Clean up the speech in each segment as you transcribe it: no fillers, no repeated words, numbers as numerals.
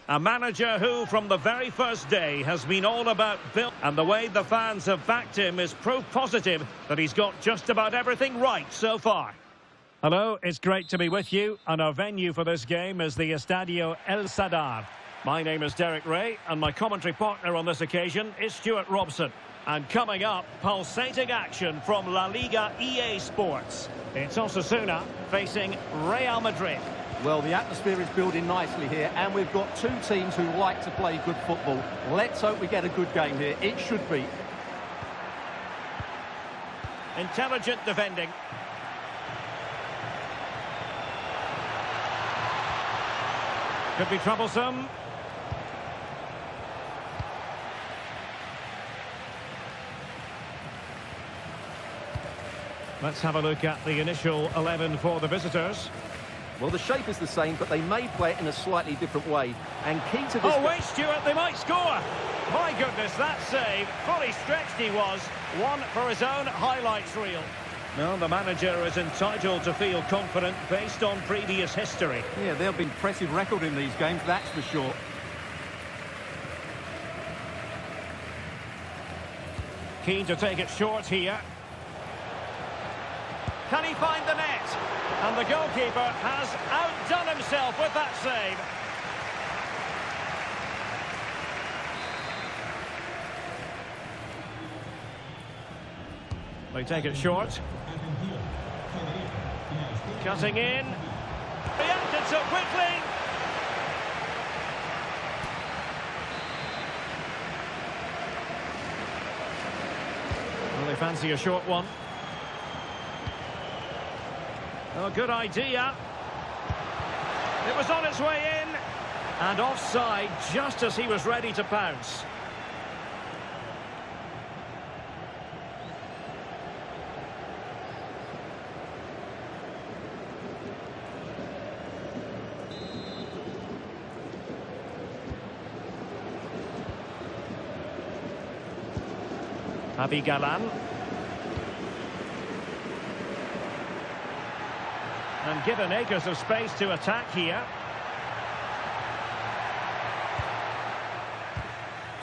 A manager who, from the very first day, has been all about build, and the way the fans have backed him is proof positive that he's got just about everything right so far. Hello, it's great to be with you, and our venue for this game is the Estadio El Sadar. My name is Derek Ray, and my commentary partner on this occasion is Stuart Robson. And coming up, pulsating action from La Liga EA Sports. It's Osasuna facing Real Madrid. Well, the atmosphere is building nicely here, and we've got two teams who like to play good football. Let's hope we get a good game here. It should be. Intelligent defending. Could be troublesome. Let's have a look at the initial 11 for the visitors. Well, the shape is the same, but they may play it in a slightly different way. And key to this... Oh, wait, Stuart, they might score. My goodness, that save. Fully stretched he was. One for his own highlights reel. No, the manager is entitled to feel confident based on previous history. Yeah, there'll be impressive record in these games, that's for sure. Keen to take it short here. Can he find the net? And the goalkeeper has outdone himself with that save. They take it short. Cutting in. Reacted so quickly. Well, they fancy a short one. Oh, good idea. It was on its way in. And offside just as he was ready to pounce. Galan. And given acres of space to attack here.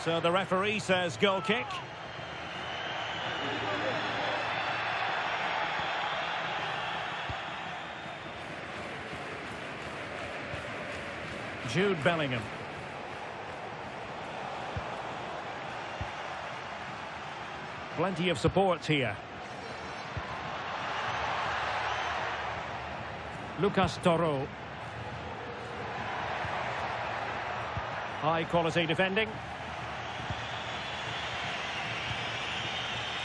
So the referee says goal kick. Jude Bellingham. Plenty of support here. Lucas Toro. High quality defending.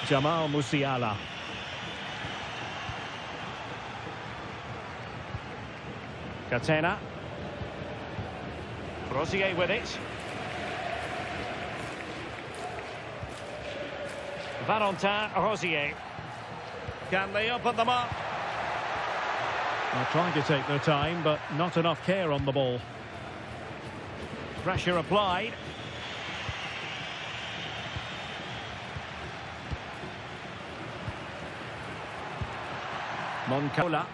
Jamal Musiala. Catena. Rosier with it. Valentin Rosier. Can they open them up? They're trying to take their time, but not enough care on the ball. Pressure applied. Moncola.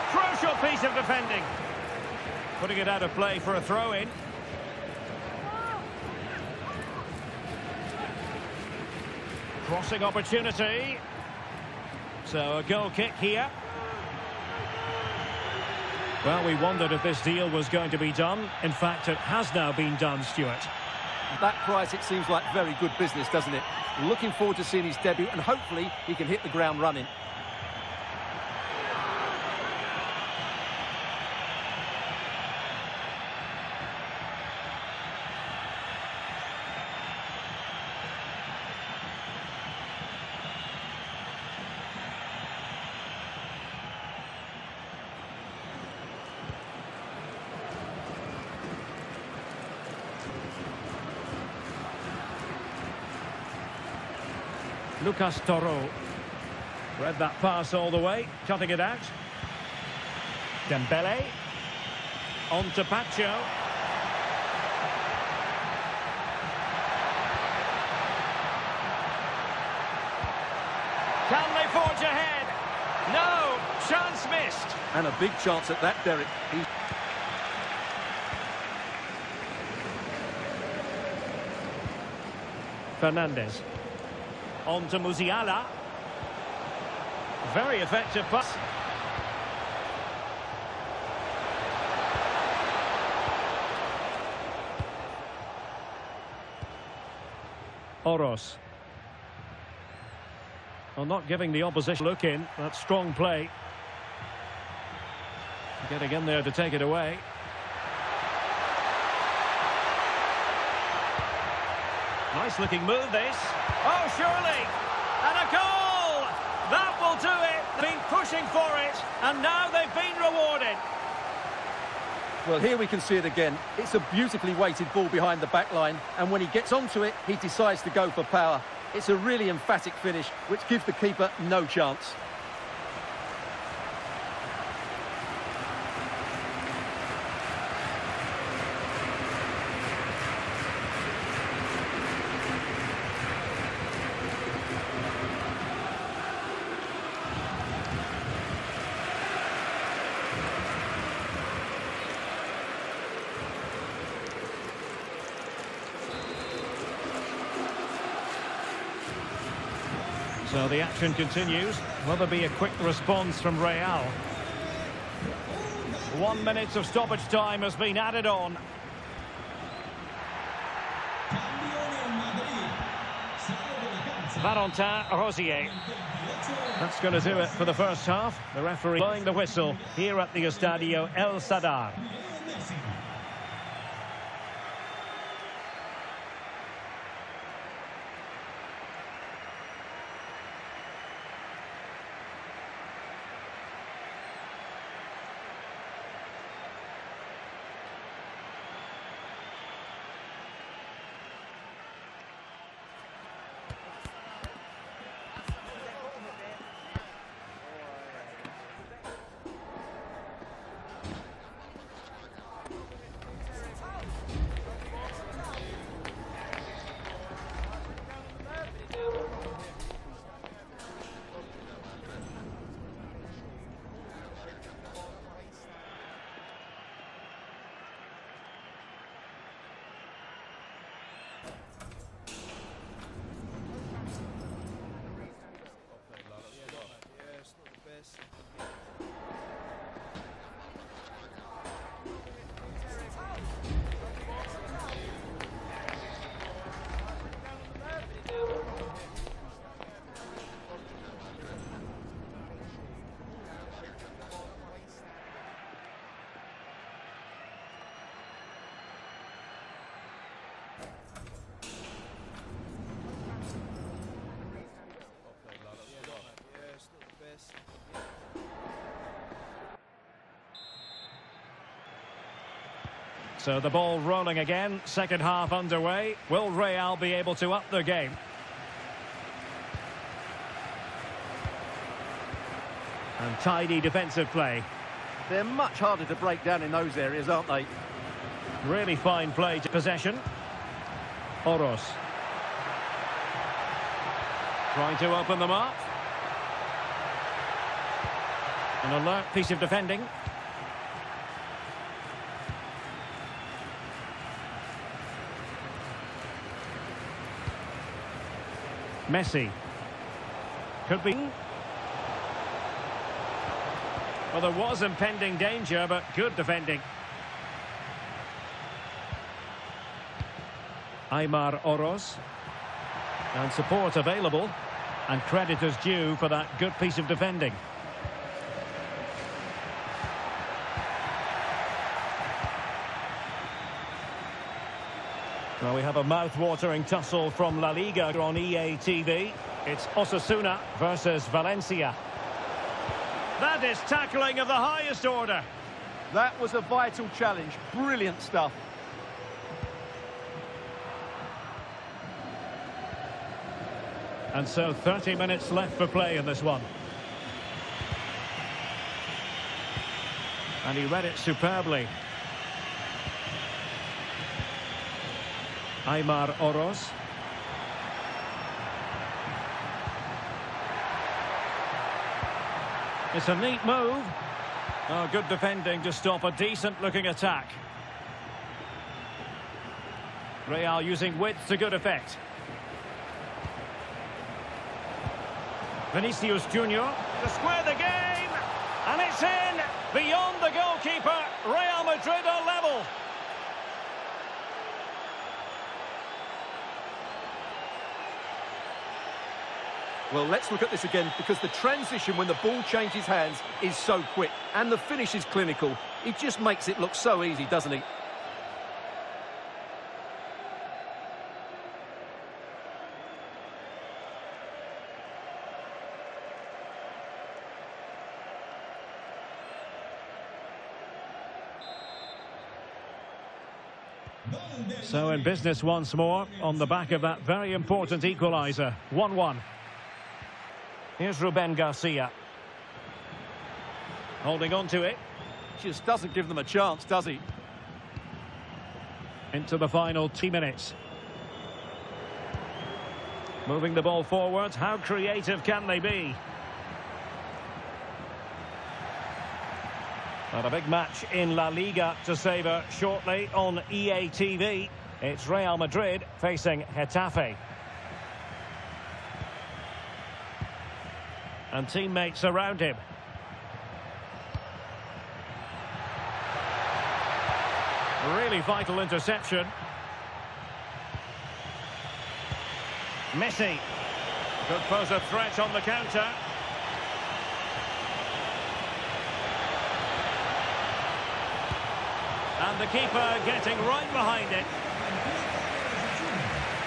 Crucial piece of defending. Putting it out of play for a throw-in. Crossing opportunity. So a goal kick here. Well, we wondered if this deal was going to be done. In fact, it has now been done, Stuart. That price, it seems like very good business, doesn't it? Looking forward to seeing his debut, and hopefully he can hit the ground running. Lucas Toro. Read that pass all the way, cutting it out. Dembele. On to Pacho. Can they forge ahead? No, Chance missed. And a big chance at that, Derek. Fernandez. On to Musiala. Very effective pass. Oros. Well, not giving the opposition look in. That's strong play. Getting in there to take it away. Nice looking move this. Oh, surely. And a goal! That will do it. Been pushing for it. And now they've been rewarded. Well, here we can see it again. It's a beautifully weighted ball behind the back line. And when he gets onto it, he decides to go for power. It's a really emphatic finish, which gives the keeper no chance. So the action continues. Will there be a quick response from Real? 1 minute of stoppage time has been added on. Valentin Rosier. That's going to do it for the first half. The referee blowing the whistle here at the Estadio El Sadar. So the ball rolling again, second half underway. Will Real be able to up their game? And tidy defensive play. They're much harder to break down in those areas, aren't they? Really fine play to possession. Oros. Trying to open them up. An alert piece of defending. Messi. Could be. Well, there was impending danger, but good defending. Aymar Oros. And support available. And credit is due for that good piece of defending. Well, we have a mouth-watering tussle from La Liga on YBTV. It's Osasuna versus Valencia. That is tackling of the highest order. That was a vital challenge. Brilliant stuff. And so 30 minutes left for play in this one. And he read it superbly. Aymar Oros. It's a neat move. Oh, good defending to stop a decent-looking attack. Real using width to good effect. Vinicius Junior to square the game. And it's in! Beyond the goalkeeper, Real Madrid are level. Well, let's look at this again, because the transition when the ball changes hands is so quick, and the finish is clinical. He just makes it look so easy, doesn't he? So in business once more, on the back of that very important equaliser. 1-1. Here's Ruben Garcia. Holding on to it. Just doesn't give them a chance, does he? Into the final 2 minutes. Moving the ball forward. How creative can they be? But a big match in La Liga to savour shortly on EA TV. It's Real Madrid facing Getafe. And teammates around him. Really vital interception. Messi could pose a threat on the counter. And the keeper getting right behind it.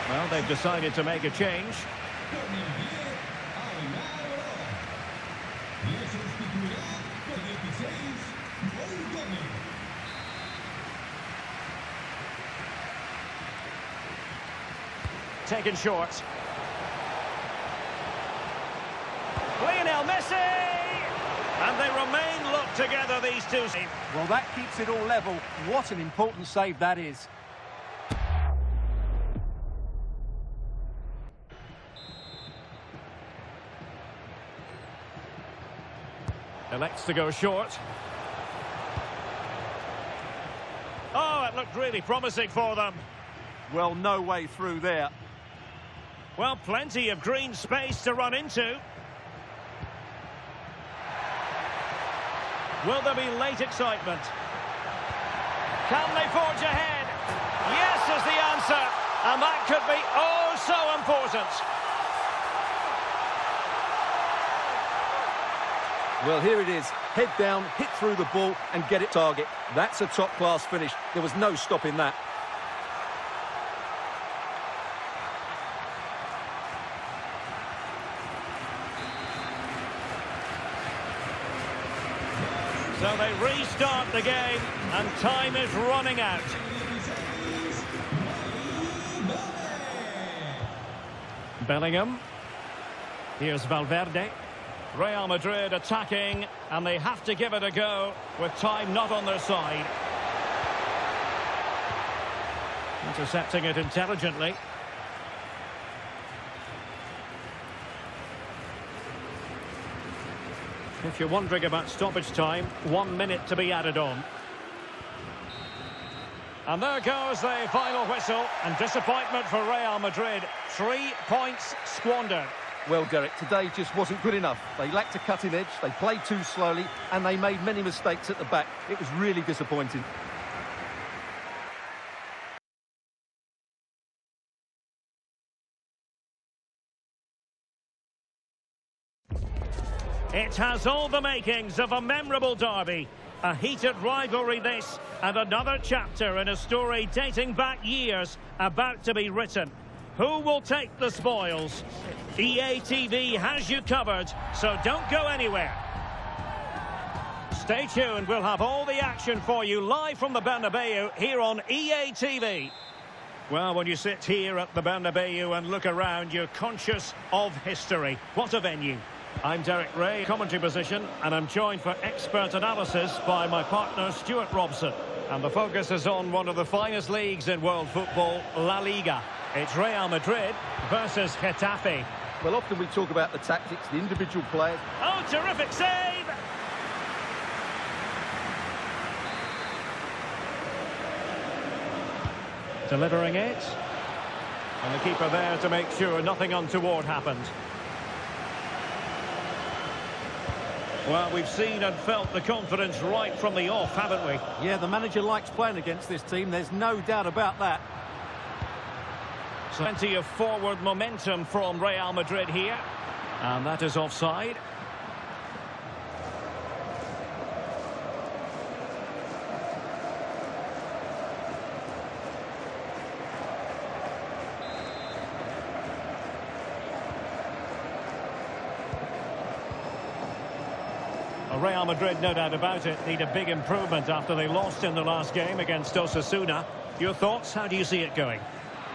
Well, they've decided to make a change. Taken short. Lionel Messi! And they remain locked together, these two. Well, that keeps it all level. What an important save that is. Elects to go short. Oh, it looked really promising for them. Well, no way through there. Well, plenty of green space to run into. Will there be late excitement? Can they forge ahead? Yes is the answer. And that could be oh so important. Well, here it is. Head down, hit through the ball and get it target. That's a top-class finish. There was no stopping that. So they restart the game, and time is running out. Bellingham. Here's Valverde. Real Madrid attacking, and they have to give it a go with time not on their side. Intercepting it intelligently. If you're wondering about stoppage time, 1 minute to be added on. And there goes the final whistle, and disappointment for Real Madrid. 3 points squandered. Well, Derek, today just wasn't good enough. They lacked a cutting edge, they played too slowly, and they made many mistakes at the back. It was really disappointing. It has all the makings of a memorable derby. A heated rivalry this, and another chapter in a story dating back years about to be written. Who will take the spoils? EA TV has you covered, so don't go anywhere. Stay tuned, we'll have all the action for you live from the Bernabeu here on EA TV. Well, when you sit here at the Bernabeu and look around, you're conscious of history. What a venue. I'm Derek Ray, commentary position, and I'm joined for expert analysis by my partner Stuart Robson. And the focus is on one of the finest leagues in world football, La Liga. It's Real Madrid versus Getafe. Well, often we talk about the tactics, the individual players. Oh, terrific save! Delivering it. And the keeper there to make sure nothing untoward happened. Well, we've seen and felt the confidence right from the off, haven't we? Yeah, the manager likes playing against this team, there's no doubt about that. Plenty of forward momentum from Real Madrid here. And that is offside. Real Madrid, no doubt about it, need a big improvement after they lost in the last game against Osasuna. Your thoughts? How do you see it going?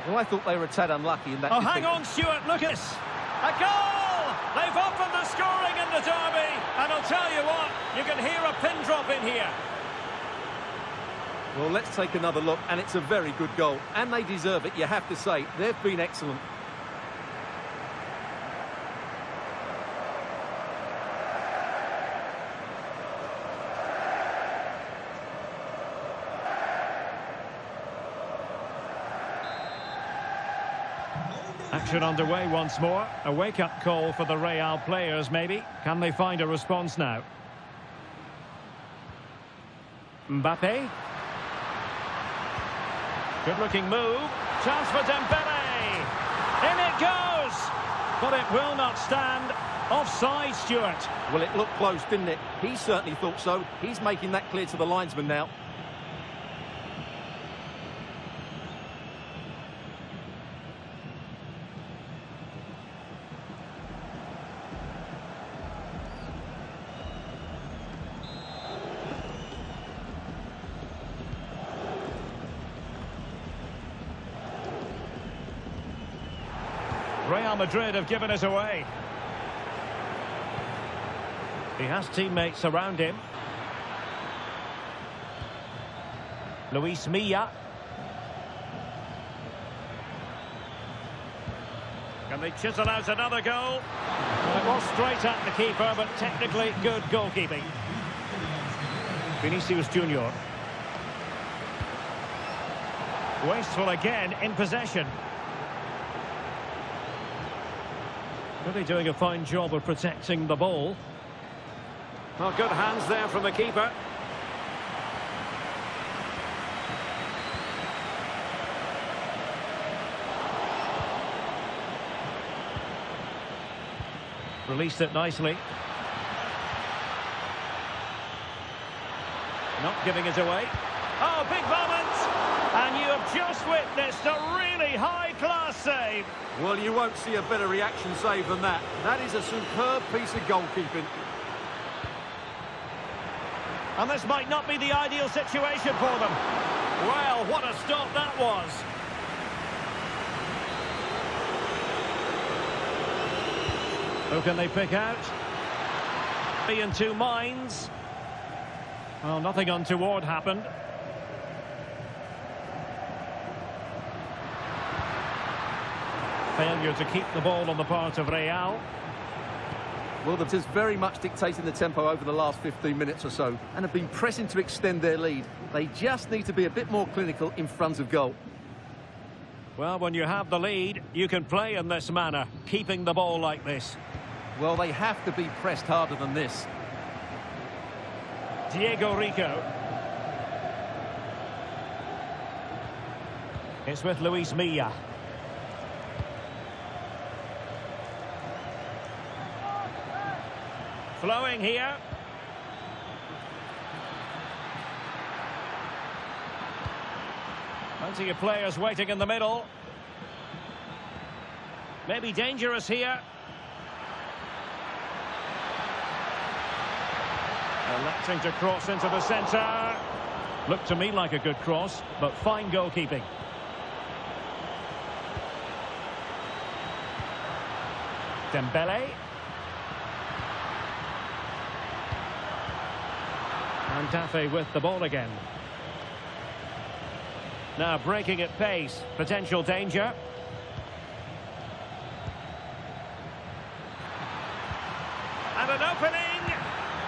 Well, I thought they were a tad unlucky in that. Oh, hang on, Stuart, look at this. A goal! They've opened the scoring in the derby. And I'll tell you what, you can hear a pin drop in here. Well, let's take another look, and it's a very good goal. And they deserve it, you have to say. They've been excellent. Action underway once more. A wake-up call for the Real players, maybe. Can they find a response now? Mbappe. Good-looking move. Chance for Dembele. In it goes! But it will not stand. Offside, Stuart. Well, it looked close, didn't it? He certainly thought so. He's making that clear to the linesman now. Real Madrid have given it away. He has teammates around him. Luis Milla. Can they chisel out another goal? Well, it was straight at the keeper, but technically good goalkeeping. Vinicius Junior. Wasteful again in possession. Really doing a fine job of protecting the ball. Well, good hands there from the keeper. Released it nicely. Not giving it away. Oh, big moment! And you have just witnessed a really high-class save. Well, you won't see a better reaction save than that. That is a superb piece of goalkeeping. And this might not be the ideal situation for them. Well, what a stop that was. Who can they pick out? In two minds. Well, nothing untoward happened. Failure to keep the ball on the part of Real. Well, they've just very much dictated the tempo over the last 15 minutes or so and have been pressing to extend their lead. They just need to be a bit more clinical in front of goal. Well, when you have the lead, you can play in this manner, keeping the ball like this. Well, they have to be pressed harder than this. Diego Rico. It's with Luis Milla. Flowing here. Plenty of players waiting in the middle. Maybe dangerous here. Electing to cross into the centre. Looked to me like a good cross, but fine goalkeeping. Dembele. And Tafe with the ball again. Now breaking at pace. Potential danger. And an opening.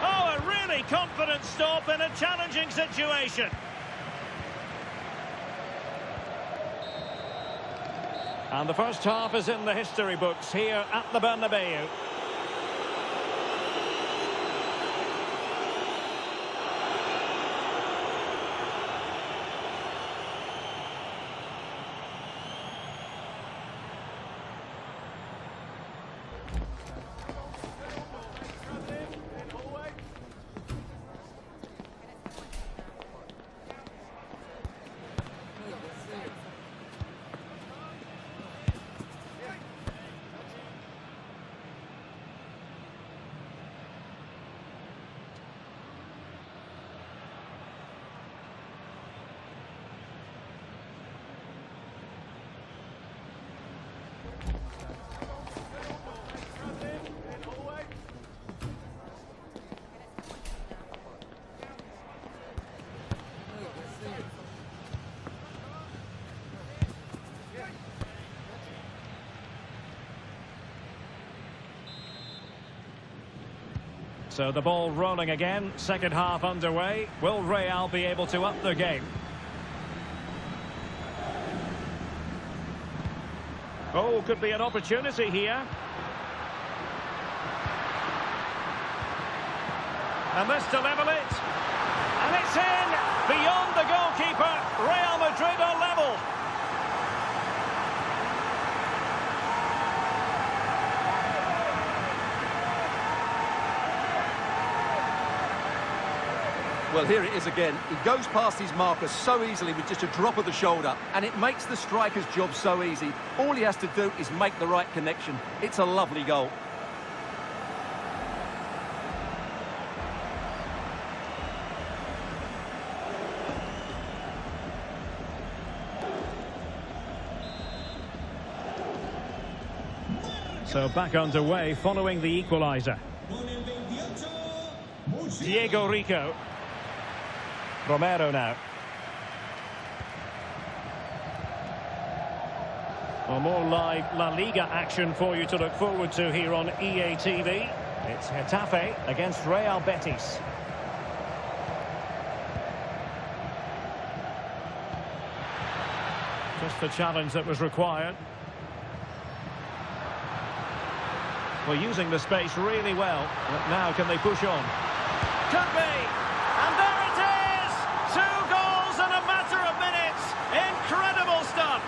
Oh, a really confident stop in a challenging situation. And the first half is in the history books here at the Bernabeu. So the ball rolling again, second half underway. Will Real be able to up their game? Oh, could be an opportunity here. And this to level it. And it's in! Beyond the goalkeeper, Real Madrid are level. Well, here it is again. He goes past his marker so easily with just a drop of the shoulder, and it makes the striker's job so easy. All he has to do is make the right connection. It's a lovely goal. So back underway following the equaliser. Diego Rico. Romero now. Well, more live La Liga action for you to look forward to here on EA TV. It's Getafe against Real Betis. Just the challenge that was required. Well, using the space really well. But now can they push on? Could be! And there it is! 2 goals in a matter of minutes! Incredible stuff!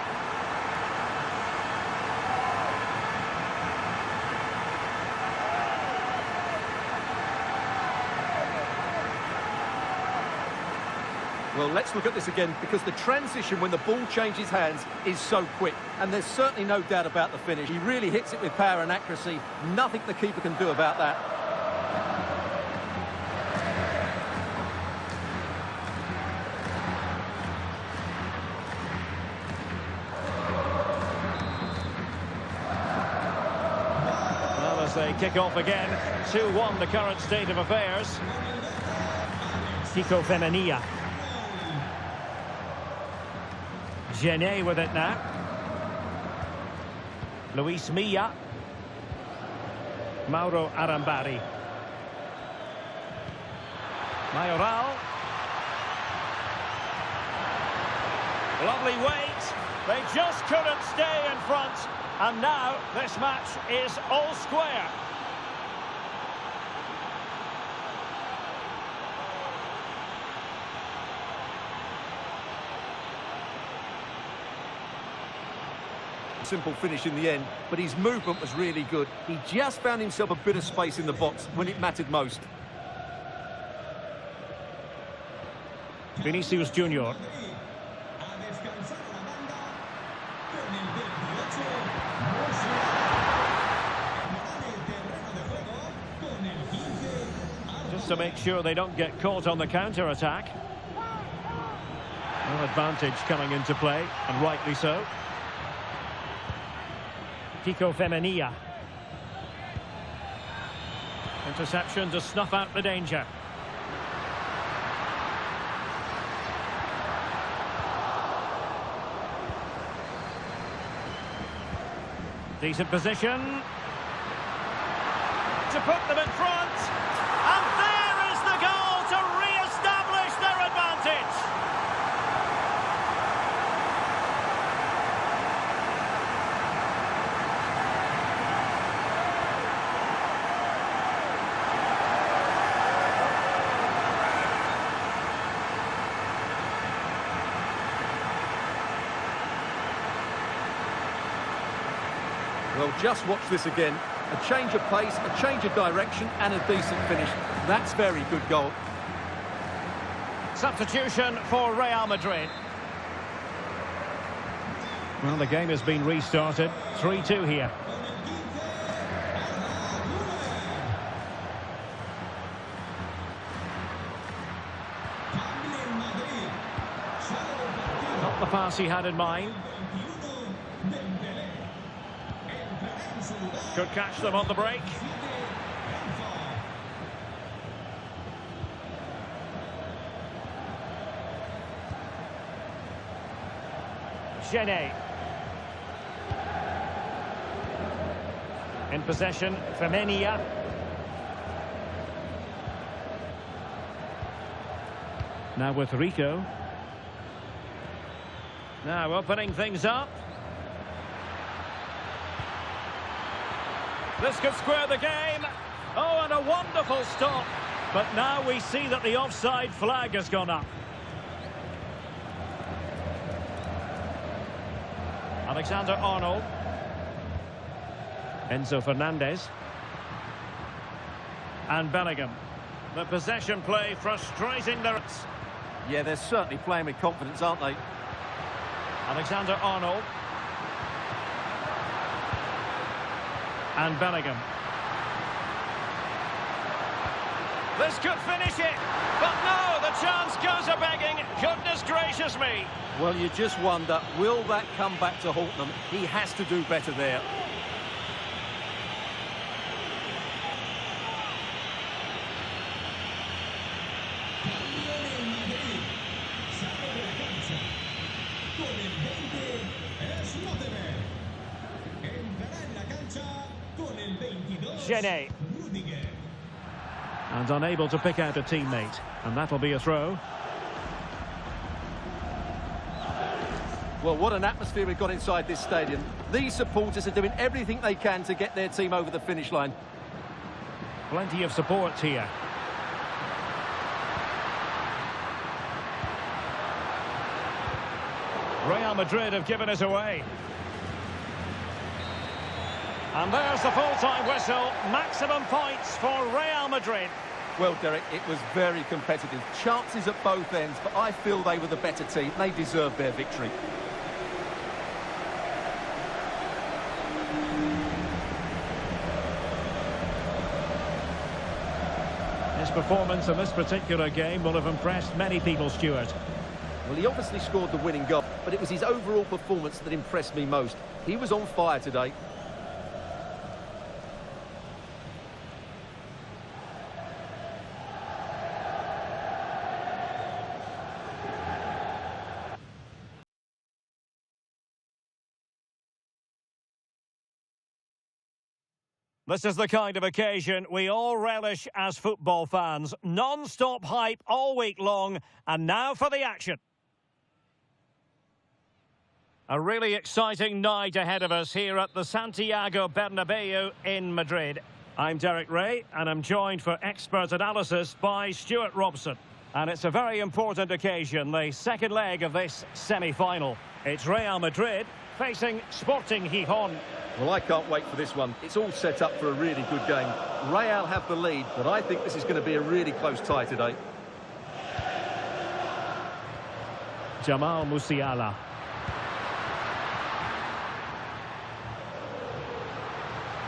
Well, let's look at this again, because the transition when the ball changes hands is so quick. And there's certainly no doubt about the finish. He really hits it with power and accuracy. Nothing the keeper can do about that. Well, as they kick off again, 2-1 the current state of affairs. Kiko Femenia. Genet with it now. Luis Milla. Mauro Arambari. Mayoral. Lovely weight. They just couldn't stay in front. And now this match is all square. Simple finish in the end, but his movement was really good. He just found himself a bit of space in the box when it mattered most. Vinicius Junior. Just to make sure they don't get caught on the counter-attack. No advantage coming into play, and rightly so. Kiko Femenia. Interception to snuff out the danger. Decent position. To put them in front. And there is the goal to re-establish their advantage. Well, just watch this again. A change of pace, a change of direction, and a decent finish. That's very good goal. Substitution for Real Madrid. Well, the game has been restarted. 3-2 here. Not the pass he had in mind. Could catch them on the break. Genet. In possession, Femenia. Now with Rico. Now opening things up. This could square the game. Oh, and a wonderful stop. But now we see that the offside flag has gone up. Alexander-Arnold. Enzo Fernandez. And Bellingham. The possession play frustrating the... Yeah, they're certainly playing with confidence, aren't they? Alexander-Arnold. And Bellingham. This could finish it. But no, the chance goes a-begging. Goodness gracious me. Well, you just wonder, will that come back to haunt them? He has to do better there. Genet. And unable to pick out a teammate. And that'll be a throw. Well, what an atmosphere we've got inside this stadium. These supporters are doing everything they can to get their team over the finish line. Plenty of support here. Real Madrid have given it away. And there's the full-time whistle. Maximum points for Real Madrid. Well, Derek, it was very competitive. Chances at both ends, but I feel they were the better team. They deserved their victory. His performance in this particular game will have impressed many people, Stuart. Well, he obviously scored the winning goal, but it was his overall performance that impressed me most. He was on fire today. This is the kind of occasion we all relish as football fans. Non-stop hype all week long, and now for the action. A really exciting night ahead of us here at the Santiago Bernabeu in Madrid. I'm Derek Ray, and I'm joined for expert analysis by Stuart Robson. And it's a very important occasion, the second leg of this semi-final. It's Real Madrid facing Sporting Gijón. Well, I can't wait for this one. It's all set up for a really good game. Real have the lead, but I think this is going to be a really close tie today. Jamal Musiala.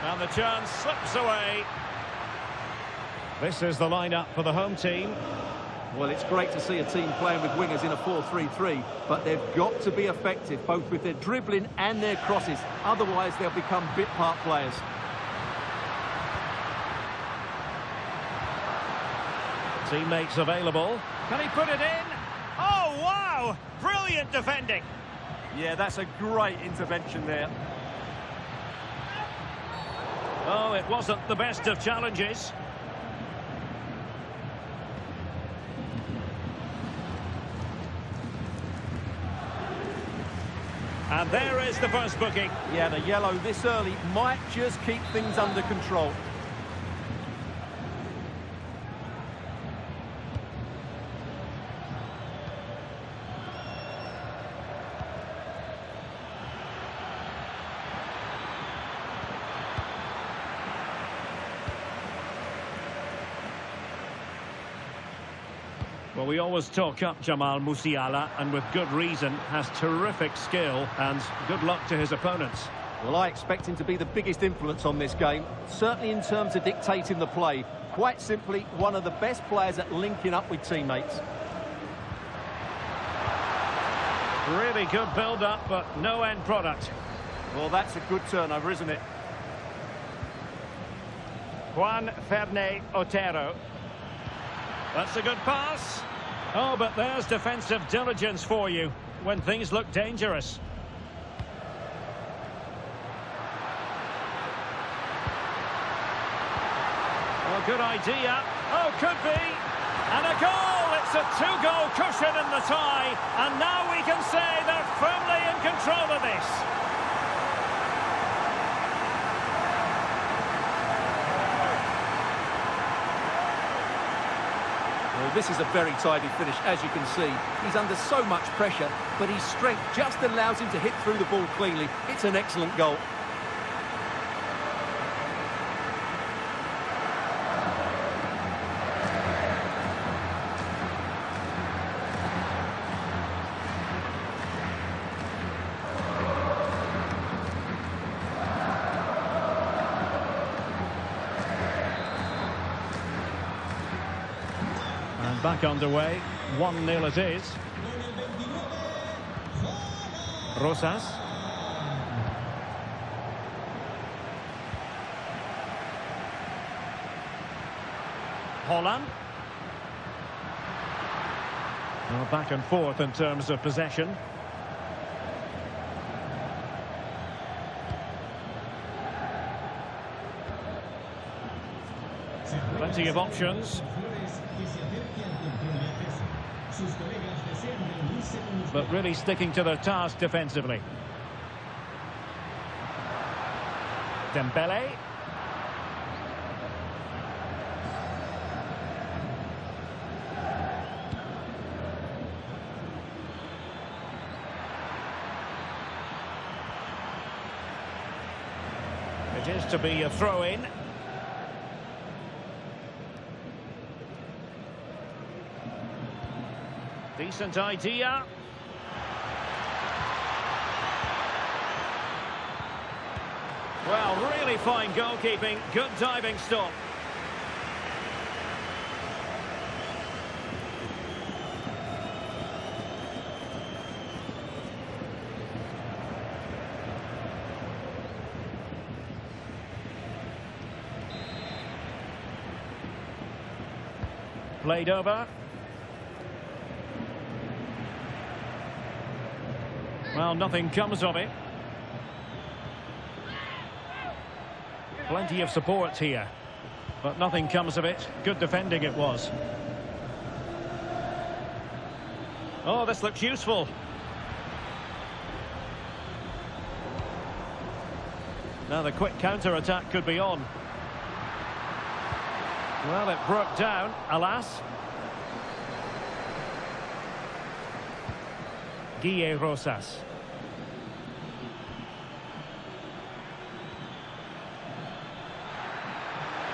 And the chance slips away. This is the lineup for the home team. Well, it's great to see a team playing with wingers in a 4-3-3, but they've got to be effective, both with their dribbling and their crosses. Otherwise, they'll become bit-part players. Teammates available. Can he put it in? Oh, wow! Brilliant defending. Yeah, that's a great intervention there. Oh, it wasn't the best of challenges. And there is the first booking. Yeah, the yellow this early might just keep things under control. Well, we always talk up Jamal Musiala, and with good reason, has terrific skill, and good luck to his opponents. Well, I expect him to be the biggest influence on this game, certainly in terms of dictating the play. Quite simply, one of the best players at linking up with teammates. Really good build-up, but no end product. Well, that's a good turnover, isn't it? Juan Ferney Otero. That's a good pass. Oh, but there's defensive diligence for you when things look dangerous. Oh, good idea. Oh, could be. And a goal. It's a two-goal cushion in the tie. And now we can say they're firmly in control of this. Well, this is a very tidy finish, as you can see. He's under so much pressure, but his strength just allows him to hit through the ball cleanly. It's an excellent goal. And back underway, 1-0 it is. Rosas. Holland. Well, back and forth in terms of possession. Plenty of options. But really sticking to their task defensively. Dembele. It is to be a throw-in. Decent idea. Well, really fine goalkeeping, good diving stop. Played over. Well, nothing comes of it. Plenty of support here, but nothing comes of it. Good defending it was. Oh, this looks useful. Now the quick counter-attack could be on. Well, it broke down, alas. Guille Rosas.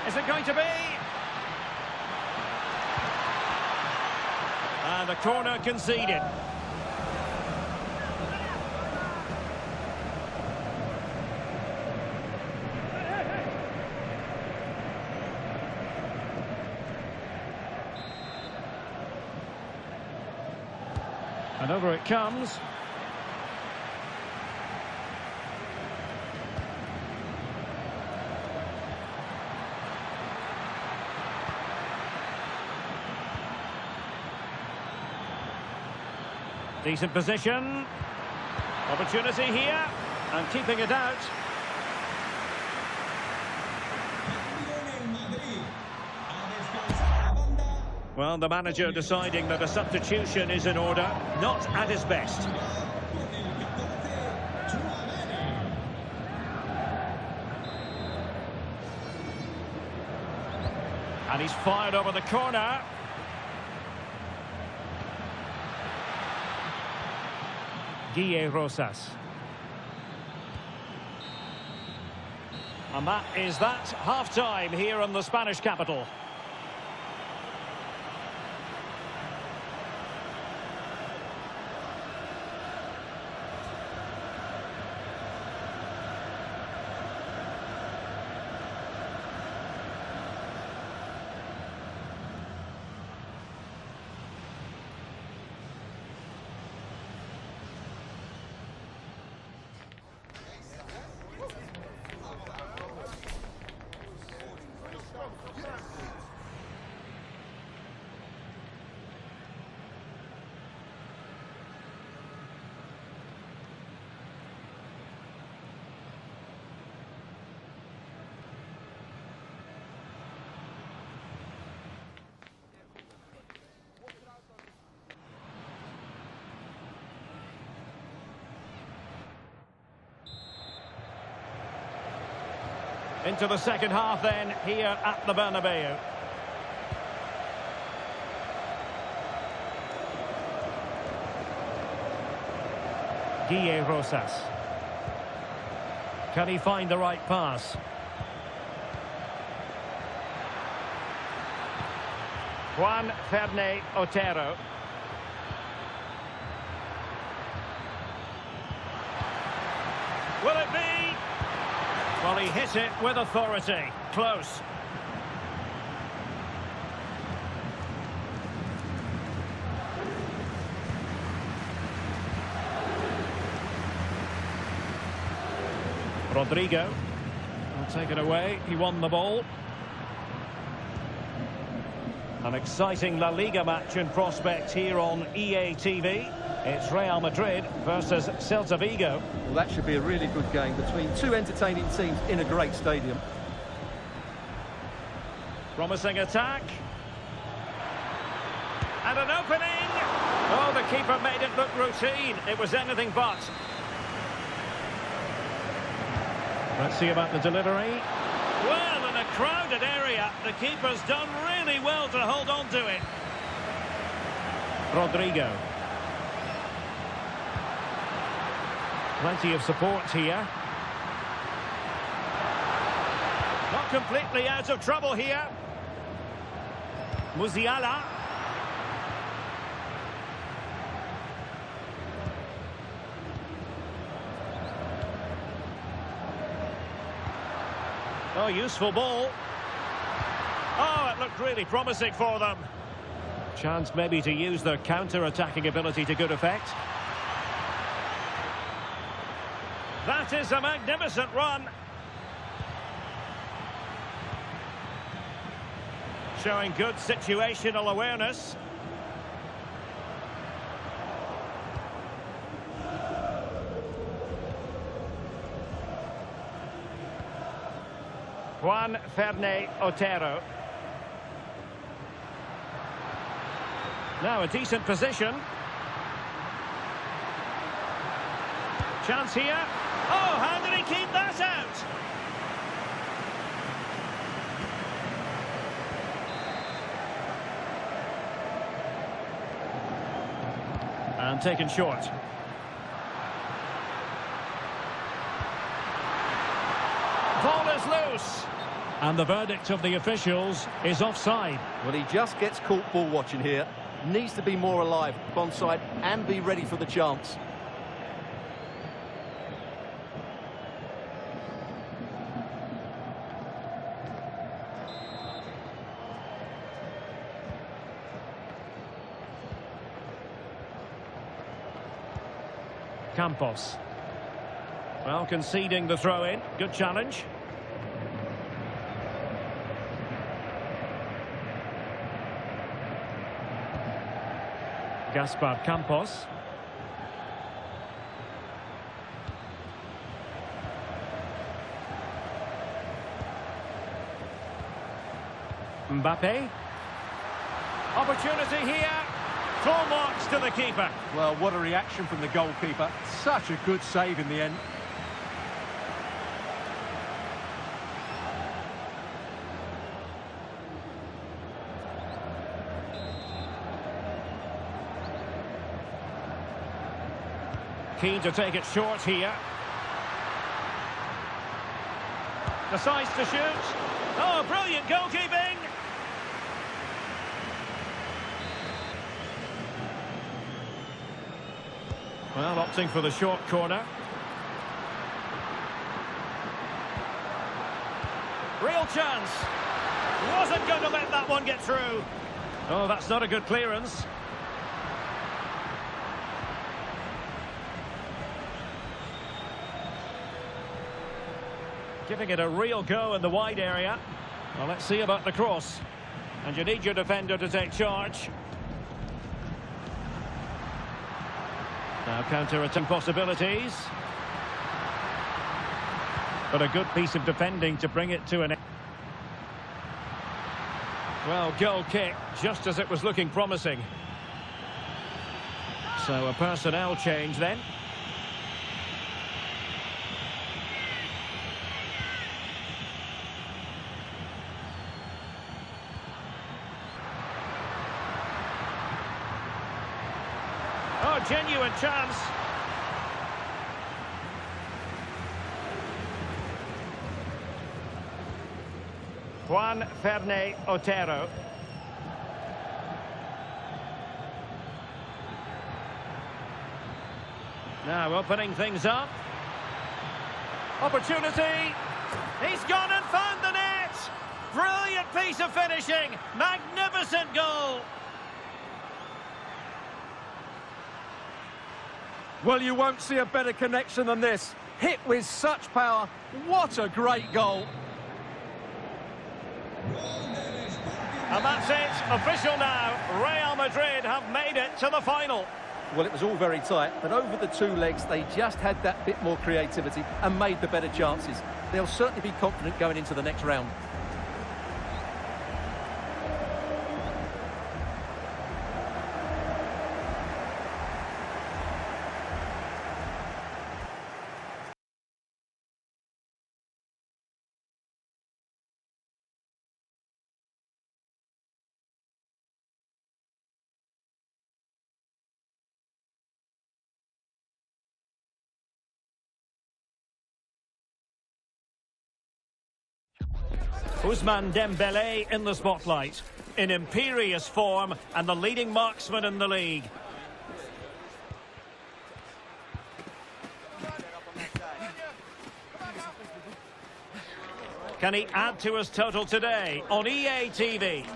Is it going to be? And the corner conceded. And over it comes. Decent position. Opportunity here. And keeping it out. Well, the manager deciding that a substitution is in order. Not at his best. And he's fired over the corner. Guille Rosas. And that is that. Half-time here in the Spanish capital. Into the second half then, here at the Bernabeu. Guille Rosas. Can he find the right pass? Juan Ferney Otero. Will it be? Well, he hit it with authority. Close. Rodrigo will take it away. He won the ball. An exciting La Liga match in prospect here on EA TV. It's Real Madrid versus Celta Vigo. Well, that should be a really good game between two entertaining teams in a great stadium. Promising attack. And an opening. Oh, the keeper made it look routine. It was anything but. Let's see about the delivery. Well, in a crowded area, the keeper's done really well to hold on to it. Rodrigo. Plenty of support here. Not completely out of trouble here. Musiala. Oh, useful ball. Oh, it looked really promising for them. Chance maybe to use their counter-attacking ability to good effect. That is a magnificent run. Showing good situational awareness. Juan Ferney Otero. Now a decent position. Chance here. Oh, how did he keep that out? And taken short. Ball is loose. And the verdict of the officials is offside. Well, he just gets caught ball watching here. Needs to be more alive, onside, and be ready for the chance. Campos. Well, conceding the throw-in. Good challenge. Gaspar Campos. Mbappe. Opportunity here. Full marks to the keeper. Well, what a reaction from the goalkeeper. Such a good save in the end. Keen to take it short here. Decides to shoot. Oh, brilliant goalkeeping! Well, opting for the short corner. Real chance. Wasn't going to let that one get through. Oh, that's not a good clearance. Giving it a real go in the wide area. Well, let's see about the cross. And you need your defender to take charge. Now counter-attack possibilities. But a good piece of defending to bring it to an end. Well, goal kick, just as it was looking promising. So a personnel change then. a genuine chance. Juan Ferne Otero. Now opening things up. Opportunity. He's gone and found the net. Brilliant piece of finishing. Magnificent goal. Well, you won't see a better connection than this. Hit with such power. What a great goal. And that's it. Official now. Real Madrid have made it to the final. Well, it was all very tight, but over the two legs, they just had that bit more creativity and made the better chances. They'll certainly be confident going into the next round. Ousmane Dembélé in the spotlight, in imperious form and the leading marksman in the league. Can he add to his total today on EA TV?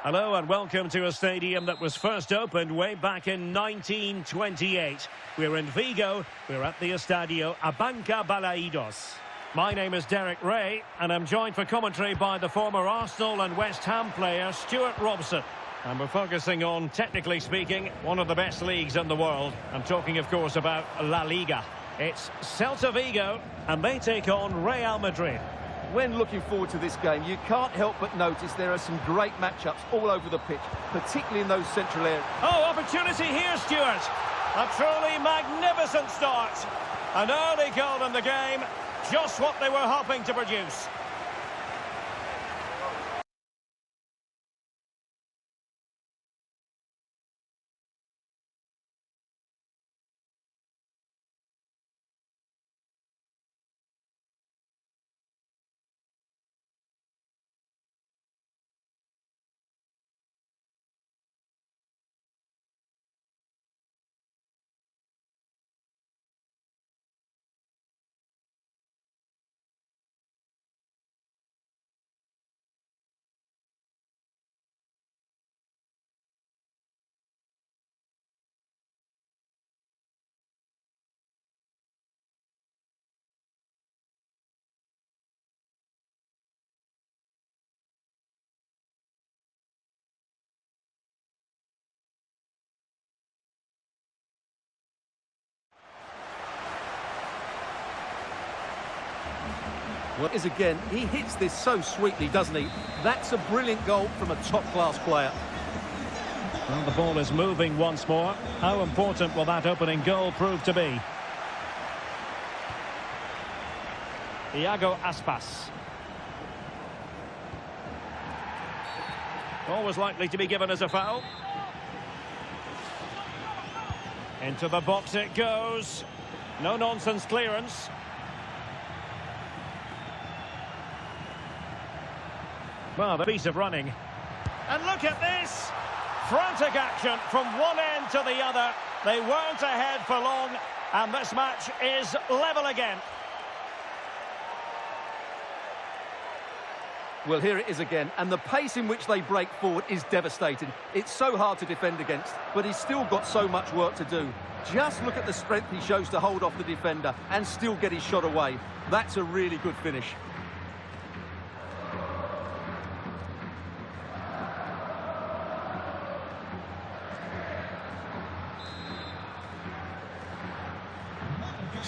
Hello and welcome to a stadium that was first opened way back in 1928. We're in Vigo, we're at the Estadio Abanca Balaidos. My name is Derek Ray, and I'm joined for commentary by the former Arsenal and West Ham player Stuart Robson. And we're focusing on, technically speaking, one of the best leagues in the world. I'm talking, of course, about La Liga. It's Celta Vigo, and they take on Real Madrid. When looking forward to this game, you can't help but notice there are some great matchups all over the pitch, particularly in those central areas. Oh, opportunity here, Stuart. A truly magnificent start. An early goal in the game, just what they were hoping to produce. Well, it is again, he hits this so sweetly, doesn't he? That's a brilliant goal from a top-class player. Well, the ball is moving once more. How important will that opening goal prove to be? Iago Aspas. Always likely to be given as a foul. Into the box it goes. No-nonsense clearance. Well, the piece of running. And look at this! Frantic action from one end to the other. They weren't ahead for long, and this match is level again. Well, here it is again, and the pace in which they break forward is devastating. It's so hard to defend against, but he's still got so much work to do. Just look at the strength he shows to hold off the defender and still get his shot away. That's a really good finish.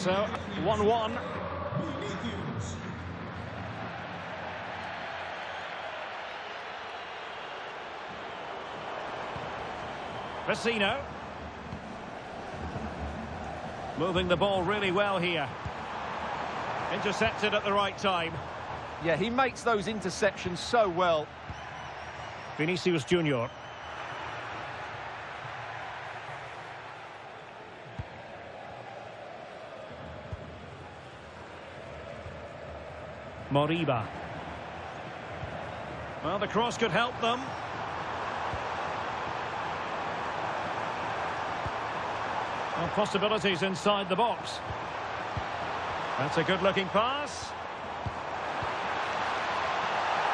So, 1-1. Vecino. Moving the ball really well here. Intercepted at the right time. Yeah, he makes those interceptions so well. Vinicius Junior. Moriba. Well, the cross could help them. Well, possibilities inside the box. That's a good-looking pass.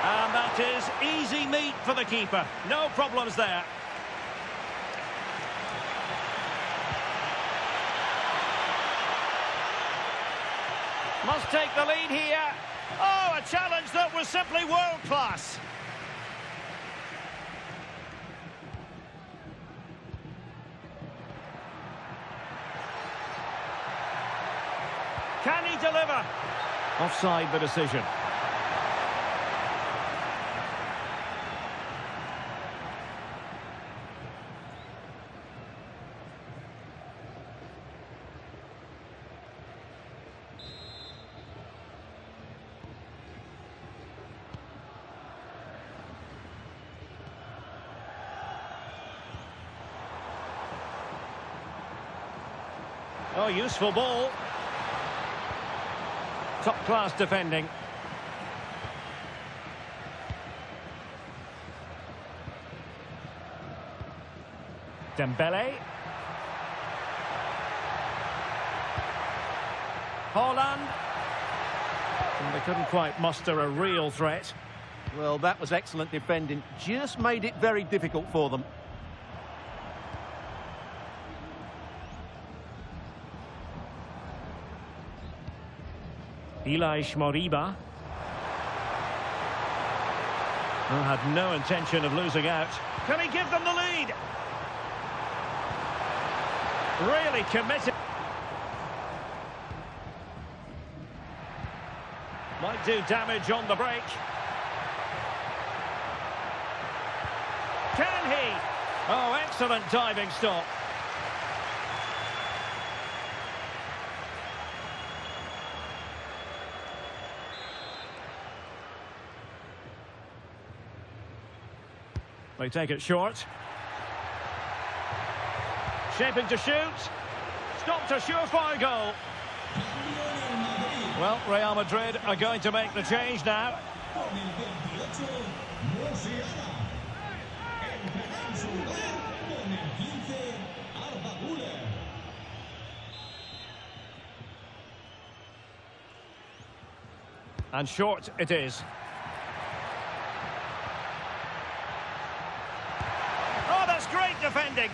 And that is easy meat for the keeper. No problems there. Must take the lead here. Oh, a challenge that was simply world-class. Can he deliver? Offside the decision. Oh, useful ball. Top-class defending. Dembele. Haaland. And they couldn't quite muster a real threat. Well, that was excellent defending. Just made it very difficult for them. Moriba. Oh, had no intention of losing out. Can he give them the lead? Really committed. Might do damage on the break. Can he? Oh, excellent diving stop. They take it short. Shaping to shoot. Stopped a surefire goal. Well, Real Madrid are going to make the change now. And short it is. Oh, that's great defending.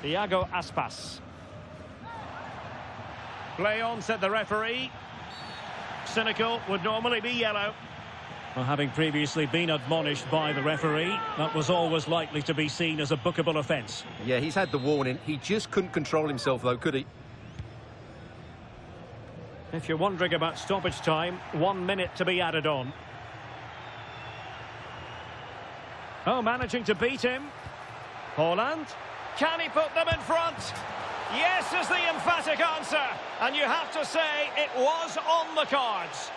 Iago Aspas. Play on, said the referee. Cynical, would normally be yellow. Well, having previously been admonished by the referee, that was always likely to be seen as a bookable offence. Yeah, he's had the warning. He just couldn't control himself, though, could he? If you're wondering about stoppage time, 1 minute to be added on. Oh, managing to beat him. Haaland. Can he put them in front? Yes is the emphatic answer. And you have to say it was on the cards.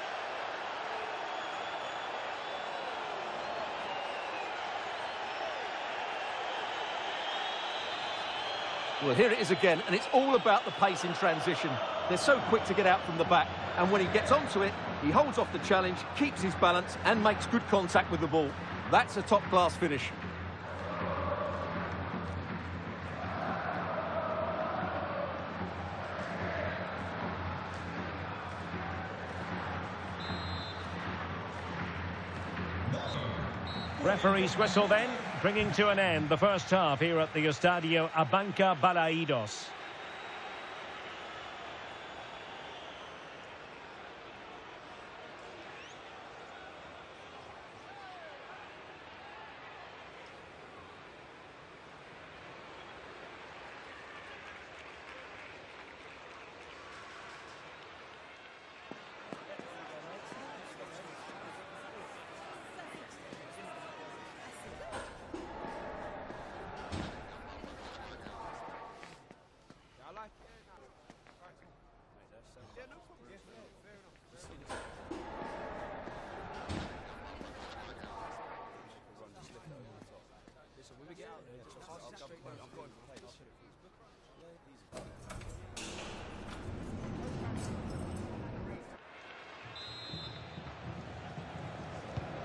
Well, here it is again, and it's all about the pace in transition. They're so quick to get out from the back, and when he gets onto it, he holds off the challenge, keeps his balance, and makes good contact with the ball. That's a top-class finish. Referee's whistle then, bringing to an end the first half here at the Estadio Abanca Balaidos. Listen, when we get out there, I'm going for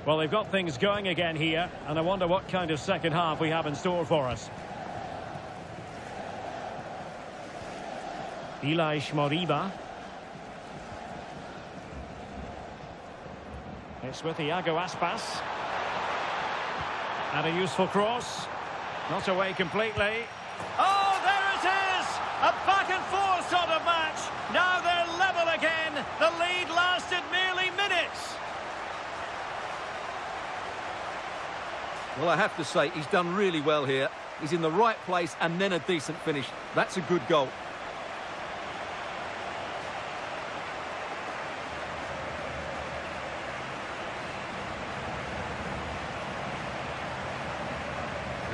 Well, they've got things going again here, and I wonder what kind of second half we have in store for us. Moriba. It's with Iago Aspas. And a useful cross. Not away completely. Oh, there it is! A back and forth sort of match. Now they're level again. The lead lasted merely minutes. Well, I have to say, he's done really well here. He's in the right place and then a decent finish. That's a good goal.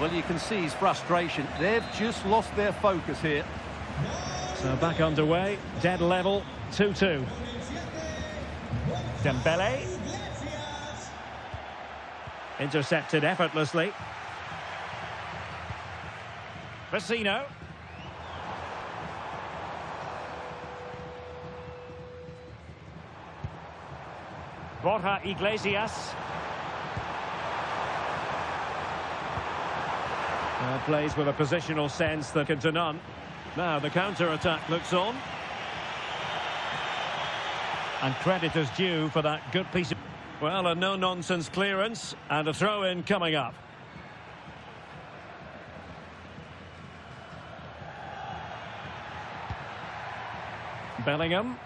Well, you can see his frustration. They've just lost their focus here. So back underway, dead level, 2-2. Dembele. Intercepted effortlessly. Vecino. Borja Iglesias. Plays with a positional sense second to none. Now the counter-attack looks on. And credit is due for that good piece of... Well, a no-nonsense clearance and a throw-in coming up. Bellingham.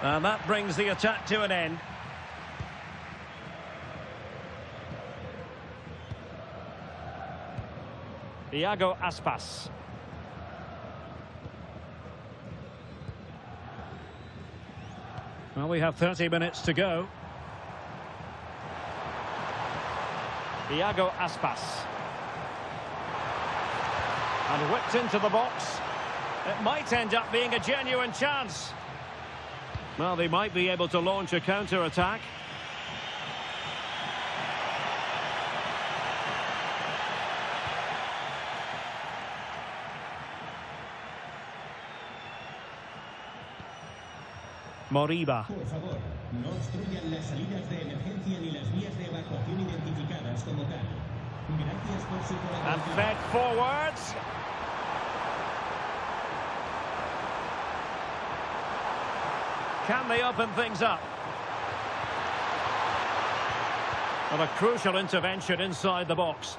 And that brings the attack to an end. Iago Aspas. Well, we have 30 minutes to go. Iago Aspas. And whipped into the box. It might end up being a genuine chance. Well, they might be able to launch a counter-attack. Moriba. Por favor, no obstruyan las salidas de emergencia ni las vías de evacuación identificadas como tal. Gracias por su colaboración. And fed forwards. Can they open things up? Well, a crucial intervention inside the box.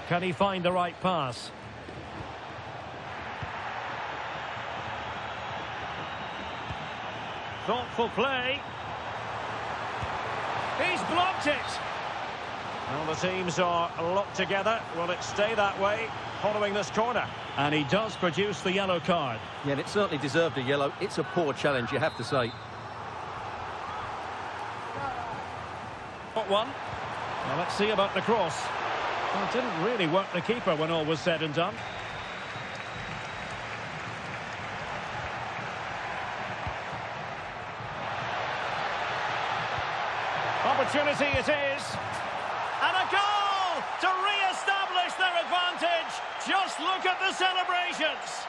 Can he find the right pass? Thoughtful play. He's blocked it. Well, the teams are locked together. Will it stay that way following this corner? And he does produce the yellow card. Yeah, and it certainly deserved a yellow. It's a poor challenge, you have to say. Got one. Now let's see about the cross. Well, it didn't really work the keeper when all was said and done. Opportunity it is. And a goal to re-establish their advantage. Just look at the celebrations.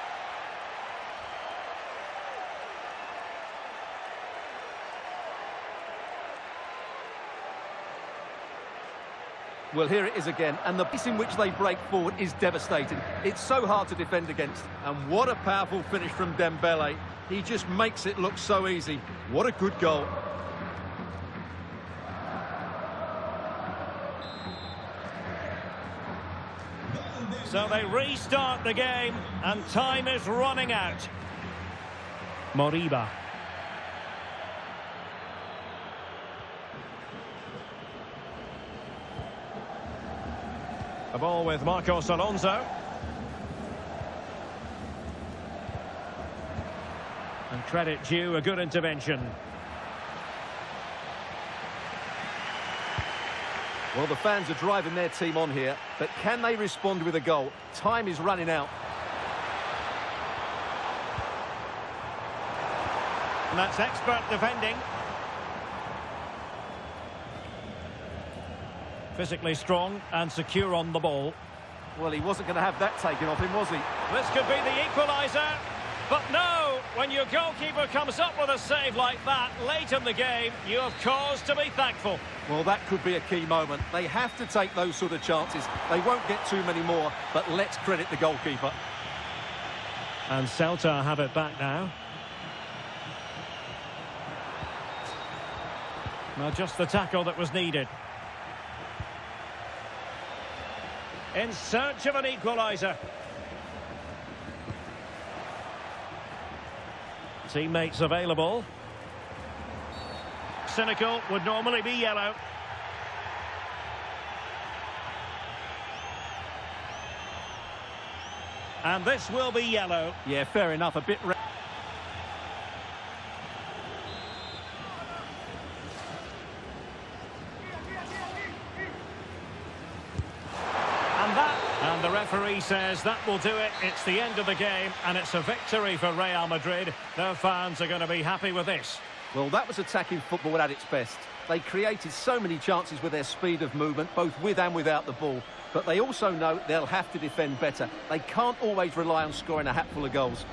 Well, here it is again, and the pace in which they break forward is devastating. It's so hard to defend against. And what a powerful finish from Dembele. He just makes it look so easy. What a good goal. So they restart the game, and time is running out. Moriba. The ball with Marcos Alonso. And credit due, a good intervention. Well, the fans are driving their team on here, but can they respond with a goal? Time is running out. And that's expert defending. Physically strong and secure on the ball. Well, he wasn't going to have that taken off him, was he? This could be the equaliser. But no, when your goalkeeper comes up with a save like that late in the game, you have cause to be thankful. Well, that could be a key moment. They have to take those sort of chances. They won't get too many more, but let's credit the goalkeeper. And Celta have it back now. Well, just the tackle that was needed. In search of an equaliser. Teammates available. Cynical would normally be yellow. And this will be yellow. Yeah, fair enough. A bit... And the referee says that will do it. It's the end of the game, and it's a victory for Real Madrid. Their fans are going to be happy with this. Well, that was attacking football at its best. They created so many chances with their speed of movement, both with and without the ball. But they also know they'll have to defend better. They can't always rely on scoring a hatful of goals.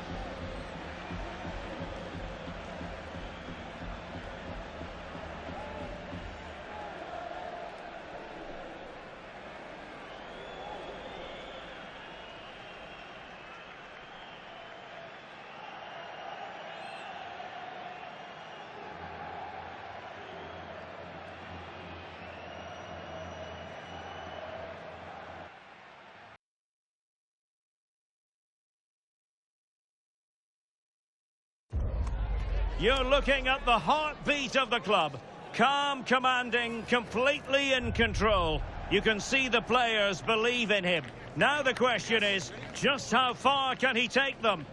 You're looking at the heartbeat of the club. Calm, commanding, completely in control. You can see the players believe in him. Now the question is, just how far can he take them?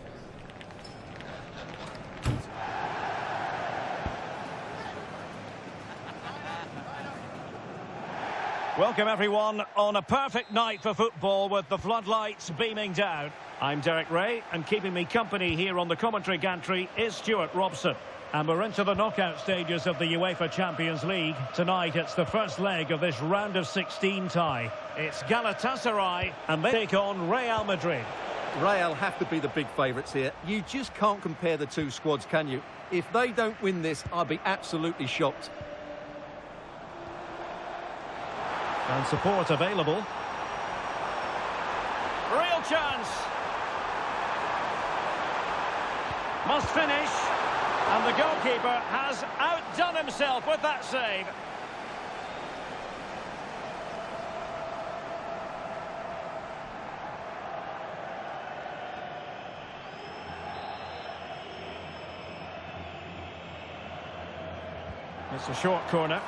Welcome everyone on a perfect night for football with the floodlights beaming down. I'm Derek Ray, and keeping me company here on the commentary gantry is Stuart Robson. And we're into the knockout stages of the UEFA Champions League. Tonight it's the first leg of this round of 16 tie. It's Galatasaray and they take on Real Madrid. Real have to be the big favourites here. You just can't compare the two squads, can you? If they don't win this, I'd be absolutely shocked. And support available. Real chance. Must finish. And the goalkeeper has outdone himself with that save. It's a short corner.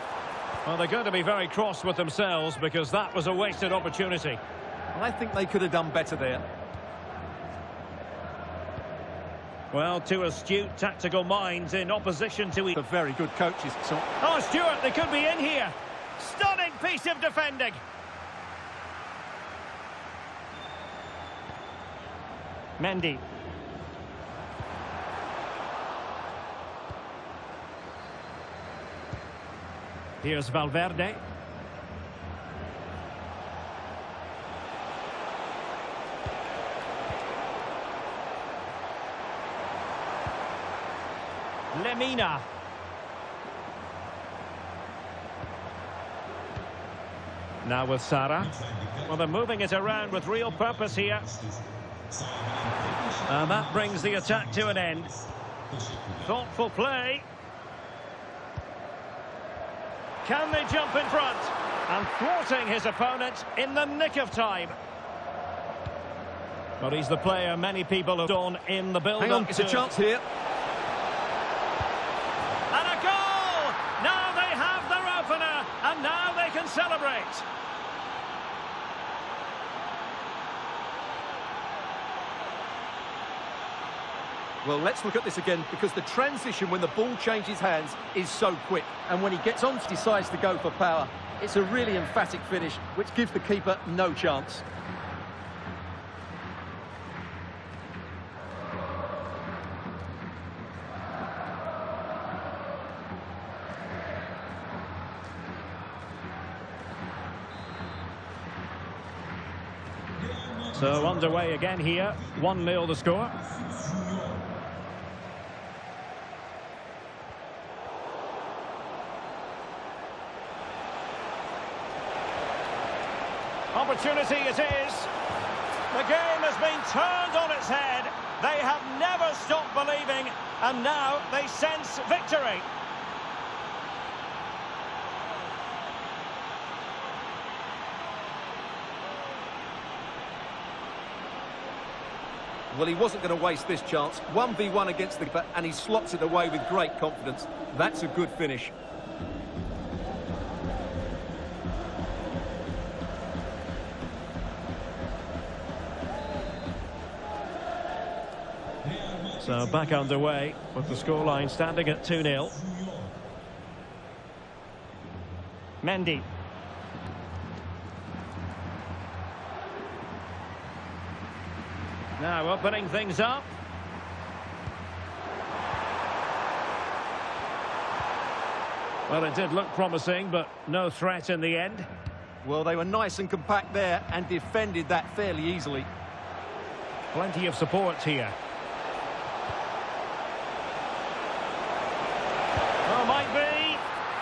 Well, they're going to be very cross with themselves because that was a wasted opportunity. I think they could have done better there. Well, two astute tactical minds in opposition to each. The very good coaches. So... Oh, Stuart, they could be in here. Stunning piece of defending. Mendy. Here's Valverde. Lemina. Now with Sara. Well, they're moving it around with real purpose here. And that brings the attack to an end. Thoughtful play. Can they jump in front? And thwarting his opponent in the nick of time. But he's the player many people have done in the build-up. Hang on, it's a chance here. And a goal! Now they have their opener, and now they can celebrate. Well, let's look at this again, because the transition when the ball changes hands is so quick. And when he gets on, decides to go for power. It's a really emphatic finish, which gives the keeper no chance. So underway again here, 1-0 the score. Opportunity it is. The game has been turned on its head. They have never stopped believing, and now they sense victory. Well, he wasn't going to waste this chance. 1v1 against the keeper, and he slots it away with great confidence. That's a good finish. So back underway with the scoreline standing at 2-0. Mendy. Now opening things up. Well, it did look promising, but no threat in the end. Well, they were nice and compact there and defended that fairly easily. Plenty of support here. Oh, might be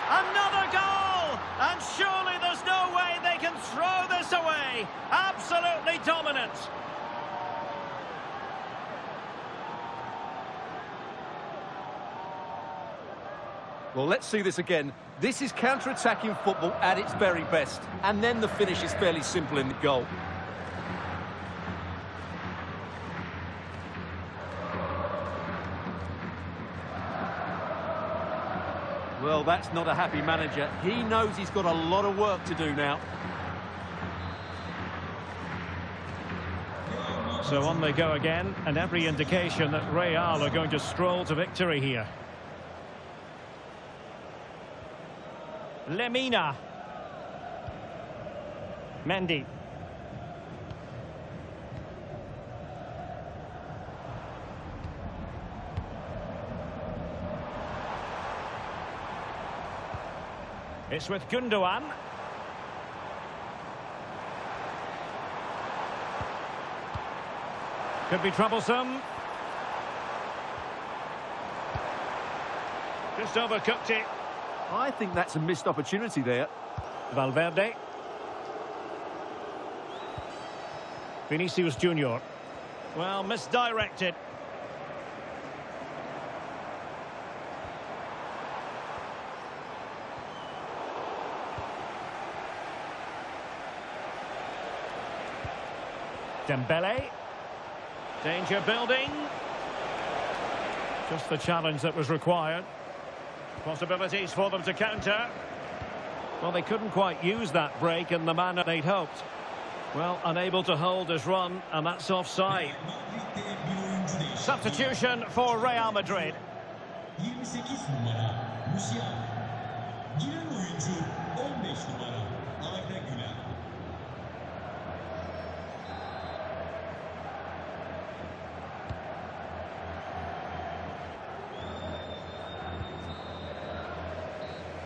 another goal! And surely there's no way they can throw this away. Absolutely dominant. Well, let's see this again. This is counter-attacking football at its very best. And then the finish is fairly simple in the goal. Well, that's not a happy manager. He knows he's got a lot of work to do now. So on they go again, and every indication that Real are going to stroll to victory here. Lemina. Mendy. It's with Gundogan. Could be troublesome. Just overcooked it. I think that's a missed opportunity there. Valverde. Vinicius Junior. Well, misdirected. Dembele. Danger building. Just the challenge that was required. Possibilities for them to counter. Well, they couldn't quite use that break in the manner they'd hoped. Well, unable to hold his run, and that's offside. Substitution for Real Madrid. 28 numara Musiala. Giren oyuncu 15 numara Arda Güler.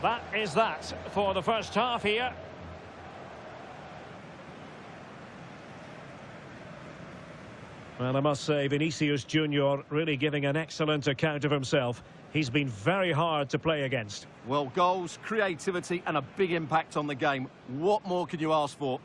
That is that for the first half here. Well, I must say, Vinicius Junior really giving an excellent account of himself. He's been very hard to play against. Well, goals, creativity and a big impact on the game. What more could you ask for?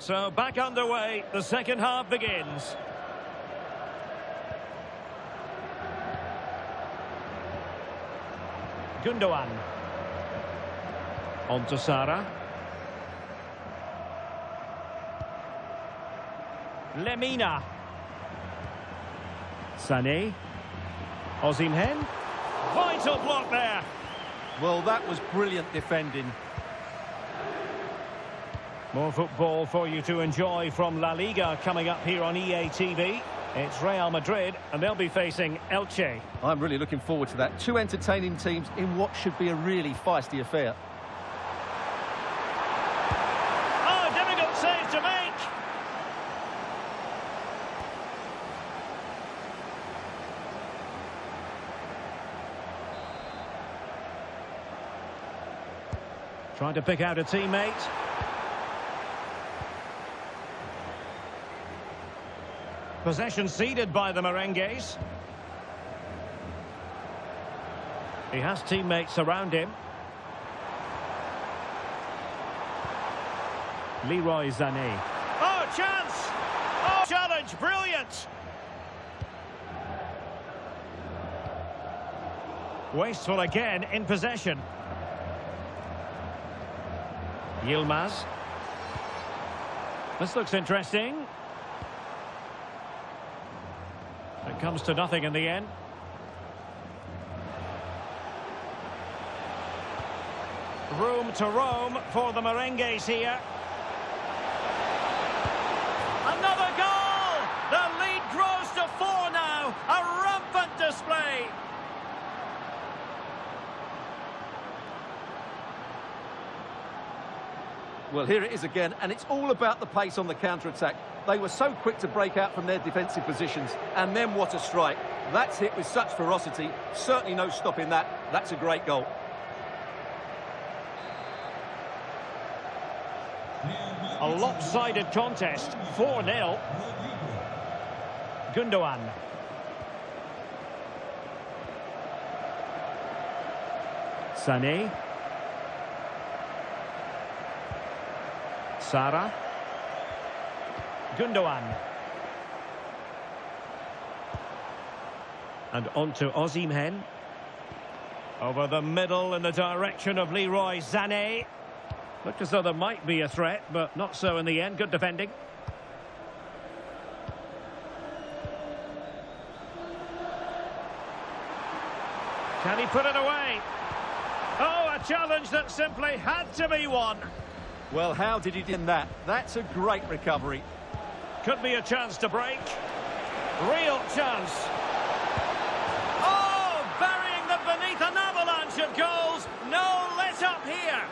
So back underway, the second half begins. Gundogan. On to Sara. Lemina. Sané. Osimhen. Vital block there. Well, that was brilliant defending. More football for you to enjoy from La Liga coming up here on EA TV. It's Real Madrid, and they'll be facing Elche. I'm really looking forward to that. Two entertaining teams in what should be a really feisty affair. Oh, difficult save to make. Trying to pick out a teammate. Possession ceded by the Merengues. He has teammates around him. Leroy Sané. Oh, chance! Oh, challenge, brilliant! Wasteful again in possession. Yilmaz. This looks interesting. It comes to nothing in the end. Room to roam for the Merengues here. Another goal! The lead grows to 4 now. A rampant display. Well, here it is again, and it's all about the pace on the counter-attack. They were so quick to break out from their defensive positions, and then what a strike. That's hit with such ferocity. Certainly no stopping that. That's a great goal. A lopsided contest, 4-0. Gundogan. Sané. Sara. Gundogan. And on to Osimhen. Over the middle in the direction of Leroy Sané. Looked as though there might be a threat, but not so in the end. Good defending. Can he put it away? Oh, a challenge that simply had to be won. Well, how did he do that? That's a great recovery. Could be a chance to break. Real chance. Oh, burying them beneath an avalanche of goals. No let up here.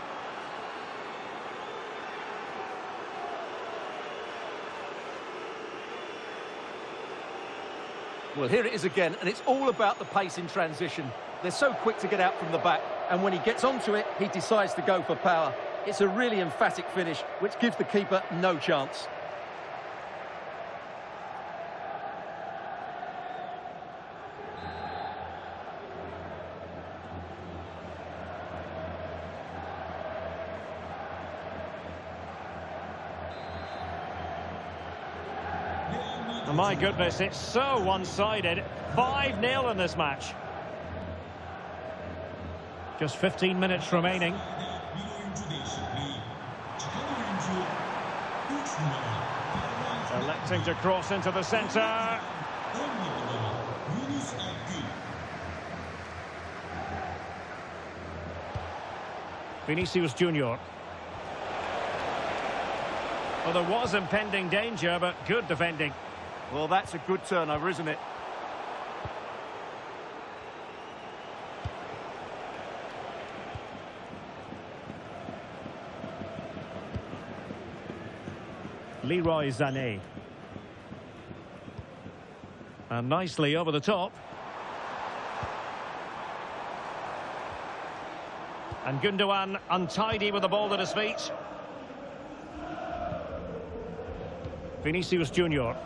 Well, here it is again, and it's all about the pace in transition. They're so quick to get out from the back, and when he gets onto it, he decides to go for power. It's a really emphatic finish, which gives the keeper no chance. Oh, my goodness, it's so one-sided. 5-0 in this match. Just 15 minutes remaining. Electing to cross into the centre. Vinicius Junior. Well, there was impending danger, but good defending. Well, that's a good turnover, isn't it? Leroy Sané. And nicely over the top. And Gundogan untidy with the ball at his feet. Vinicius Junior.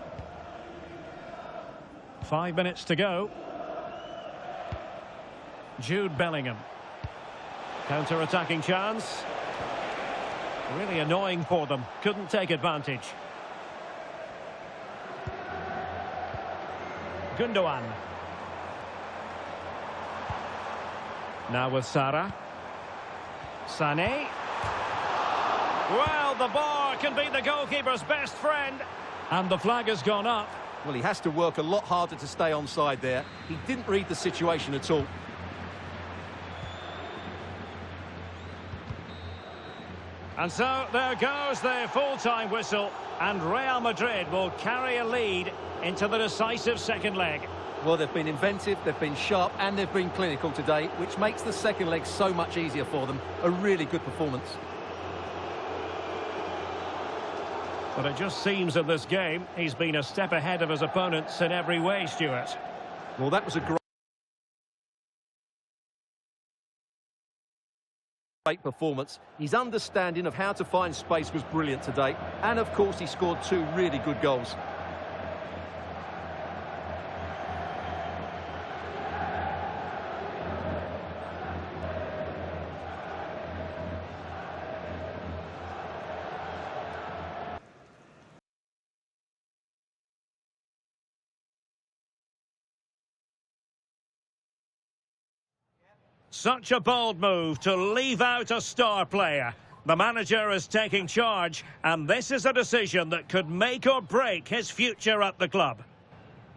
5 minutes to go. Jude Bellingham. Counter-attacking chance. Really annoying for them. Couldn't take advantage. Gundogan. Now with Sara. Sané. Well, the bar can be the goalkeeper's best friend. And the flag has gone up. Well, he has to work a lot harder to stay onside there. He didn't read the situation at all. And so there goes the full-time whistle, and Real Madrid will carry a lead into the decisive second leg. Well, they've been inventive, they've been sharp, and they've been clinical today, which makes the second leg so much easier for them. A really good performance. But it just seems in this game, he's been a step ahead of his opponents in every way, Stuart. Well, that was a great performance. His understanding of how to find space was brilliant today. And, of course, he scored 2 really good goals. Such a bold move to leave out a star player. The manager is taking charge, and this is a decision that could make or break his future at the club.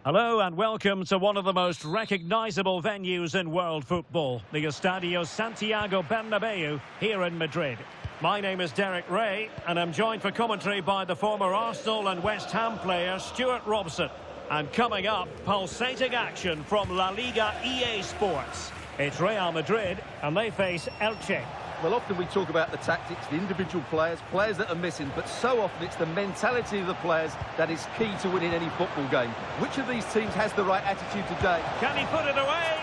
Hello and welcome to one of the most recognisable venues in world football, the Estadio Santiago Bernabeu here in Madrid. My name is Derek Ray, and I'm joined for commentary by the former Arsenal and West Ham player Stuart Robson. And coming up, pulsating action from La Liga EA Sports. It's Real Madrid, and they face Elche. Well, often we talk about the tactics, the individual players that are missing, but so often it's the mentality of the players that is key to winning any football game. Which of these teams has the right attitude today? Can he put it away?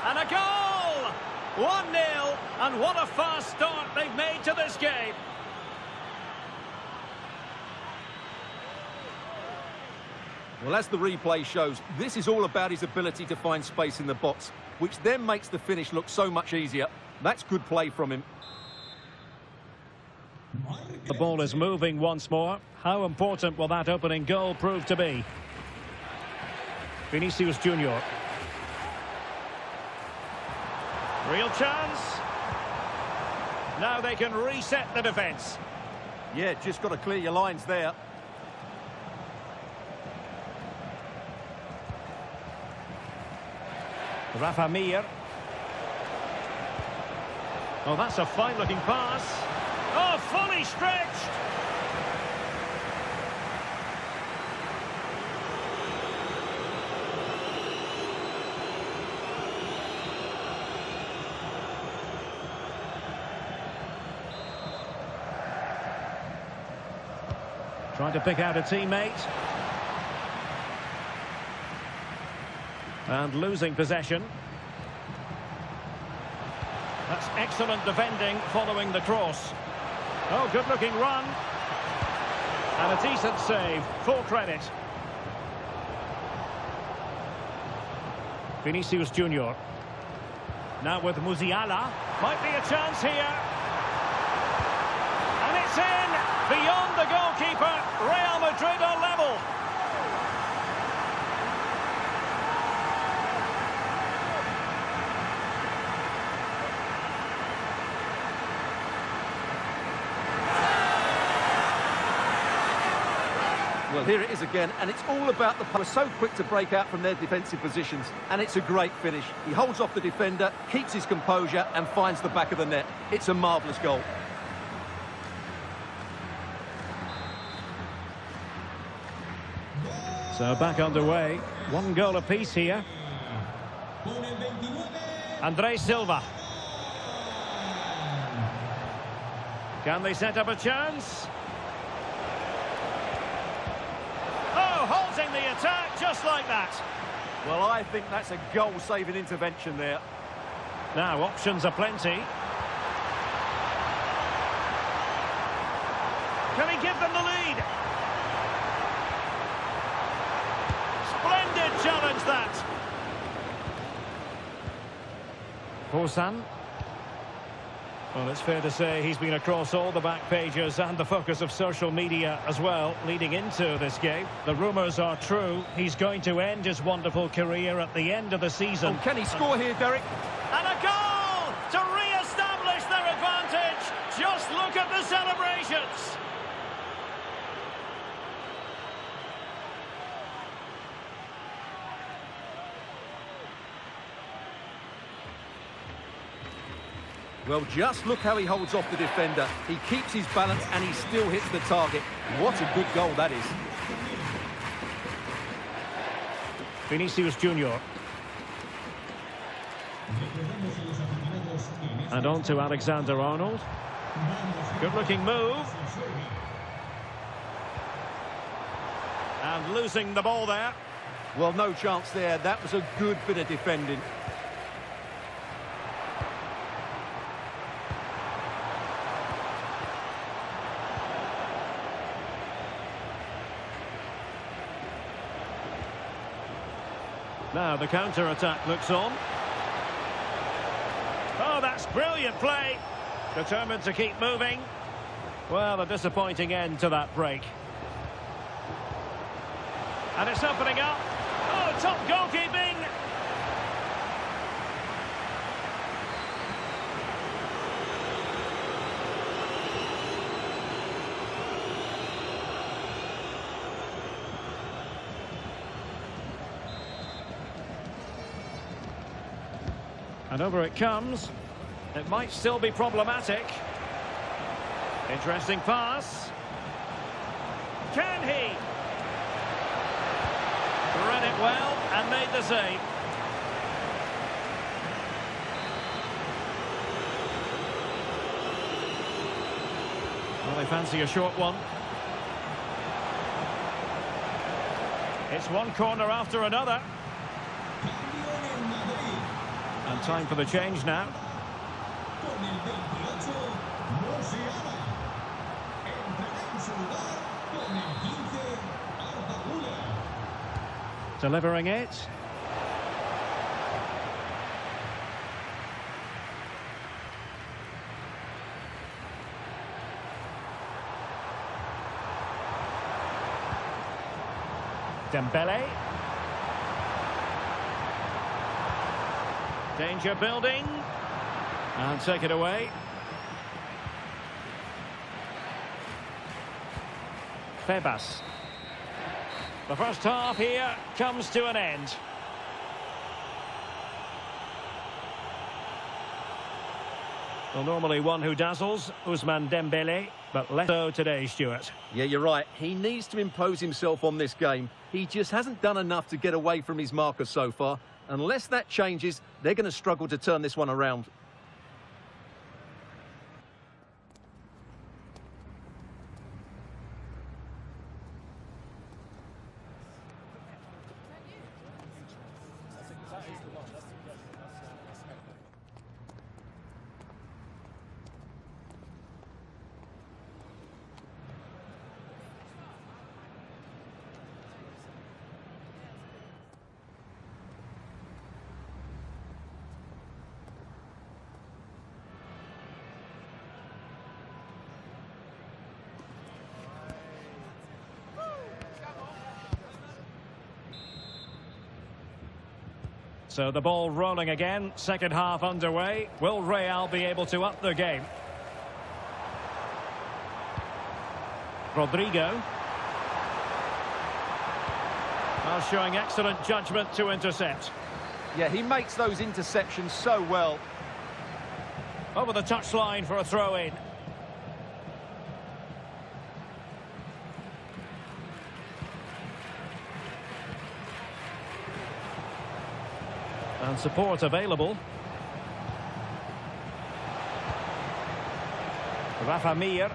And a goal! 1-0, and what a fast start they've made to this game. Well, as the replay shows, this is all about his ability to find space in the box, which then makes the finish look so much easier. That's good play from him. The ball is moving once more. How important will that opening goal prove to be? Vinicius Junior. Real chance. Now they can reset the defence. Yeah, just got to clear your lines there. Rafa Mir. Oh, that's a fine-looking pass. Oh, fully stretched. Trying to pick out a teammate. And losing possession. That's excellent defending following the cross. Oh, good-looking run. And a decent save. Full credit. Vinicius Junior. Now with Musiala. Might be a chance here. And it's in. Beyond the goalkeeper. Real Madrid are level. Well, here it is again, and it's all about the power. So quick to break out from their defensive positions, and it's a great finish. He holds off the defender, keeps his composure, and finds the back of the net. It's a marvellous goal. So back underway. 1 goal apiece here. André Silva. Can they set up a chance? Halting the attack just like that. Well, I think that's a goal-saving intervention there. Now, options are plenty. Can he give them the lead? Splendid challenge, that. Forsan. Well, it's fair to say he's been across all the back pages and the focus of social media as well, leading into this game. The rumours are true. He's going to end his wonderful career at the end of the season. Oh, can he score here, Derek? And a goal to re-establish their advantage. Just look at the celebrations. Well, just look how he holds off the defender. He keeps his balance and he still hits the target. What a good goal that is. Vinicius Junior. And on to Alexander-Arnold. Good-looking move. And losing the ball there. Well, no chance there. That was a good bit of defending. Now the counter-attack looks on. Oh, that's brilliant play. Determined to keep moving. Well, a disappointing end to that break. And it's opening up. Oh, top goalkeeping. And over it comes. It might still be problematic. Interesting pass. Can he? Read it well and made the save. Well, they fancy a short one. It's one corner after another. And time for the change now. Delivering it. Dembele. Danger building. And take it away. Febas. The first half here comes to an end. Well, normally one who dazzles, Ousmane Dembele, but less so today, Stuart. Yeah, you're right. He needs to impose himself on this game. He just hasn't done enough to get away from his marker so far. Unless that changes, they're going to struggle to turn this one around. So the ball rolling again, second half underway. Will Real be able to up their game? Rodrigo. Well, showing excellent judgment to intercept. Yeah, he makes those interceptions so well. Over the touchline for a throw-in. And support available. Rafa Mir.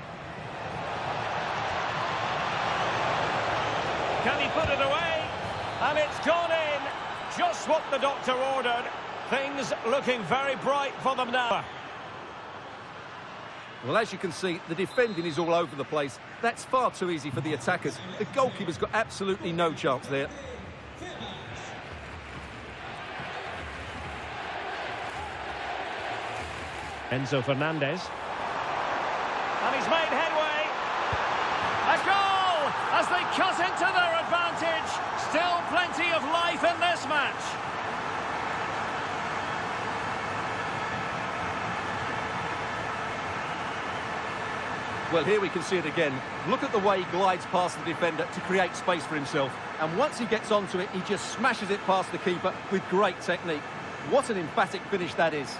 Can he put it away? And it's gone in. Just what the doctor ordered. Things looking very bright for them now. Well, as you can see, the defending is all over the place. That's far too easy for the attackers. The goalkeeper's got absolutely no chance there. Enzo Fernandez. And he's made headway. A goal as they cut into their advantage. Still plenty of life in this match. Well, here we can see it again. Look at the way he glides past the defender to create space for himself. And once he gets onto it, he just smashes it past the keeper with great technique. What an emphatic finish that is.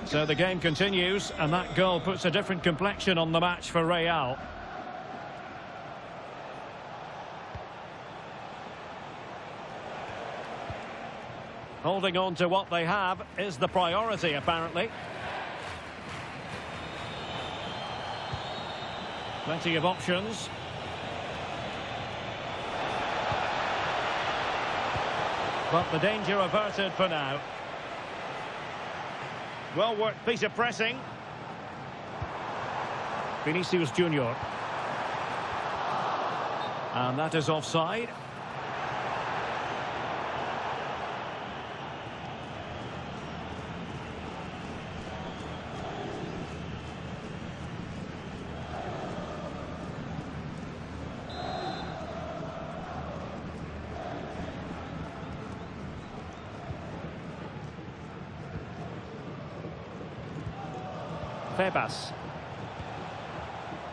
So the game continues, and that goal puts a different complexion on the match for Real. Holding on to what they have is the priority, apparently. Plenty of options. But the danger averted for now. Well worked piece of pressing. Vinicius Junior. And that is offside. Febas.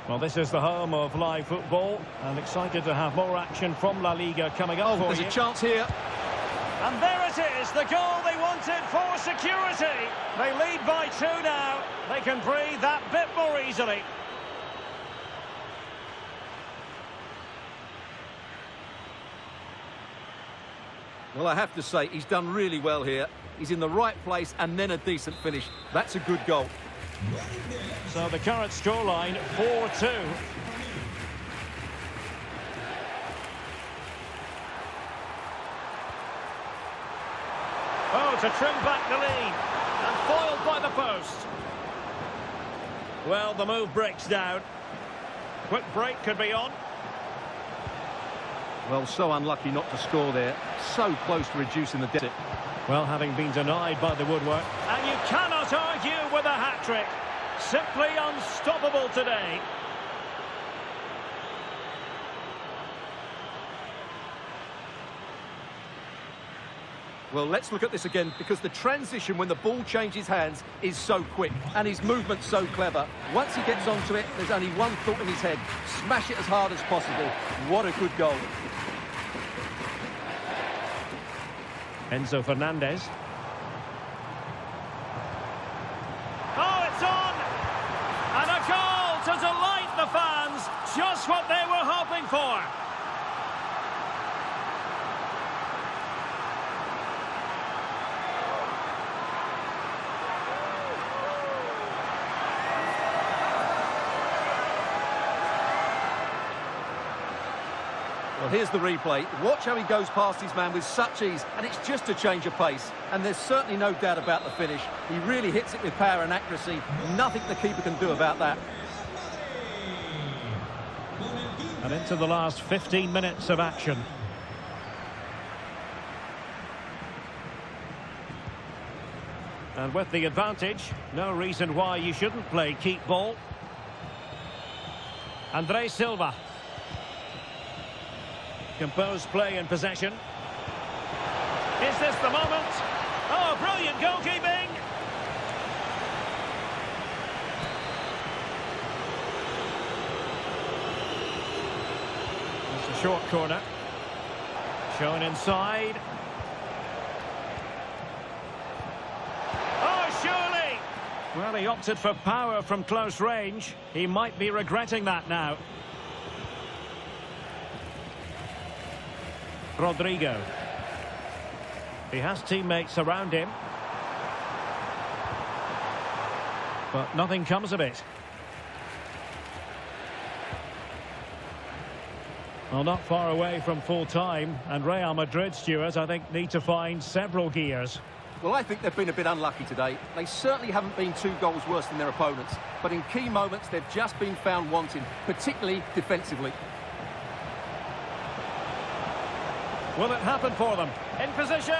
Well, this is the home of live football, and excited to have more action from La Liga coming up for there's a chance here. And there it is, the goal they wanted for security. They lead by 2 now. They can breathe that bit more easily. Well, I have to say, he's done really well here. He's in the right place and then a decent finish. That's a good goal. So the current scoreline, 4-2. Oh, to trim back the lead. And foiled by the post. Well, the move breaks down. Quick break could be on. Well, so unlucky not to score there. So close to reducing the deficit. Well, having been denied by the woodwork. And you cannot argue with a hat-trick. Simply unstoppable today. Well, let's look at this again, because the transition when the ball changes hands is so quick, and his movement's so clever. Once he gets onto it, there's only one thought in his head: smash it as hard as possible. What a good goal. Enzo Fernandez. Oh, it's on! And a goal to delight the fans. Just what they were hoping for. Well, here's the replay. Watch how he goes past his man with such ease, and it's just a change of pace. And there's certainly no doubt about the finish. He really hits it with power and accuracy. Nothing the keeper can do about that. And into the last 15 minutes of action. And with the advantage, no reason why you shouldn't play keep ball. Andre Silva. Composed play in possession. Is this the moment? Oh, brilliant goalkeeping! It's a short corner. Shown inside. Oh, surely! Well, he opted for power from close range. He might be regretting that now. Rodrigo. He has teammates around him. But nothing comes of it. Well, not far away from full time, and Real Madrid, Stuart, I think, need to find several gears. Well, I think they've been a bit unlucky today. They certainly haven't been 2 goals worse than their opponents, but in key moments they've just been found wanting, particularly defensively. Will it happen for them? In position.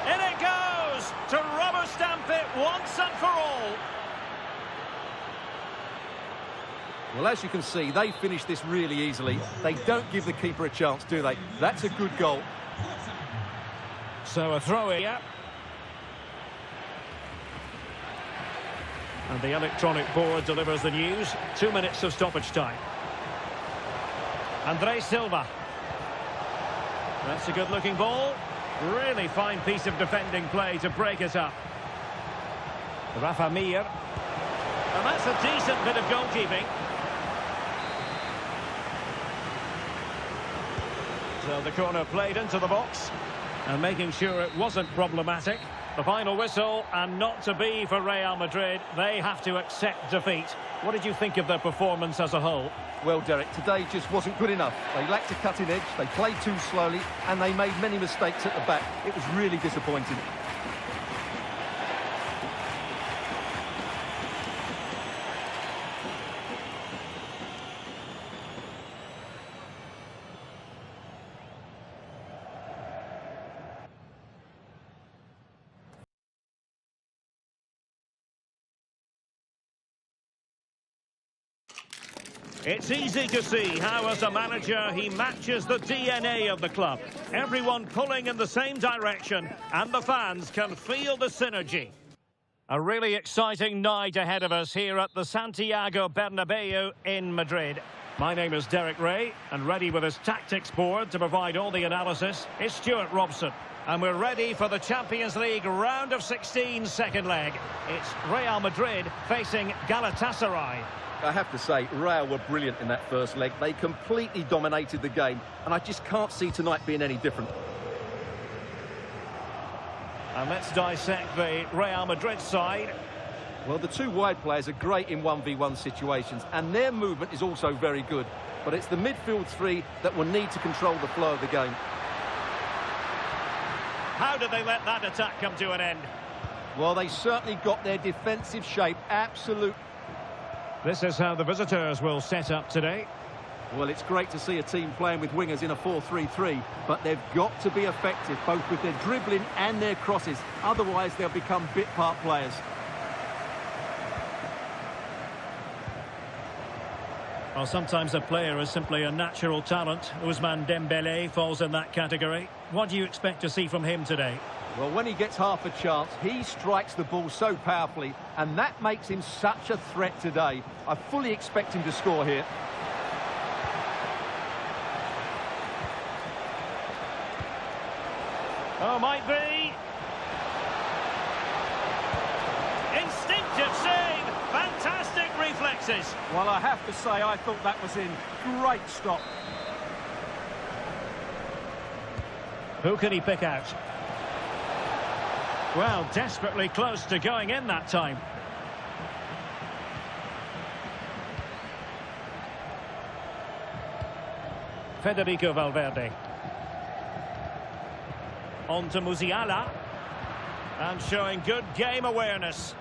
In it goes! To rubber stamp it once and for all. Well, as you can see, they finish this really easily. They don't give the keeper a chance, do they? That's a good goal. So a throw here. And the electronic board delivers the news. 2 minutes of stoppage time. Andre Silva. That's a good-looking ball. Really fine piece of defending play to break it up. Rafa Mir. And that's a decent bit of goalkeeping. So the corner played into the box. And making sure it wasn't problematic. The final whistle, and not to be for Real Madrid. They have to accept defeat. What did you think of their performance as a whole? Well, Derek, today just wasn't good enough. They lacked a cutting edge, they played too slowly, and they made many mistakes at the back. It was really disappointing. It's easy to see how, as a manager, he matches the DNA of the club. Everyone pulling in the same direction, and the fans can feel the synergy. A really exciting night ahead of us here at the Santiago Bernabeu in Madrid. My name is Derek Ray, and ready with his tactics board to provide all the analysis is Stuart Robson. And we're ready for the Champions League round of 16 second leg. It's Real Madrid facing Galatasaray. I have to say, Real were brilliant in that first leg. They completely dominated the game, and I just can't see tonight being any different. And let's dissect the Real Madrid side. Well, the two wide players are great in 1v1 situations, and their movement is also very good. But it's the midfield three that will need to control the flow of the game. How did they let that attack come to an end? Well, they certainly got their defensive shape absolutely. This is how the visitors will set up today. Well, it's great to see a team playing with wingers in a 4-3-3, but they've got to be effective, both with their dribbling and their crosses. Otherwise, they'll become bit-part players. Well, sometimes a player is simply a natural talent. Ousmane Dembélé falls in that category. What do you expect to see from him today? Well, when he gets half a chance, he strikes the ball so powerfully, and that makes him such a threat today. I fully expect him to score here. Oh, might be. Instinctive save. Fantastic reflexes. Well, I have to say, I thought that was in. Great stop. Who can he pick out? Well, desperately close to going in that time. Federico Valverde. On to Musiala. And showing good game awareness.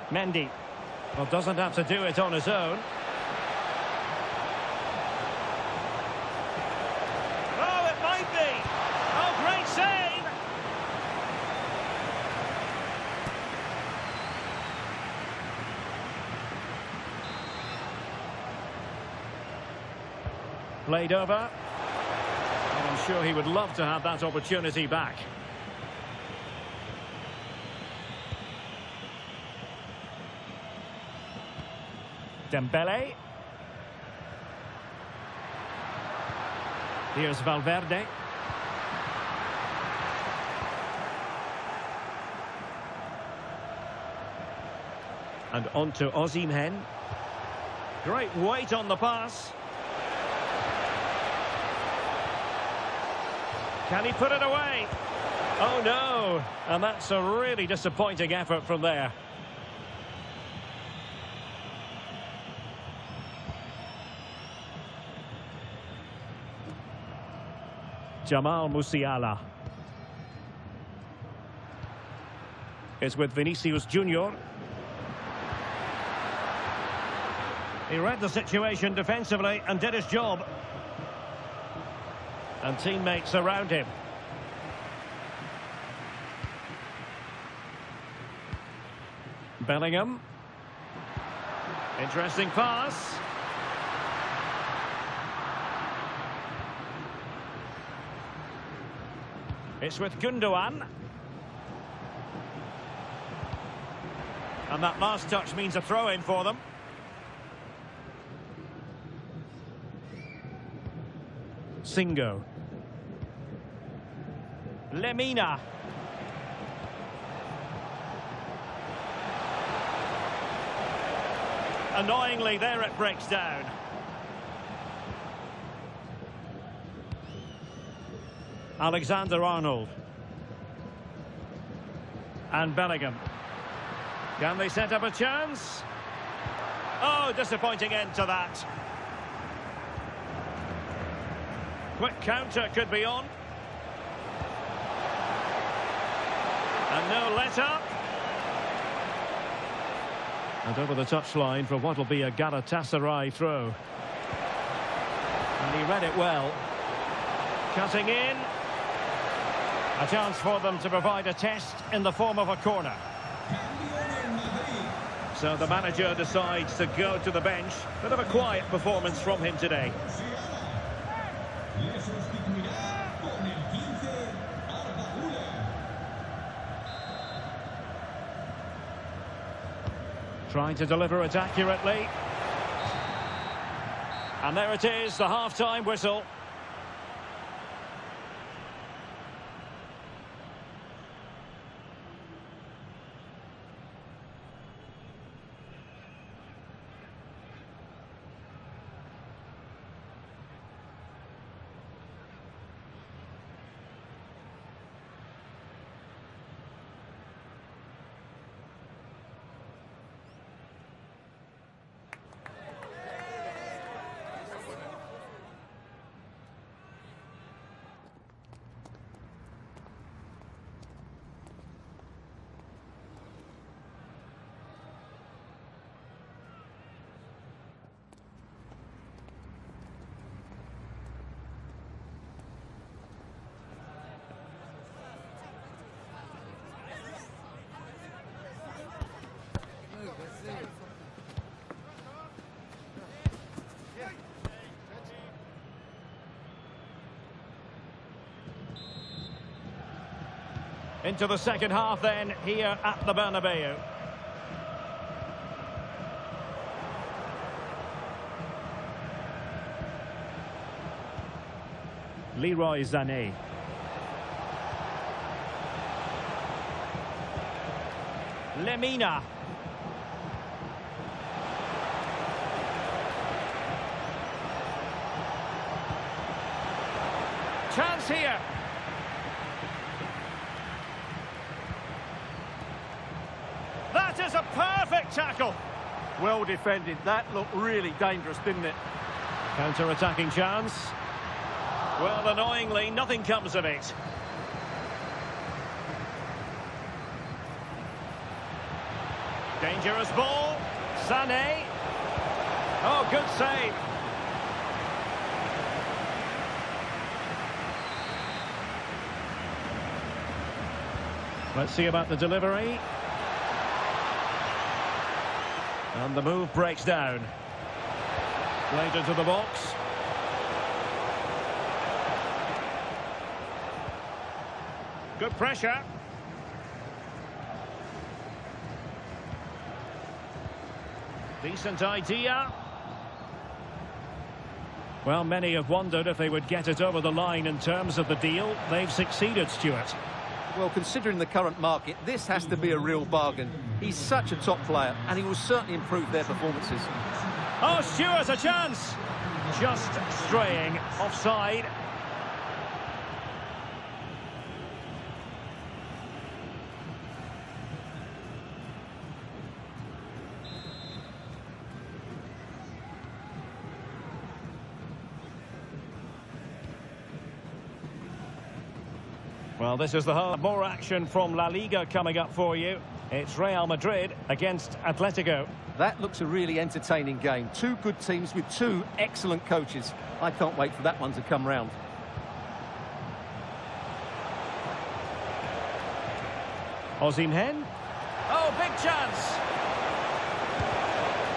Mendy. Well, doesn't have to do it on his own. Played over. And I'm sure he would love to have that opportunity back. Dembélé. Here's Valverde. And on to Osimhen. Great weight on the pass. Can he put it away? Oh no, and that's a really disappointing effort from there. Jamal Musiala is with Vinicius Junior. He read the situation defensively and did his job. And teammates around him. Bellingham. Interesting pass. It's with Gundogan. And that last touch means a throw-in for them. Singo. Lemina. Annoyingly, there it breaks down. Alexander-Arnold. And Bellingham. Can they set up a chance? Oh, disappointing end to that. Quick counter could be on. And no let-up. And over the touchline for what will be a Galatasaray throw. And he read it well. Cutting in. A chance for them to provide a test in the form of a corner. So the manager decides to go to the bench. Bit of a quiet performance from him today. Trying to deliver it accurately. And there it is, the half-time whistle. Into the second half then, here at the Bernabeu. Leroy Sané. Lemina. Chance here. That is a perfect tackle. Well defended. That looked really dangerous, didn't it? Counter-attacking chance. Well, annoyingly, nothing comes of it. Dangerous ball. Sané. Oh, good save. Let's see about the delivery. And the move breaks down. Played into the box. Good pressure. Decent idea. Well, many have wondered if they would get it over the line in terms of the deal. They've succeeded, Stuart. Well, considering the current market, this has to be a real bargain. He's such a top player, and he will certainly improve their performances. Oh, Stuart, a chance! Just straying offside. Well, this is the whole. More action from La Liga coming up for you. It's Real Madrid against Atletico. That looks a really entertaining game. Two good teams with two excellent coaches. I can't wait for that one to come round. Osimhen. Oh, big chance.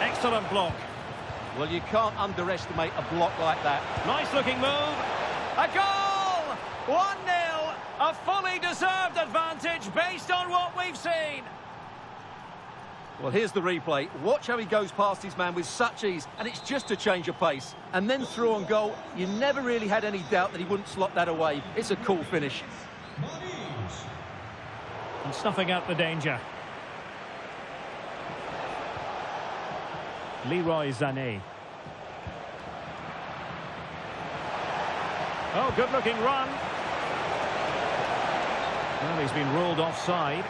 Excellent block. Well, you can't underestimate a block like that. Nice looking move. A goal! 1-0. A fully deserved advantage based on what we've seen. Well, here's the replay. Watch how he goes past his man with such ease, and it's just a change of pace. And then through on goal, you never really had any doubt that he wouldn't slot that away. It's a cool finish. snuffing out the danger. Leroy Sané. Oh, good-looking run. Well, he's been ruled offside.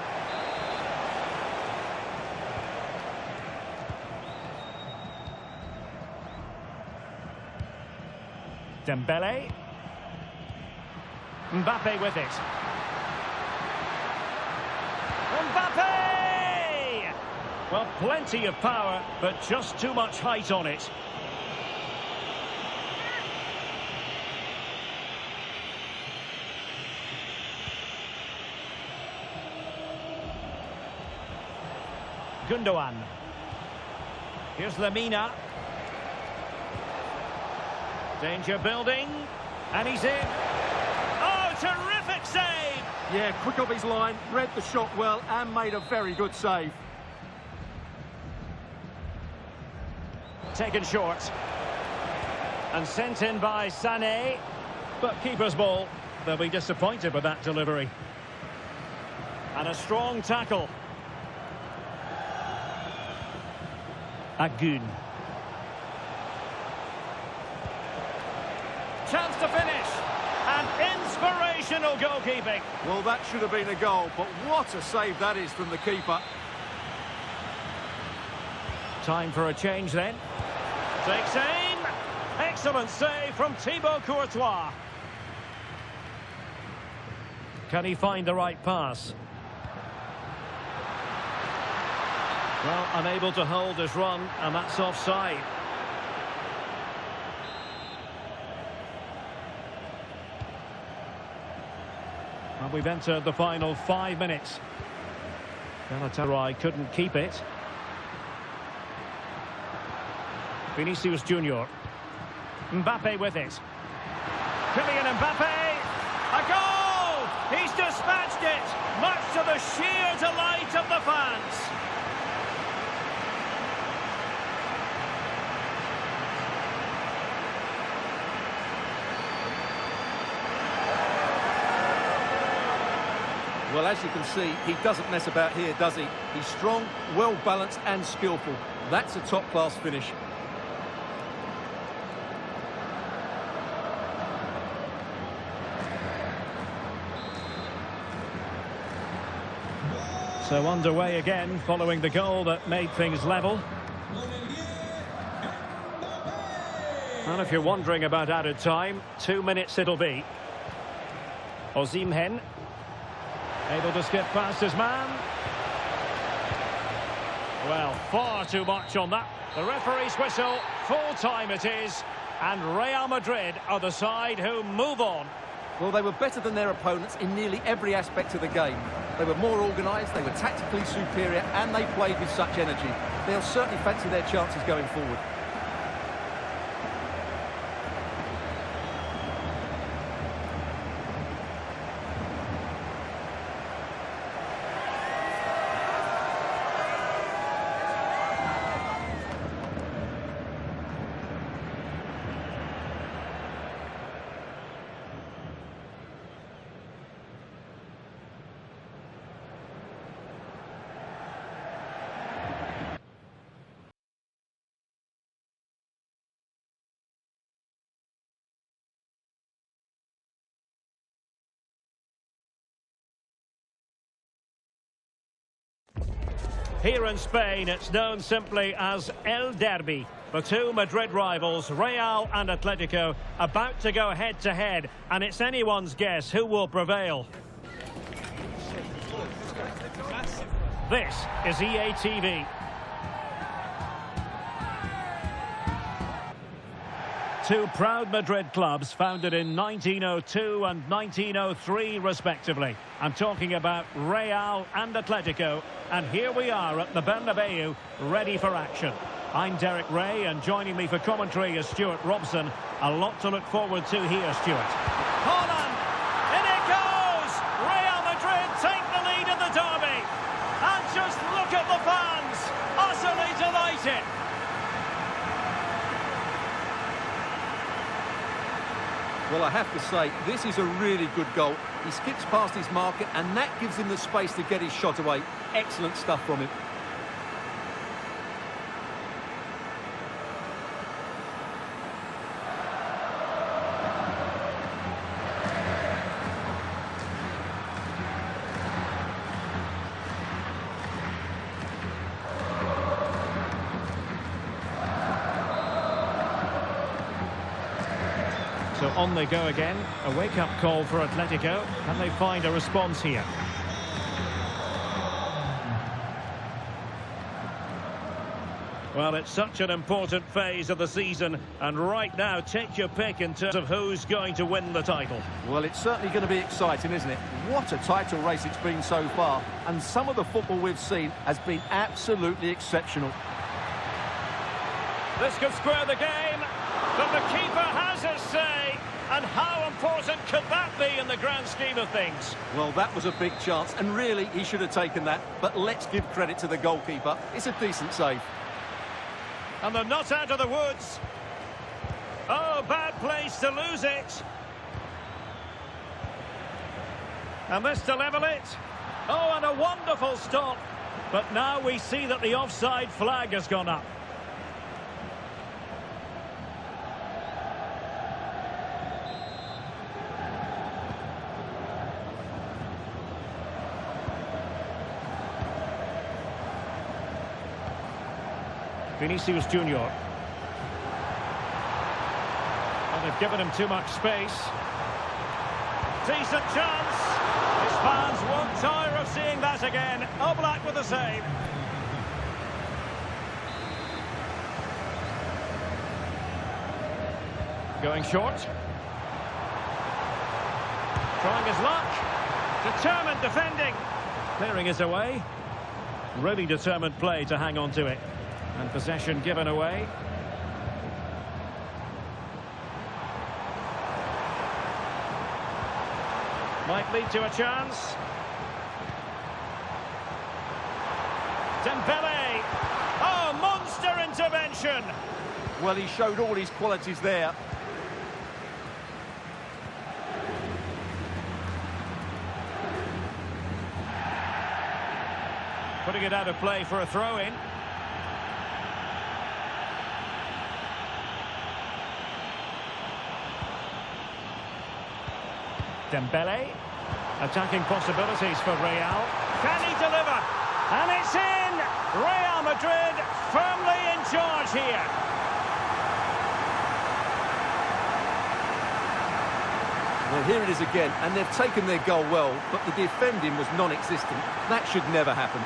Dembele. Mbappe with it. Mbappe! Well, plenty of power, but just too much height on it. Gundogan. Here's Lamina. Danger building. And he's in. Oh, terrific save! Yeah, quick off his line, read the shot well and made a very good save. Taken short. And sent in by Sané. But keeper's ball. They'll be disappointed with that delivery. And a strong tackle. Agun. Chance to finish. And inspirational goalkeeping. Well, that should have been a goal, but what a save that is from the keeper. Time for a change then. Takes aim. Excellent save from Thibaut Courtois. Can he find the right pass? Well, unable to hold his run, and that's offside. Well, we've entered the final 5 minutes. Galatasaray couldn't keep it. Vinicius Junior. Mbappe with it. Kylian Mbappe. A goal! He's dispatched it, much to the sheer delight of the fans. Well, as you can see, he doesn't mess about here, does he? He's strong, well-balanced and skillful. That's a top-class finish. So underway again, following the goal that made things level. And if you're wondering about added time, 2 minutes it'll be. Osimhen. Able to skip past his man. Well, far too much on that. The referee's whistle, full time it is. And Real Madrid are the side who move on. Well, they were better than their opponents in nearly every aspect of the game. They were more organised, they were tactically superior, and they played with such energy. They'll certainly fancy their chances going forward. Here in Spain, it's known simply as El Derby. The two Madrid rivals, Real and Atletico, about to go head-to-head, and it's anyone's guess who will prevail. This is EA TV. Two proud Madrid clubs founded in 1902 and 1903 respectively. I'm talking about Real and Atletico, and here we are at the Bernabeu, ready for action. I'm Derek Ray, and joining me for commentary is Stuart Robson. A lot to look forward to here, Stuart. Holland! In it goes! Real Madrid take the lead in the derby. And just look at the fans, utterly delighted. Well, I have to say, this is a really good goal. He skips past his marker, and that gives him the space to get his shot away. Excellent stuff from him. So on they go again. A wake-up call for Atletico. Can they find a response here? Well, it's such an important phase of the season, and right now, take your pick in terms of who's going to win the title. Well, it's certainly going to be exciting, isn't it? What a title race it's been so far, and some of the football we've seen has been absolutely exceptional. This could square the game, but the keeper has his say, and how important could that be in the grand scheme of things? Well, that was a big chance, and really, he should have taken that, but let's give credit to the goalkeeper. It's a decent save. And they're not out of the woods. Oh, bad place to lose it. And this to level it. Oh, and a wonderful stop. But now we see that the offside flag has gone up. Vinicius Junior. And they've given him too much space. Decent chance. His fans won't tire of seeing that again. Oblak with a save. Going short. Trying his luck. Determined defending. Clearing his away. Really determined play to hang on to it. And possession given away. Might lead to a chance. Dembele. Oh, monster intervention. Well, he showed all his qualities there. Putting it out of play for a throw-in. Dembele, attacking possibilities for Real. Can he deliver? And it's in! Real Madrid firmly in charge here. Well, here it is again, and they've taken their goal well, but the defending was non-existent. That should never happen.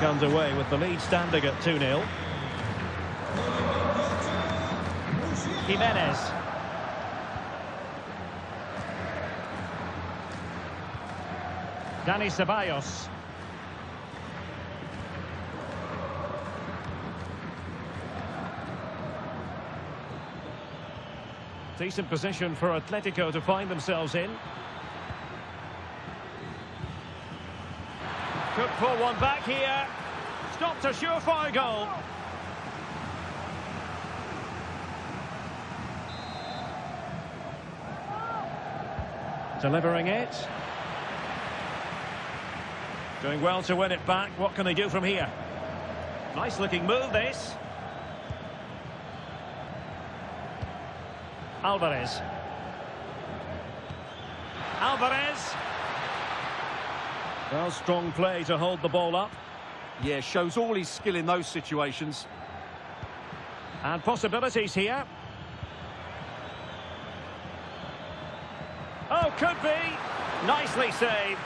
Underway with the lead standing at 2-0. Jimenez. Dani Ceballos. Decent position for Atletico to find themselves in. Could pull one back here. Stopped a surefire goal. Delivering it. Doing well to win it back. What can they do from here? Nice looking move, this. Alvarez. Alvarez. Well, strong play to hold the ball up. Yeah, shows all his skill in those situations. And possibilities here. Oh, could be. Nicely saved.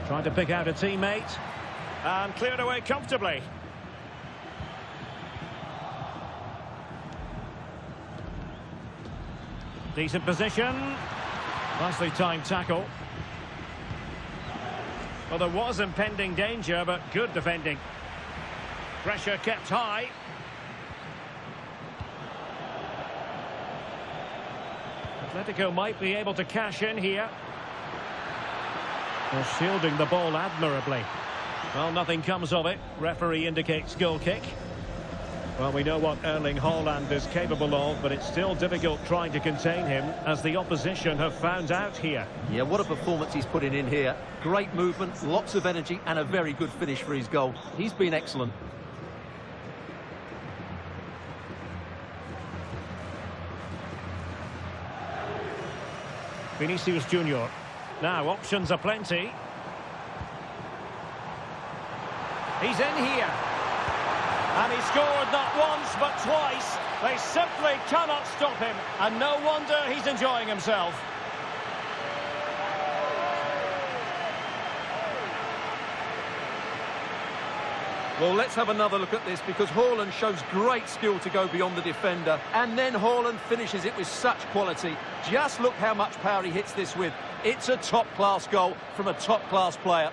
Trying to pick out a teammate. And cleared away comfortably. Decent position. Nicely timed tackle. Well, there was impending danger, but good defending. Pressure kept high. Atletico might be able to cash in here. They're shielding the ball admirably. Well, nothing comes of it. Referee indicates goal kick. Well, we know what Erling Haaland is capable of, but it's still difficult trying to contain him, as the opposition have found out here. Yeah, what a performance he's putting in here. Great movement, lots of energy, and a very good finish for his goal. He's been excellent. Vinicius Junior. Now, options are plenty. He's in here. And he scored not once, but twice. They simply cannot stop him. And no wonder he's enjoying himself. Well, let's have another look at this, because Haaland shows great skill to go beyond the defender. And then Haaland finishes it with such quality. Just look how much power he hits this with. It's a top-class goal from a top-class player.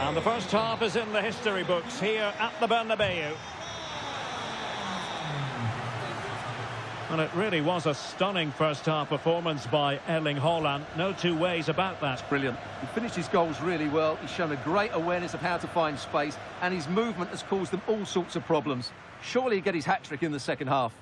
And the first half is in the history books here at the Bernabeu. Well, it really was a stunning first-half performance by Erling Haaland. No two ways about that. Brilliant. He finished his goals really well. He's shown a great awareness of how to find space, and his movement has caused them all sorts of problems. Surely he'll get his hat-trick in the second half.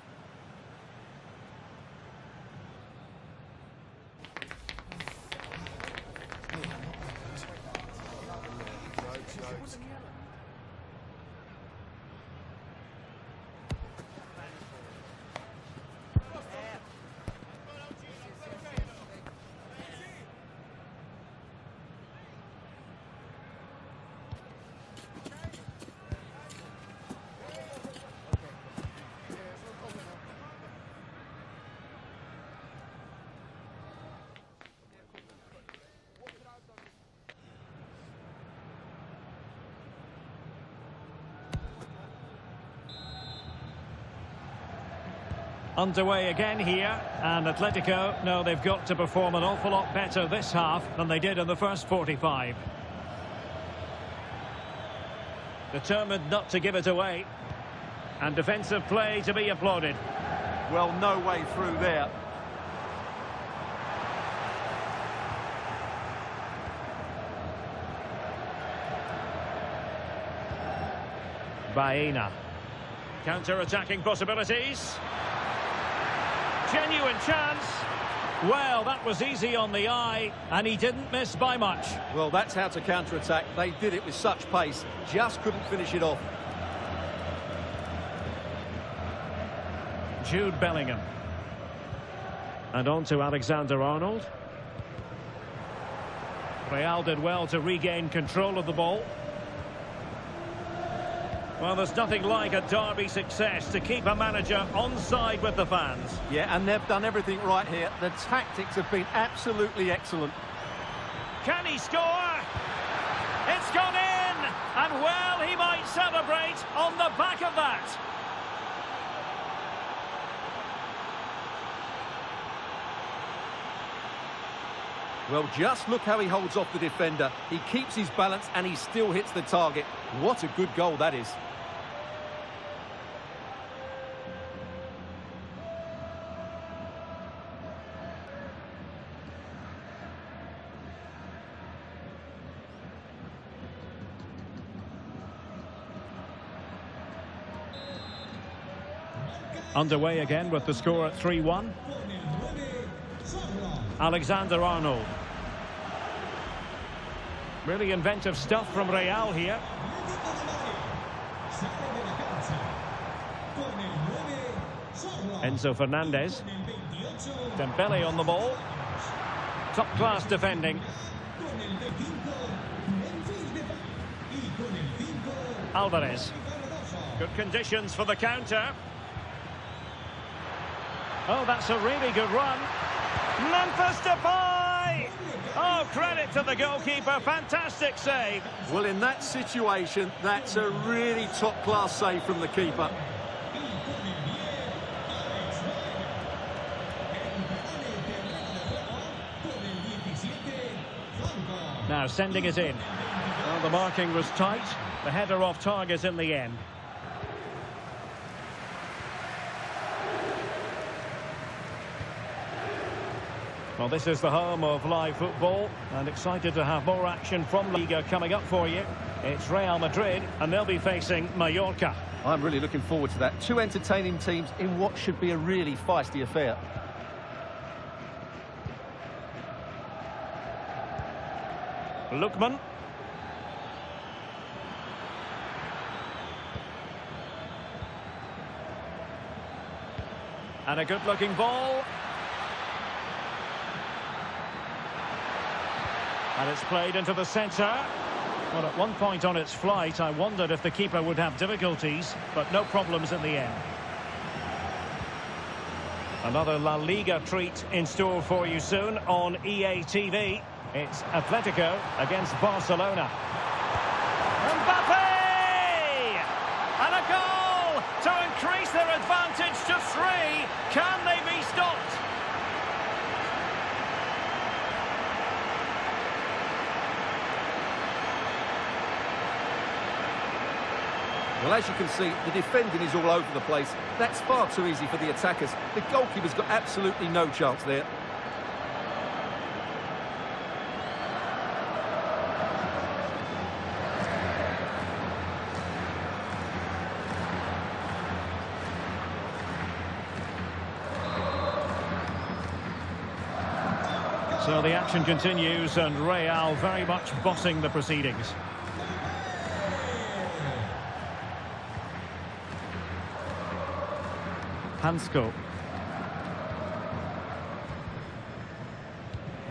Underway again here, and Atletico know they've got to perform an awful lot better this half than they did in the first 45. Determined not to give it away, and defensive play to be applauded. Well, no way through there. Baena. Counter-attacking possibilities. Genuine chance. Well, that was easy on the eye, and he didn't miss by much. Well, that's how to counter-attack. They did it with such pace, just couldn't finish it off. Jude Bellingham. And on to Alexander-Arnold. Real did well to regain control of the ball. Well, there's nothing like a derby success to keep a manager on side with the fans. Yeah, and they've done everything right here. The tactics have been absolutely excellent. Can he score? It's gone in! And well, he might celebrate on the back of that. Well, just look how he holds off the defender. He keeps his balance and he still hits the target. What a good goal that is. Underway again with the score at 3-1. Alexander-Arnold. Really inventive stuff from Real here. Enzo Fernandez. Dembele on the ball. Top-class defending. Alvarez. Good conditions for the counter. Oh, that's a really good run. Memphis Depay! Oh, credit to the goalkeeper. Fantastic save. Well, in that situation, that's a really top-class save from the keeper. Now sending it in. Well, the marking was tight. The header off target in the end. Well, this is the home of live football, and excited to have more action from Liga coming up for you. It's Real Madrid, and they'll be facing Mallorca. I'm really looking forward to that. Two entertaining teams in what should be a really feisty affair. Lookman. And a good-looking ball. And it's played into the centre. Well, at one point on its flight, I wondered if the keeper would have difficulties, but no problems in the end. Another La Liga treat in store for you soon on EA TV. It's Atletico against Barcelona. Mbappe! And a goal to increase their advantage to 3. Can they be stopped? Well, as you can see, the defending is all over the place. That's far too easy for the attackers. The goalkeeper's got absolutely no chance there. So the action continues, and Real very much bossing the proceedings. Hansko.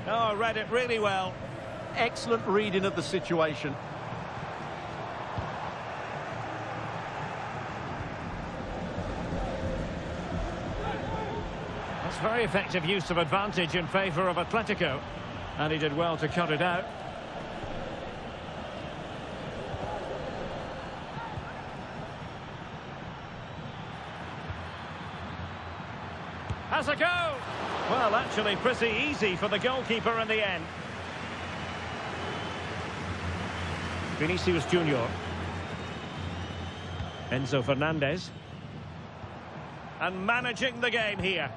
Oh, read it really well. Excellent reading of the situation. That's very effective use of advantage in favour of Atletico. And he did well to cut it out. Has a go! Well, actually pretty easy for the goalkeeper in the end. Vinicius Junior. Enzo Fernandez. And managing the game here.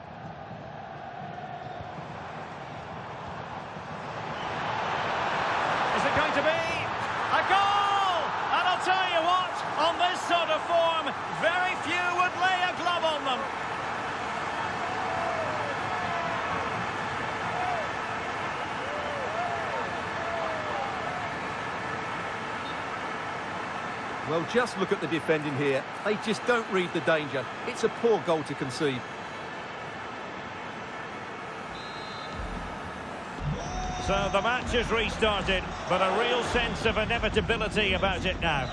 Is it going to be a goal? And I'll tell you what, on this sort of form, very few would lay a glove on them. Well, just look at the defending here. They just don't read the danger. It's a poor goal to concede. So the match is restarted, but a real sense of inevitability about it now.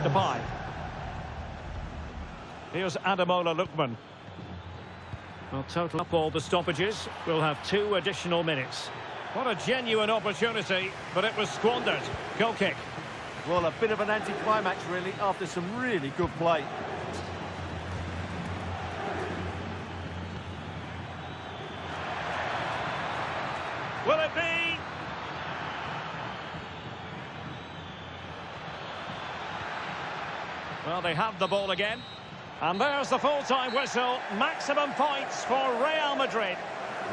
Depay. Here's Ademola Lookman. Well, total up all the stoppages. We'll have 2 additional minutes. What a genuine opportunity, but it was squandered. Goal kick. Well, a bit of an anticlimax, really, after some really good play. Will it be? Well, they have the ball again. And there's the full-time whistle. Maximum points for Real Madrid.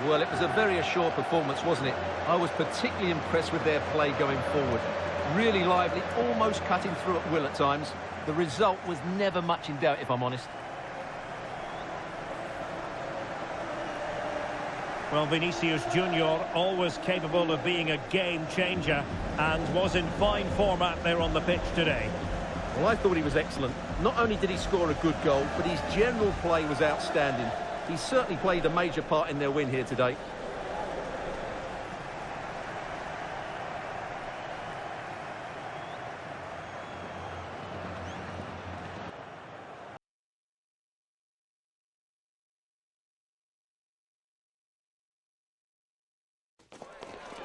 Well, it was a very assured performance, wasn't it? I was particularly impressed with their play going forward. Really lively, almost cutting through at will at times. The result was never much in doubt, if I'm honest. Well, Vinicius Junior, always capable of being a game changer, and was in fine form out there on the pitch today. Well, I thought he was excellent. Not only did he score a good goal, but his general play was outstanding. He certainly played a major part in their win here today.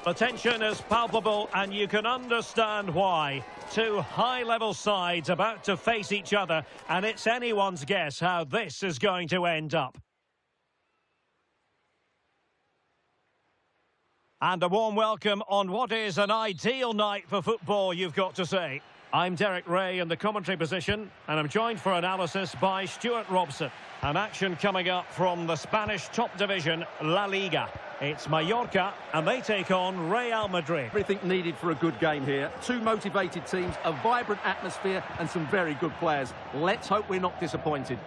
The tension is palpable, and you can understand why. 2 high-level sides about to face each other, and it's anyone's guess how this is going to end up. And a warm welcome on what is an ideal night for football, you've got to say. I'm Derek Ray in the commentary position, and I'm joined for analysis by Stuart Robson. An action coming up from the Spanish top division, La Liga. It's Mallorca, and they take on Real Madrid. Everything needed for a good game here. Two motivated teams, a vibrant atmosphere, and some very good players. Let's hope we're not disappointed.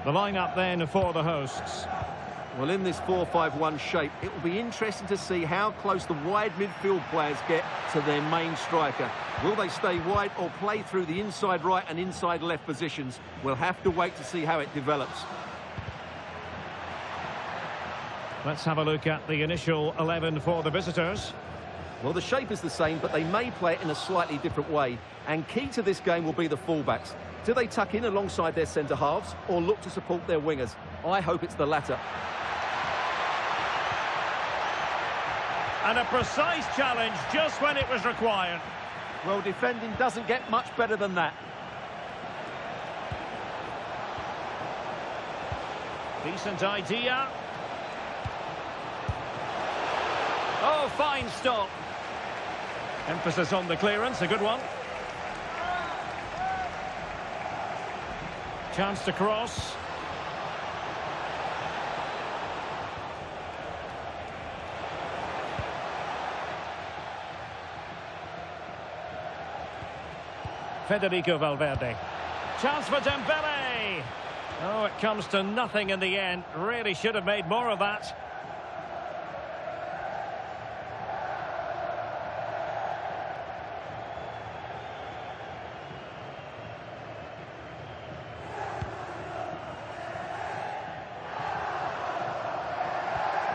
The lineup then for the hosts. Well, in this 4-5-1 shape, it will be interesting to see how close the wide midfield players get to their main striker. Will they stay wide or play through the inside right and inside left positions? We'll have to wait to see how it develops. Let's have a look at the initial 11 for the visitors. Well, the shape is the same, but they may play it in a slightly different way. And key to this game will be the fullbacks. Do they tuck in alongside their centre-halves or look to support their wingers? I hope it's the latter. And a precise challenge just when it was required. Well, defending doesn't get much better than that. Decent idea. Oh, fine stop. Emphasis on the clearance, a good one. Chance to cross. Federico Valverde. Chance for Dembele. Oh, it comes to nothing in the end. Really should have made more of that.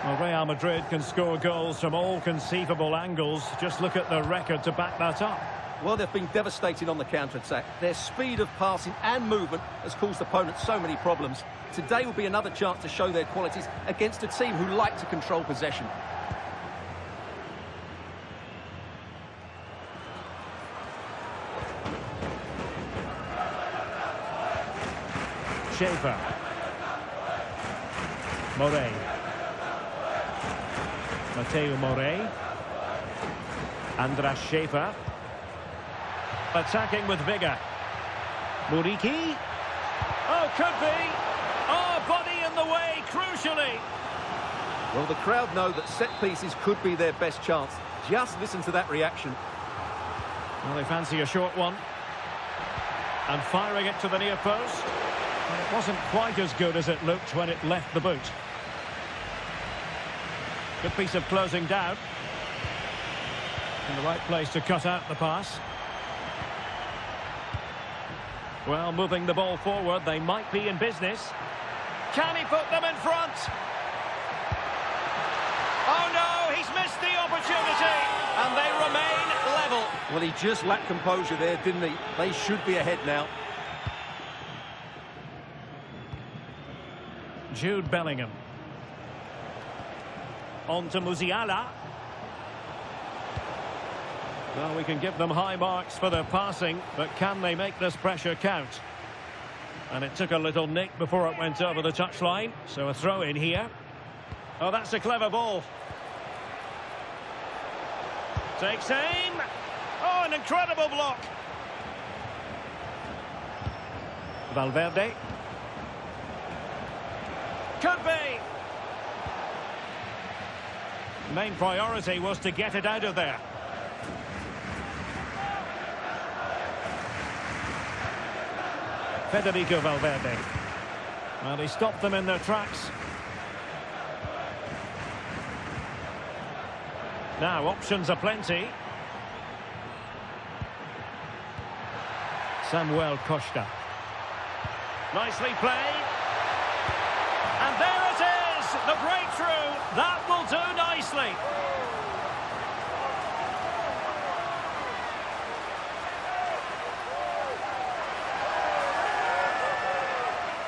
Well, Real Madrid can score goals from all conceivable angles. Just look at the record to back that up. Well, they've been devastating on the counter-attack. Their speed of passing and movement has caused opponents so many problems. Today will be another chance to show their qualities against a team who like to control possession. Schaefer. Morey. Mateo Morey. Andras Schaefer. Attacking with vigour. Muriqi. Oh, could be. Oh, body in the way, crucially. Well, the crowd know that set pieces could be their best chance. Just listen to that reaction. Well, they fancy a short one. And firing it to the near post. And it wasn't quite as good as it looked when it left the boot. Good piece of closing down. In the right place to cut out the pass. Well, moving the ball forward, they might be in business. Can he put them in front? Oh no, he's missed the opportunity, and they remain level. Well, he just lacked composure there, didn't he? They should be ahead now. Jude Bellingham. On to Musiala. Well, we can give them high marks for their passing, but can they make this pressure count? And it took a little nick before it went over the touchline, so a throw in here. Oh, that's a clever ball. Takes aim. Oh, an incredible block. Valverde. Could be. Main priority was to get it out of there. Federico Valverde. Well, he stopped them in their tracks. Now, options are plenty. Samuel Costa. Nicely played. And there it is, the breakthrough. That will do nicely.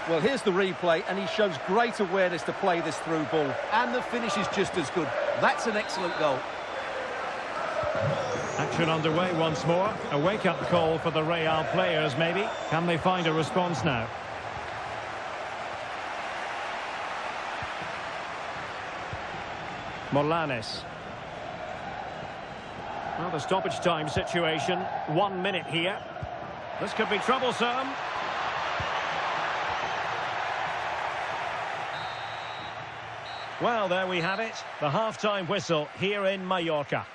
Well, here's the replay, and he shows great awareness to play this through ball. And the finish is just as good. That's an excellent goal. Action underway once more. A wake-up call for the Real players, maybe. Can they find a response now? Morlanes. Well, the stoppage time situation. 1 minute here. This could be troublesome. Well, there we have it. The half-time whistle here in Mallorca.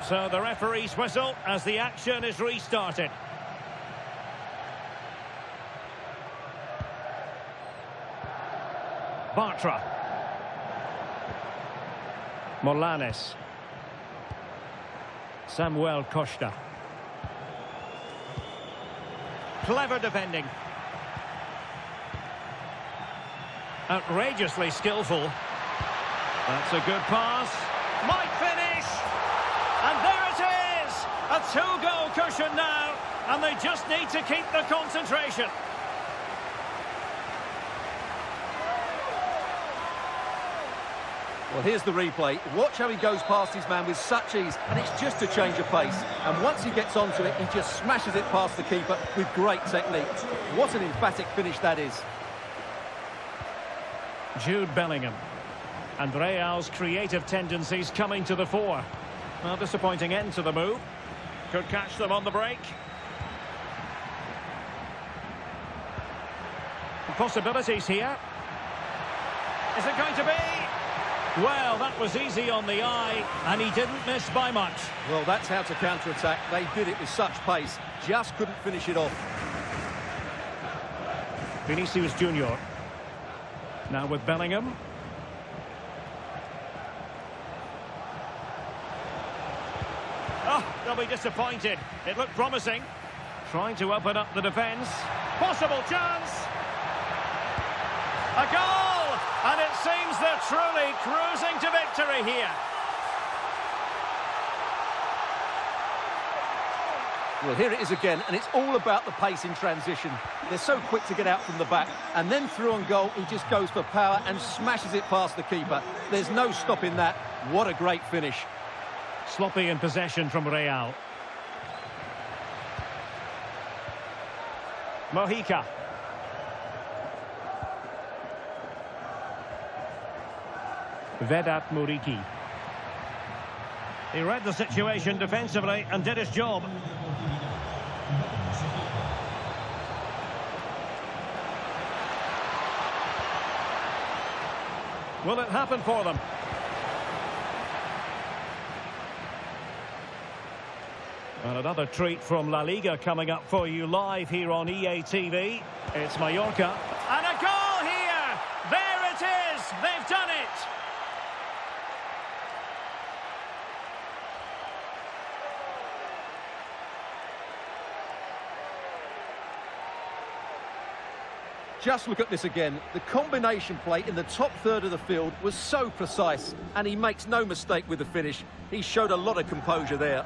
So the referee's whistle as the action is restarted. Bartra. Morlanes. Samuel Costa. Clever defending. Outrageously skillful. That's a good pass. Might finish. And there it is! A 2-goal cushion now. And they just need to keep the concentration. Well, here's the replay. Watch how he goes past his man with such ease, and it's just a change of pace. And once he gets onto it, he just smashes it past the keeper with great technique. What an emphatic finish that is. Jude Bellingham. And Real's creative tendencies coming to the fore. Well, disappointing end to the move. Could catch them on the break. Possibilities here. Is it going to be? Well, that was easy on the eye, and he didn't miss by much. Well, that's how to counter-attack. They did it with such pace. Just couldn't finish it off. Vinicius Junior. Now with Bellingham. Oh, they'll be disappointed. It looked promising. Trying to open up the defence. Possible chance. A goal! And it seems they're truly cruising to victory here. Well, here it is again, and it's all about the pace in transition. They're so quick to get out from the back, and then through on goal, he just goes for power and smashes it past the keeper. There's no stopping that. What a great finish. Sloppy in possession from Real. Mojica. Vedat Muriqi. He read the situation defensively and did his job. Will it happen for them? And another treat from La Liga coming up for you live here on EA TV. It's Mallorca. And a goal here! There it is! They've done it! Just look at this again. The combination play in the top third of the field was so precise, and he makes no mistake with the finish. He showed a lot of composure there.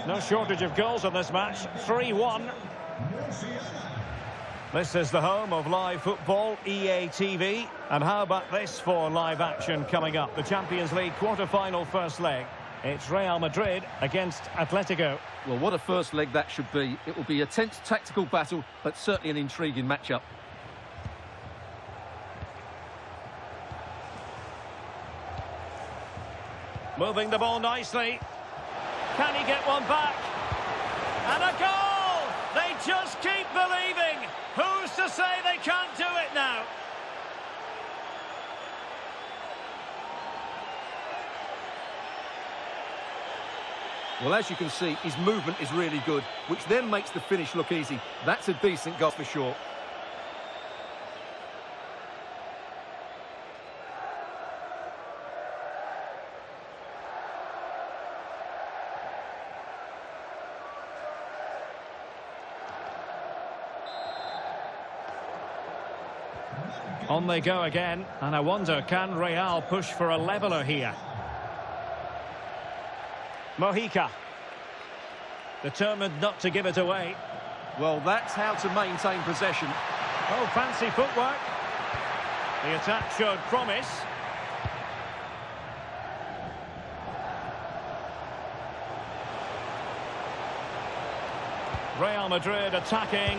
No shortage of goals in this match. 3-1. This is the home of live football, EA TV. And how about this for live action coming up? The Champions League quarter-final first leg. It's Real Madrid against Atletico. Well, what a first leg that should be. It will be a tense tactical battle, but certainly an intriguing matchup. Moving the ball nicely. Can he get one back? And a goal! They just keep believing. Who's to say they can't do it now? Well, as you can see, his movement is really good, which then makes the finish look easy. That's a decent goal for sure. On they go again, and I wonder, can Real push for a leveller here? Mojica. Determined not to give it away. Well, that's how to maintain possession. Oh, fancy footwork. The attack showed promise. Real Madrid attacking.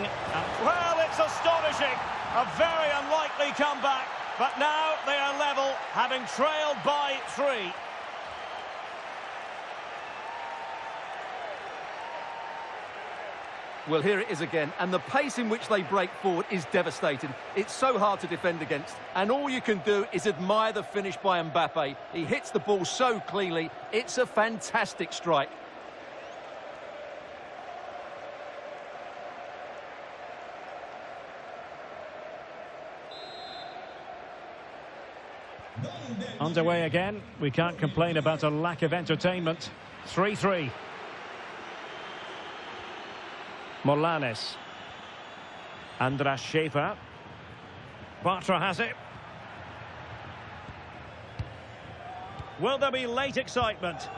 Well, it's astonishing. A very unlikely comeback. But now they are level, having trailed by 3. Well, here it is again, and the pace in which they break forward is devastating. It's so hard to defend against, and all you can do is admire the finish by Mbappe. He hits the ball so cleanly. It's a fantastic strike. Underway again. We can't complain about a lack of entertainment. 3-3. Morlanes. Andras Schäfer. Bartra has it. Will there be late excitement?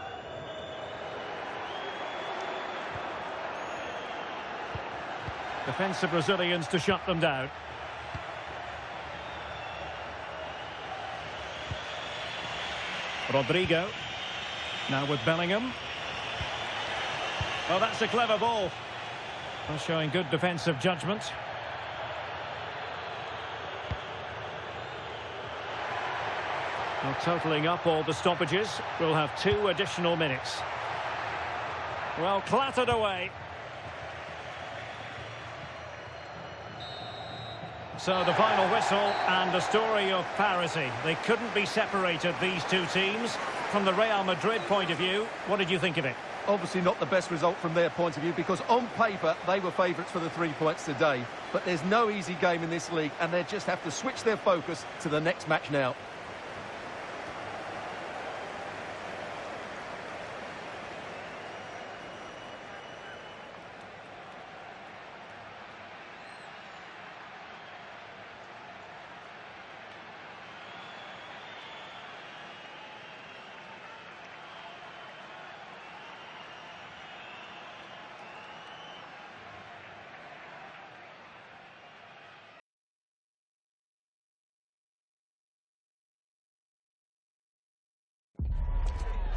Defensive Brazilians to shut them down. Rodrigo. Now with Bellingham. Well, that's a clever ball. Well, showing good defensive judgment. Well, totalling up all the stoppages, we'll have 2 additional minutes. Well, clattered away. So the final whistle and a story of parity. They couldn't be separated, these two teams. From the Real Madrid point of view, what did you think of it? Obviously not the best result from their point of view, because on paper they were favourites for the 3 points today. But there's no easy game in this league, and they just have to switch their focus to the next match now.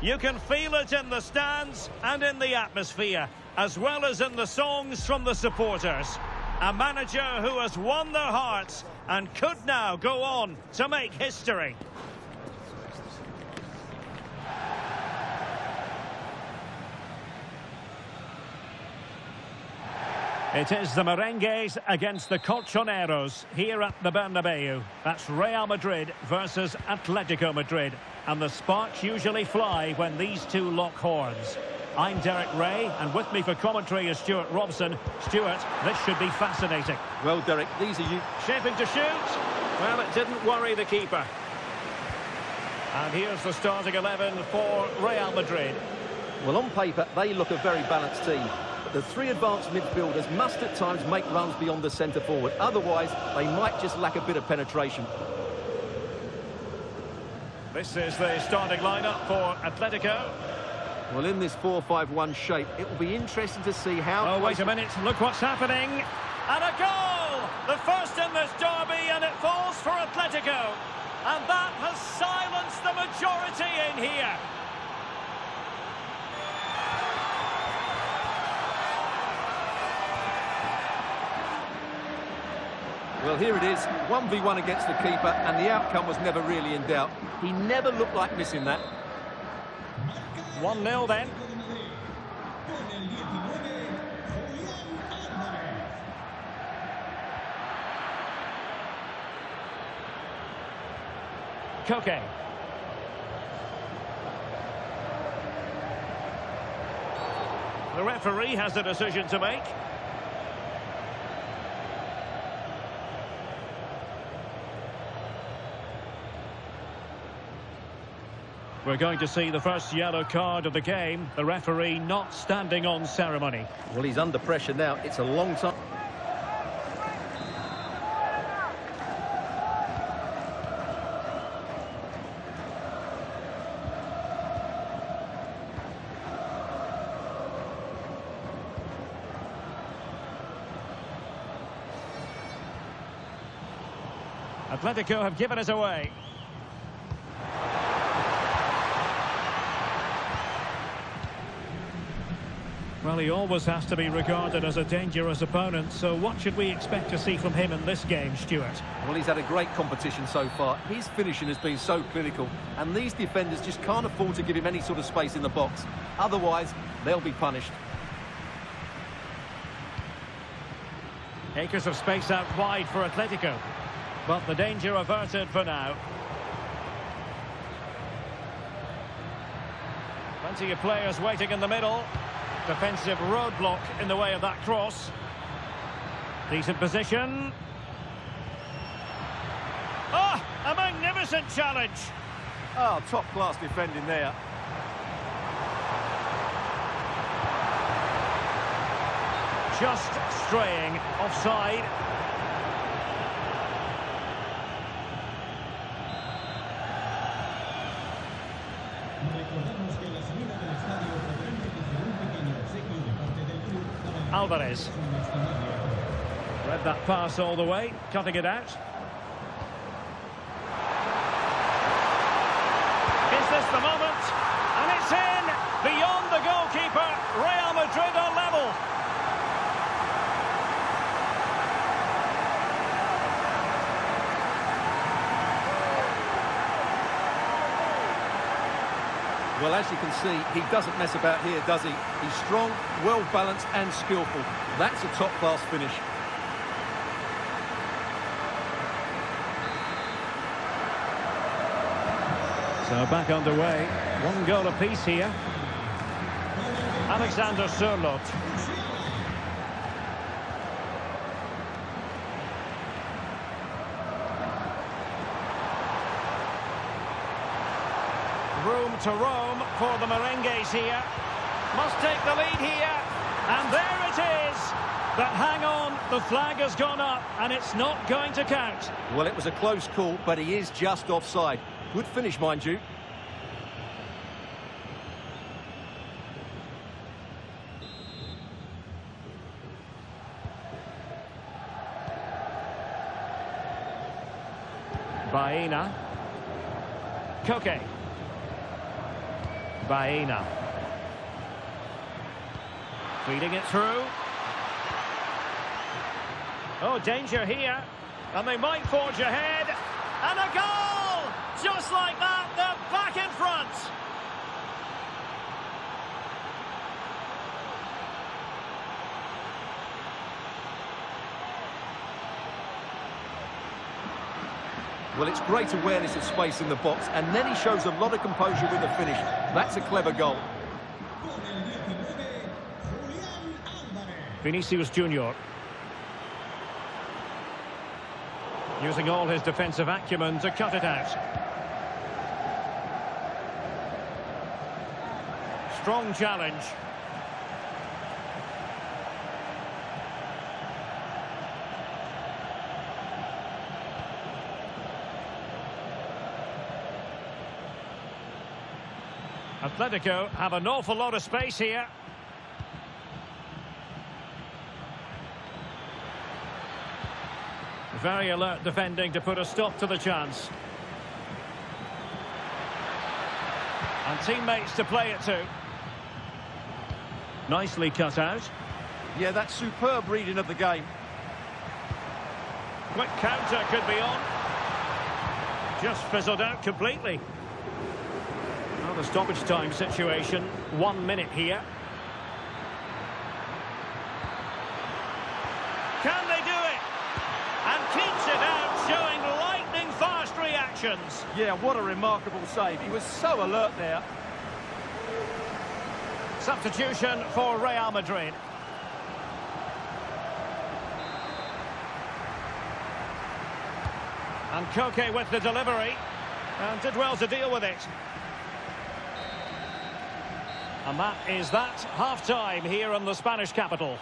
You can feel it in the stands and in the atmosphere, as well as in the songs from the supporters. A manager who has won their hearts and could now go on to make history. It is the Merengues against the Colchoneros here at the Bernabeu. That's Real Madrid versus Atletico Madrid. And the sparks usually fly when these two lock horns. I'm Derek Ray, and with me for commentary is Stuart Robson. Stuart, this should be fascinating. Well, Derek, these are you. Shaping to shoot. Well, it didn't worry the keeper. And here's the starting 11 for Real Madrid. Well, on paper, they look a very balanced team. But the three advanced midfielders must at times make runs beyond the centre-forward. Otherwise, they might just lack a bit of penetration. This is the starting lineup for Atletico. Well, in this 4-5-1 shape, it will be interesting to see how... Oh, wait a minute. Look what's happening. And a goal! The first in this derby, and it falls for Atletico. And that has silenced the majority in here. Well, here it is, 1v1 against the keeper, and the outcome was never really in doubt. He never looked like missing that. 1-0 then. Koke. The referee has a decision to make. We're going to see the first yellow card of the game. The referee not standing on ceremony. Well, he's under pressure now. It's a long time. Atletico have given us away. Well, he always has to be regarded as a dangerous opponent, so what should we expect to see from him in this game, Stuart? Well, he's had a great competition so far. His finishing has been so clinical, and these defenders just can't afford to give him any sort of space in the box. Otherwise, they'll be punished. Acres of space out wide for Atletico, but the danger averted for now. Plenty of players waiting in the middle. Defensive roadblock in the way of that cross. Decent position. Ah, a magnificent challenge. Oh, top-class defending there. Just straying offside. Alvarez. Read that pass all the way, cutting it out. Is this the moment? And it's in! Beyond the goalkeeper, Real Madrid are level. Well, as you can see, he doesn't mess about here, does he? He's strong, well-balanced and skillful. That's a top-class finish. So back underway. One goal apiece here. Alexander Sørloth. Room to roam for the Merengues here. Must take the lead here. And there it is. But hang on, the flag has gone up and it's not going to count. Well, it was a close call, but he is just offside. Good finish, mind you. Baena. Koke. Baena. Feeding it through. Oh, danger here. And they might forge ahead. And a goal! Just like that, they're back in front. Well, it's great awareness of space in the box, and then he shows a lot of composure with the finish. That's a clever goal. Vinicius Junior. Using all his defensive acumen to cut it out. Strong challenge. Atletico have an awful lot of space here. Very alert defending to put a stop to the chance. And teammates to play it to. Nicely cut out. Yeah, that's superb reading of the game. Quick counter could be on. Just fizzled out completely. Well, the stoppage time situation. 1 minute here. Can they do it? And keeps it out, showing lightning-fast reactions. Yeah, what a remarkable save. He was so alert there. Substitution for Real Madrid. And Koke with the delivery. And did well to deal with it. And that is that. Half-time here in the Spanish capital.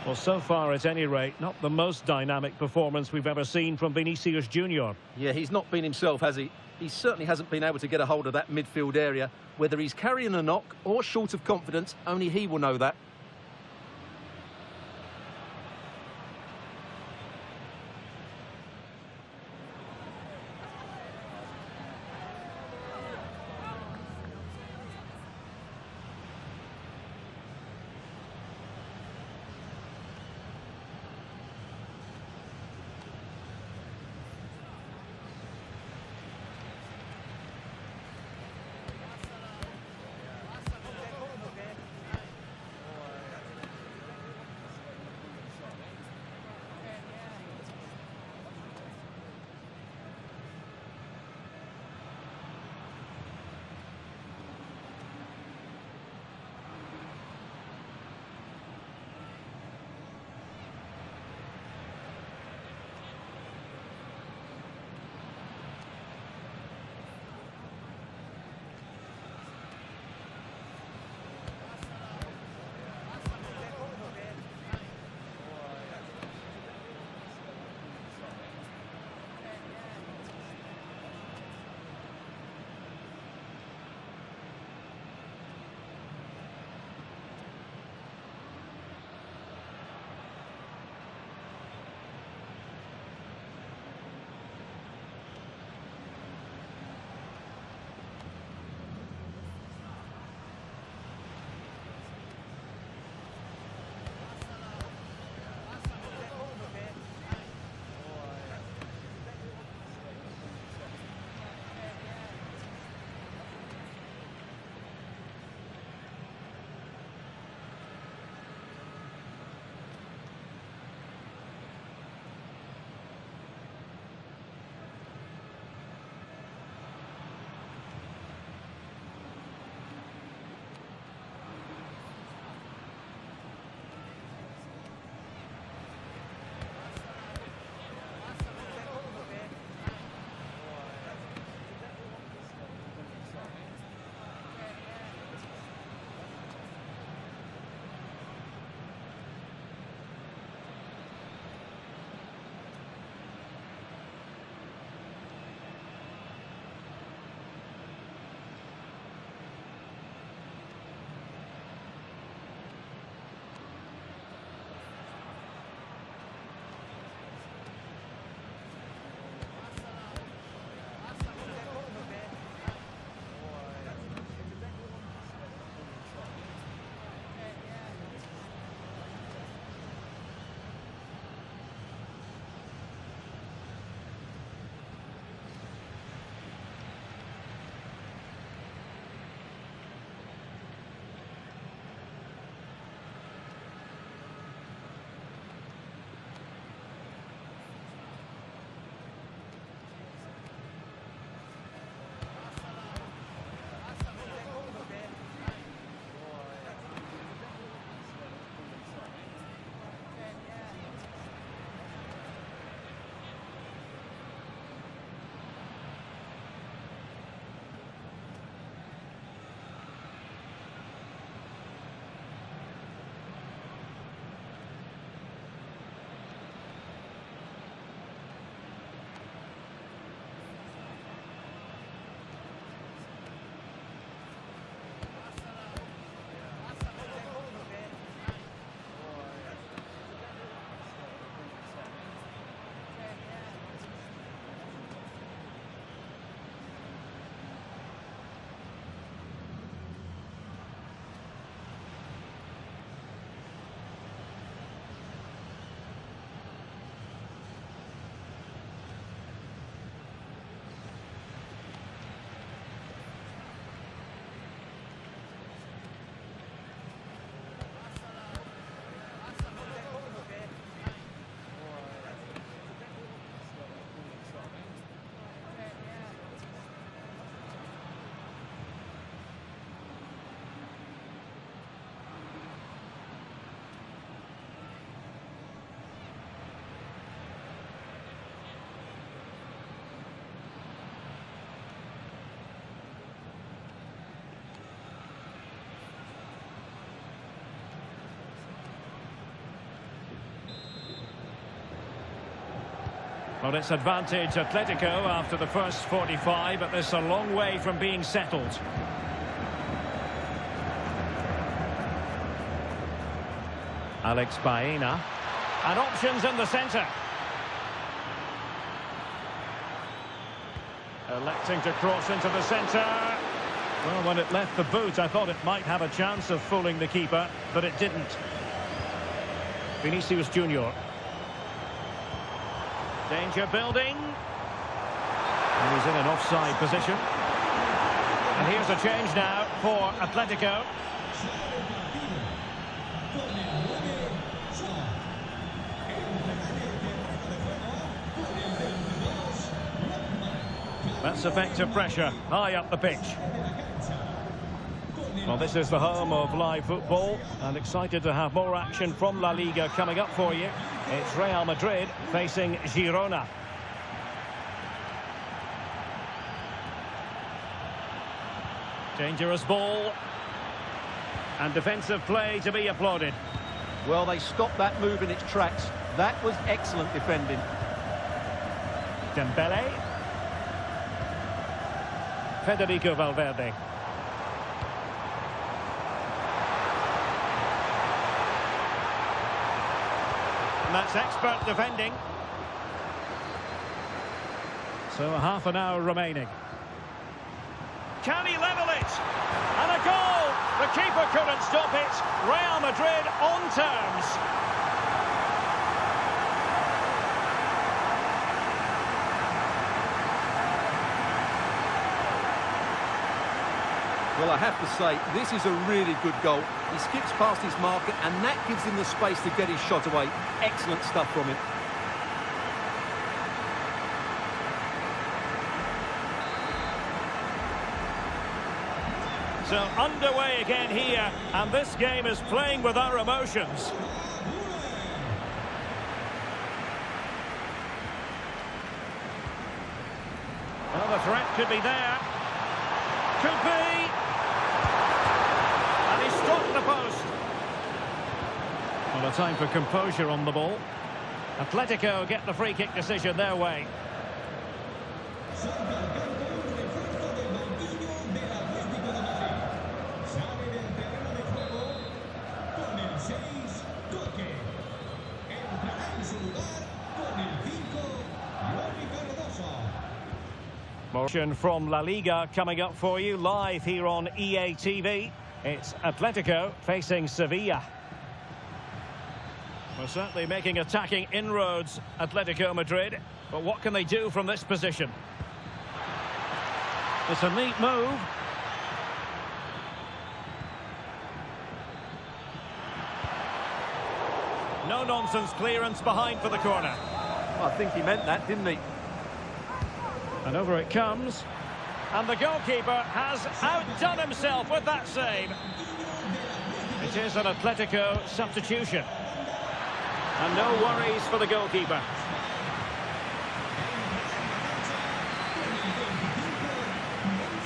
Well, so far, at any rate, not the most dynamic performance we've ever seen from Vinicius Junior. Yeah, he's not been himself, has he? He certainly hasn't been able to get a hold of that midfield area. Whether he's carrying a knock or short of confidence, only he will know that. Well, it's advantage Atletico after the first 45, but there's a long way from being settled. Alex Baena. And options in the centre. Electing to cross into the centre. Well, when it left the boot, I thought it might have a chance of fooling the keeper, but it didn't. Vinicius Junior. Danger building. And he's in an offside position. And here's a change now for Atletico. That's effective pressure high up the pitch. Well, this is the home of live football, and excited to have more action from La Liga coming up for you. It's Real Madrid facing Girona. Dangerous ball. And defensive play to be applauded. Well, they stopped that move in its tracks. That was excellent defending. Dembele. Federico Valverde. And that's expert defending. So half an hour remaining. Can he level it? And a goal! The keeper couldn't stop it. Real Madrid on terms. Well, I have to say, this is a really good goal. He skips past his marker, and that gives him the space to get his shot away. Excellent stuff from him. So underway again here, and this game is playing with our emotions. Well, the threat could be there. Could be. And he struck the post. Well, a time for composure on the ball. Atletico get the free kick decision their way. Motion from La Liga coming up for you live here on EA TV. It's Atletico facing Sevilla. Well, certainly making attacking inroads, Atletico Madrid. But what can they do from this position? It's a neat move. No-nonsense clearance behind for the corner. I think he meant that, didn't he? And over it comes. And the goalkeeper has outdone himself with that save. It is an Atletico substitution. And no worries for the goalkeeper.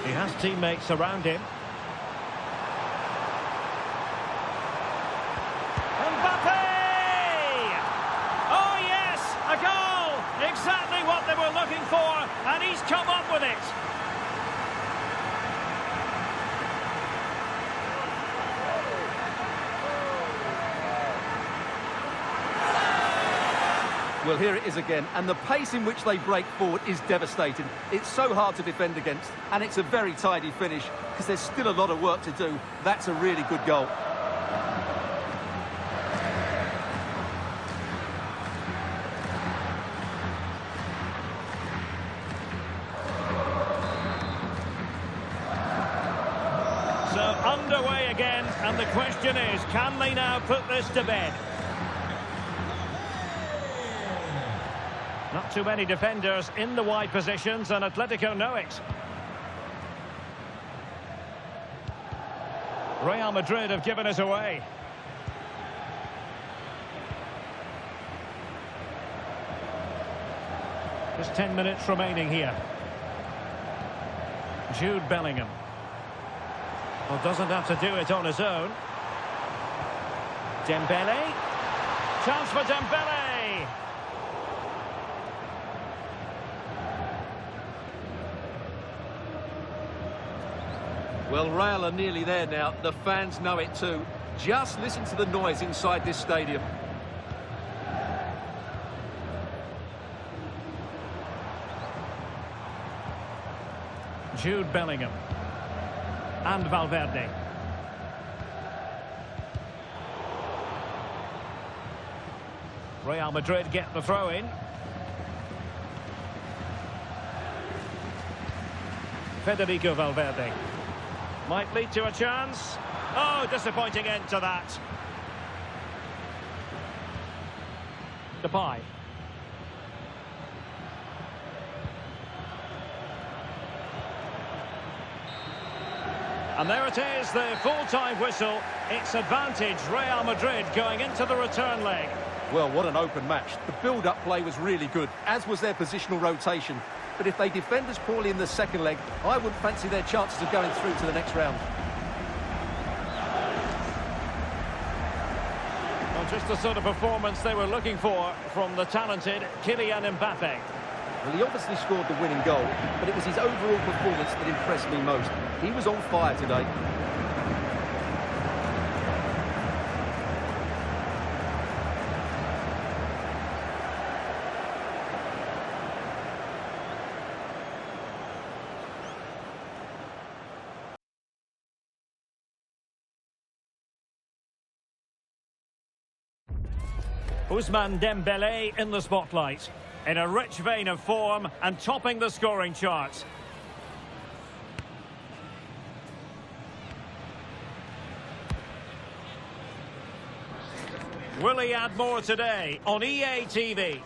He has teammates around him. Mbappe! Oh yes, a goal! Exactly what they were looking for, and he's come up with it. Well, here it is again, and the pace in which they break forward is devastating. It's so hard to defend against, and it's a very tidy finish, because there's still a lot of work to do. That's a really good goal. So underway again, and the question is, can they now put this to bed? Not too many defenders in the wide positions, and Atletico know it. Real Madrid have given us away. Just 10 minutes remaining here. Jude Bellingham. Well, doesn't have to do it on his own. Dembele. Chance for Dembele. Well, Real are nearly there now. The fans know it too. Just listen to the noise inside this stadium. Jude Bellingham. And Valverde. Real Madrid get the throw in. Federico Valverde. Might lead to a chance. Oh, disappointing end to that. Depay. And there it is, the full-time whistle. It's advantage Real Madrid going into the return leg. Well, what an open match. The build-up play was really good, as was their positional rotation. But if they defend as poorly in the second leg, I wouldn't fancy their chances of going through to the next round. Well, just the sort of performance they were looking for from the talented Kylian Mbappe. Well, he obviously scored the winning goal, but it was his overall performance that impressed me most. He was on fire today. Ousmane Dembélé in the spotlight, in a rich vein of form and topping the scoring charts. Will he add more today on EA TV?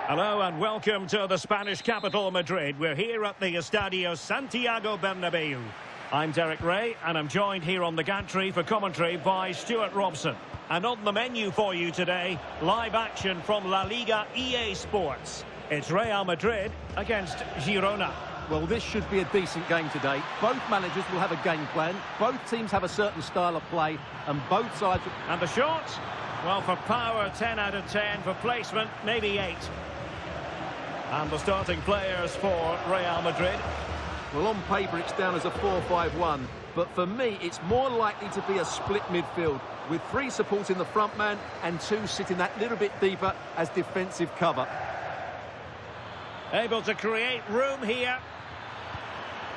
Hello and welcome to the Spanish capital, Madrid. We're here at the Estadio Santiago Bernabeu. I'm Derek Ray, and I'm joined here on the gantry for commentary by Stuart Robson. And on the menu for you today, live action from La Liga EA Sports. It's Real Madrid against Girona. Well, this should be a decent game today. Both managers will have a game plan. Both teams have a certain style of play, and both sides... And the shot? Well, for power, 10 out of 10. For placement, maybe 8. And the starting players for Real Madrid. Well, on paper, it's down as a 4-5-1. But for me, it's more likely to be a split midfield, with 3 supporting the front man and 2 sitting that little bit deeper as defensive cover. Able to create room here,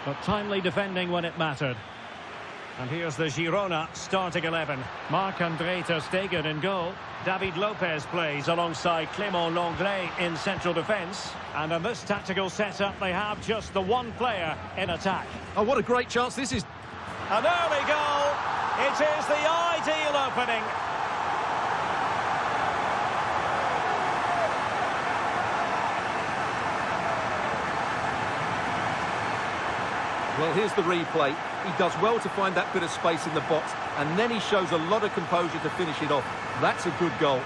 but timely defending when it mattered. And here's the Girona starting 11. Marc-André ter Stegen in goal. David Lopez plays alongside Clément Lenglet in central defence. And in this tactical setup, they have just the one player in attack. Oh, what a great chance this is. An early goal. It is the ideal opening. Well, here's the replay. He does well to find that bit of space in the box, and then he shows a lot of composure to finish it off. That's a good goal.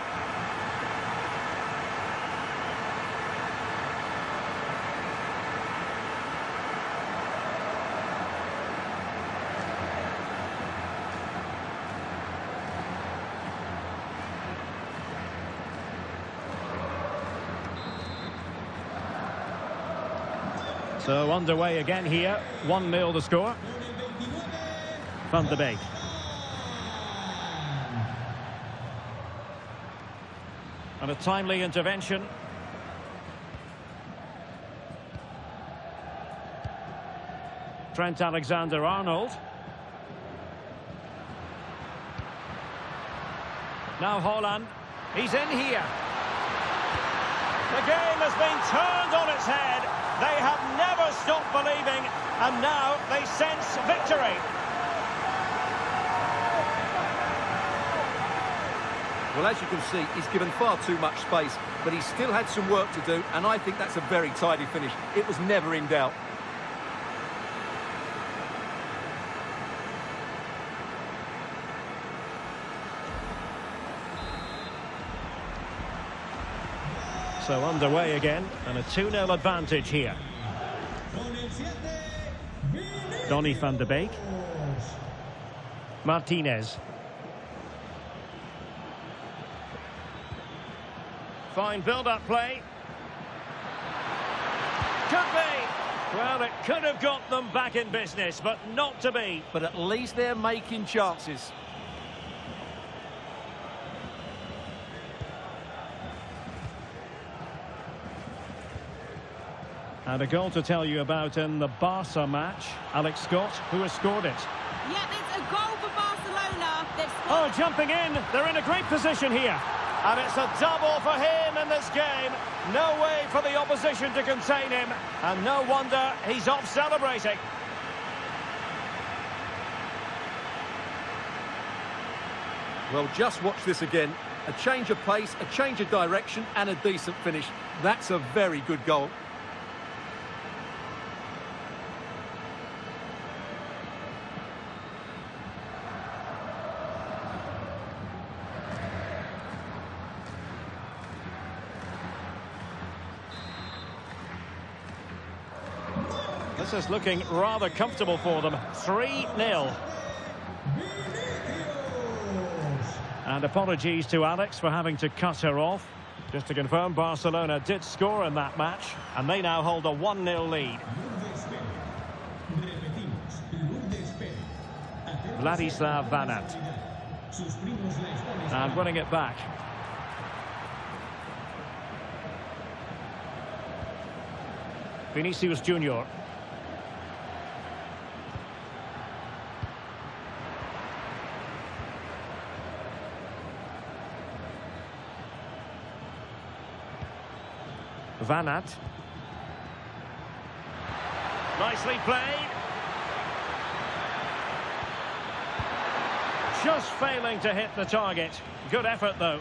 So underway again here, 1-0 the score. Van de Beek. And a timely intervention. Trent Alexander-Arnold. Now Haaland. He's in here. The game has been turned on its head. They have never stopped believing, and now they sense victory. Well, as you can see, he's given far too much space, but he still had some work to do, and I think that's a very tidy finish. It was never in doubt. So underway again, and a 2-0 advantage here. Donny van de Beek. Martinez. Fine build-up play. Could be. Well, it could have got them back in business, but not to be. But at least they're making chances. And a goal to tell you about in the Barca match. Alex Scott, who has scored it. Yeah, it's a goal for Barcelona. Oh, jumping in. They're in a great position here. And it's a double for him in this game. No way for the opposition to contain him. And no wonder he's off celebrating. Well, just watch this again. A change of pace, a change of direction, and a decent finish. That's a very good goal. This is looking rather comfortable for them. 3-0. And apologies to Alex for having to cut her off. Just to confirm, Barcelona did score in that match, and they now hold a 1-0 lead. Vladislav Vanat. And winning it back. Vinicius Junior. Vanat. Nicely played. Just failing to hit the target. Good effort, though.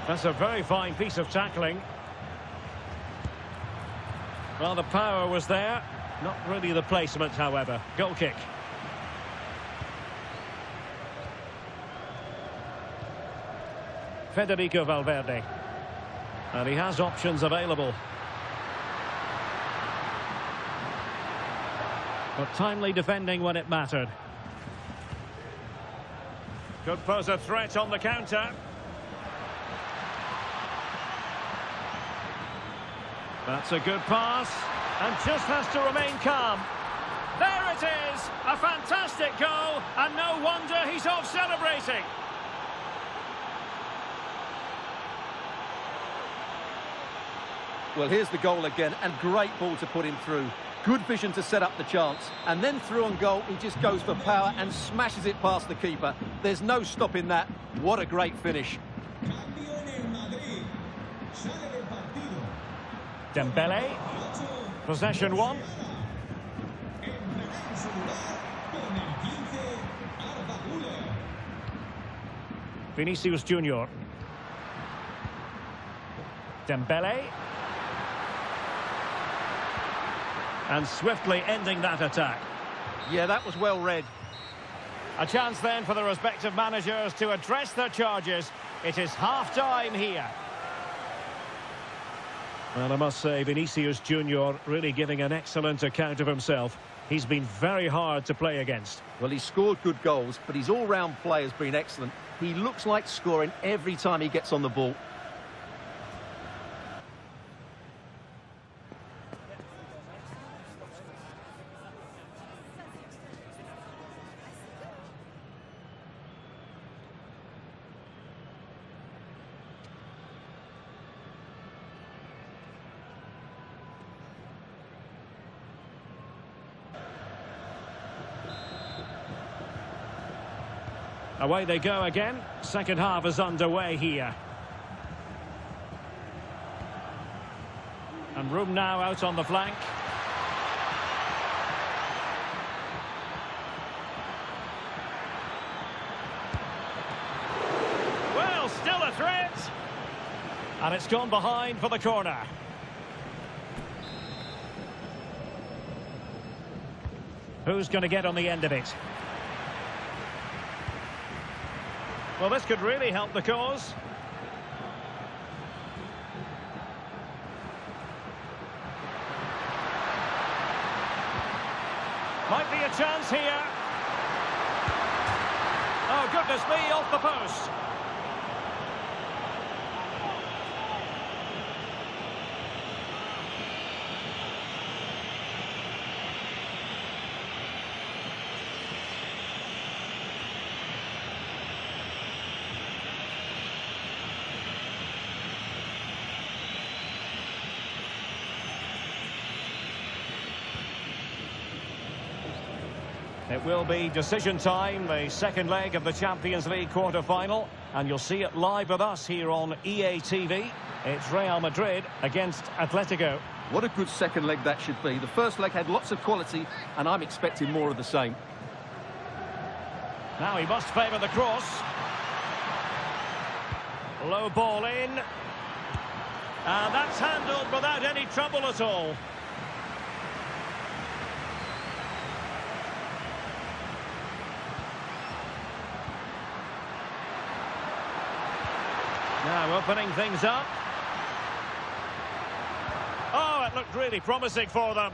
That's a very fine piece of tackling. Well, the power was there. Not really the placement, however. Goal kick. Federico Valverde. And he has options available. But timely defending when it mattered. Could pose a threat on the counter. That's a good pass. And just has to remain calm. There it is! A fantastic goal. And no wonder he's off celebrating. Well, here's the goal again, and great ball to put him through. Good vision to set up the chance. And then through on goal, he just goes for power and smashes it past the keeper. There's no stopping that. What a great finish. Dembele. Possession one. Vinicius Junior. Dembele. And swiftly ending that attack. Yeah, that was well read. A chance then for the respective managers to address their charges. It is half-time here. Well, I must say, Vinicius Junior really giving an excellent account of himself. He's been very hard to play against. Well, he's scored good goals, but his all-round play has been excellent. He looks like scoring every time he gets on the ball. Away they go again. Second half is underway here. And room now out on the flank. Well, still a threat. And it's gone behind for the corner. Who's going to get on the end of it? Well, this could really help the cause. Might be a chance here. Oh, goodness me, off the post. It will be decision time, the second leg of the Champions League quarter-final, and you'll see it live with us here on EA TV. It's Real Madrid against Atletico. What a good second leg that should be. The first leg had lots of quality, and I'm expecting more of the same. Now he must favour the cross. Low ball in. And that's handled without any trouble at all. Now opening things up. Oh, it looked really promising for them.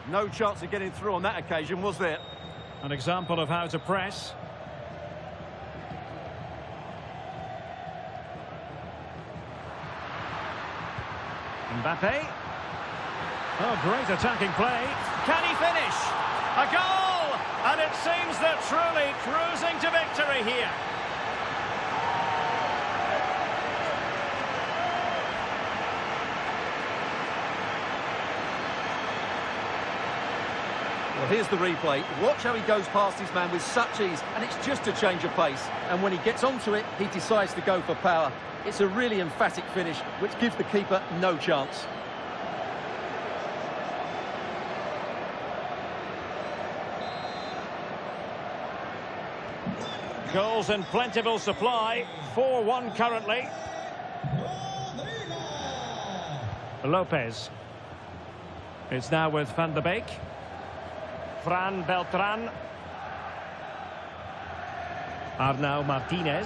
No chance of getting through on that occasion, was there? An example of how to press. Mbappe. Oh, great attacking play. Can he finish? A goal! And it seems they're truly cruising to victory here. Well, here's the replay. Watch how he goes past his man with such ease, and it's just a change of pace. And when he gets onto it, he decides to go for power. It's a really emphatic finish, which gives the keeper no chance. Goals in plentiful supply. 4-1 currently. Lopez. It's now with Van de Beek. Fran Beltran. Arnau Martinez.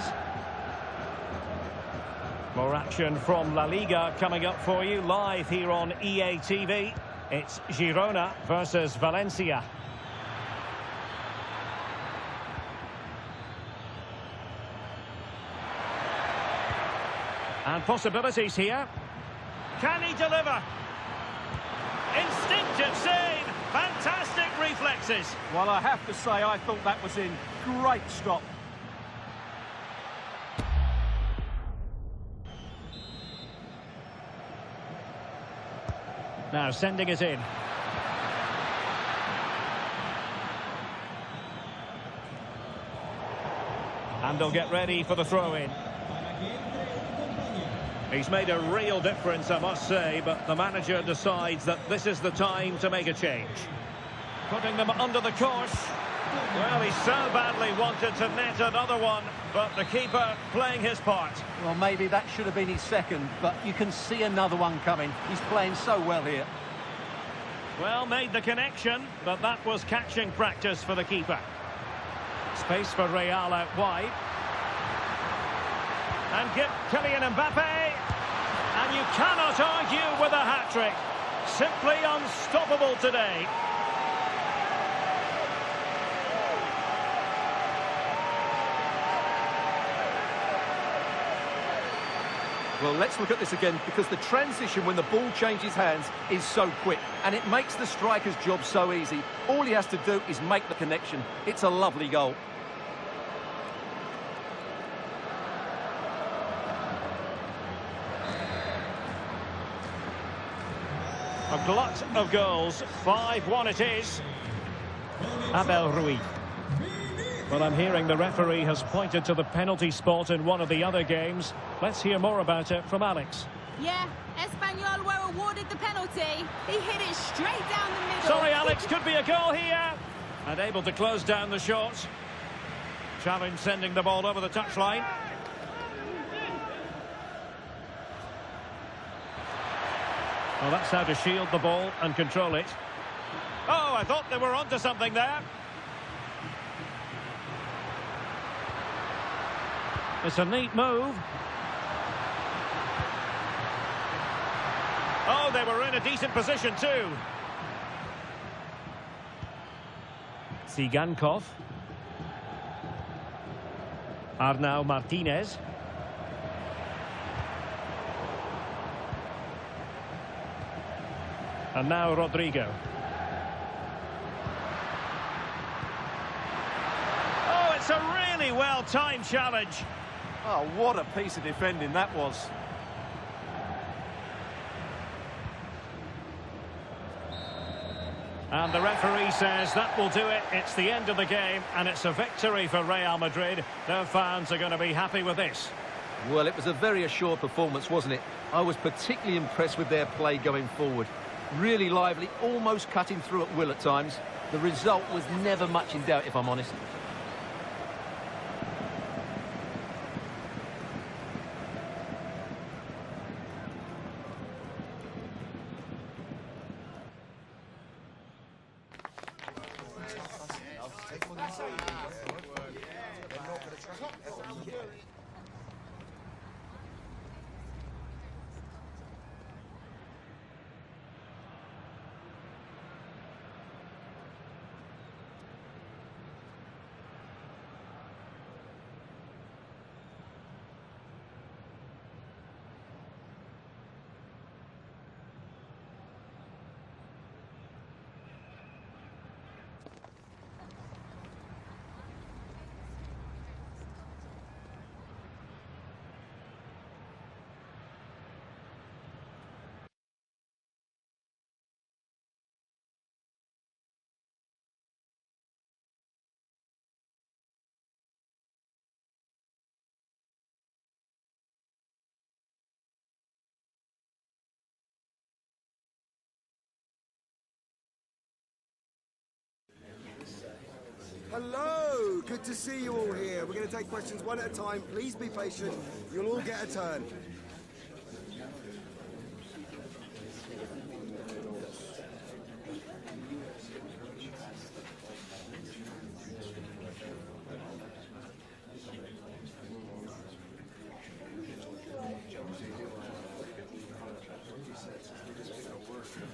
More action from La Liga coming up for you live here on EA TV. It's Girona versus Valencia. And possibilities here. Can he deliver? Instinctive save. Fantastic reflexes. Well, I have to say, I thought that was in. Great stop. Now sending it in. And they'll get ready for the throw-in. He's made a real difference, I must say, but the manager decides that this is the time to make a change. Putting them under the cosh. Well, he so badly wanted to net another one, but the keeper playing his part. Well, maybe that should have been his second, but you can see another one coming. He's playing so well here. Well, made the connection, but that was catching practice for the keeper. Space for Real out wide. And give Kylian Mbappe. And you cannot argue with a hat-trick. Simply unstoppable today. Well, let's look at this again, because the transition when the ball changes hands is so quick, and it makes the striker's job so easy. All he has to do is make the connection. It's a lovely goal. A glut of goals. 5-1 it is. Abel Ruiz. Well, I'm hearing the referee has pointed to the penalty spot in one of the other games. Let's hear more about it from Alex. Yeah, Espanyol were awarded the penalty. He hit it straight down the middle. Sorry, Alex, could be a goal here. And able to close down the shot. Challenge sending the ball over the touchline. Well, that's how to shield the ball and control it. Oh, I thought they were onto something there. It's a neat move. Oh, they were in a decent position too. Sigankov. Arnau Martinez. And now Rodrigo. Oh, it's a really well-timed challenge. Oh, what a piece of defending that was. And the referee says that will do it. It's the end of the game, and it's a victory for Real Madrid. Their fans are going to be happy with this. Well, it was a very assured performance, wasn't it? I was particularly impressed with their play going forward. Really lively, almost cutting through at will at times. The result was never much in doubt, if I'm honest. Hello, good to see you all here. We're going to take questions one at a time. Please be patient. You'll all get a turn.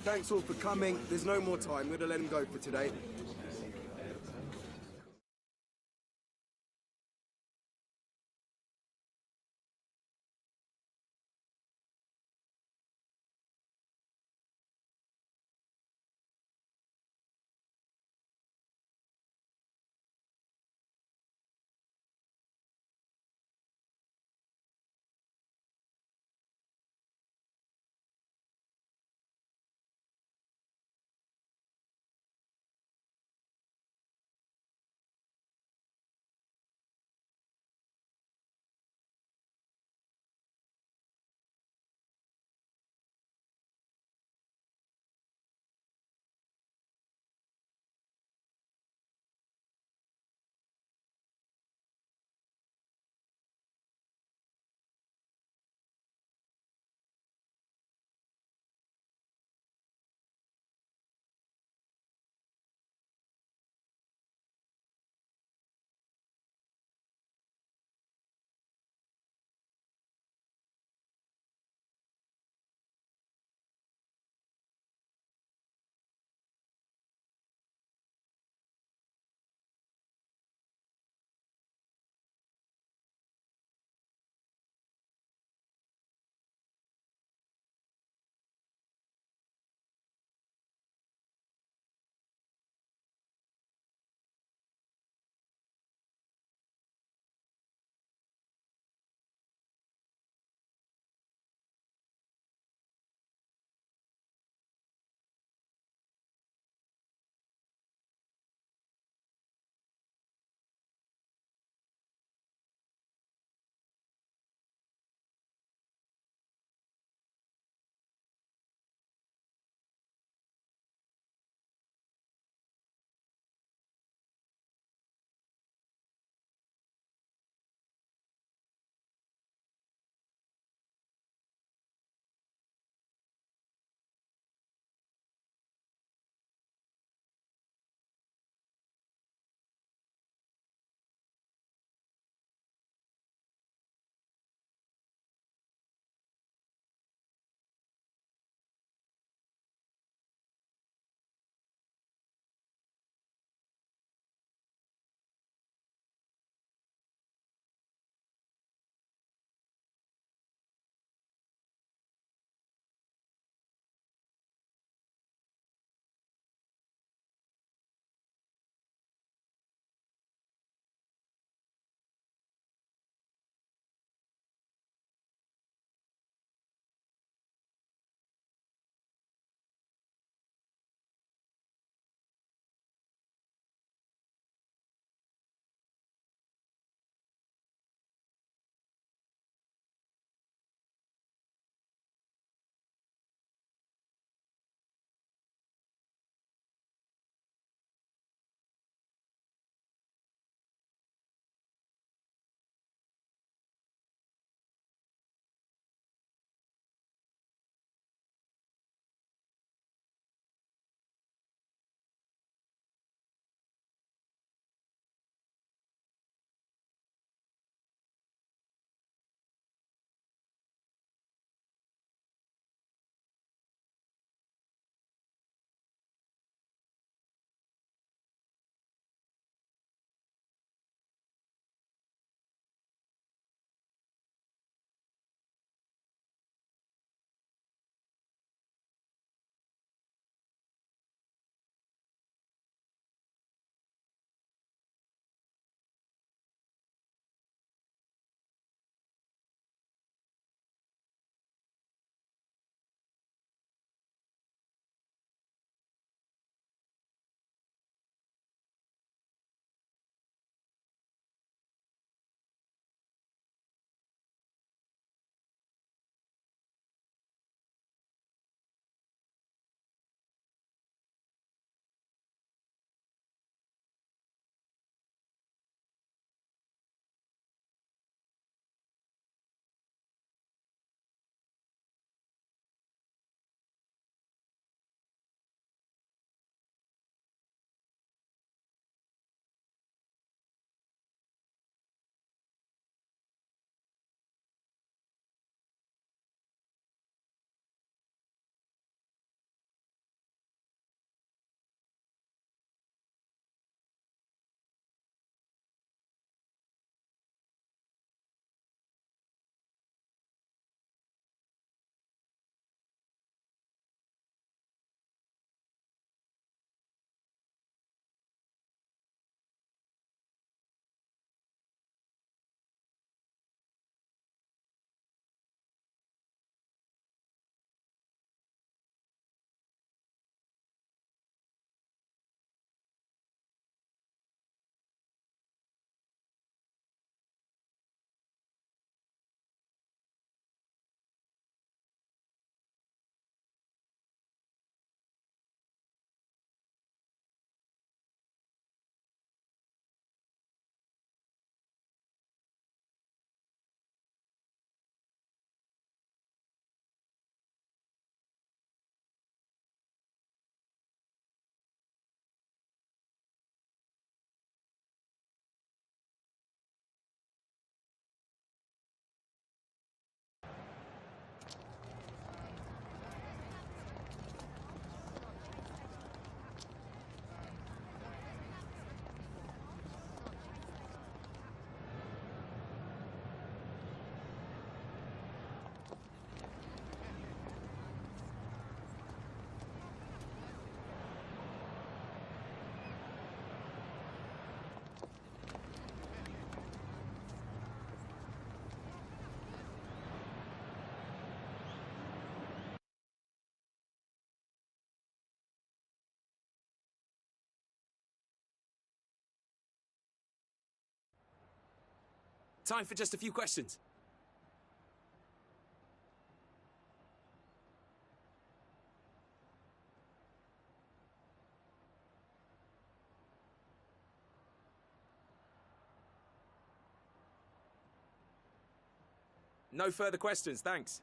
Thanks all for coming. There's no more time. We're going to let him go for today. time for just a few questions. No further questions, thanks.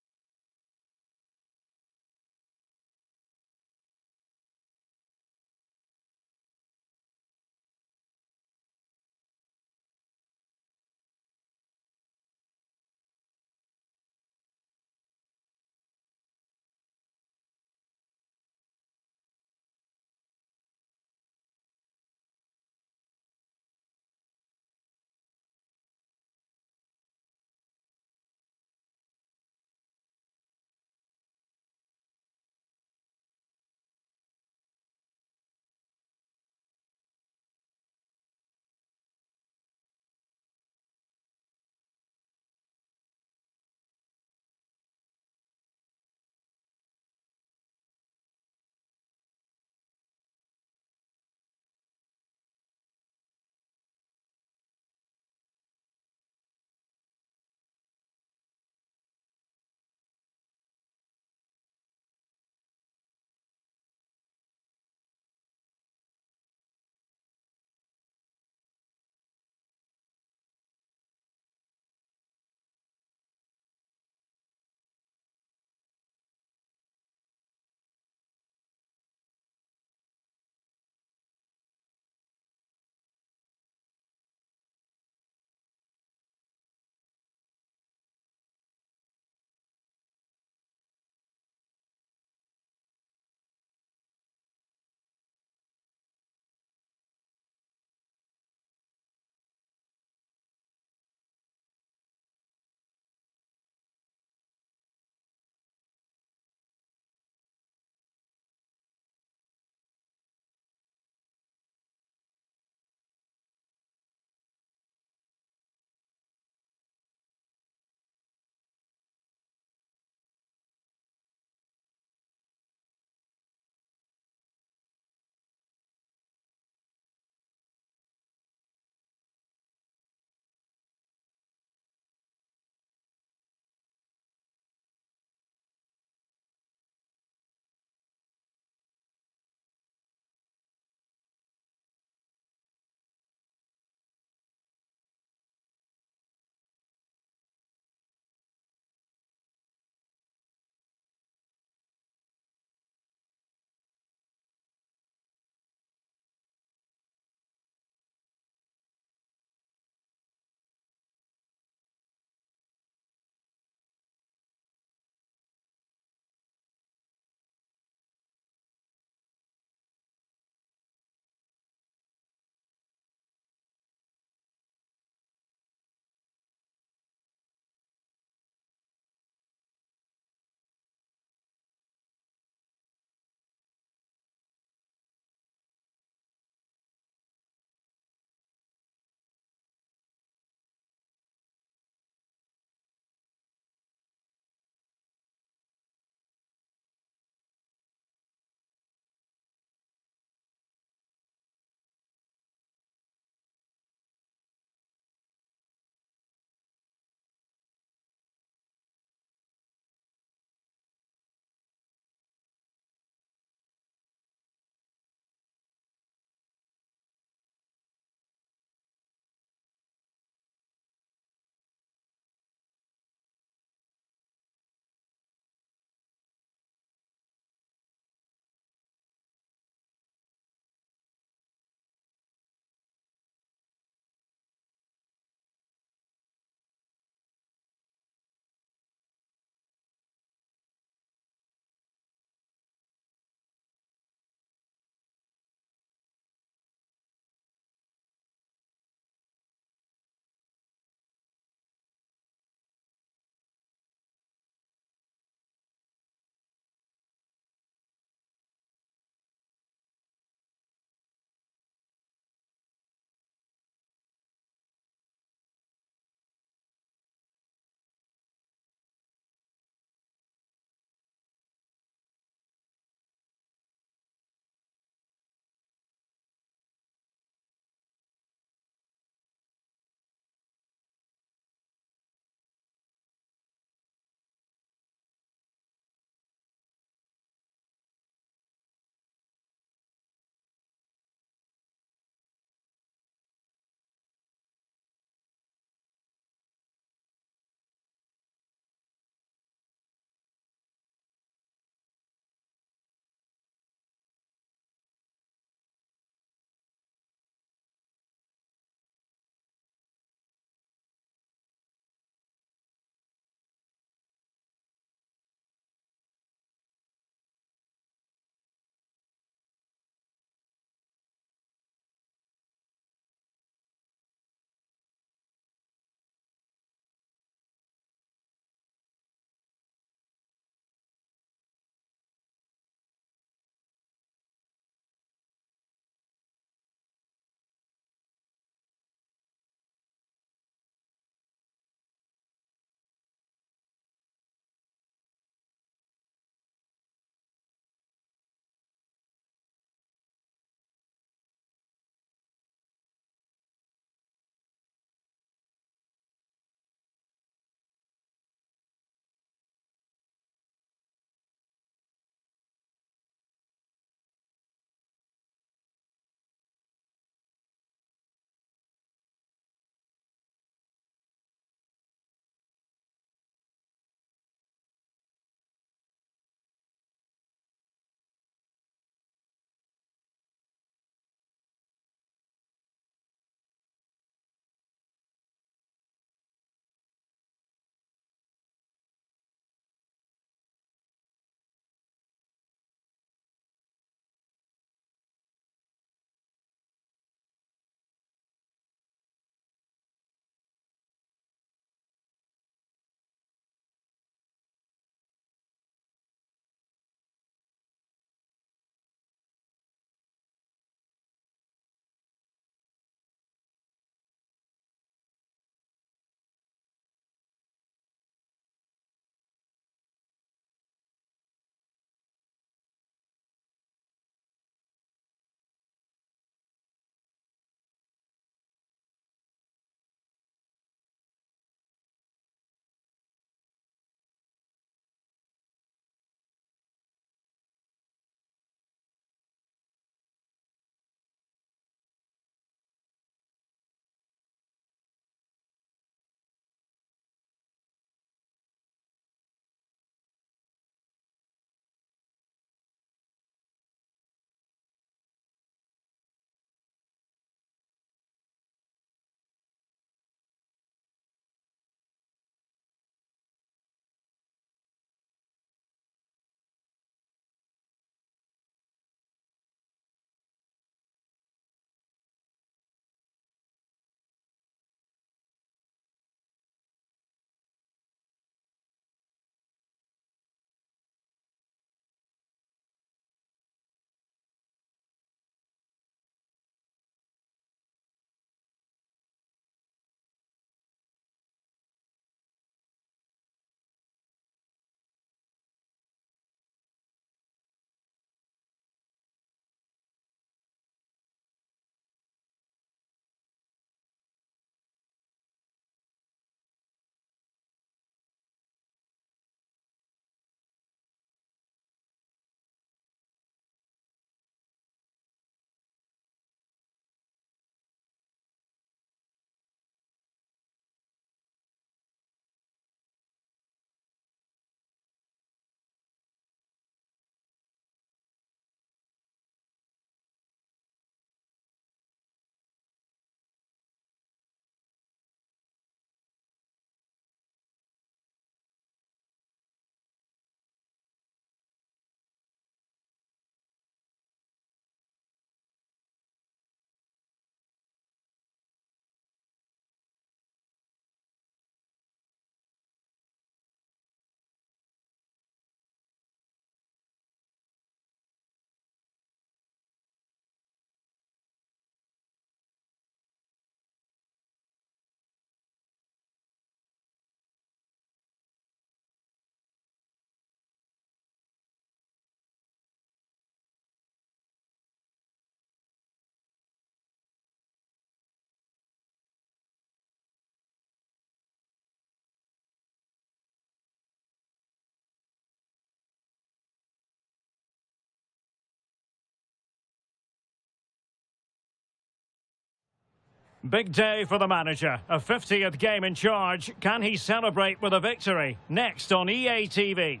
Big day for the manager. A 50th game in charge. Can he celebrate with a victory? Next on EA TV.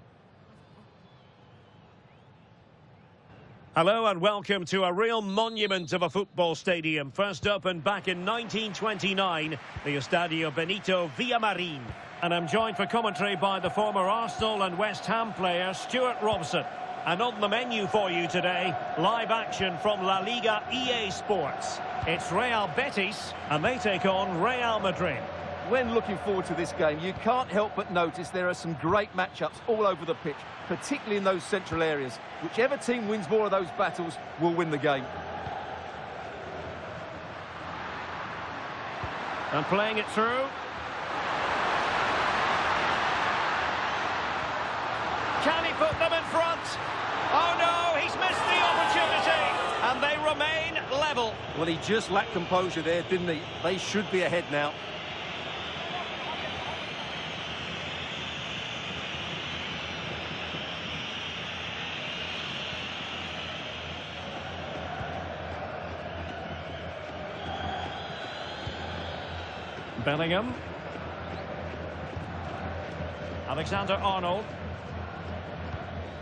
Hello and welcome to a real monument of a football stadium. First opened back in 1929, the Estadio Benito Villamarín. And I'm joined for commentary by the former Arsenal and West Ham player Stuart Robson. And on the menu for you today, live action from La Liga EA Sports. It's Real Betis and they take on Real Madrid. When looking forward to this game, you can't help but notice there are some great matchups all over the pitch, particularly in those central areas. Whichever team wins more of those battles will win the game. And playing it through. Can he put them in front? Oh no, he's missed the opportunity. And they remain level. Well, he just lacked composure there, didn't he? They should be ahead now. Bellingham. Alexander-Arnold.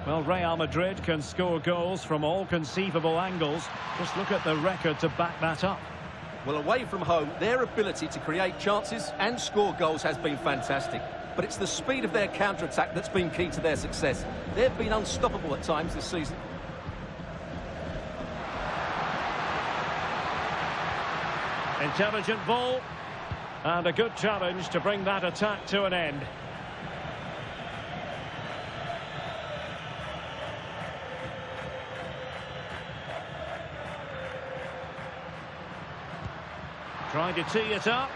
Well, Real Madrid can score goals from all conceivable angles. Just look at the record to back that up. Well, away from home, their ability to create chances and score goals has been fantastic. But it's the speed of their counter-attack that's been key to their success. They've been unstoppable at times this season. Intelligent ball. And a good challenge to bring that attack to an end. Trying to tee it up.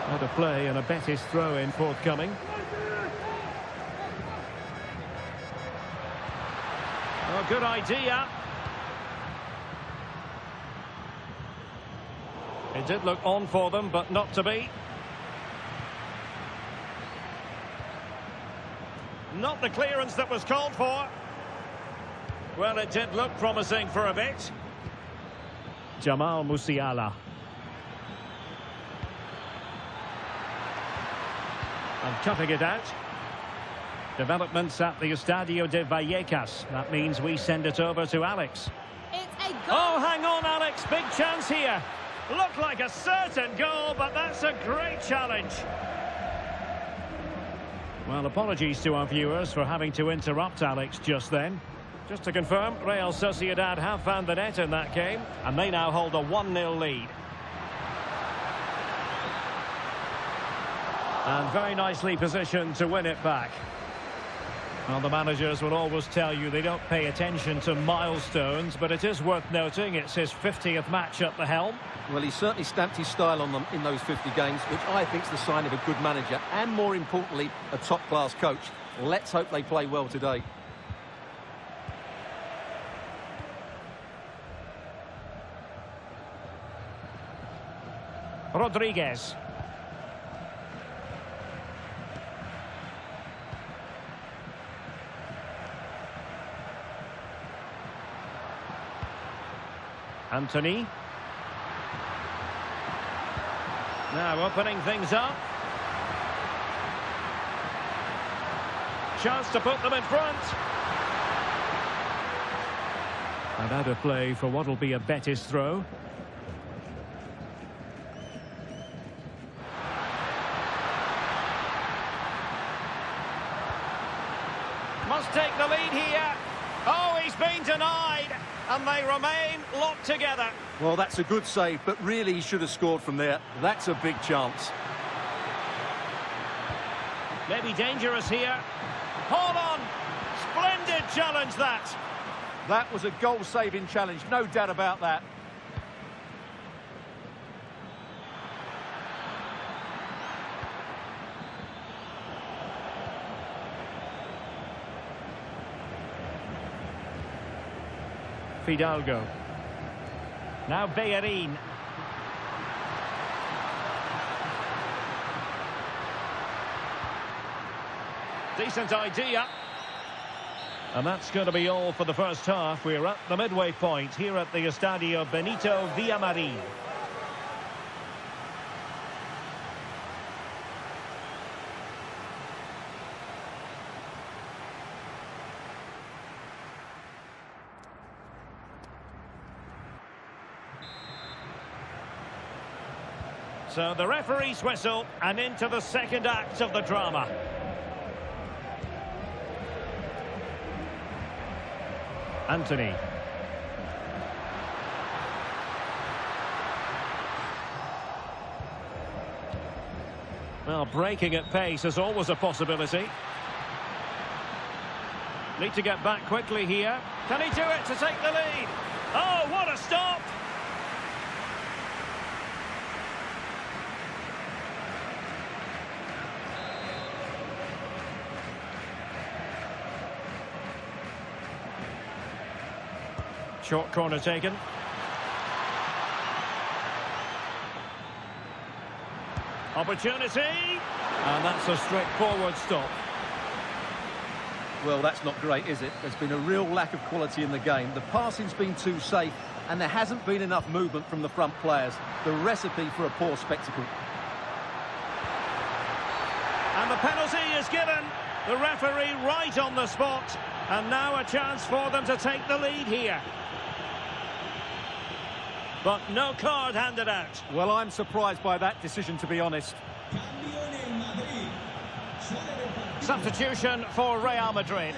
Out of play and a Betis throw-in forthcoming. Oh, good idea. It did look on for them, but not to be. Not the clearance that was called for. Well, it did look promising for a bit. Jamal Musiala. And cutting it out. Developments at the Estadio de Vallecas. That means we send it over to Alex. It's a goal. Oh, hang on, Alex. Big chance here. Looked like a certain goal, but that's a great challenge. Well, apologies to our viewers for having to interrupt Alex just then. Just to confirm, Real Sociedad have found the net in that game, and they now hold a 1-0 lead. And very nicely positioned to win it back. Well, the managers will always tell you they don't pay attention to milestones, but it is worth noting it's his 50th match at the helm. Well, he certainly stamped his style on them in those 50 games, which I think is the sign of a good manager and, more importantly, a top-class coach. Let's hope they play well today. Rodriguez. Anthony. Now opening things up. Chance to put them in front. And out of play for what will be a Betis throw. Must take the lead here. Oh, he's been denied. And they remain locked together. Well, that's a good save, but really he should have scored from there. That's a big chance. Maybe dangerous here. Hold on. Splendid challenge, that. That was a goal-saving challenge, no doubt about that. Fidalgo. Now Bellerin. Decent idea. And that's going to be all for the first half. We're at the midway point here at the Estadio Benito Villamarín. So the referee's whistle, and into the second act of the drama. Anthony. Well, breaking at pace is always a possibility. Need to get back quickly here. Can he do it to take the lead? Oh, what a stop! Short corner taken. Opportunity. And that's a straightforward stop. Well, that's not great, is it? There's been a real lack of quality in the game. The passing's been too safe, and there hasn't been enough movement from the front players. The recipe for a poor spectacle. And the penalty is given. The referee right on the spot. And now a chance for them to take the lead here. But no card handed out. Well, I'm surprised by that decision, to be honest. Substitution for Real Madrid.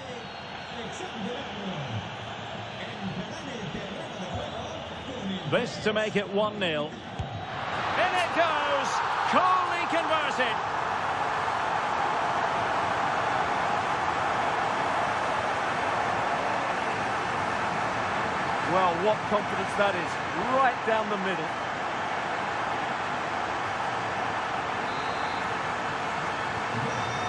This to make it 1-0. In it goes! Coolly converted. Well, what confidence that is. Right down the middle.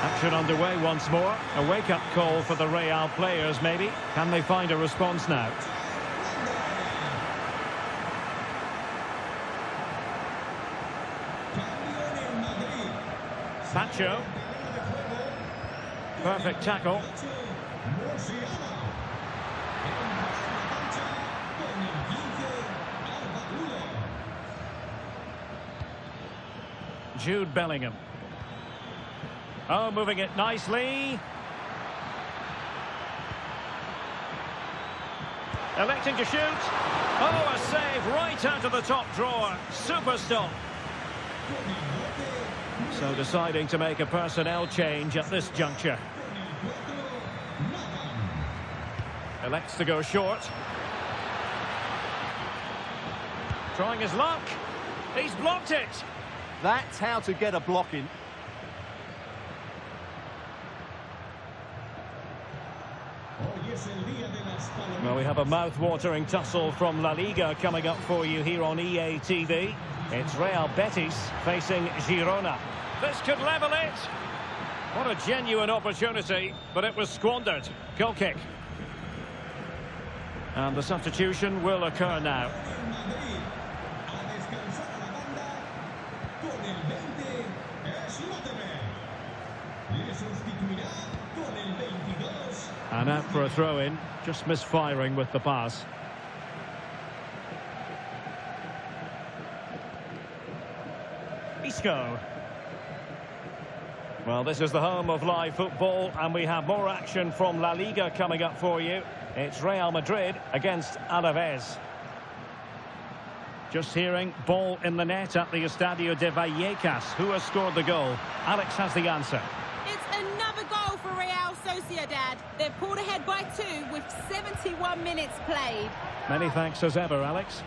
Action underway once more. A wake-up call for the Real players, maybe. Can they find a response now? Pacho. Perfect tackle. Jude Bellingham. Oh, moving it nicely. Electing to shoot. Oh, a save right out of the top drawer. Super stop. So deciding to make a personnel change at this juncture. Elects to go short. Trying his luck. He's blocked it. That's how to get a block in. Well, we have a mouth-watering tussle from La Liga coming up for you here on EA TV. It's Real Betis facing Girona. This could level it. What a genuine opportunity, but it was squandered. Goal kick. And the substitution will occur now. And out for a throw-in, just misfiring with the pass. Isco. Well, this is the home of live football, and we have more action from La Liga coming up for you. It's Real Madrid against Alaves. Just hearing, ball in the net at the Estadio de Vallecas. Who has scored the goal? Alex has the answer. It's another goal for Real Sociedad. They're pulled ahead by 2 with 71 minutes played. Many thanks as ever, Alex.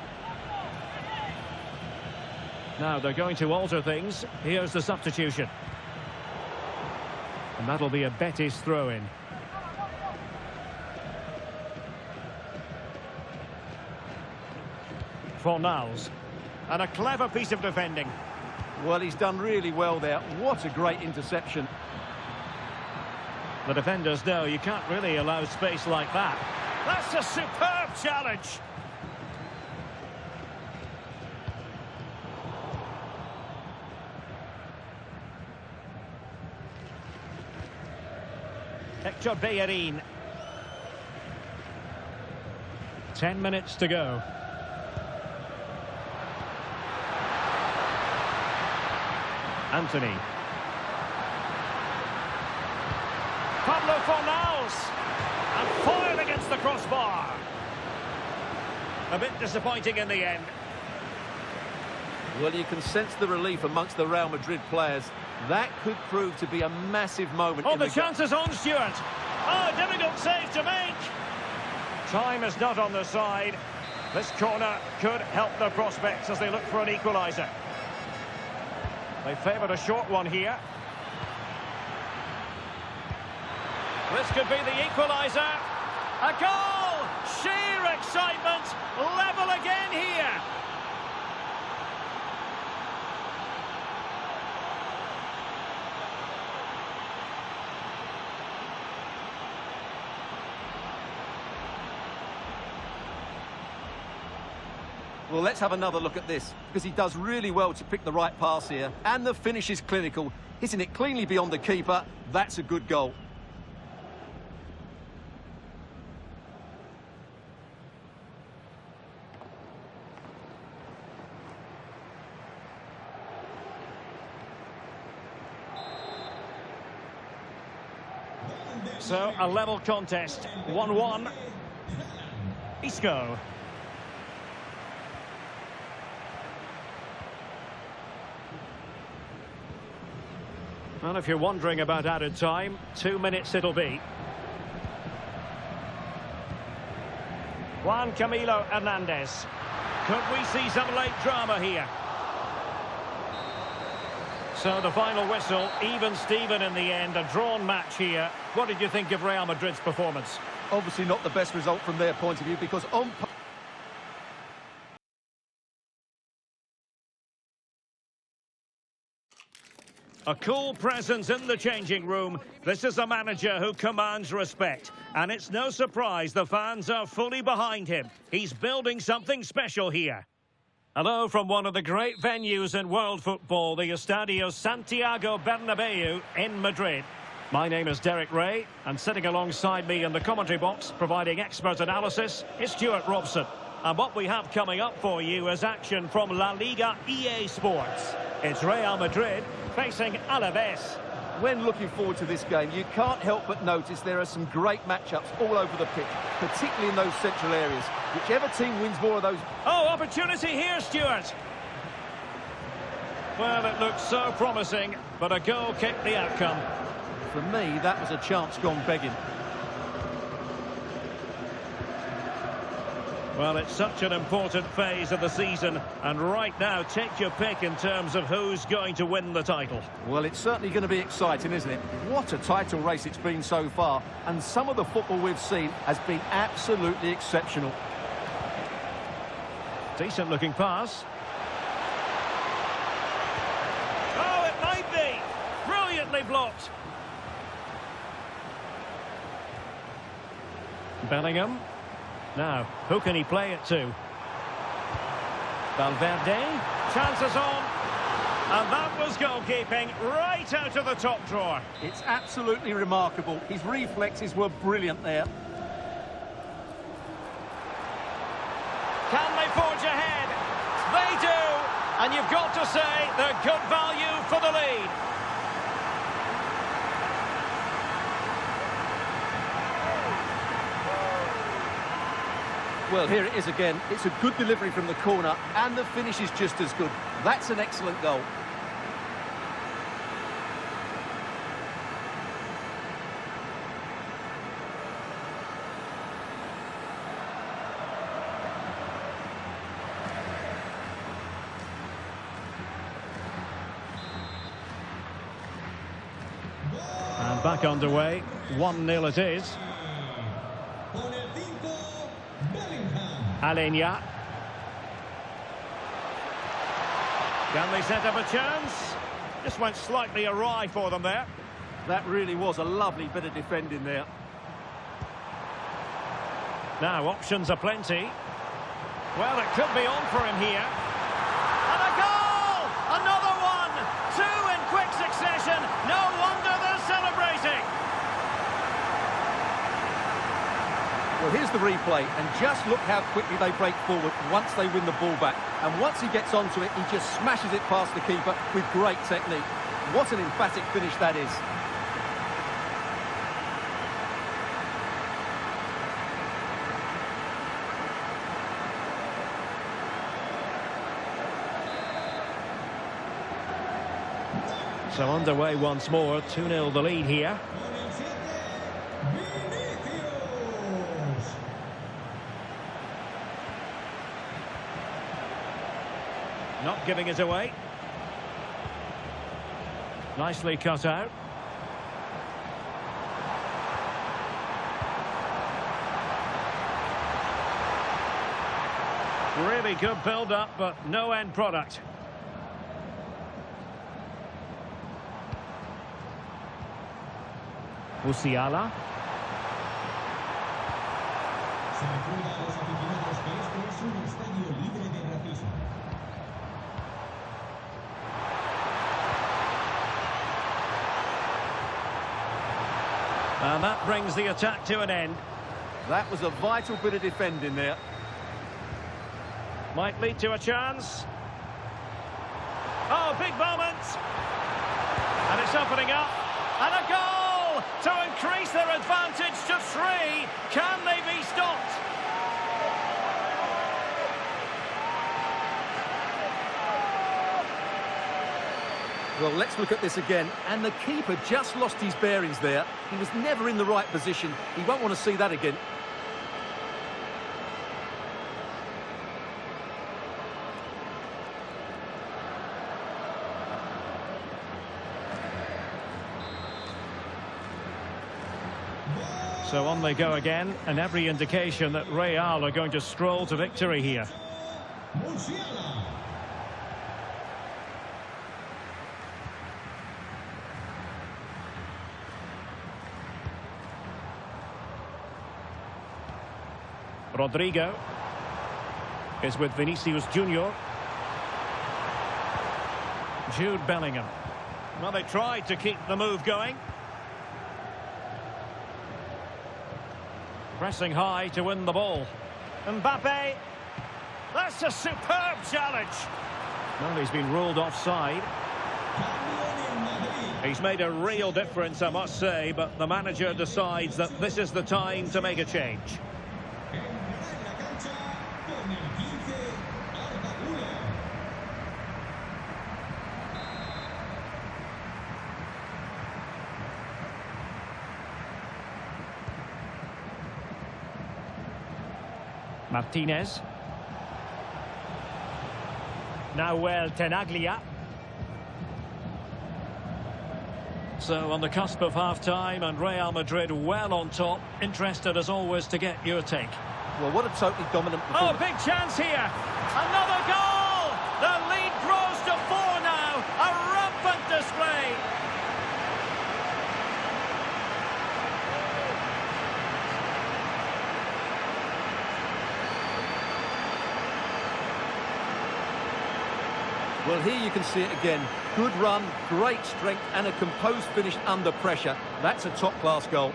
Now they're going to alter things. Here's the substitution. And that'll be a Betis throw-in. Fornals. And a clever piece of defending. Well, he's done really well there. What a great interception. The defenders know you can't really allow space like that. That's a superb challenge. Hector Bellerin. 10 minutes to go. Anthony. Pablo Fornals. And foiled against the crossbar. A bit disappointing in the end. Well, you can sense the relief amongst the Real Madrid players. That could prove to be a massive moment. Oh, the chance is on, Stuart. Oh, difficult save to make. Time is not on their side. This corner could help their prospects as they look for an equaliser. They favoured a short one here. This could be the equaliser. A goal! Sheer excitement. Level again here. Well, let's have another look at this, because he does really well to pick the right pass here, and the finish is clinical. Hitting it cleanly beyond the keeper, that's a good goal. So, a level contest, 1-1. Isco. Well, if you're wondering about added time, 2 minutes it'll be. Juan Camilo Hernandez. Could we see some late drama here? So the final whistle, even Steven in the end, a drawn match here. What did you think of Real Madrid's performance? Obviously not the best result from their point of view, because on... A cool presence in the changing room. This is a manager who commands respect. And it's no surprise the fans are fully behind him. He's building something special here. Hello from one of the great venues in world football, the Estadio Santiago Bernabeu in Madrid. My name is Derek Ray, and sitting alongside me in the commentary box, providing expert analysis, is Stuart Robson. And what we have coming up for you is action from La Liga EA Sports. It's Real Madrid facing Alaves. When looking forward to this game, you can't help but notice there are some great matchups all over the pitch, particularly in those central areas. Whichever team wins more of those... Oh, opportunity here, Stuart. Well, it looks so promising, but a goal kicked the outcome. For me, that was a chance gone begging. Well, it's such an important phase of the season, and right now, take your pick in terms of who's going to win the title. Well, it's certainly going to be exciting, isn't it? What a title race it's been so far, and some of the football we've seen has been absolutely exceptional. Decent looking pass. Oh, it might be! Brilliantly blocked. Bellingham. Now, who can he play it to? Valverde. Chances on. And that was goalkeeping right out of the top drawer. It's absolutely remarkable. His reflexes were brilliant there. Can they forge ahead? They do. And you've got to say they're good value for the lead. Well, here it is again. It's a good delivery from the corner, and the finish is just as good. That's an excellent goal. And back underway. 1-0 it is. Alenia. Can they set up a chance? Just went slightly awry for them there. That really was a lovely bit of defending there. Now, options are plenty. Well, it could be on for him here. And a goal! Another one! Two in quick succession. No wonder they're celebrating. Well, here's Here's the replay, and just look how quickly they break forward once they win the ball back. And once he gets onto it, he just smashes it past the keeper with great technique. What an emphatic finish that is. So underway once more, 2-0 the lead here. Not giving it away. Nicely cut out. Really good build-up, but no end product. Musiala. Se recuerda a los aficionados que este es un estadio libre de racismo. And that brings the attack to an end. That was a vital bit of defending there. Might lead to a chance. Oh, big moment. And it's opening up. And a goal to increase their advantage to 3. Can they be stopped? Well, let's look at this again. And the keeper just lost his bearings there. He was never in the right position. He won't want to see that again. So on they go again, and every indication that Real are going to stroll to victory here. Musiala. Rodrigo is with Vinicius Junior. Jude Bellingham. Well, they tried to keep the move going. Pressing high to win the ball. Mbappe. That's a superb challenge. Well, he's been ruled offside. He's made a real difference, I must say, but the manager decides that this is the time to make a change. Martinez. Nahuel Tenaglia. So on the cusp of half-time and Real Madrid well on top. Interested as always to get your take. Well, what a totally dominant performance. Oh, big chance here. Another goal! The lead grows to 4 now. A rampant display. Well, here you can see it again. Good run, great strength, and a composed finish under pressure. That's a top-class goal.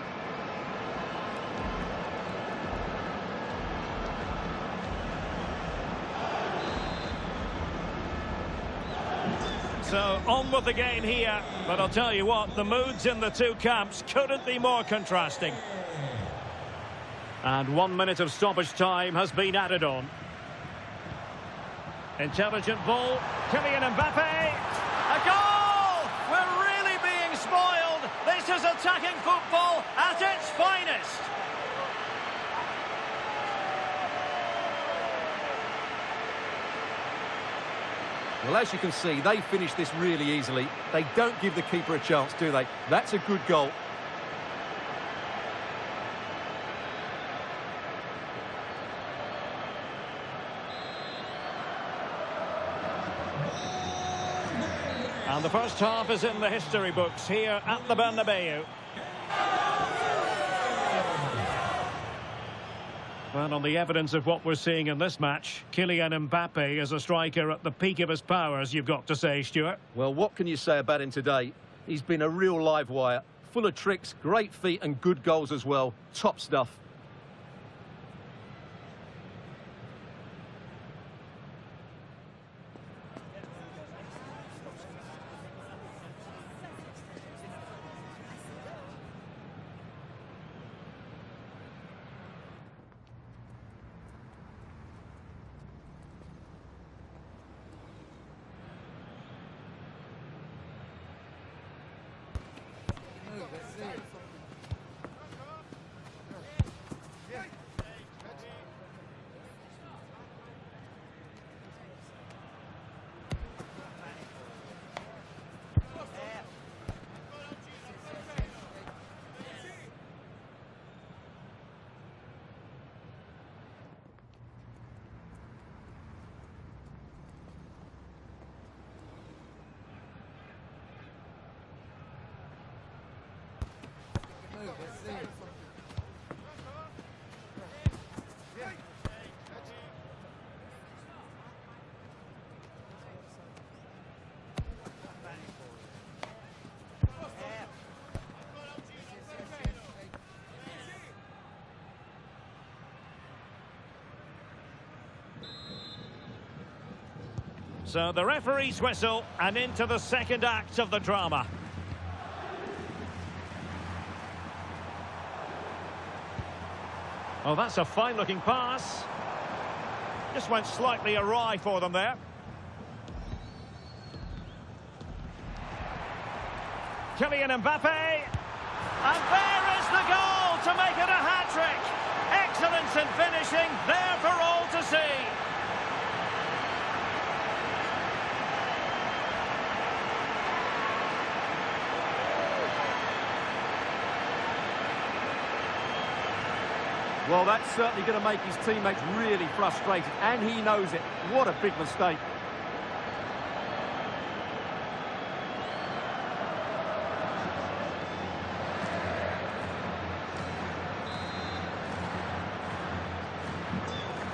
So on with the game here, but I'll tell you what, the moods in the two camps couldn't be more contrasting. And 1 minute of stoppage time has been added on. Intelligent ball, Kylian Mbappe, a goal! We're really being spoiled. This is attacking football at its finest. Well, as you can see, they finish this really easily. They don't give the keeper a chance, do they? That's a good goal. And the first half is in the history books here at the Bernabeu. Well, on the evidence of what we're seeing in this match, Kylian Mbappe is a striker at the peak of his powers, you've got to say, Stuart. Well, what can you say about him today? He's been a real live wire, full of tricks, great feet and good goals as well. Top stuff. So the referee's whistle, and into the second act of the drama. Oh, that's a fine-looking pass. Just went slightly awry for them there. Kylian Mbappe. And there is the goal to make it a hat-trick. Excellence in finishing, there for all to see. Well, that's certainly going to make his teammates really frustrated, and he knows it. What a big mistake.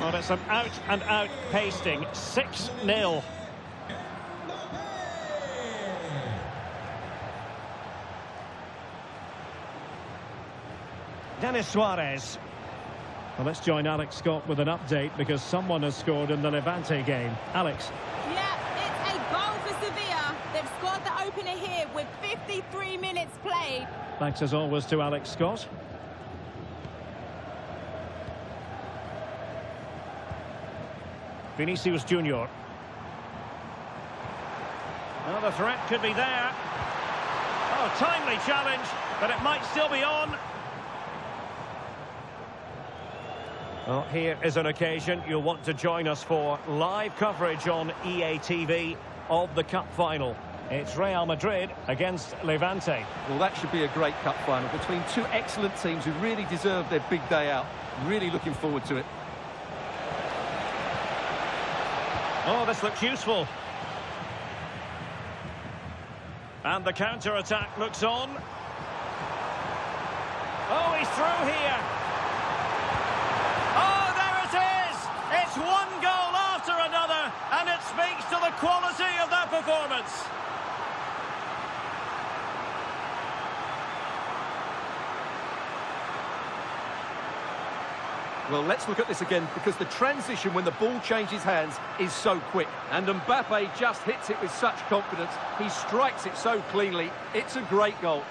Well, it's an out-and-out pasting, 6-0. Denis Suarez. Well, let's join Alex Scott with an update because someone has scored in the Levante game. Alex. Yeah, it's a goal for Sevilla. They've scored the opener here with 53 minutes played. Thanks as always to Alex Scott. Vinicius Junior. Well, the threat could be there. Oh, timely challenge, but it might still be on. Well, here is an occasion you'll want to join us for live coverage on EA TV of the Cup final. It's Real Madrid against Levante. Well, that should be a great cup final between two excellent teams who really deserve their big day out. Really looking forward to it. Oh, this looks useful. And the counter-attack looks on. Oh, he's through here. Oh, there it is! It's one goal after another, and it speaks to the quality of that performance. Well, let's look at this again, because the transition when the ball changes hands is so quick. And Mbappe just hits it with such confidence. He strikes it so cleanly. It's a great goal.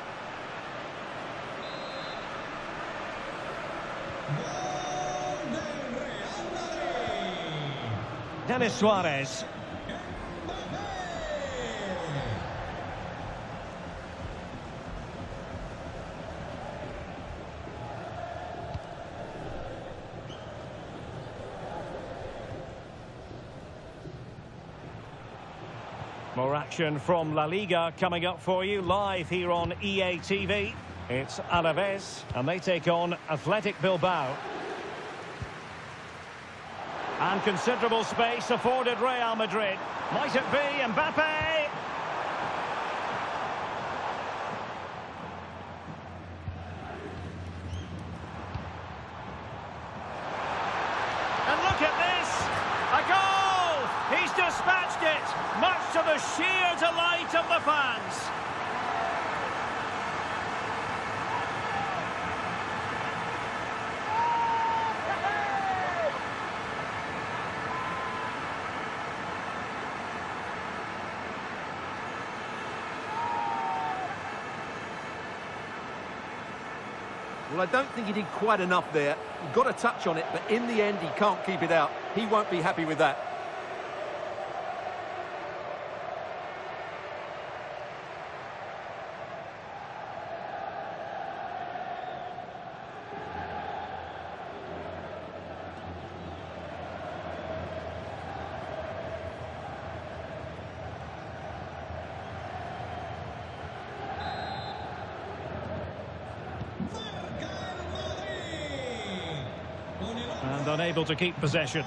Denis Suarez. More action from La Liga coming up for you live here on EA TV. It's Alaves, and they take on Athletic Bilbao. And considerable space afforded Real Madrid. Might it be Mbappe? And look at this! A goal! He's dispatched it, much to the sheer delight of the fans. Well, I don't think he did quite enough there. He got a touch on it, but in the end, he can't keep it out. He won't be happy with that. And unable to keep possession.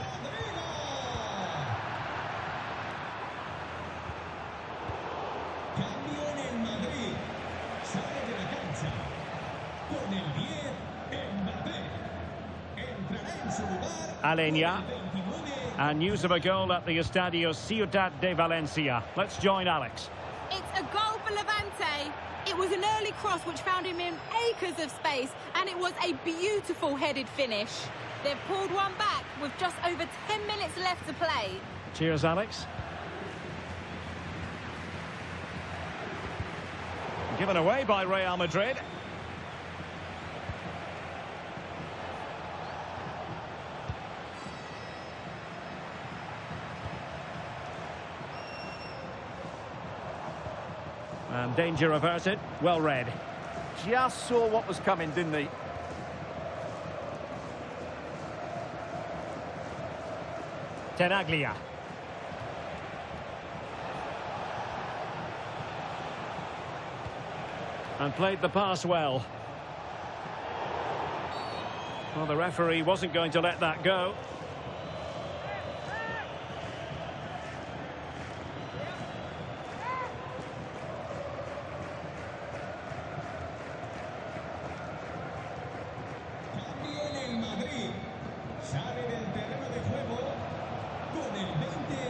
Cambio en el Madrid. Sale de la cancha. Por Alenia. And news of a goal at the Estadio Ciudad de Valencia. Let's join Alex. It's a goal for Levante. It was an early cross which found him in acres of space, and it was a beautiful headed finish. They've pulled one back with just over 10 minutes left to play. Cheers, Alex. Given away by Real Madrid. And danger averted. Well read. Just saw what was coming, didn't he? Tenaglia. And played the pass well. Well, the referee wasn't going to let that go. También el Madrid sale del terreno de juego con el 20,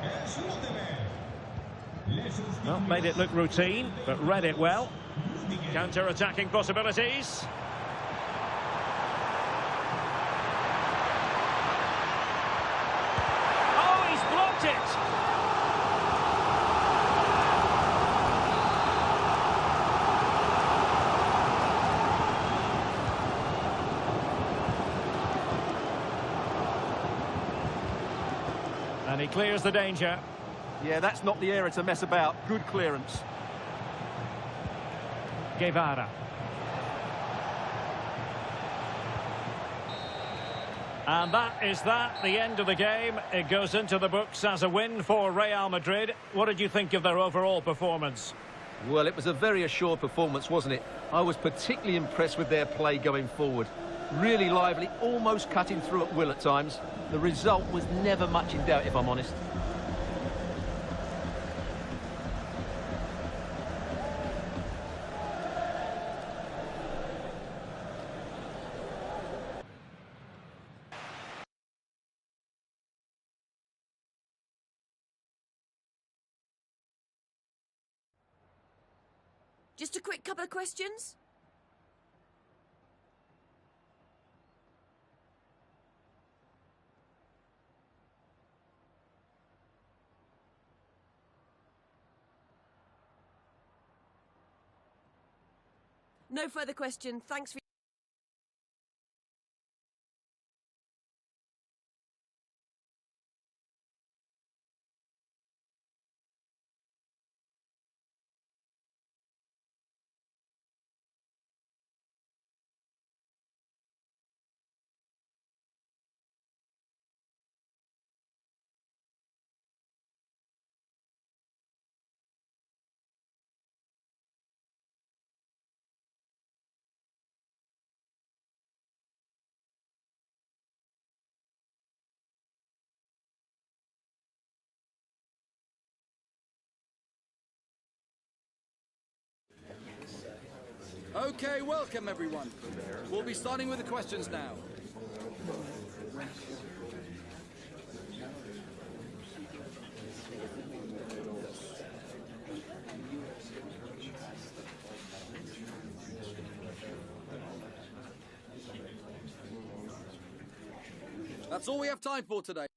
es Loteber. Well, made it look routine, but read it well. Counter-attacking possibilities. Oh, he's blocked it! And he clears the danger. Yeah, that's not the area to mess about. Good clearance. Guevara. And that is the end of the game. It goes into the books as a win for Real Madrid. What did you think of their overall performance? Well, it was a very assured performance, wasn't it? I was particularly impressed with their play going forward. Really lively, almost cutting through at will at times. The result was never much in doubt, if I'm honest. Just a quick couple of questions. No further question. Thanks for Okay, welcome everyone. We'll be starting with the questions now. That's all we have time for today.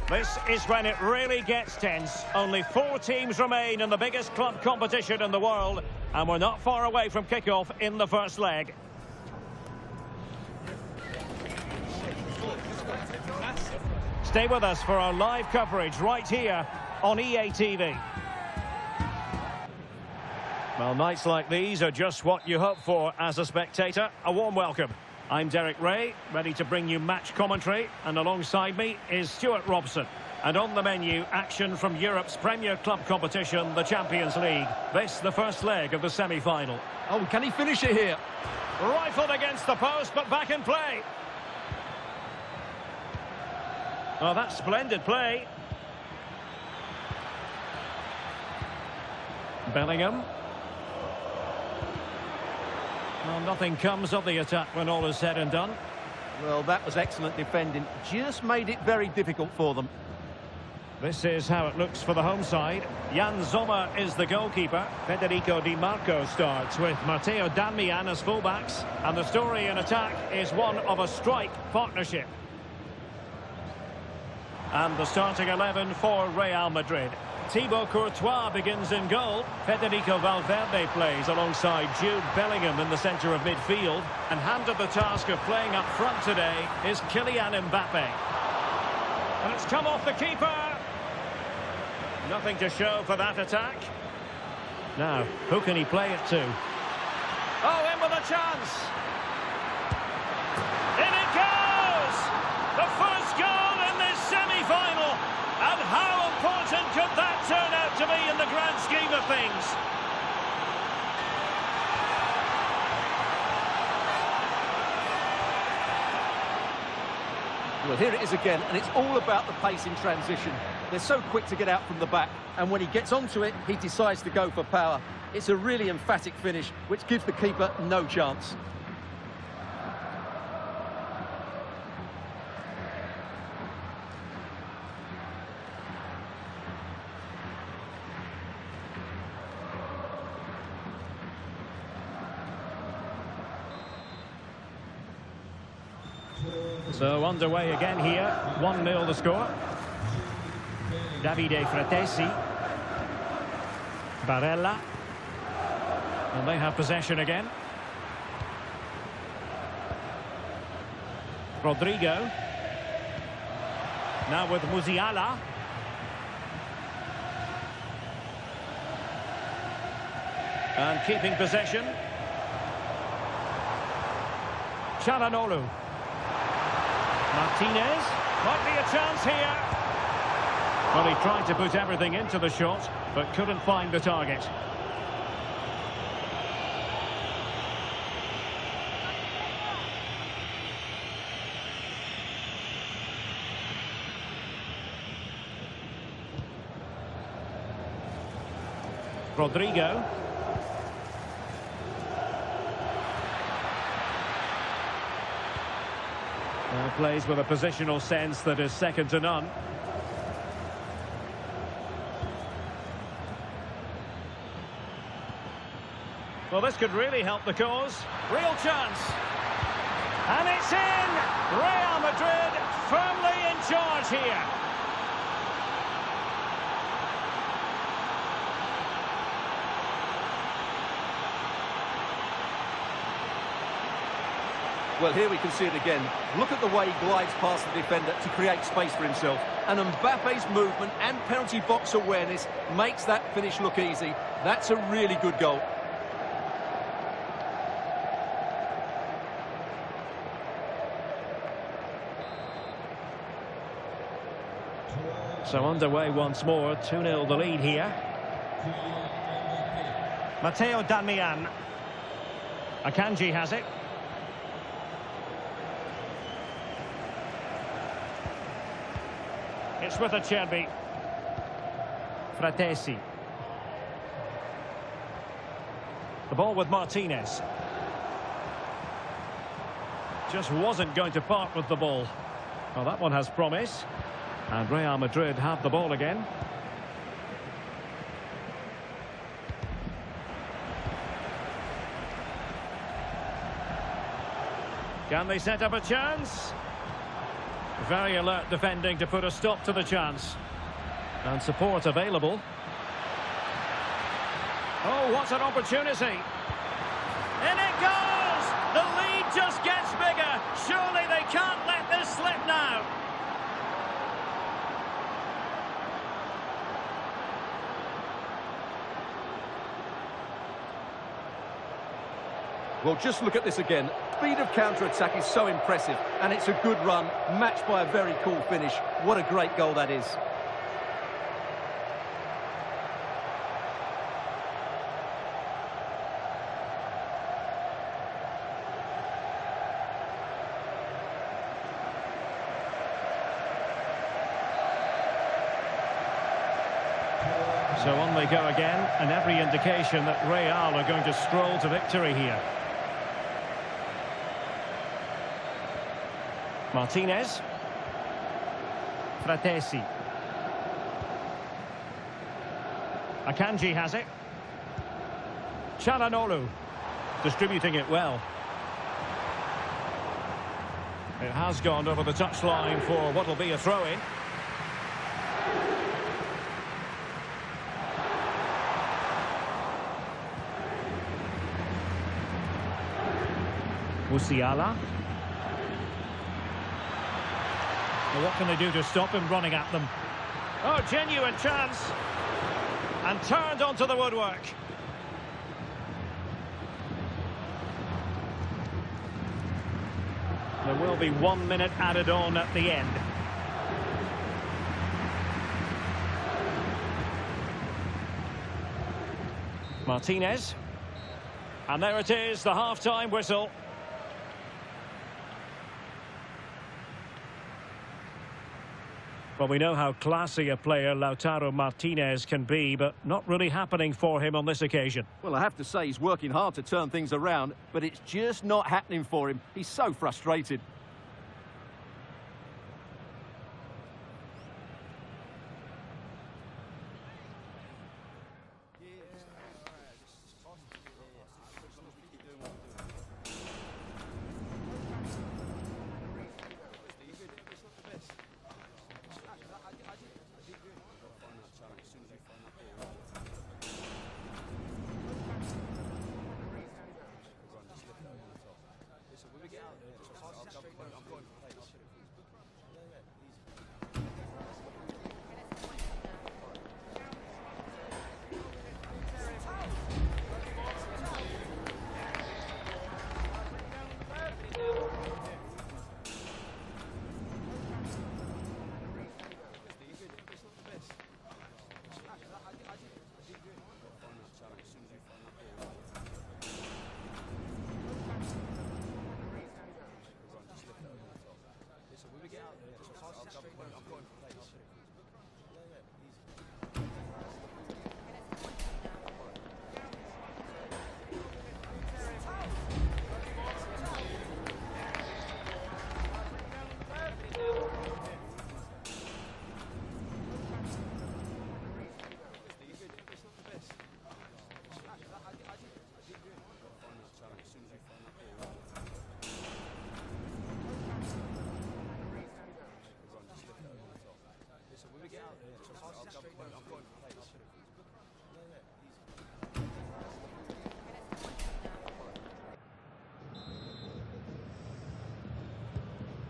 This is when it really gets tense. Only 4 teams remain in the biggest club competition in the world, and we're not far away from kickoff in the first leg. Stay with us for our live coverage right here on EA TV. Well, nights like these are just what you hope for as a spectator. A warm welcome. I'm Derek Ray, ready to bring you match commentary, and alongside me is Stuart Robson. And on the menu, action from Europe's premier club competition, the Champions League. This, the first leg of the semi-final. Oh, can he finish it here? Rifled against the post, but back in play. Oh, that's splendid play. Bellingham. Well, nothing comes of the attack when all is said and done. Well, that was excellent defending. Just made it very difficult for them. This is how it looks for the home side. Jan Sommer is the goalkeeper. Federico Di Marco starts with Matteo Darmian as fullbacks. And the story in attack is one of a strike partnership. And the starting 11 for Real Madrid. Thibaut Courtois begins in goal. Federico Valverde plays alongside Jude Bellingham in the centre of midfield. And handed the task of playing up front today is Kylian Mbappe. And it's come off the keeper. Nothing to show for that attack. Now, who can he play it to? Oh, in with a chance. In it goes! The first goal in this semi-final. And how important could that turn out to be in the grand scheme of things? Well, here it is again, and it's all about the pace in transition. They're so quick to get out from the back, and when he gets onto it, he decides to go for power. It's a really emphatic finish, which gives the keeper no chance. So underway again here, 1-0 the score. Davide Fratesi. Barella. And they have possession again. Rodrigo. Now with Musiala. And keeping possession. Çalhanoğlu. Martinez, might be a chance here. Well, he tried to put everything into the shot, but couldn't find the target. Rodrigo. Plays with a positional sense that is second to none. Well, this could really help the cause. Real chance. And it's in! Real Madrid firmly in charge here. Well, here we can see it again. Look at the way he glides past the defender to create space for himself. And Mbappe's movement and penalty box awareness makes that finish look easy. That's a really good goal. So underway once more, 2-0 the lead here. Matteo Darmian. Akanji has it. It's with Acerbi. Fratesi. The ball with Martinez. Just wasn't going to part with the ball. Well, that one has promise. And Real Madrid have the ball again. Can they set up a chance? Very alert defending to put a stop to the chance. And support available. Oh, what an opportunity. In it goes! The lead just gets bigger. Surely they can't let this slip now. Well, just look at this again. Speed of counter-attack is so impressive, and it's a good run, matched by a very cool finish. What a great goal that is. So on they go again, and every indication that Real are going to stroll to victory here. Martinez. Fratesi. Akanji has it. Çalhanoğlu. Distributing it well. It has gone over the touchline for what will be a throw-in. Musiala. Well, what can they do to stop him running at them? Oh, genuine chance. And turned onto the woodwork. There will be 1 minute added on at the end. Martinez. And there it is, the half-time whistle. Well, we know how classy a player Lautaro Martinez can be, but not really happening for him on this occasion. Well, I have to say he's working hard to turn things around, but it's just not happening for him. He's so frustrated.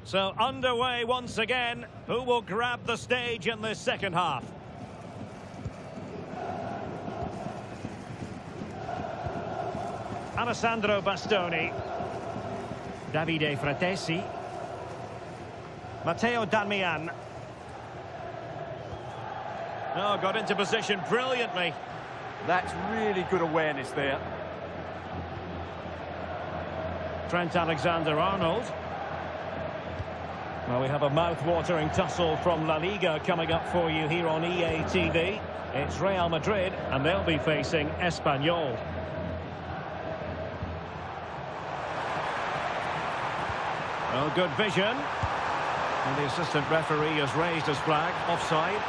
So underway once again. Who will grab the stage in this second half? Alessandro Bastoni. Davide Fratesi. Matteo Darmian. Oh, got into position brilliantly. That's really good awareness there. Trent Alexander-Arnold. Well, we have a mouth-watering tussle from La Liga coming up for you here on EA TV. It's Real Madrid, and they'll be facing Espanyol. Well, good vision. And the assistant referee has raised his flag, offside.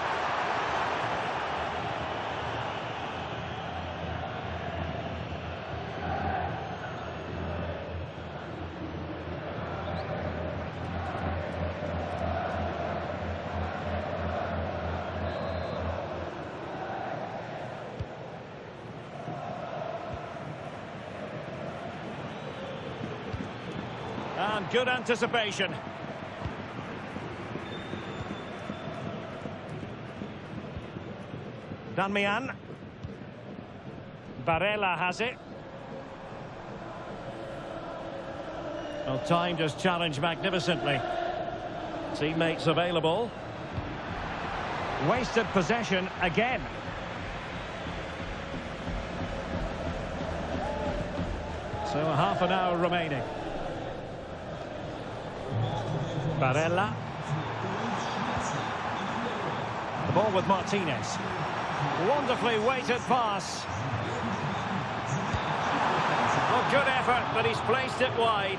And good anticipation. Danmian. Barella has it. Well, timed his challenge magnificently. Teammates available. Wasted possession again. So a half an hour remaining. Barella. The ball with Martinez. Wonderfully weighted pass. Well, good effort, but he's placed it wide.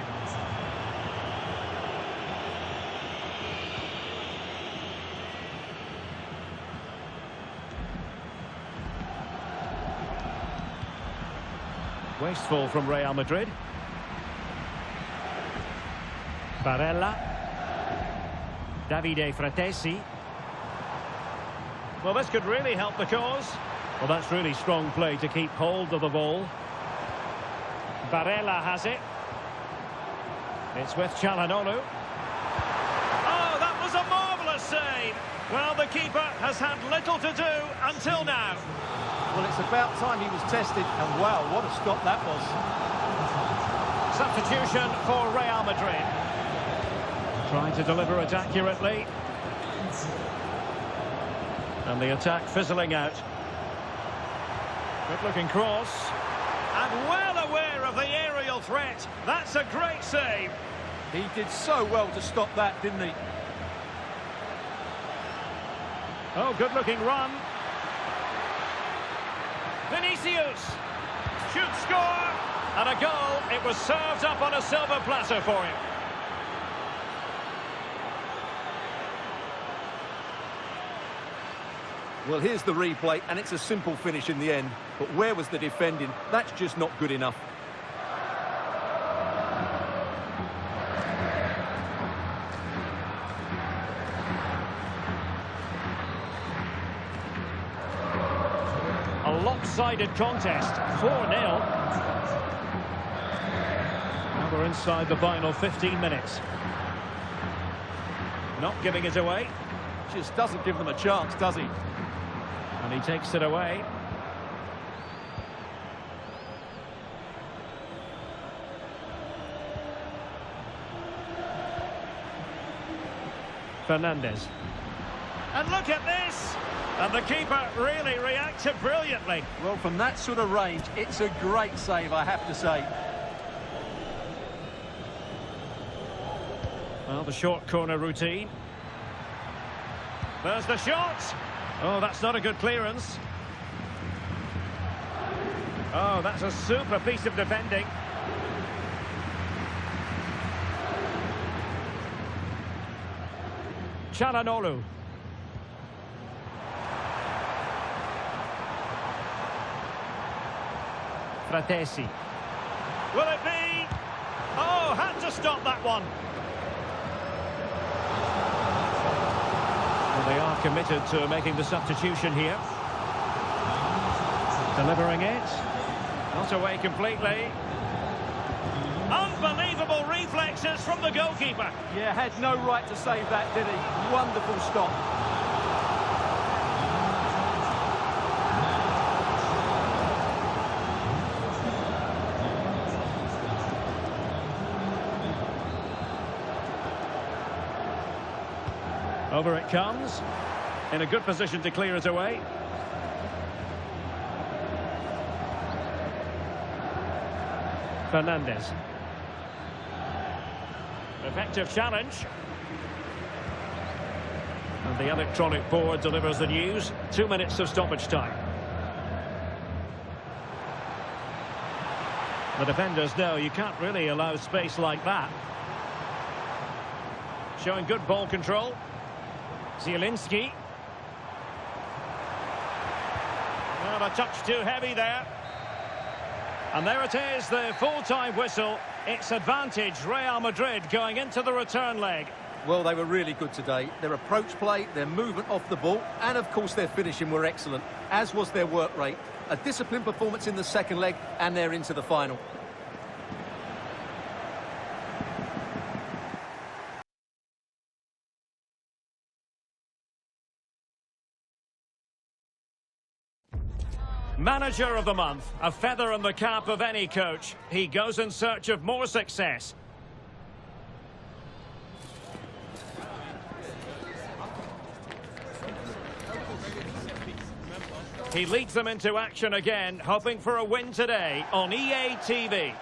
Wasteful from Real Madrid. Barella. Davide Fratesi. Well, this could really help the cause. Well, that's really strong play to keep hold of the ball. Barella has it. It's with Çalhanoğlu. Oh, that was a marvellous save. Well, the keeper has had little to do until now. Well, it's about time he was tested, and wow, what a stop that was. Substitution for Real Madrid. Trying to deliver it accurately. And the attack fizzling out. Good-looking cross. And well aware of the aerial threat. That's a great save. He did so well to stop that, didn't he? Oh, good-looking run. Vinicius. Shoot, score. And a goal. It was served up on a silver platter for him. Well, here's the replay, and it's a simple finish in the end. But where was the defending? That's just not good enough. A lopsided contest, 4-0. Now we're inside the final 15 minutes. Not giving it away. Just doesn't give them a chance, does he? And he takes it away. Fernandez. And look at this! And the keeper really reacted brilliantly. Well, from that sort of range, it's a great save, I have to say. Well, the short corner routine. There's the shot! Oh, that's not a good clearance. Oh, that's a super piece of defending. Çalhanoğlu. Fratesi. Will it be? Oh, had to stop that one. Well, they are committed to making the substitution here. Delivering it. Not away completely. Unbelievable reflexes from the goalkeeper. Yeah, had no right to save that, did he? Wonderful stop. Over it comes. In a good position to clear it away. Fernandez. Effective challenge. And the electronic board delivers the news. 2 minutes of stoppage time. The defenders know you can't really allow space like that. Showing good ball control. Zielinski. Well, a touch too heavy there. And there it is, the full-time whistle. It's advantage Real Madrid going into the return leg. Well, they were really good today. Their approach play, their movement off the ball, and of course their finishing were excellent, as was their work rate. A disciplined performance in the second leg, and they're into the final. Manager of the month, a feather in the cap of any coach. He goes in search of more success. He leads them into action again, hoping for a win today on EA TV.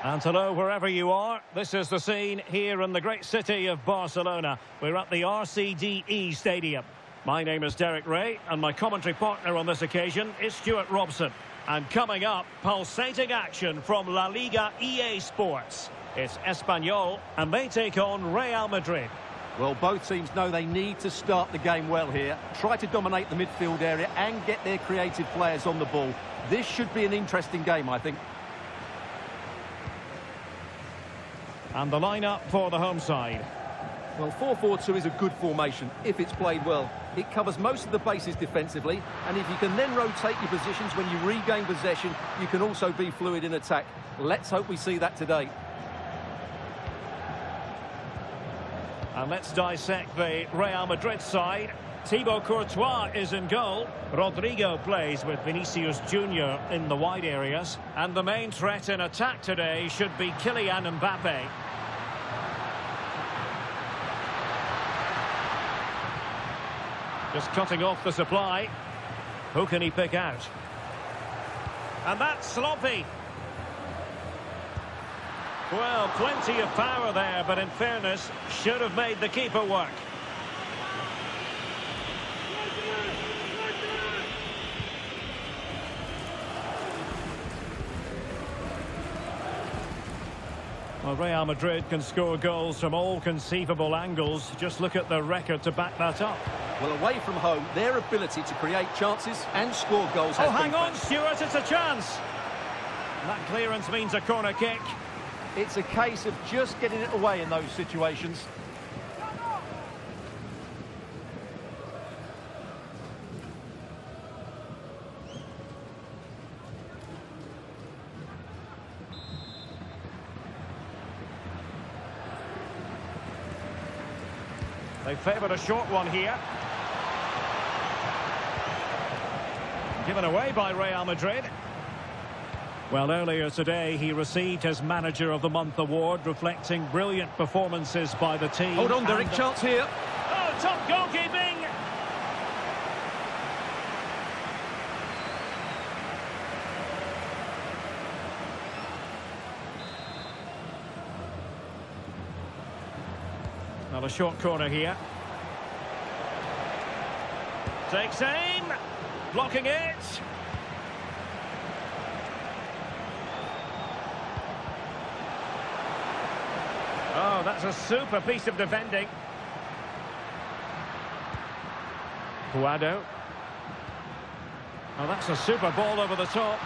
And hello, wherever you are, this is the scene here in the great city of Barcelona. We're at the RCDE Stadium. My name is Derek Ray, and my commentary partner on this occasion is Stuart Robson. And coming up, pulsating action from La Liga EA Sports. It's Espanyol, and they take on Real Madrid. Well, both teams know they need to start the game well here. Try to dominate the midfield area and get their creative players on the ball. This should be an interesting game, I think. And the lineup for the home side. Well, 4-4-2 is a good formation if it's played well. It covers most of the bases defensively, and if you can then rotate your positions when you regain possession, you can also be fluid in attack. Let's hope we see that today. And let's dissect the Real Madrid side. Thibaut Courtois is in goal. Rodrigo plays with Vinicius Junior in the wide areas. And the main threat in attack today should be Kylian Mbappe. Just cutting off the supply. Who can he pick out? And that's sloppy. Well, plenty of power there, but in fairness, should have made the keeper work. Well, Real Madrid can score goals from all conceivable angles. Just look at the record to back that up. Well, away from home, their ability to create chances and score goals has Oh, hang been on, Stuart, it's a chance. That clearance means a corner kick. It's a case of just getting it away in those situations. They favoured a short one here. Given away by Real Madrid. Well, earlier today, he received his Manager of the Month award, reflecting brilliant performances by the team. Hold on, Derek, chance here. Oh, top goalkeeping! Now a short corner here. Takes aim, blocking it. Oh, that's a super piece of defending. Guado. Oh, that's a super ball over the top.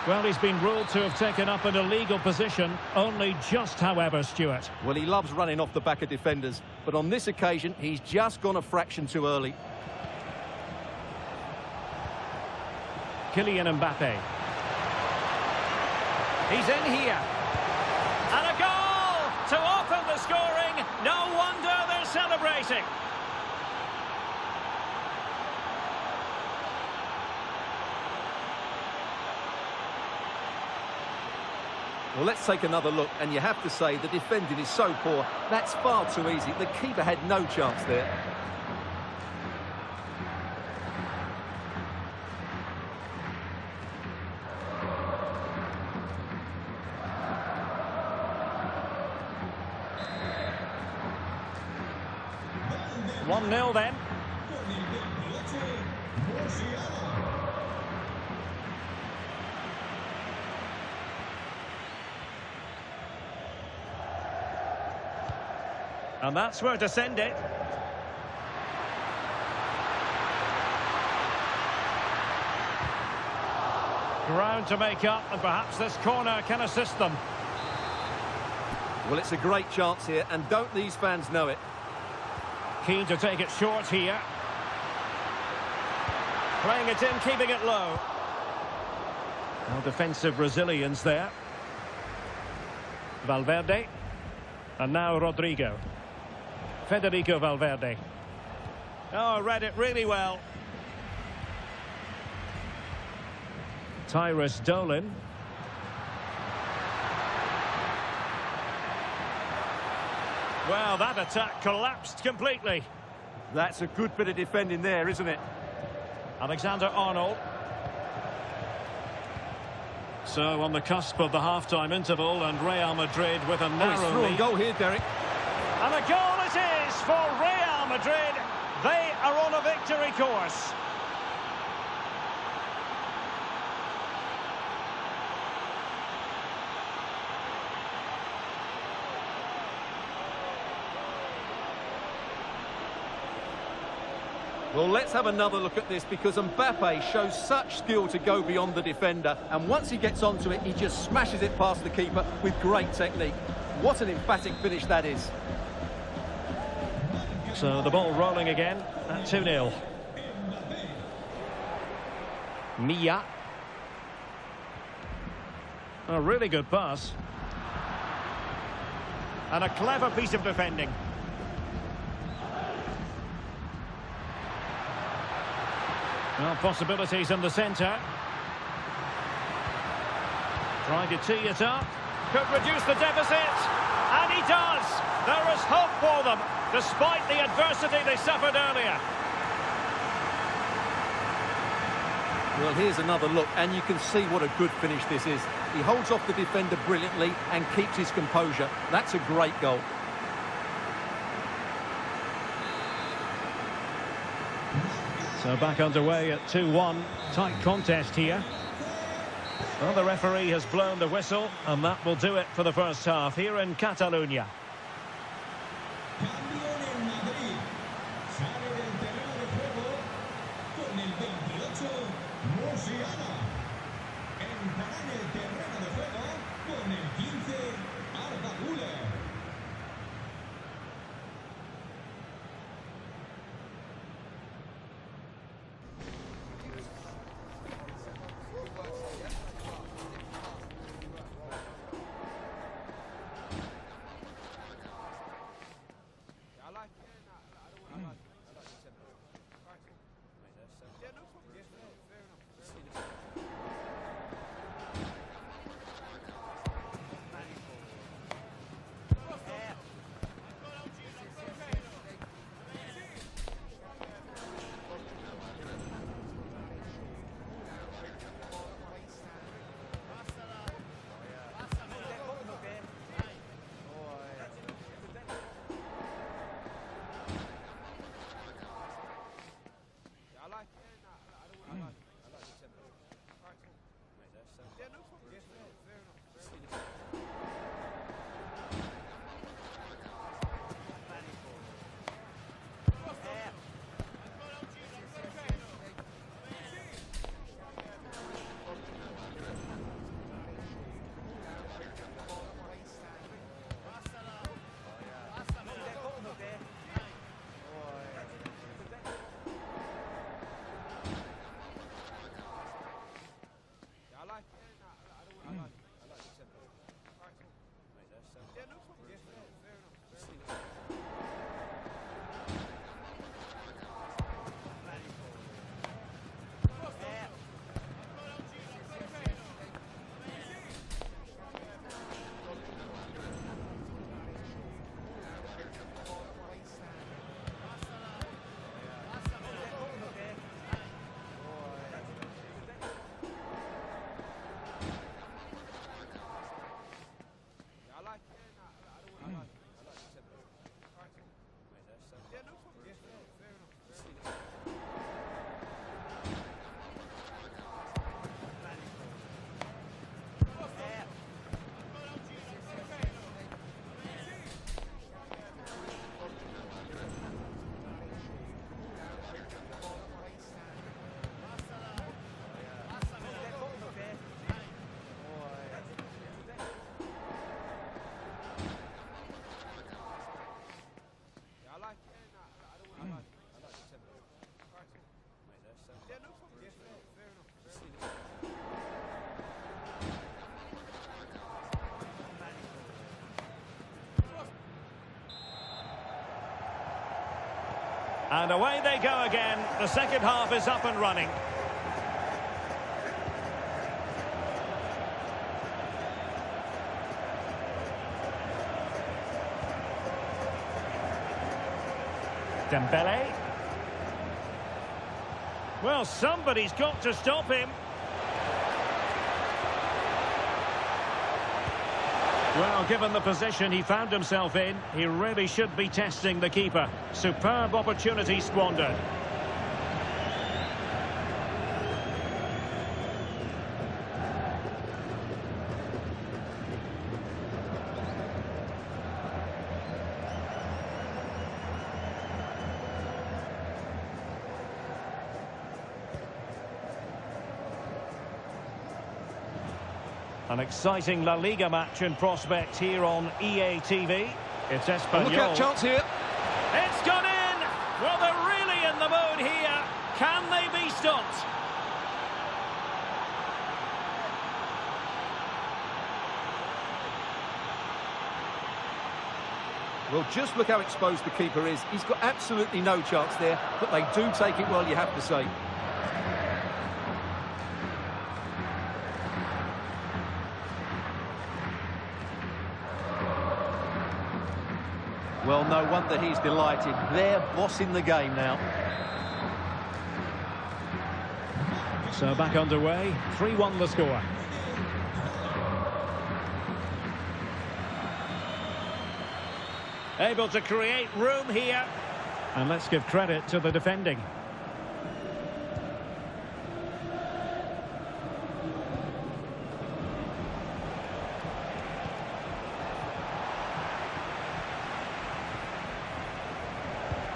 Well, he's been ruled to have taken up an illegal position. Only just, however, Stuart. Well, he loves running off the back of defenders, but on this occasion, he's just gone a fraction too early. Kylian Mbappe. He's in here. And a goal to open the scoring. No wonder they're celebrating. Well, let's take another look, and you have to say the defending is so poor. That's far too easy. The keeper had no chance there. Con 1-0 then. And that's where to send it. Ground to make up, and perhaps this corner can assist them. Well, it's a great chance here, and don't these fans know it? Keen to take it short here. Playing it in, keeping it low. No defensive resilience there. Valverde. And now Rodrigo. Federico Valverde. Oh, read it really well. Tyrus Dolan. Well, that attack collapsed completely. That's a good bit of defending there, isn't it? Alexander-Arnold. So on the cusp of the half-time interval, and Real Madrid with a narrow lead. Goal here, Derek. And a goal it is for Real Madrid. They are on a victory course. Well, let's have another look at this, because Mbappe shows such skill to go beyond the defender, and once he gets onto it, he just smashes it past the keeper with great technique. What an emphatic finish that is. So the ball rolling again at 2-0. Mia. A really good pass. And a clever piece of defending. Well, possibilities in the centre. Trying to tee it up. Could reduce the deficit. And he does. There is hope for them, despite the adversity they suffered earlier. Well, here's another look, and you can see what a good finish this is. He holds off the defender brilliantly and keeps his composure. That's a great goal. So back underway at 2-1. Tight contest here. Well, the referee has blown the whistle, and that will do it for the first half here in Catalonia. Cambio en Madrid. Sale del terreno de juego con el 28, Musiala. Entrará en el terreno de juego con el 15, Arda Güler. And away they go again. The second half is up and running. Dembele. Well, somebody's got to stop him. Well, given the position he found himself in, he really should be testing the keeper. Superb opportunity squandered. An exciting La Liga match in prospect here on EA TV. It's Espanyol. Look out, chance here. It's gone in! Well, they're really in the mood here. Can they be stopped? Well, just look how exposed the keeper is. He's got absolutely no chance there, but they do take it well, you have to say. Well, no wonder he's delighted. They're bossing the game now. So back underway, 3-1 the score. Able to create room here. And let's give credit to the defending.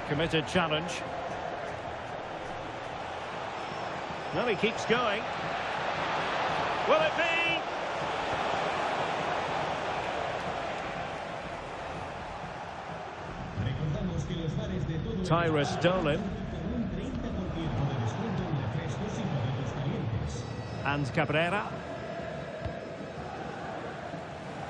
Committed challenge. Well, he keeps going. Will it be? Tyrus Dolan. And Cabrera.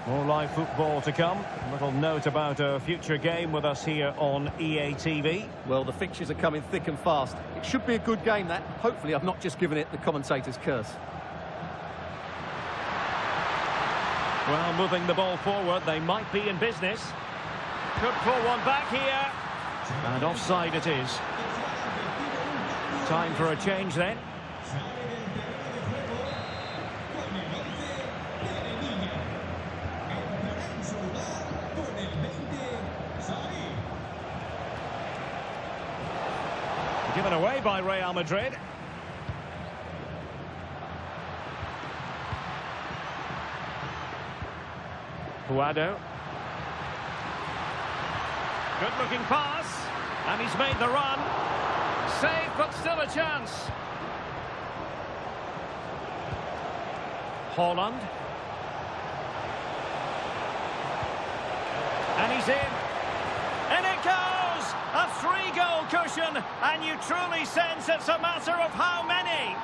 More live football to come. A little note about a future game with us here on EA TV. Well, the fixtures are coming thick and fast. It should be a good game, that. Hopefully, I've not just given it the commentator's curse. Well, moving the ball forward, they might be in business. Could pull one back here. And offside it is. Time for a change then. Given away by Real Madrid. Guado. Good looking pass. And he's made the run. Save, but still a chance. Haaland. And he's in. And it goes! A 3-goal cushion, and you truly sense it's a matter of how many.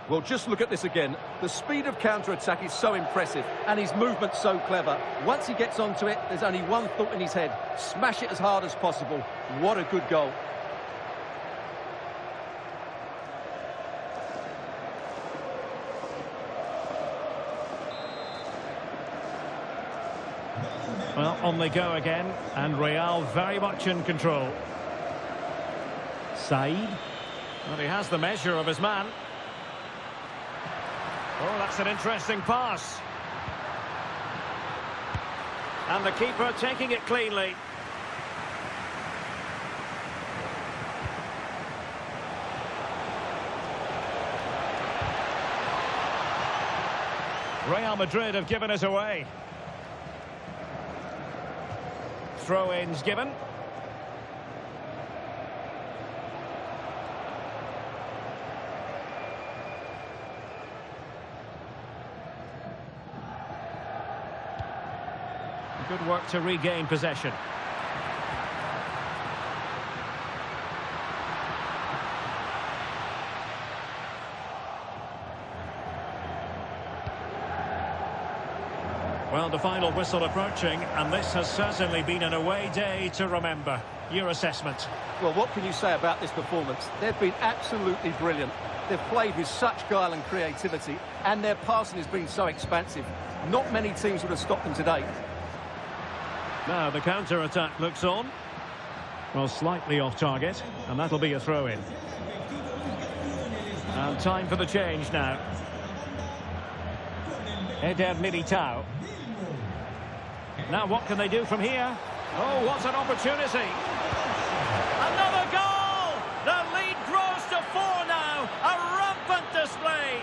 Well, just look at this again. The speed of counter-attack is so impressive, and his movement so clever. Once he gets onto it, there's only one thought in his head. Smash it as hard as possible. What a good goal. Well, on they go again, and Real very much in control. Said. Well, he has the measure of his man. Oh, that's an interesting pass. And the keeper taking it cleanly. Real Madrid have given it away. Throw-ins given. Good work to regain possession. Well, the final whistle approaching, and this has certainly been an away day to remember. Your assessment? Well, what can you say about this performance? They've been absolutely brilliant. They've played with such guile and creativity, and their passing has been so expansive. Not many teams would have stopped them today. Now the counter-attack looks on. Well, slightly off target, and that'll be a throw-in. And time for the change now. Eder Militao. Now what can they do from here? Oh, what an opportunity! Another goal! The lead grows to 4 now. A rampant display.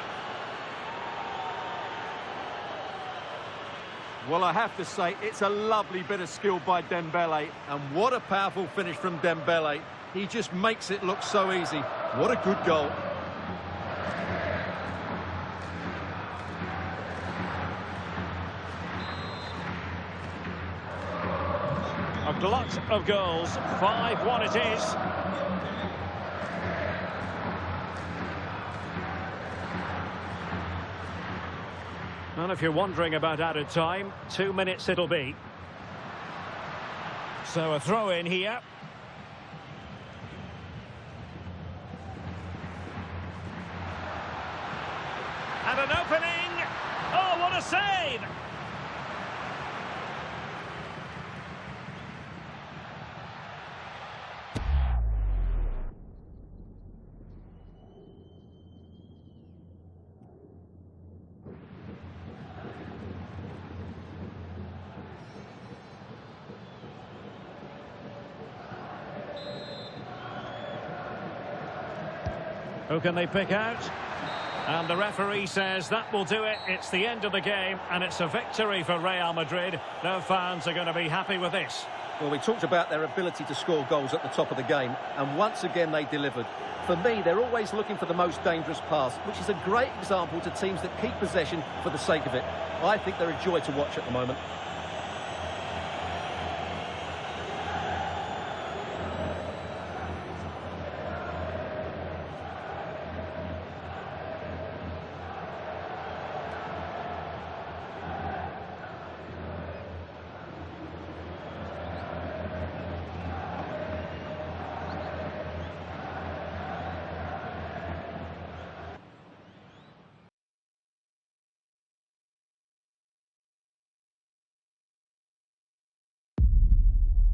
Well, I have to say, it's a lovely bit of skill by Dembele. And what a powerful finish from Dembele. He just makes it look so easy. What a good goal. A glut of goals. 5-1 it is. And if you're wondering about added time, 2 minutes it'll be. So a throw in here. And an opening. Oh, what a save! Who can they pick out? And the referee says that will do it. It's the end of the game, and it's a victory for Real Madrid. No fans are going to be happy with this. Well, we talked about their ability to score goals at the top of the game, and once again they delivered. For me, they're always looking for the most dangerous pass, which is a great example to teams that keep possession for the sake of it. I think they're a joy to watch at the moment.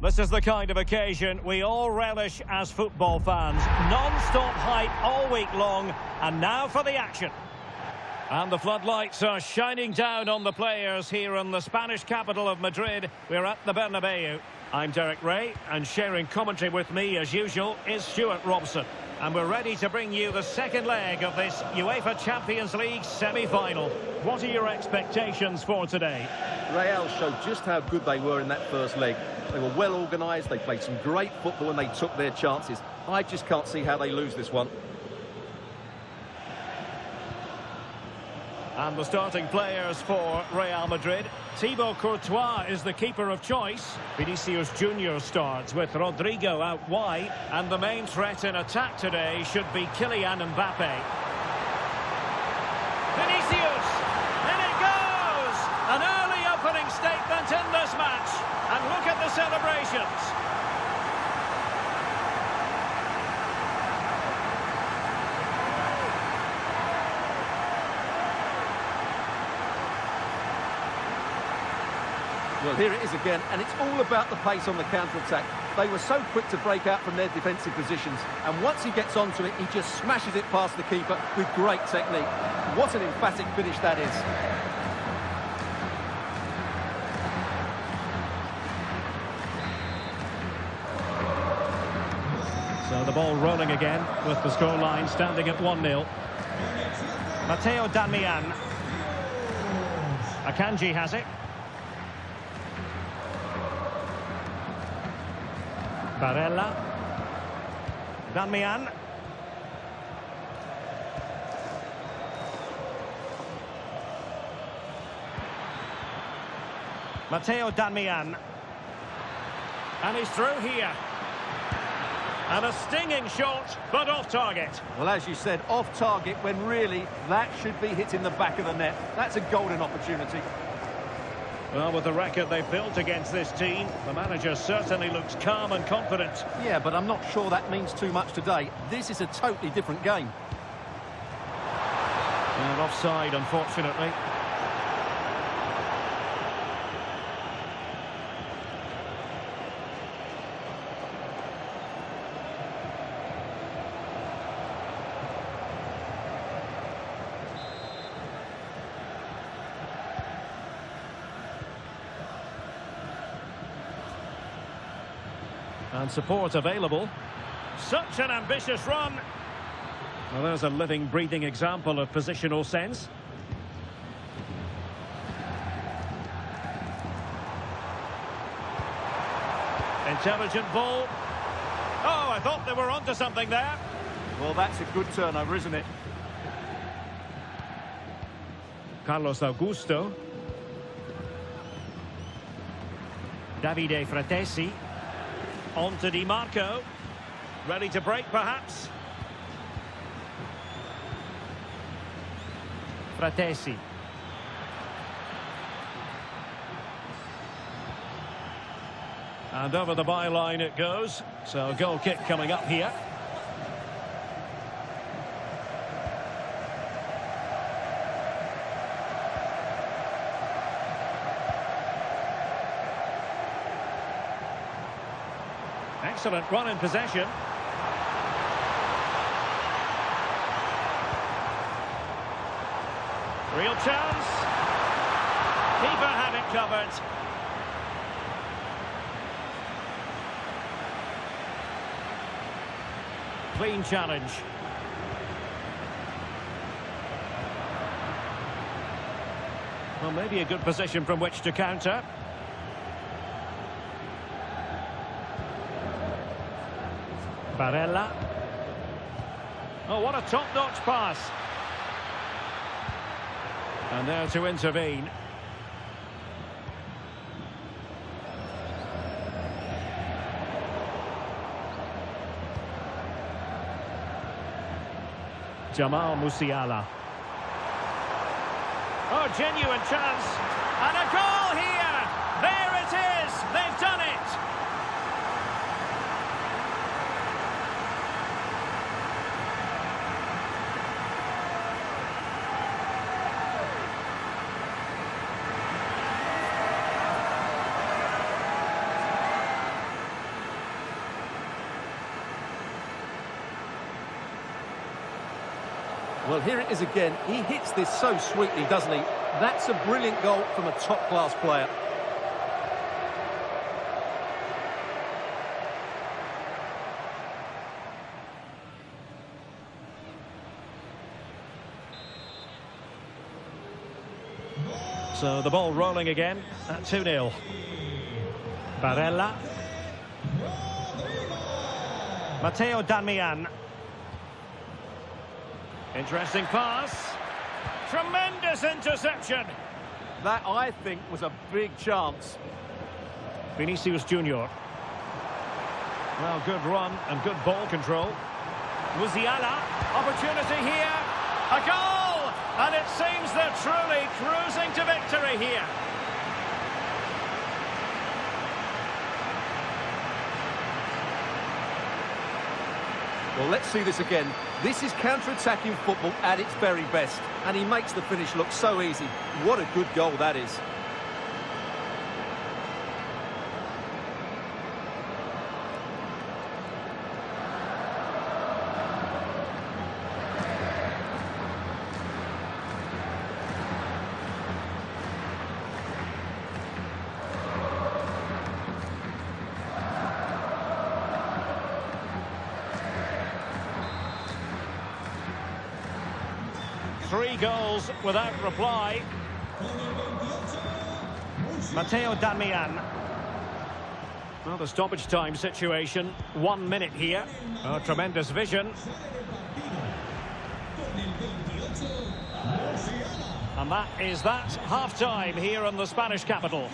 This is the kind of occasion we all relish as football fans. Non-stop hype all week long, and now for the action. And the floodlights are shining down on the players here in the Spanish capital of Madrid. We're at the Bernabeu. I'm Derek Ray, and sharing commentary with me as usual is Stuart Robson. And we're ready to bring you the second leg of this UEFA Champions League semi-final. What are your expectations for today? Real showed just how good they were in that first leg. They were well organised, they played some great football and they took their chances. I just can't see how they lose this one. And the starting players for Real Madrid. Thibaut Courtois is the keeper of choice. Vinicius Junior starts with Rodrigo out wide. And the main threat in attack today should be Kylian Mbappe. Vinicius! In it goes! An early opening statement in this match. And look at the celebrations. Well, here it is again, and it's all about the pace on the counter-attack. They were so quick to break out from their defensive positions, and once he gets onto it, he just smashes it past the keeper with great technique. What an emphatic finish that is. So the ball rolling again with the scoreline standing at 1-0. Matteo Darmian. Akanji has it. Barella. Darmian. Matteo Darmian. And he's through here. And a stinging shot, but off target. Well, as you said, off target when really that should be hitting the back of the net. That's a golden opportunity. Well, with the record they've built against this team, the manager certainly looks calm and confident. Yeah, but I'm not sure that means too much today. This is a totally different game. And offside, unfortunately. And support available. Such an ambitious run. Well, there's a living, breathing example of positional sense. Intelligent ball. Oh, I thought they were onto something there. Well, that's a good turnover, isn't it? Carlos Augusto. Davide Fratesi. On to Di Marco. Ready to break, perhaps. Fratesi. And over the byline it goes. So a goal kick coming up here. Excellent run in possession. Real chance. Keeper had it covered. Clean challenge. Well, maybe a good position from which to counter. Barella. Oh, what a top-notch pass. And there to intervene. Jamal Musiala. Oh, genuine chance. And a goal here. There it is. They've done it. Well, here it is again. He hits this so sweetly, doesn't he? That's a brilliant goal from a top-class player. So the ball rolling again at 2-0. Barella. Matteo Darmian. Interesting pass. Tremendous interception. That, I think, was a big chance. Vinicius Junior. Well, good run and good ball control. Musiala. Opportunity here. A goal! And it seems they're truly cruising to victory here. Well, let's see this again. This is counter-attacking football at its very best. And he makes the finish look so easy. What a good goal that is. Three goals without reply. Matteo Darmian. Well, the stoppage time situation. 1 minute here. Oh, tremendous vision. And that is that. Half-time here in the Spanish capital.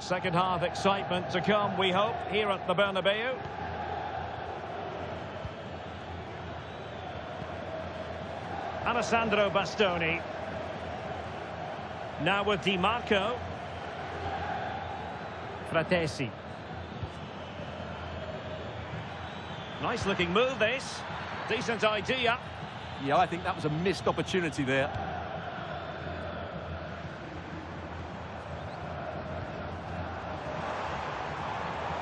Second half excitement to come, we hope, here at the Bernabeu. Alessandro Bastoni. Now with Di Marco. Fratesi. Nice looking move, this. Decent idea. Yeah, I think that was a missed opportunity there.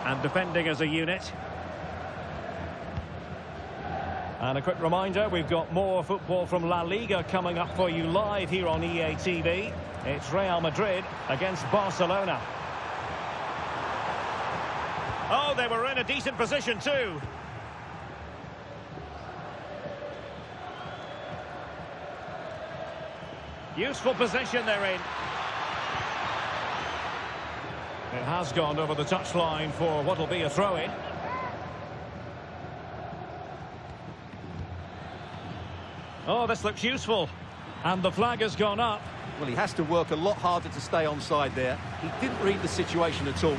And defending as a unit. And a quick reminder, we've got more football from La Liga coming up for you live here on EA TV. It's Real Madrid against Barcelona. Oh, they were in a decent position too. Useful position they're in. It has gone over the touchline for what will be a throw-in. Oh, this looks useful. And the flag has gone up. Well, he has to work a lot harder to stay onside there. He didn't read the situation at all.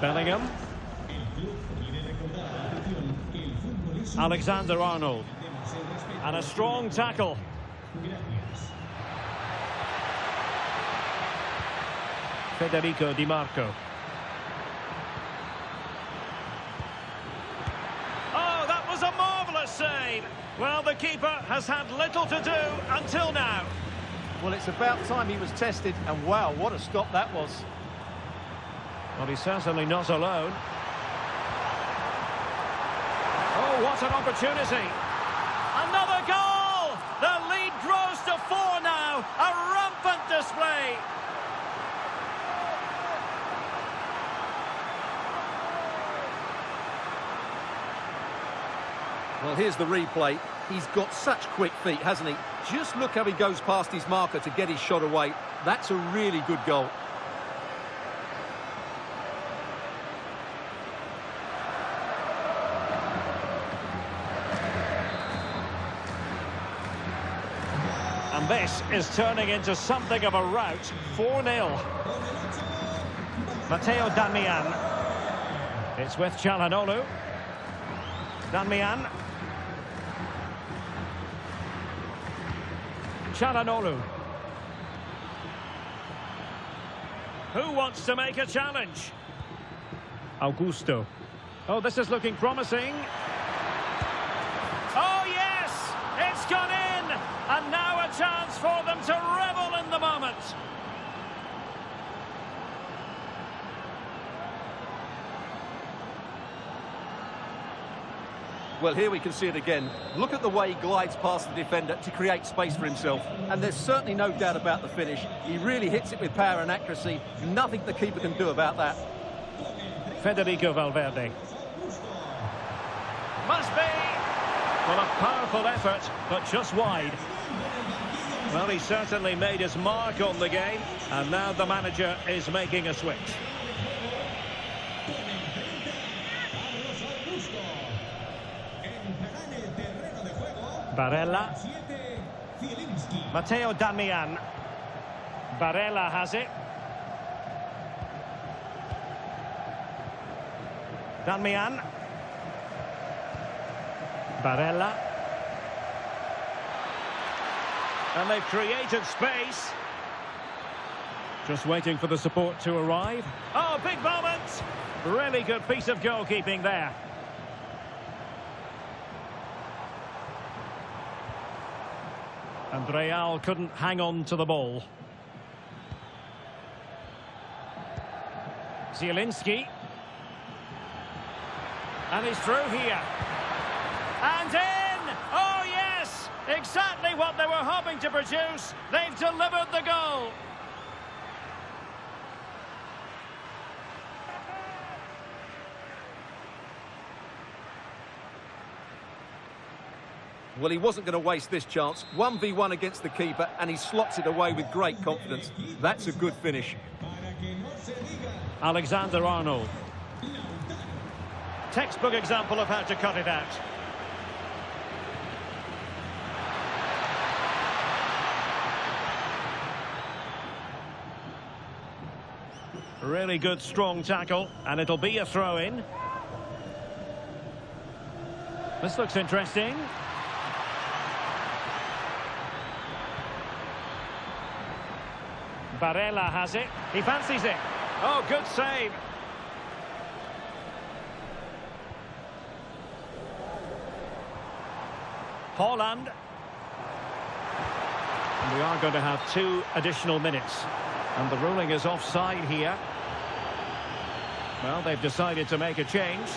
Bellingham. Alexander-Arnold. And a strong tackle. Federico Di Marco. Oh, that was a marvellous save. Well, the keeper has had little to do until now. Well, it's about time he was tested, and wow, what a stop that was. Well, he's certainly not alone. Oh, what an opportunity. Another goal! The lead grows to 4 now. A rampant display. Well, here's the replay. He's got such quick feet, hasn't he? Just look how he goes past his marker to get his shot away. That's a really good goal. And this is turning into something of a rout. 4-0. Matteo Darmian. It's with Çalhanoğlu. Darmian. Çalhanoğlu. Who wants to make a challenge? Augusto. Oh, this is looking promising. Oh, yes! It's gone in! And now a chance for them to revel in the moment. Well, here we can see it again. Look at the way he glides past the defender to create space for himself. And there's certainly no doubt about the finish. He really hits it with power and accuracy. Nothing the keeper can do about that. Federico Valverde. Must be! Well, a powerful effort, but just wide. Well, he certainly made his mark on the game. And now the manager is making a switch. Barella. Matteo Darmian. Barella has it. Darmian. Barella. And they've created space. Just waiting for the support to arrive. Oh, big moment! Really good piece of goalkeeping there. And Real couldn't hang on to the ball. Zielinski. And he's through here. And in! Oh, yes! Exactly what they were hoping to produce. They've delivered the goal. Well, he wasn't going to waste this chance. 1v1 against the keeper, and he slots it away with great confidence. That's a good finish. Alexander-Arnold. Textbook example of how to cut it out. Really good, strong tackle, and it'll be a throw-in. This looks interesting. Barella has it. He fancies it. Oh, good save. Haaland. And we are going to have 2 additional minutes. And the ruling is offside here. Well, they've decided to make a change.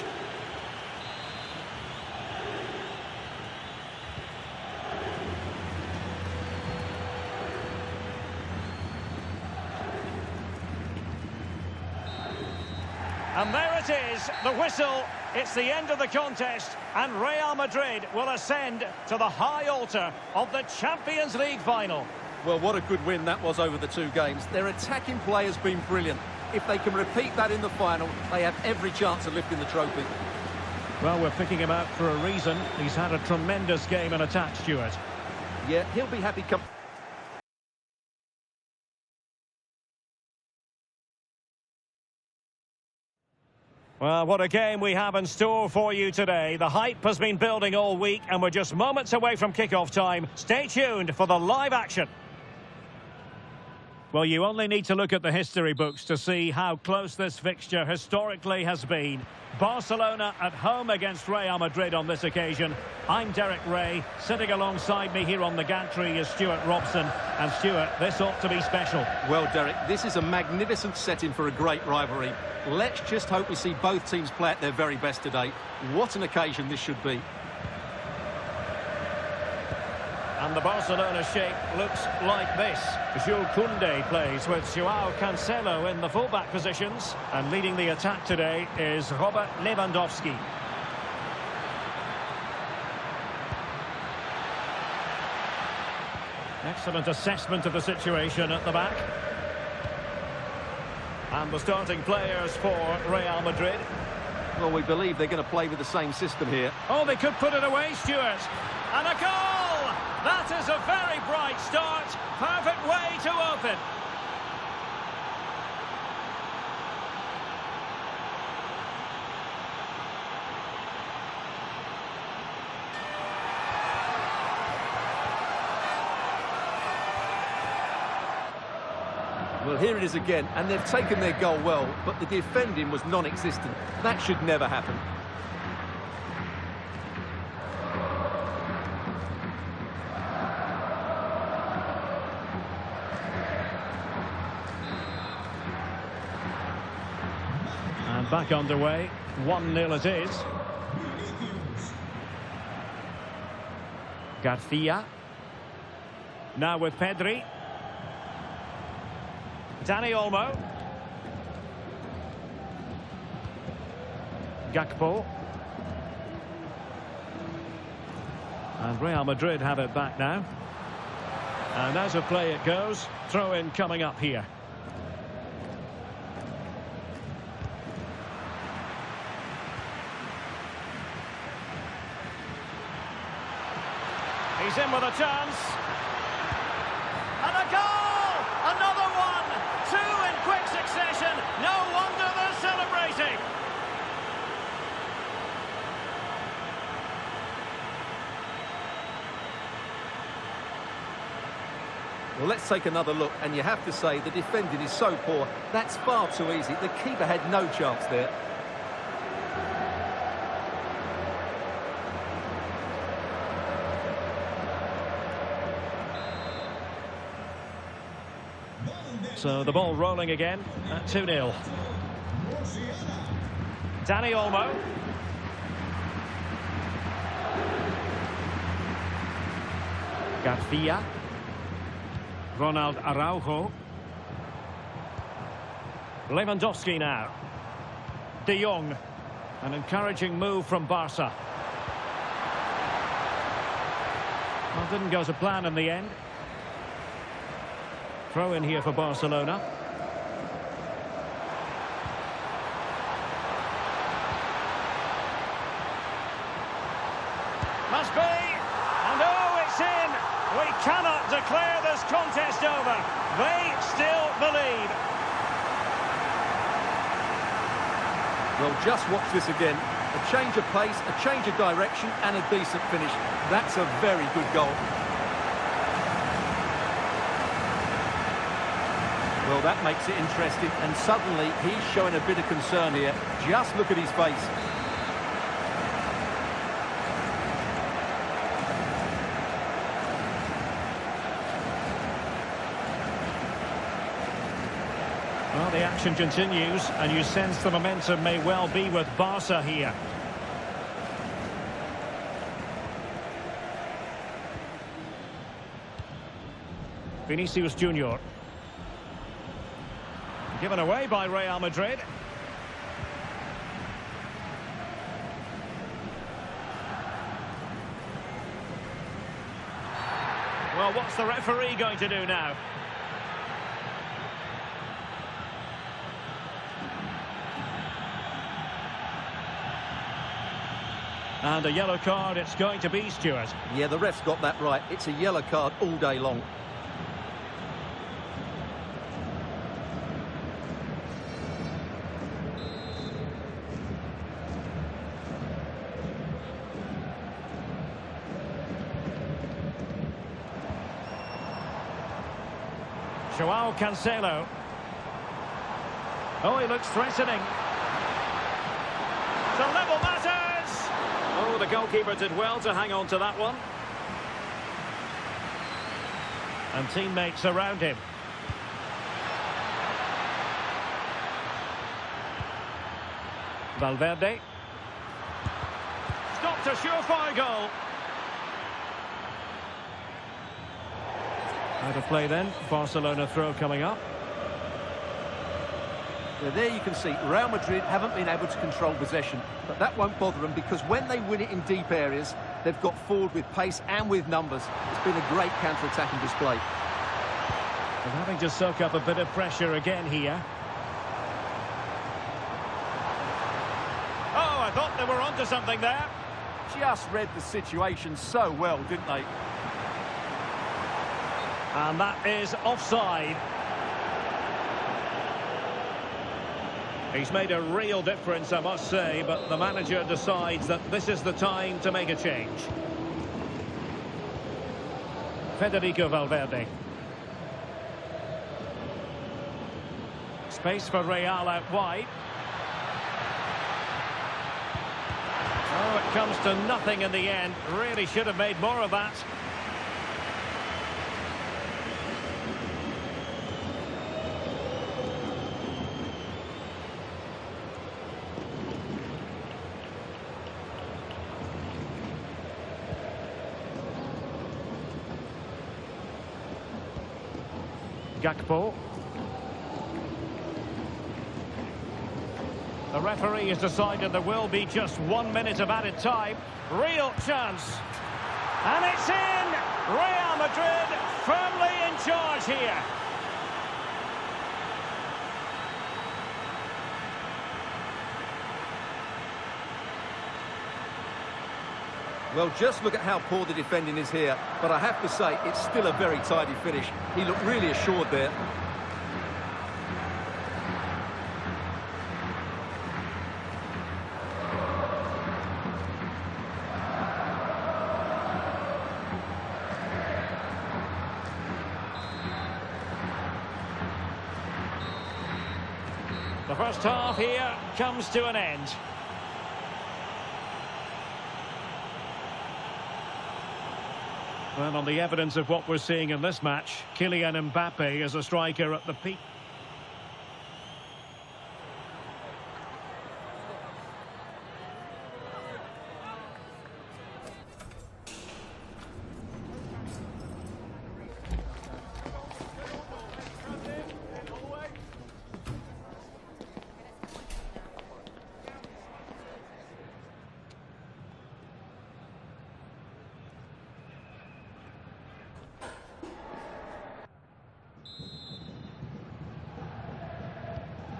And there it is, the whistle. It's the end of the contest, and Real Madrid will ascend to the high altar of the Champions League final. Well, what a good win that was over the 2 games. Their attacking play has been brilliant. If they can repeat that in the final, they have every chance of lifting the trophy. Well, we're picking him out for a reason. He's had a tremendous game in attack, Stuart. Yeah, he'll be happy come... Well, what a game we have in store for you today. The hype has been building all week, and we're just moments away from kickoff time. Stay tuned for the live action. Well, you only need to look at the history books to see how close this fixture historically has been. Barcelona at home against Real Madrid on this occasion. I'm Derek Ray. Sitting alongside me here on the gantry is Stuart Robson. And Stuart, this ought to be special. Well, Derek, this is a magnificent setting for a great rivalry. Let's just hope we see both teams play at their very best today. What an occasion this should be. And the Barcelona shape looks like this. Jules Koundé plays with Joao Cancelo in the fullback positions. And leading the attack today is Robert Lewandowski. Excellent assessment of the situation at the back. And the starting players for Real Madrid. Well, we believe they're going to play with the same system here. Oh, they could put it away, Stuart. And a goal! That is a very bright start. Perfect way to open. Well, here it is again, and they've taken their goal well, but the defending was non-existent. That should never happen. And back underway, 1-0 it is. Garcia. Now with Pedri. Dani Olmo. Gakpo. And Real Madrid have it back now. And as of play it goes, throw in coming up here. He's in with a chance. And a goal! Another one! 2 in quick succession. No wonder they're celebrating. Well, let's take another look, and you have to say the defending is so poor. That's far too easy. The keeper had no chance there. So the ball rolling again at 2-0. Dani Olmo. Garcia. Ronald Araujo. Lewandowski now. De Jong. An encouraging move from Barca. Well, didn't go to plan in the end. Throw in here for Barcelona. Must be. And oh, it's in. We cannot declare this contest over. They still believe. Well, just watch this again. A change of pace, a change of direction, and a decent finish. That's a very good goal. Well, that makes it interesting, and suddenly he's showing a bit of concern here. Just look at his face. Well, the action continues, and you sense the momentum may well be with Barca here. Vinicius Junior. Given away by Real Madrid. Well, what's the referee going to do now? And a yellow card it's going to be, Stuart. Yeah, the ref's got that right. It's a yellow card all day long. Joao Cancelo. Oh, he looks threatening. To level matters! Oh, the goalkeeper did well to hang on to that one. And teammates around him. Valverde. Stopped a surefire goal. Out of play then. Barcelona throw coming up. Now, there you can see Real Madrid haven't been able to control possession, but that won't bother them because when they win it in deep areas, they've got forward with pace and with numbers. It's been a great counter-attacking display. And having to soak up a bit of pressure again here. Oh, I thought they were onto something there. Just read the situation so well, didn't they? And that is offside. He's made a real difference, I must say, but the manager decides that this is the time to make a change. Federico Valverde. Space for Real out wide. Oh, it comes to nothing in the end. Really should have made more of that. Gakpo. The referee has decided there will be just 1 minute of added time. Real chance. And it's in! Real Madrid firmly in charge here. Well, just look at how poor the defending is here. But I have to say, it's still a very tidy finish. He looked really assured there. The first half here comes to an end. Well, on the evidence of what we're seeing in this match, Kylian Mbappe is a striker at the peak.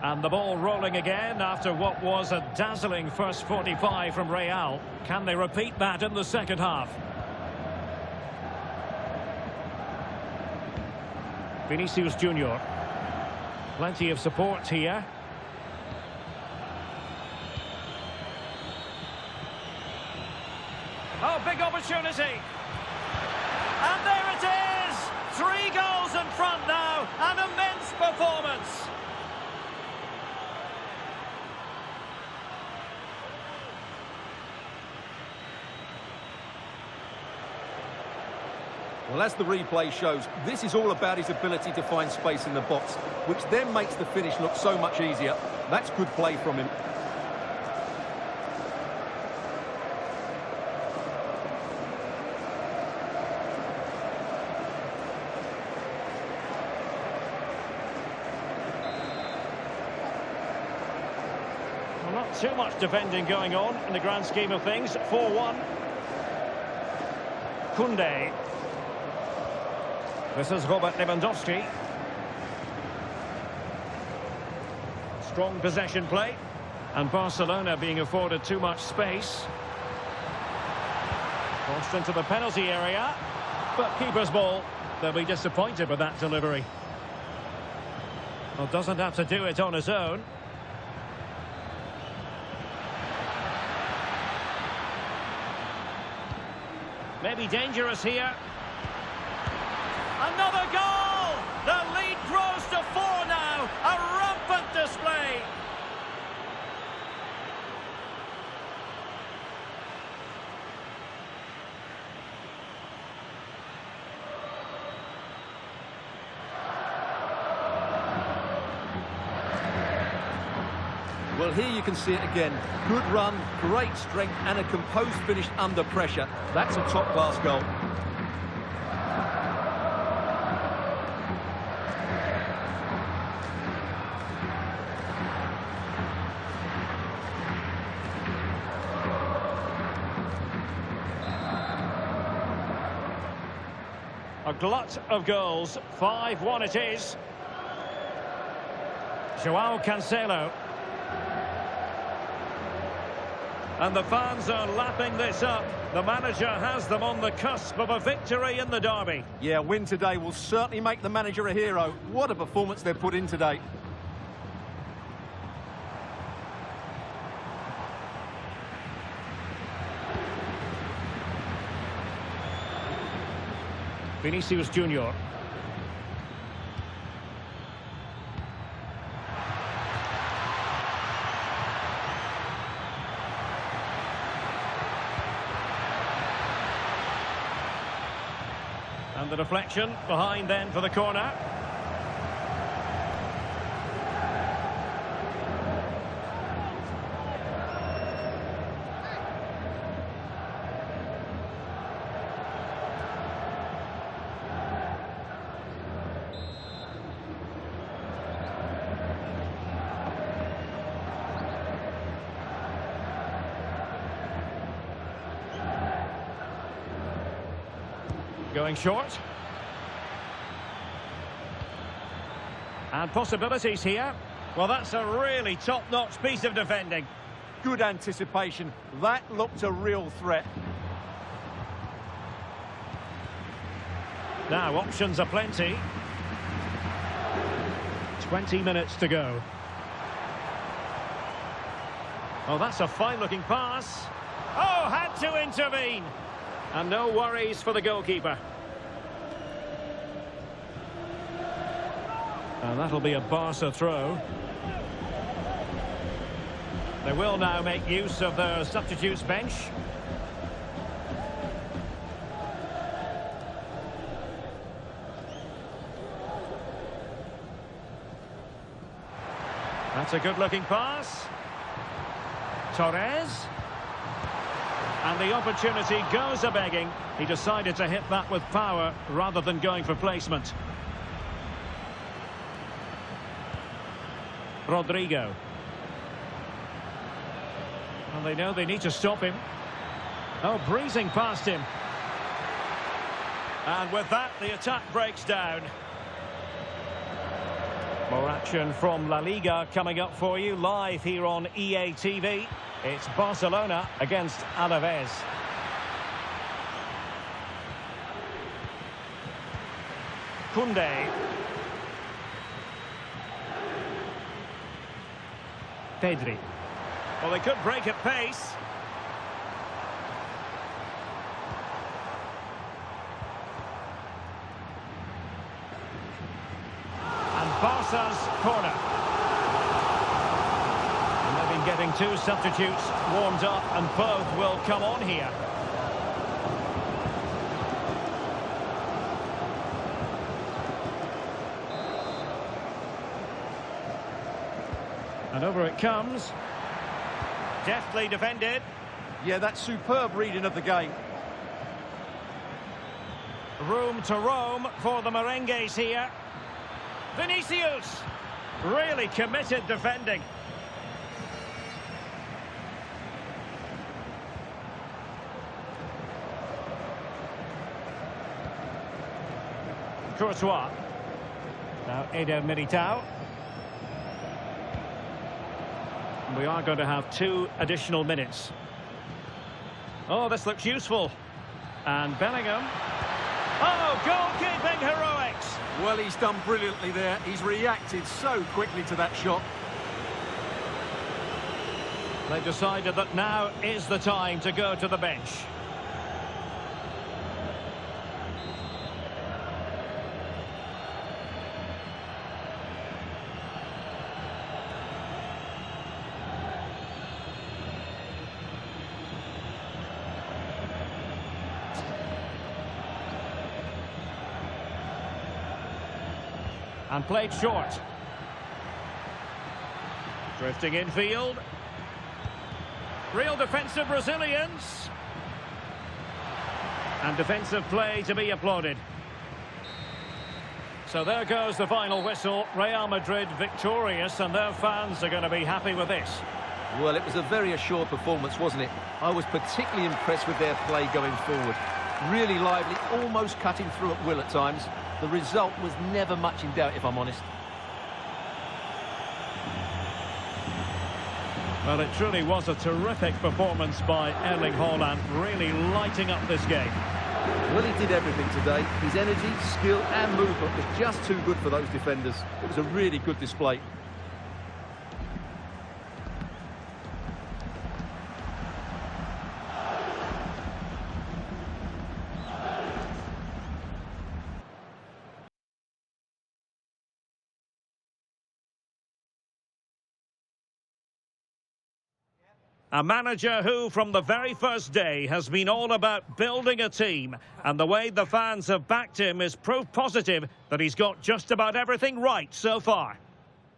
And the ball rolling again after what was a dazzling first 45 from Real. Can they repeat that in the second half? Vinicius Junior. Plenty of support here. Oh, big opportunity. And there it is! 3 goals in front now. An immense performance. Well, as the replay shows, this is all about his ability to find space in the box, which then makes the finish look so much easier. That's good play from him. Well, not too much defending going on in the grand scheme of things. 4-1. Koundé. This is Robert Lewandowski. Strong possession play. And Barcelona being afforded too much space. Crossed into the penalty area. But keeper's ball. They'll be disappointed with that delivery. Well, doesn't have to do it on his own. Maybe dangerous here. Another goal! The lead grows to 4 now. A rampant display. Well, here you can see it again. Good run, great strength, and a composed finish under pressure. That's a top-class goal. A glut of goals. 5-1 it is. João Cancelo. And the fans are lapping this up. The manager has them on the cusp of a victory in the derby. Yeah, a win today will certainly make the manager a hero. What a performance they've put in today. Vinicius Junior. And the deflection behind then for the corner. Going short. And possibilities here. Well, that's a really top-notch piece of defending. Good anticipation. That looked a real threat. Now, options are plenty. 20 minutes to go. Oh, that's a fine-looking pass. Oh, had to intervene. And no worries for the goalkeeper. And that'll be a Barca throw. They will now make use of their substitutes bench. That's a good-looking pass. Torres. And the opportunity goes a-begging. He decided to hit that with power rather than going for placement. Rodrigo. And they know they need to stop him. Oh, breezing past him. And with that, the attack breaks down. More action from La Liga coming up for you live here on EA TV. It's Barcelona against Alaves. Koundé. Pedri. Well, they could break at pace. Barca's corner. And they've been getting two substitutes warmed up, and both will come on here. And over it comes. Deftly defended. Yeah, that's superb reading of the game. Room to roam for the merengues here. Vinicius, really committed defending. Courtois. Now Eder Militao. We are going to have 2 additional minutes. Oh, this looks useful. And Bellingham. Oh, goalkeeping heroics. Well, he's done brilliantly there. He's reacted so quickly to that shot. They've decided that now is the time to go to the bench. And played short. Drifting infield. Real defensive resilience. And defensive play to be applauded. So there goes the final whistle. Real Madrid victorious, and their fans are going to be happy with this. Well, it was a very assured performance, wasn't it? I was particularly impressed with their play going forward. Really lively, almost cutting through at will at times. The result was never much in doubt, if I'm honest. Well, it truly was a terrific performance by Erling Haaland, really lighting up this game. Well, he did everything today. His energy, skill and movement was just too good for those defenders. It was a really good display. A manager who, from the very first day, has been all about building a team, and the way the fans have backed him is proof positive that he's got just about everything right so far.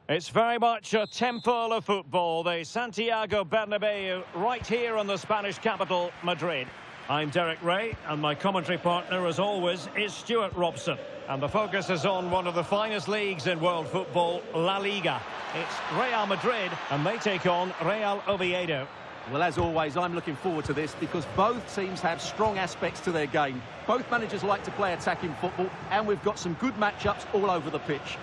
It's very much a temple of football, the Santiago Bernabeu, right here in the Spanish capital, Madrid. I'm Derek Ray, and my commentary partner, as always, is Stuart Robson. And the focus is on one of the finest leagues in world football, La Liga. It's Real Madrid, and they take on Real Oviedo. Well, as always, I'm looking forward to this because both teams have strong aspects to their game. Both managers like to play attacking football, and we've got some good matchups all over the pitch.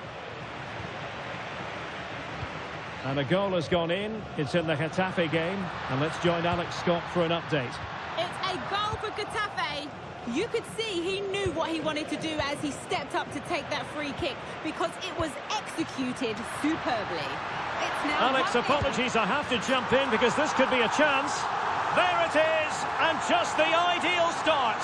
And a goal has gone in. It's in the Getafe game. And let's join Alex Scott for an update. It's a goal for Getafe. You could see he knew what he wanted to do as he stepped up to take that free kick because it was executed superbly. It's now Alex, apologies, I have to jump in because this could be a chance. There it is, and just the ideal start.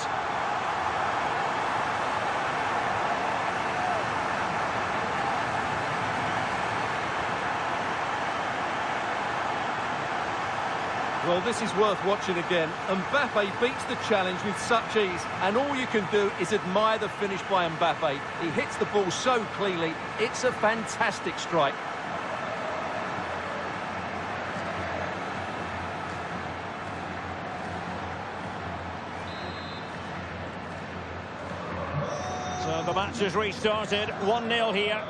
Well, this is worth watching again. Mbappe beats the challenge with such ease, and all you can do is admire the finish by Mbappe. He hits the ball so cleanly, it's a fantastic strike. So the match has restarted, 1-0 here.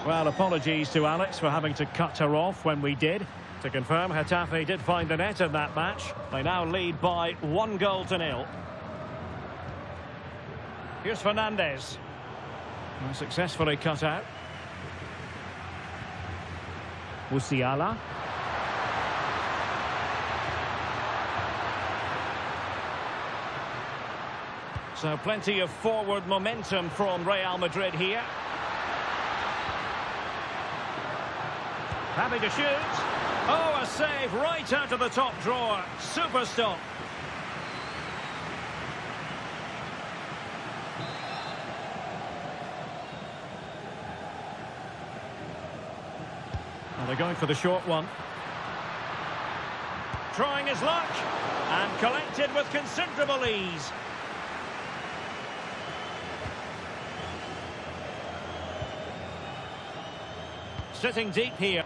Well, apologies to Alex for having to cut her off when we did. To confirm, Getafe did find the net in that match. They now lead by 1-0. Here's Fernandes. And successfully cut out. Musiala. So plenty of forward momentum from Real Madrid here. Having to shoot. Oh, a save right out of the top drawer. Super stop. Well, they're going for the short one. Trying his luck. And collected with considerable ease. Sitting deep here.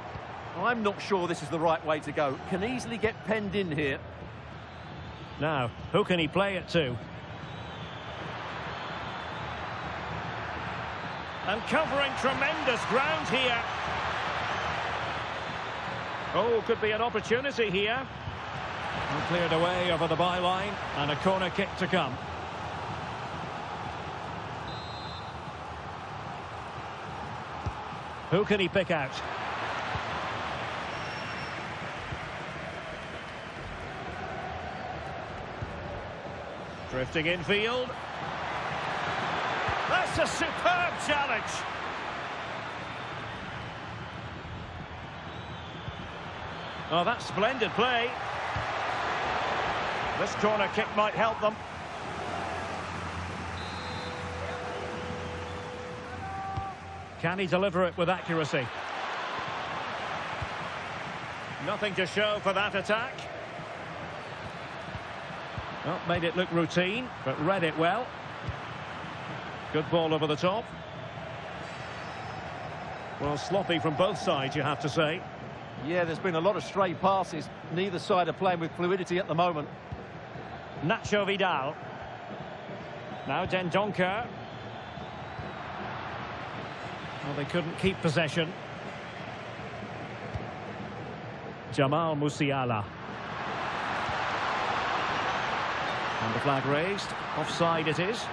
I'm not sure this is the right way to go. Can easily get penned in here. Now, who can he play it to? And covering tremendous ground here. Oh, could be an opportunity here. And cleared away over the byline. And a corner kick to come. Who can he pick out? Drifting infield. That's a superb challenge. Oh, that's splendid play. This corner kick might help them. Can he deliver it with accuracy? Nothing to show for that attack. Well, made it look routine, but read it well. Good ball over the top. Well, sloppy from both sides, you have to say. Yeah, there's been a lot of stray passes. Neither side are playing with fluidity at the moment. Nacho Vidal. Now Dendoncker. Well, they couldn't keep possession. Jamal Musiala. And the flag raised. Offside it is.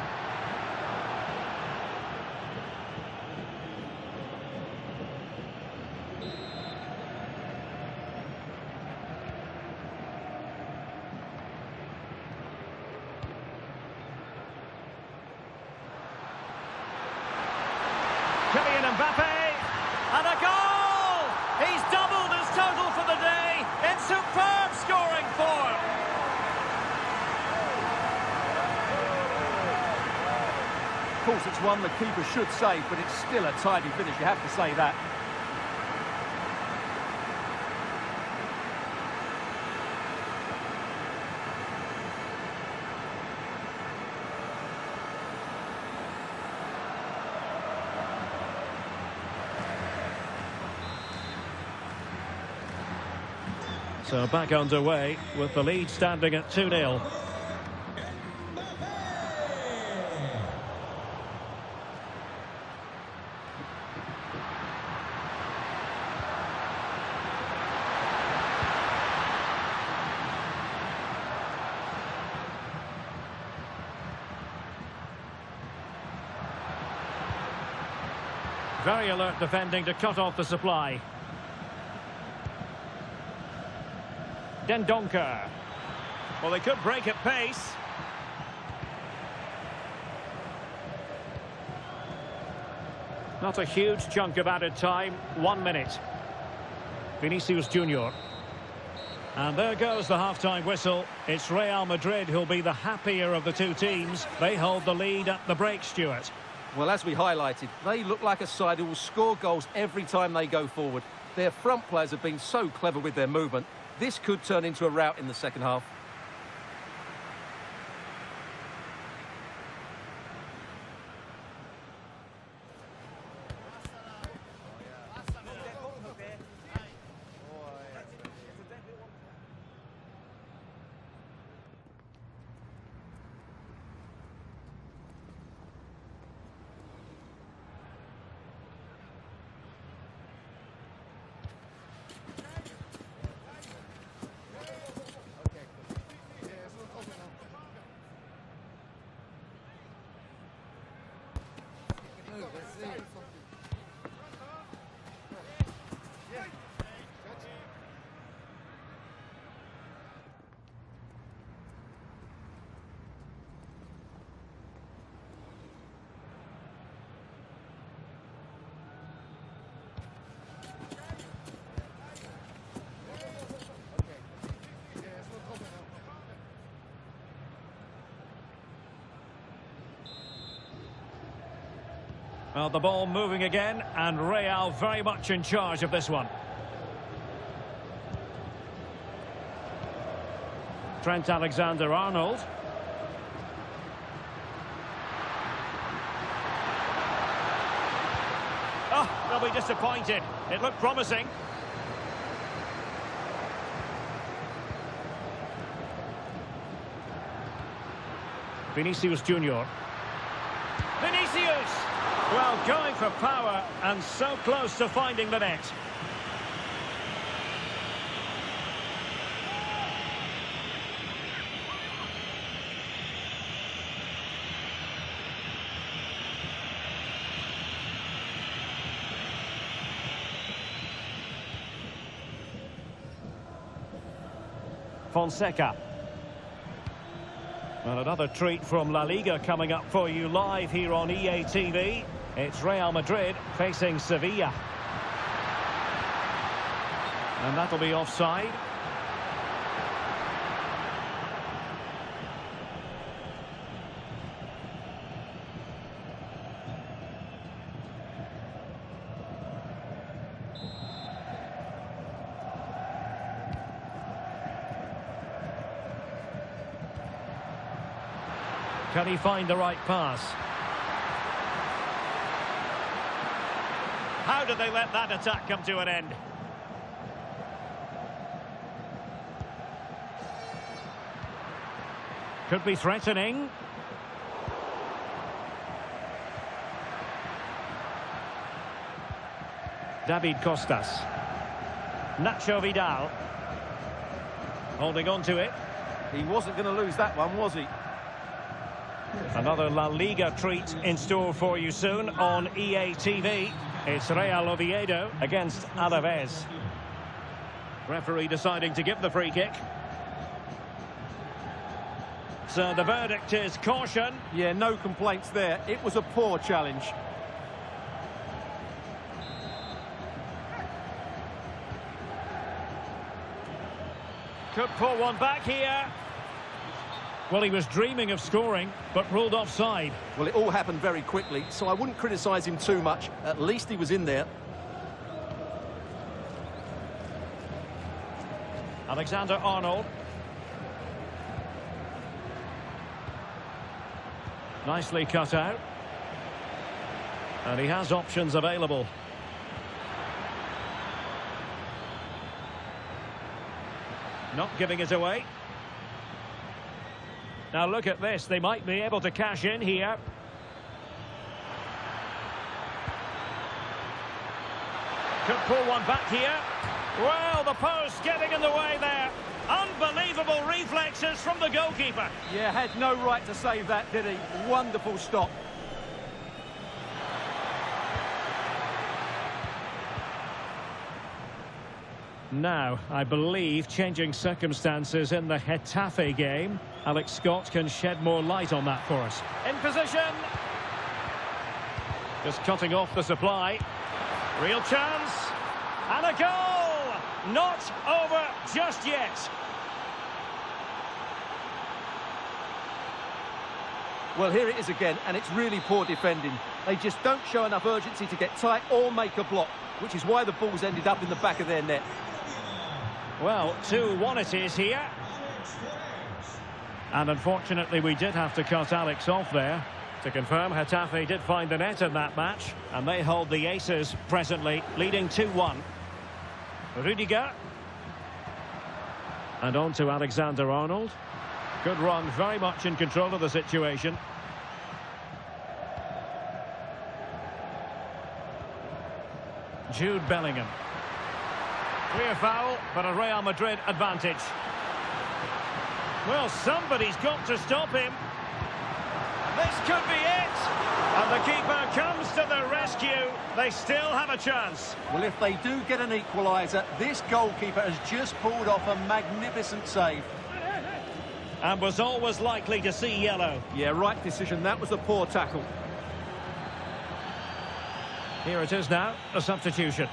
Kylian Mbappe, and a goal! He's doubled his total for the day in superb scoring form. Of course, it's one the keeper should save, but it's still a tidy finish, you have to say that. So back underway with the lead standing at 2-0. Very alert defending to cut off the supply. Dendoncker. Well, they could break at pace. Not a huge chunk of added time. 1 minute. Vinicius Junior. And there goes the half-time whistle. It's Real Madrid who'll be the happier of the two teams. They hold the lead at the break, Stuart. Well, as we highlighted, they look like a side who will score goals every time they go forward. Their front players have been so clever with their movement. This could turn into a rout in the second half. Well, the ball moving again, and Real very much in charge of this one. Trent Alexander-Arnold. Oh, they'll be disappointed. It looked promising. Vinicius Junior. Vinicius! Well, going for power and so close to finding the net. Fonseca. And another treat from La Liga coming up for you live here on EA TV. It's Real Madrid facing Sevilla. And that'll be offside. Can he find the right pass? How did they let that attack come to an end? Could be threatening. David Costas. Nacho Vidal. Holding on to it. He wasn't going to lose that one, was he? Another La Liga treat in store for you soon on EA TV. It's Real Oviedo against Alaves. Referee deciding to give the free kick. So the verdict is caution. Yeah, no complaints there. It was a poor challenge. Could pull one back here. Well, he was dreaming of scoring, but ruled offside. Well, it all happened very quickly, so I wouldn't criticise him too much. At least he was in there. Alexander-Arnold. Nicely cut out. And he has options available. Not giving it away. Now look at this, they might be able to cash in here. Could pull one back here. Well, the post getting in the way there. Unbelievable reflexes from the goalkeeper. Yeah, had no right to save that, did he? Wonderful stop. Now, I believe changing circumstances in the Getafe game. Alex Scott can shed more light on that for us. In position. Just cutting off the supply. Real chance. And a goal! Not over just yet. Well, here it is again, and it's really poor defending. They just don't show enough urgency to get tight or make a block, which is why the ball's ended up in the back of their net. Well, 2-1 it is here. And unfortunately, we did have to cut Alex off there. To confirm, Getafe did find the net in that match, and they hold the aces presently, leading 2-1. Rudiger. And on to Alexander-Arnold. Good run, very much in control of the situation. Jude Bellingham. Clear foul, but a Real Madrid advantage. Well, somebody's got to stop him. This could be it. And the keeper comes to the rescue. They still have a chance. Well, if they do get an equaliser, this goalkeeper has just pulled off a magnificent save. And was always likely to see yellow. Yeah, right decision. That was a poor tackle. Here it is now, a substitution.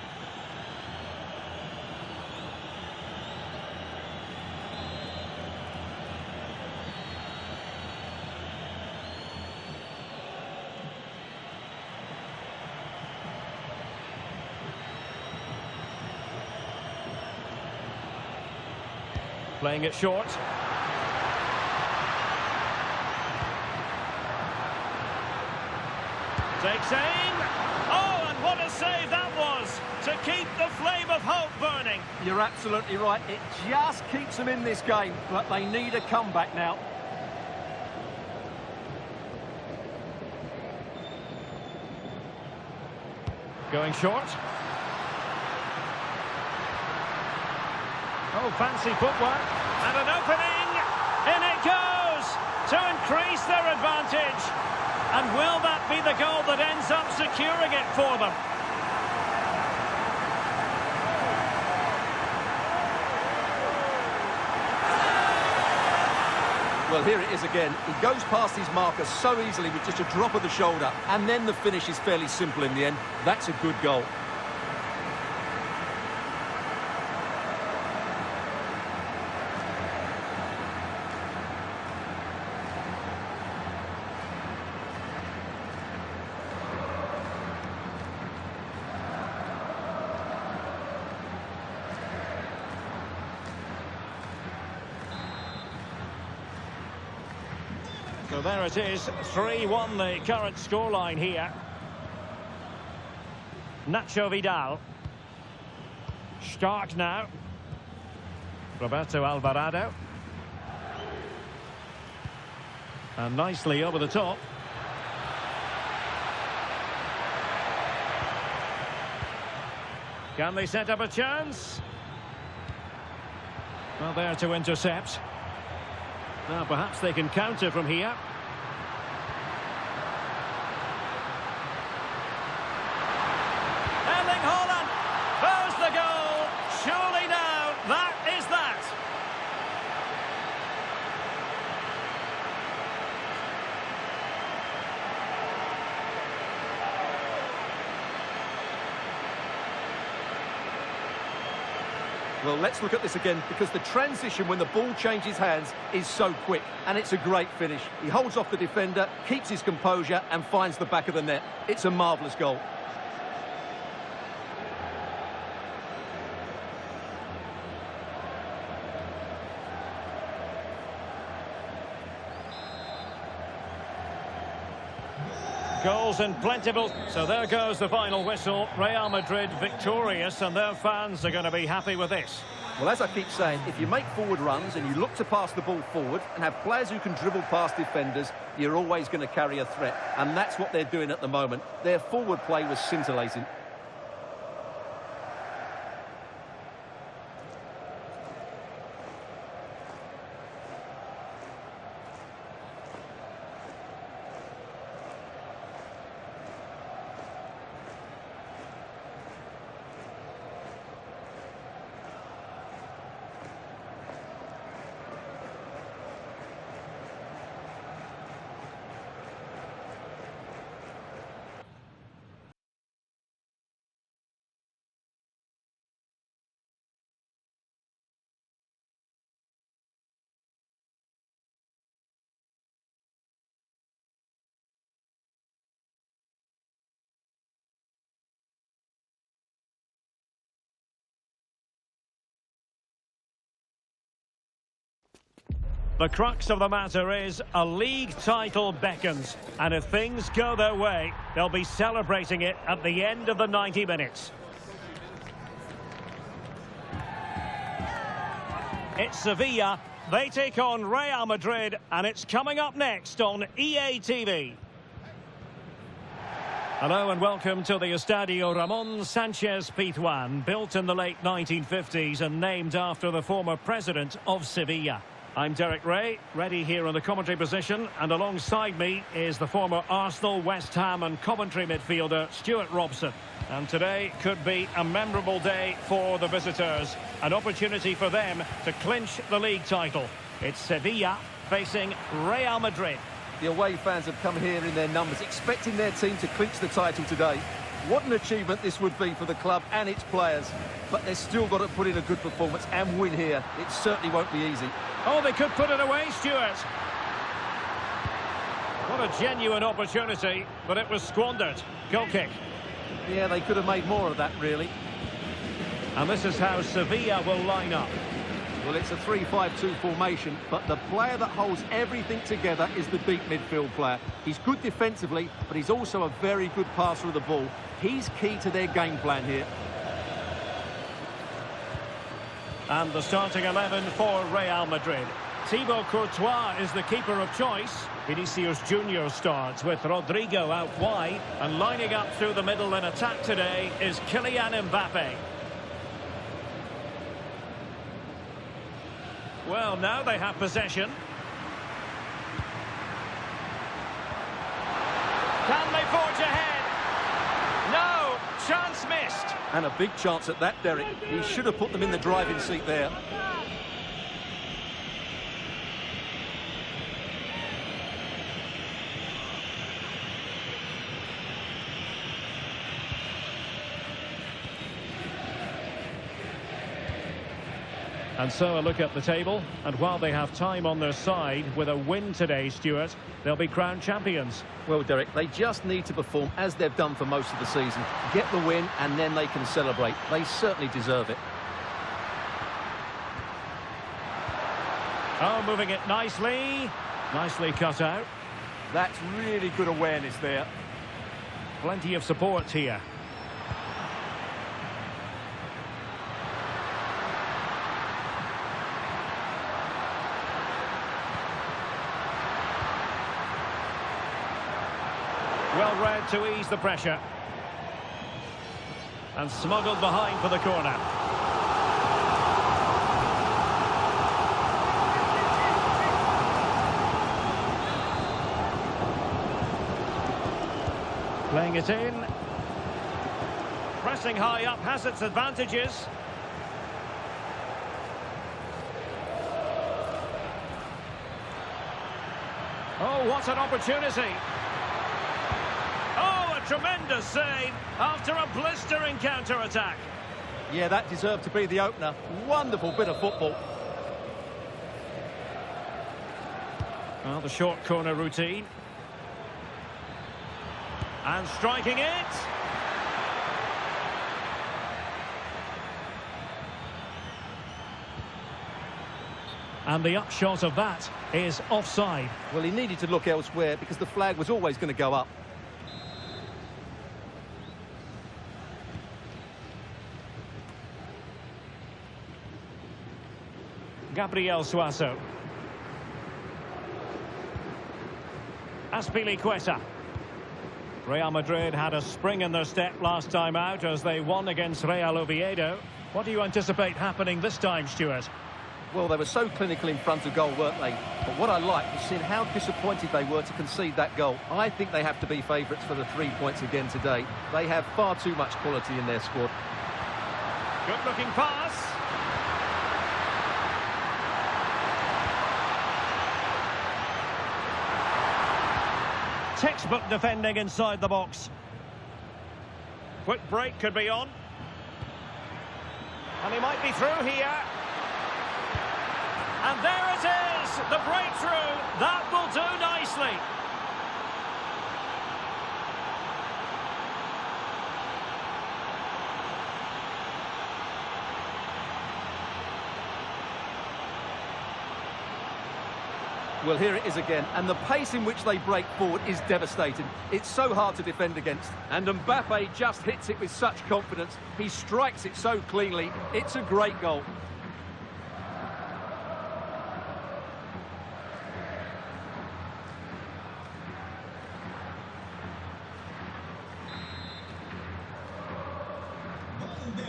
Playing it short. Takes aim. Oh, and what a save that was to keep the flame of hope burning. You're absolutely right. It just keeps them in this game, but they need a comeback now. Going short. Oh, fancy footwork. And an opening. In it goes to increase their advantage. And will that be the goal that ends up securing it for them? Well, here it is again. He goes past his marker so easily with just a drop of the shoulder, and then the finish is fairly simple in the end. That's a good goal. So there it is, 3-1 the current scoreline here. Nacho Vidal. Stark now. Roberto Alvarado. And nicely over the top. Can they set up a chance? Well, there to intercept. Now perhaps they can counter from here. Erling Haaland! There's the goal! Surely now, that is that! Well, let's look at this again, because the transition when the ball changes hands is so quick, and it's a great finish. He holds off the defender, keeps his composure, and finds the back of the net. It's a marvellous goal. Goals and plentiful. So there goes the final whistle. Real Madrid victorious, and their fans are going to be happy with this. Well, as I keep saying, if you make forward runs and you look to pass the ball forward and have players who can dribble past defenders, you're always going to carry a threat. And that's what they're doing at the moment. Their forward play was scintillating. The crux of the matter is a league title beckons, and if things go their way, they'll be celebrating it at the end of the 90 minutes. It's Sevilla. They take on Real Madrid, and it's coming up next on EA TV. Hello and welcome to the Estadio Ramon Sanchez Pizjuan, built in the late 1950s and named after the former president of Sevilla. I'm Derek Ray, ready here on the commentary position, and alongside me is the former Arsenal, West Ham and Coventry midfielder Stuart Robson. And today could be a memorable day for the visitors, an opportunity for them to clinch the league title. It's Sevilla facing Real Madrid. The away fans have come here in their numbers, expecting their team to clinch the title today. What an achievement this would be for the club and its players. But they've still got to put in a good performance and win here. It certainly won't be easy. Oh, they could put it away, Stuart. What a genuine opportunity, but it was squandered. Goal kick. Yeah, they could have made more of that, really. And this is how Sevilla will line up. Well, it's a 3-5-2 formation, but the player that holds everything together is the deep midfield player. He's good defensively, but he's also a very good passer of the ball. He's key to their game plan here. And the starting 11 for Real Madrid. Thibaut Courtois is the keeper of choice. Vinicius Junior starts with Rodrigo out wide. And lining up through the middle in attack today is Kylian Mbappe. Well, now they have possession. Can they forge ahead? No, chance missed. And a big chance at that, Derek. He should have put them in the driving seat there. And so a look at the table, and while they have time on their side, with a win today, Stuart, they'll be crowned champions. Well, Derek, they just need to perform as they've done for most of the season. Get the win, and then they can celebrate. They certainly deserve it. Oh, moving it nicely. Nicely cut out. That's really good awareness there. Plenty of support here. Well read to ease the pressure. And smuggled behind for the corner. Playing it in. Pressing high up has its advantages. Oh, what an opportunity. Oh, a tremendous save after a blistering counter-attack. Yeah, that deserved to be the opener. Wonderful bit of football. Well, the short corner routine. And striking it. And the upshot of that is offside. Well, he needed to look elsewhere because the flag was always going to go up. Gabriel Suazo. Azpilicueta. Real Madrid had a spring in their step last time out as they won against Real Oviedo. What do you anticipate happening this time, Stuart? Well, they were so clinical in front of goal, weren't they? But what I liked was seeing how disappointed they were to concede that goal. I think they have to be favourites for the 3 points again today. They have far too much quality in their squad. Good-looking pass. Textbook defending inside the box. Quick break could be on. And he might be through here. And there it is, the breakthrough. That will do nicely. Well, here it is again, and the pace in which they break forward is devastating. It's so hard to defend against. And Mbappe just hits it with such confidence. He strikes it so cleanly. It's a great goal.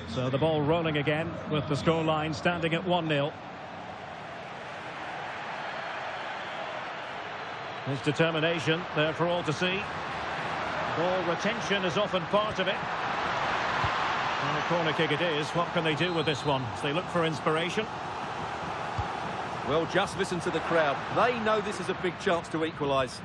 So the ball rolling again with the scoreline standing at 1-0. His determination there for all to see. Ball retention is often part of it. And a corner kick it is. What can they do with this one as they look for inspiration? Well, just listen to the crowd. They know this is a big chance to equalise.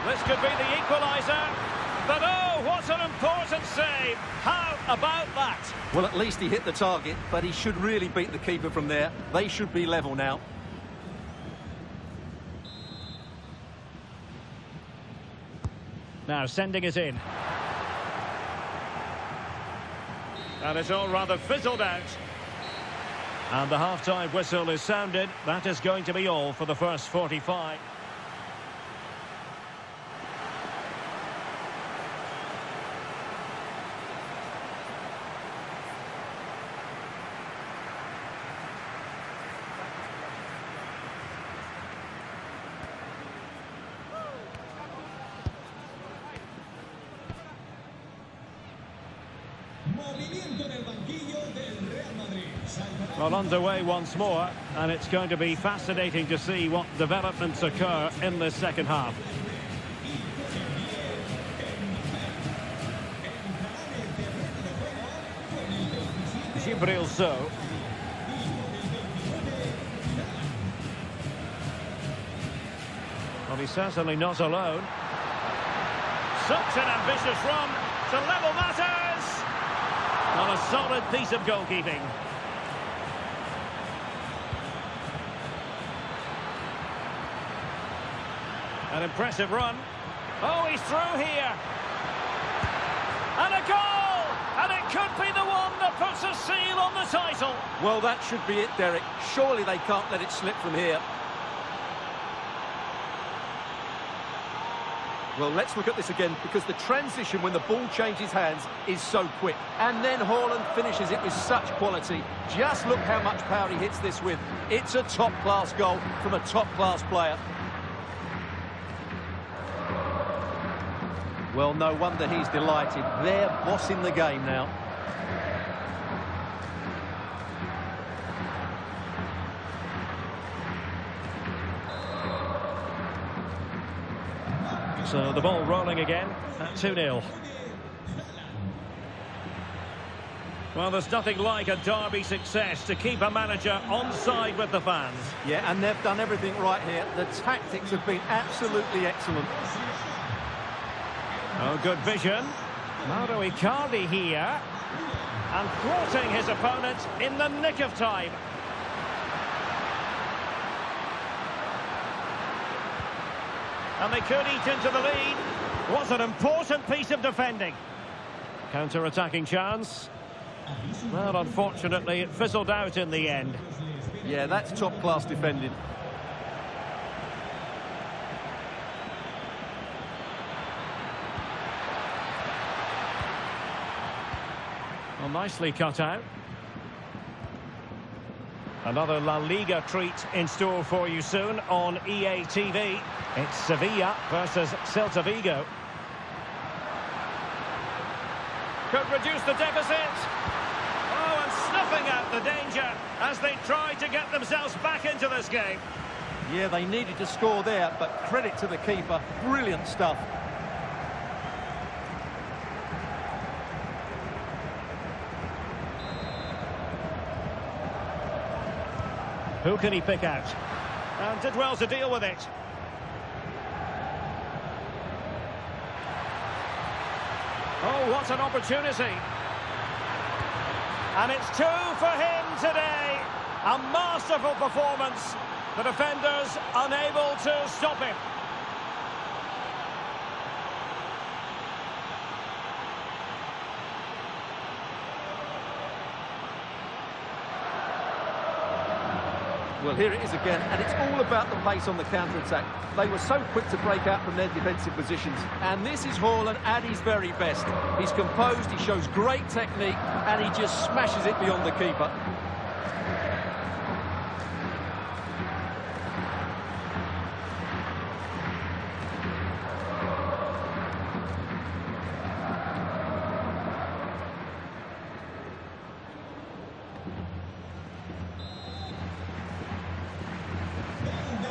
This could be the equaliser. But oh, what an important save. How about that? Well, at least he hit the target, but he should really beat the keeper from there. They should be level now. Now sending it in. And it's all rather fizzled out. And the half-time whistle is sounded. That is going to be all for the first 45. Movimiento en el banquillo del Real Madrid. Well, underway once more, and it's going to be fascinating to see what developments occur in this second half. Gibril So. Well, he's certainly not alone. Such an ambitious run to level matters. Well, a solid piece of goalkeeping. An impressive run. Oh, he's through here. And a goal! And it could be the one that puts a seal on the title. Well, that should be it, Derek. Surely they can't let it slip from here. Well, let's look at this again, because the transition when the ball changes hands is so quick. And then Haaland finishes it with such quality. Just look how much power he hits this with. It's a top-class goal from a top-class player. Well, no wonder he's delighted. They're bossing the game now. So the ball rolling again at 2-0. Well, there's nothing like a derby success to keep a manager on side with the fans. Yeah, and they've done everything right here. The tactics have been absolutely excellent. Oh, good vision. Mauro Icardi here. And thwarting his opponent in the nick of time. And they could eat into the lead. Was an important piece of defending. Counter-attacking chance. Well, unfortunately, it fizzled out in the end. Yeah, that's top-class defending. Well, nicely cut out. Another La Liga treat in store for you soon on EA TV. It's Sevilla versus Celta Vigo. Could reduce the deficit. Oh, and snuffing out the danger as they try to get themselves back into this game. Yeah, they needed to score there, but credit to the keeper. Brilliant stuff. Who can he pick out? And did well to deal with it. Oh, what an opportunity. And it's 2 for him today. A masterful performance. The defenders unable to stop him. Well, here it is again, and it's all about the pace on the counter-attack. They were so quick to break out from their defensive positions. And this is Haaland at his very best. He's composed, he shows great technique, and he just smashes it beyond the keeper.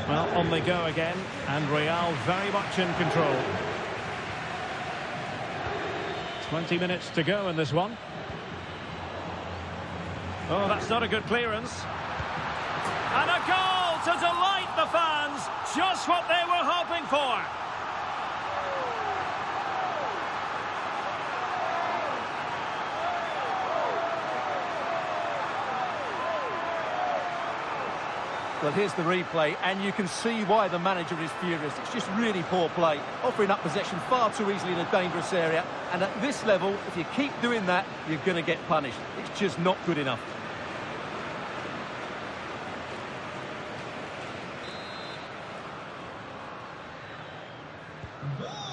Well, on they go again, and Real very much in control. 20 minutes to go in this one. Oh, that's not a good clearance. And a goal to delight the fans. Just what they were hoping for. Well, here's the replay, and you can see why the manager is furious. It's just really poor play, offering up possession far too easily in a dangerous area. And at this level, if you keep doing that, you're going to get punished. It's just not good enough.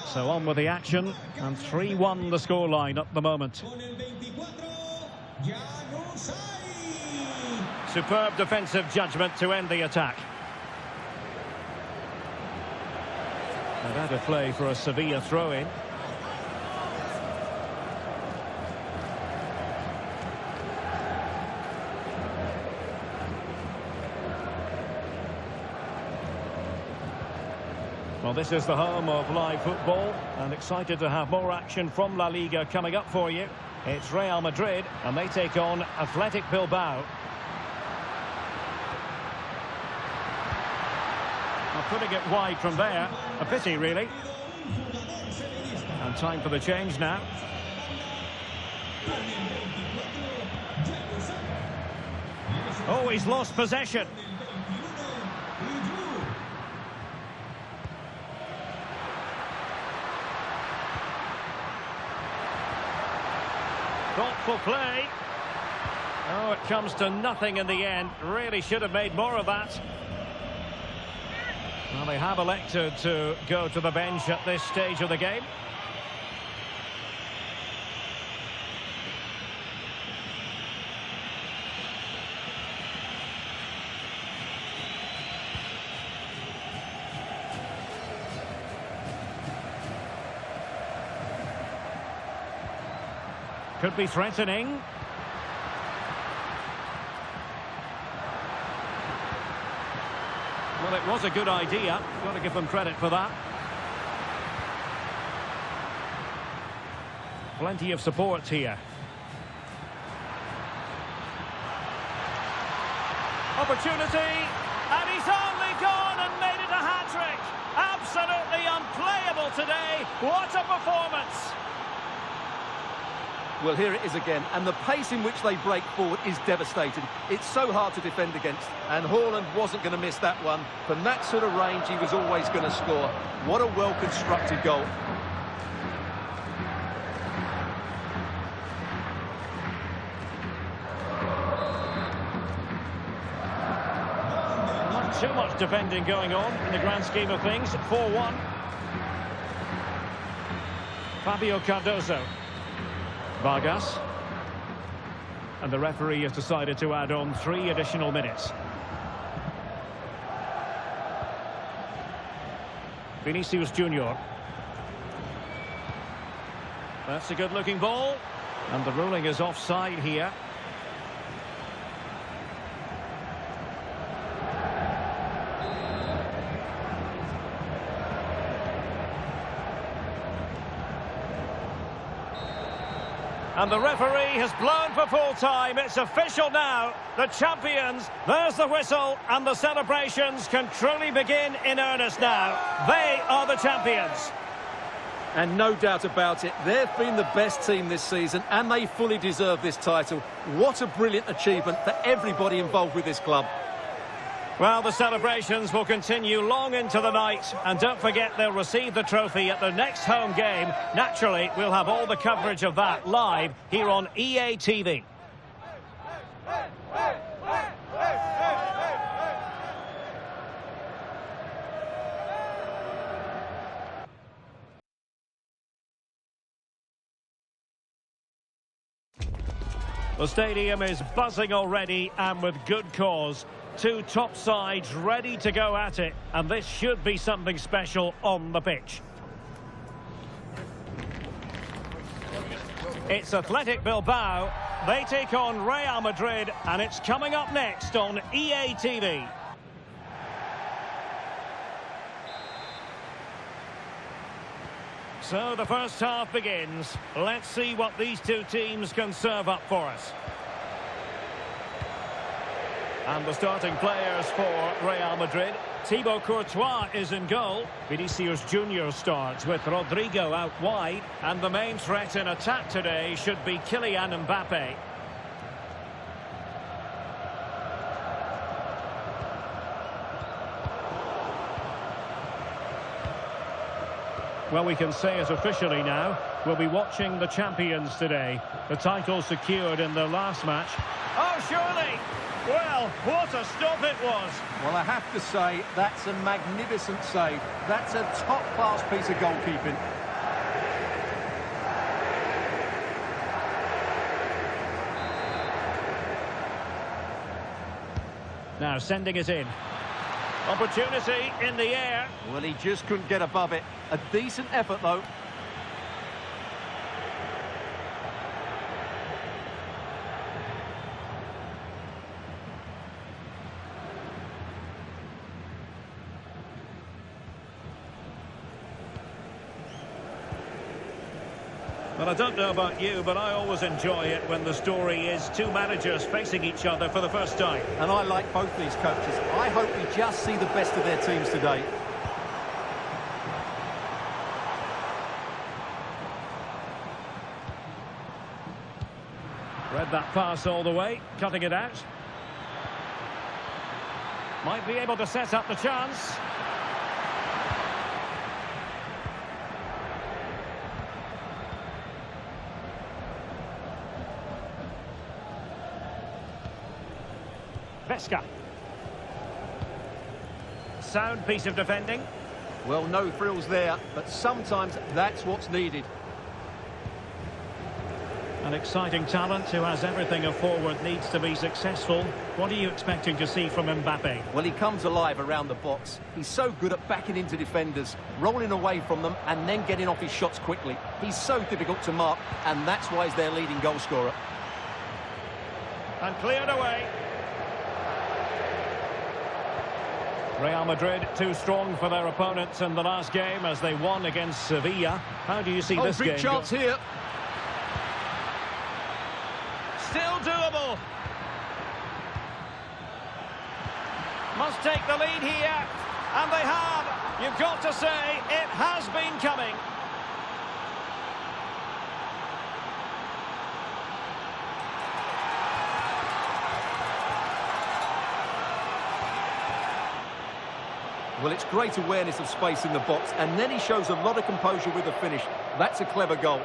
So on with the action, and 3-1 the scoreline at the moment. Superb defensive judgment to end the attack. And that a play for a Sevilla throw-in. Well, this is the home of live football, and excited to have more action from La Liga coming up for you. It's Real Madrid, and they take on Athletic Bilbao. Putting it wide from there. A pity, really. And time for the change now. Oh, he's lost possession. Thoughtful play. Oh, it comes to nothing in the end. Really should have made more of that. Well, they have elected to go to the bench at this stage of the game. Could be threatening. Well, it was a good idea. Got to give them credit for that. Plenty of support here. Opportunity, and he's only gone and made it a hat-trick. Absolutely unplayable today. What a performance. Well, here it is again, and the pace in which they break forward is devastating. It's so hard to defend against, and Haaland wasn't going to miss that one. From that sort of range, he was always going to score. What a well-constructed goal. Not too much defending going on in the grand scheme of things. 4-1. Fabio Cardozo. Vargas. And the referee has decided to add on 3 additional minutes. Vinicius Junior. That's a good-looking ball. And the ruling is offside here. And the referee has blown for full time. It's official now. The champions, there's the whistle, and the celebrations can truly begin in earnest now. They are the champions. And no doubt about it, they've been the best team this season, and they fully deserve this title. What a brilliant achievement for everybody involved with this club. Well, the celebrations will continue long into the night, and don't forget they'll receive the trophy at their next home game. Naturally, we'll have all the coverage of that live here on EA TV. The stadium is buzzing already, and with good cause. 2 top sides ready to go at it, and this should be something special on the pitch. It's Athletic Bilbao. They take on Real Madrid, and it's coming up next on EA TV. So the first half begins. Let's see what these two teams can serve up for us. And the starting players for Real Madrid. Thibaut Courtois is in goal. Vinicius Junior starts with Rodrigo out wide. And the main threat in attack today should be Kylian Mbappe. Well, we can say it officially now. We'll be watching the champions today. The title secured in their last match. Oh, surely! Well, what a stop it was. Well, I have to say, that's a magnificent save. That's a top-class piece of goalkeeping. Now sending it in. Opportunity in the air. Well, he just couldn't get above it. A decent effort, though. Well, I don't know about you, but I always enjoy it when the story is two managers facing each other for the first time. And I like both these coaches. I hope we just see the best of their teams today. Read that pass all the way, cutting it out. Might be able to set up the chance. Vesca. Sound piece of defending. Well, no frills there, but sometimes that's what's needed. An exciting talent who has everything a forward needs to be successful. What are you expecting to see from Mbappe? Well, he comes alive around the box. He's so good at backing into defenders, rolling away from them, and then getting off his shots quickly. He's so difficult to mark, and that's why he's their leading goal scorer. And cleared away. Real Madrid too strong for their opponents in the last game as they won against Sevilla. How do you see this game? Big chance here. Still doable. Must take the lead here. And they have. You've got to say, it has been coming. Well, it's great awareness of space in the box, and then he shows a lot of composure with the finish. That's a clever goal.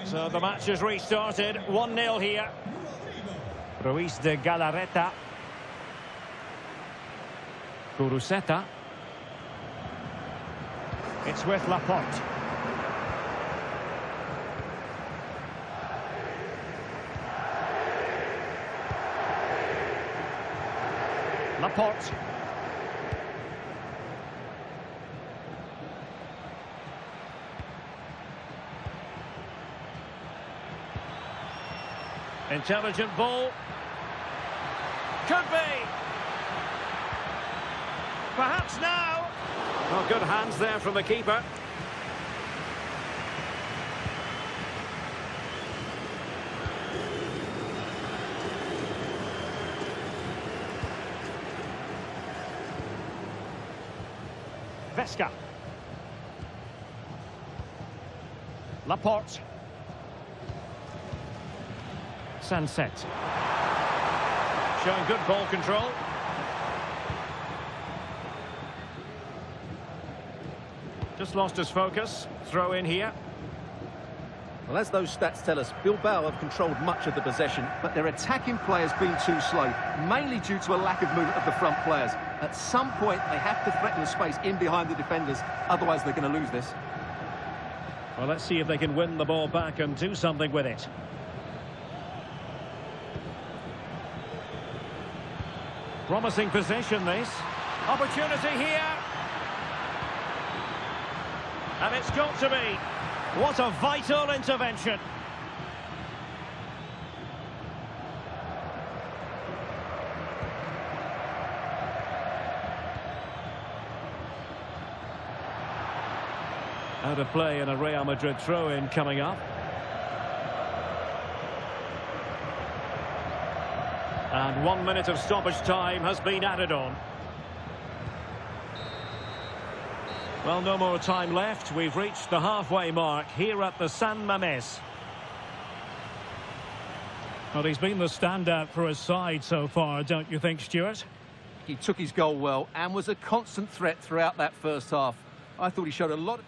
So the match has restarted. 1-0 here. Ruiz de Galarreta. Kuruseta. It's with Laporte. Laporte. Intelligent ball. Could be. Perhaps now. Well, good hands there from the keeper. Vesca. Laporte. Sunset. Showing good ball control. Just lost his focus. Throw in here. Well, as those stats tell us, Bilbao have controlled much of the possession, but their attacking players been too slow, mainly due to a lack of movement of the front players. At some point, they have to threaten the space in behind the defenders, otherwise they're going to lose this. Well, let's see if they can win the ball back and do something with it. Promising position, this. Opportunity here. And it's got to be. What a vital intervention. Out of play and a Real Madrid throw-in coming up. And 1 minute of stoppage time has been added on. Well, no more time left. We've reached the halfway mark here at the San Mamés. Well, he's been the standout for his side so far, don't you think, Stuart? He took his goal well and was a constant threat throughout that first half. I thought he showed a lot.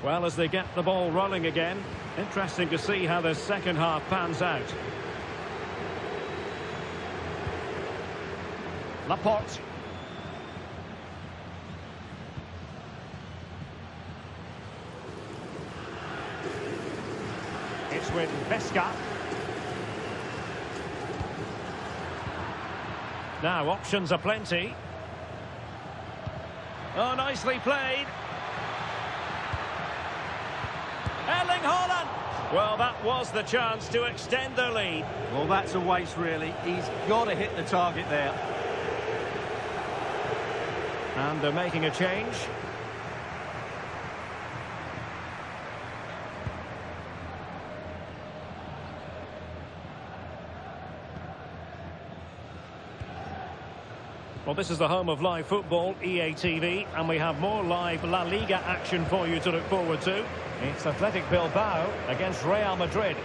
Well, as they get the ball rolling again, interesting to see how the second half pans out. Laporte. It's with Vesca. Now, options are plenty. Oh, nicely played. Erling Haaland! Well, that was the chance to extend their lead. Well, that's a waste, really. He's got to hit the target there. And they're making a change. Well, this is the home of live football, EA TV, and we have more live La Liga action for you to look forward to. It's Athletic Bilbao against Real Madrid.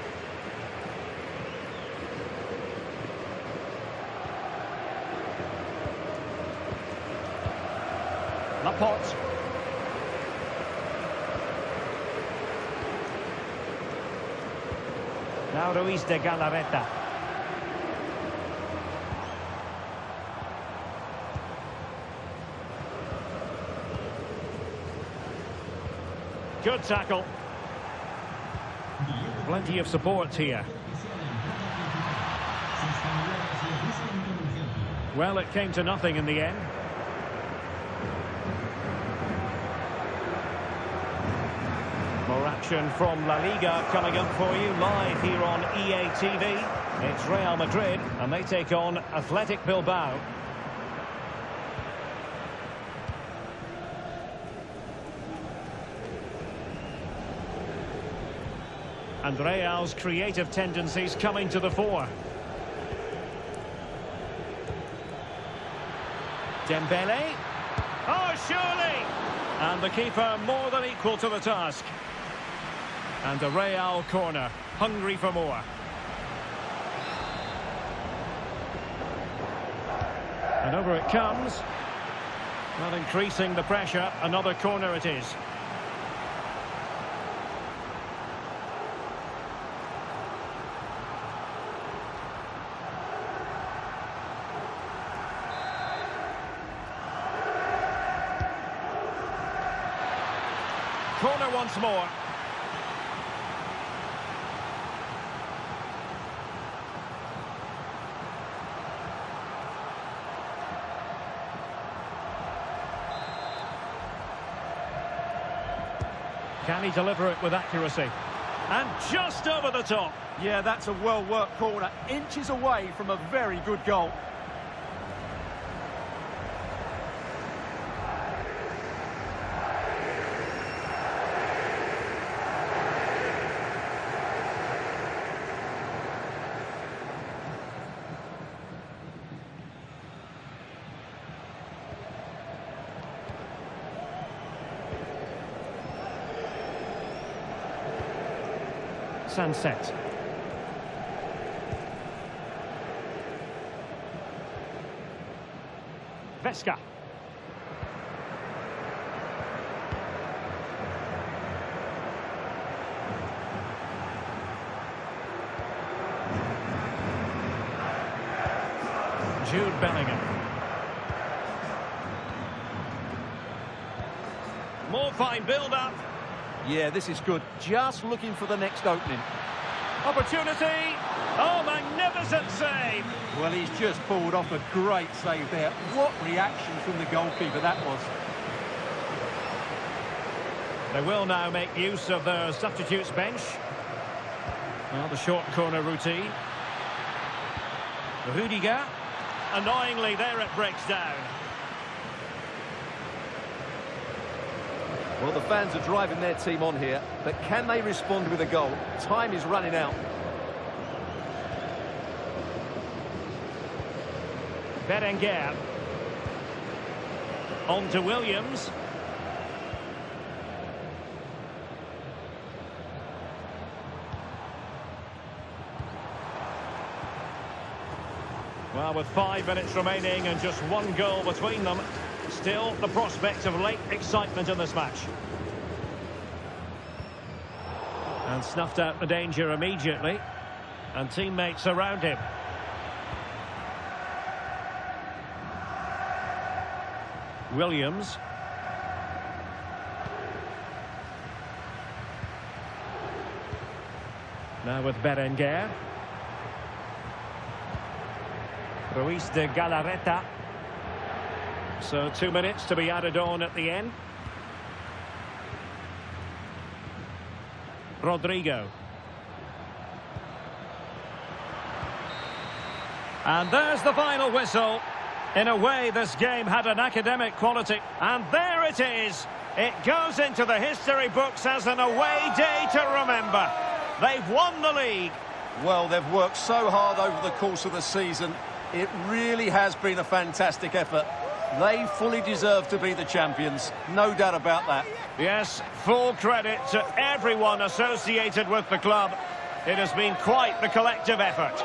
Laporte. Now Ruiz de Galarreta. Good tackle. Plenty of support here. Well, it came to nothing in the end. More action from La Liga coming up for you live here on EA TV. It's Real Madrid and they take on Athletic Bilbao. And Real's creative tendencies coming to the fore. Dembele. Oh, surely! And the keeper more than equal to the task. And a Real corner, hungry for more. And over it comes. Well, increasing the pressure, another corner it is. Corner once more. Can he deliver it with accuracy? And just over the top. Yeah, that's a well-worked corner. Inches away from a very good goal. Sunset. Vesca. Jude Bellingham. More fine build-up. Yeah, this is good. Just looking for the next opening. Opportunity. Oh, magnificent save. Well, he's just pulled off a great save there. What reaction from the goalkeeper that was. They will now make use of their substitutes bench. Well, the short corner routine. Rudiger. Annoyingly, there it breaks down. Well, the fans are driving their team on here, but can they respond with a goal? Time is running out. Berenguer. On to Williams. Well, with 5 minutes remaining and just one goal between them, still the prospect of late excitement in this match. And snuffed out the danger immediately. And teammates around him. Williams. Now with Berenguer. Ruiz de Galarreta. So 2 minutes to be added on at the end. Rodrigo. And there's the final whistle. In a way, this game had an academic quality. And there it is. It goes into the history books as an away day to remember. They've won the league. Well, they've worked so hard over the course of the season. It really has been a fantastic effort. They fully deserve to be the champions. No doubt about that. Yes, full credit to everyone associated with the club. It has been quite the collective effort.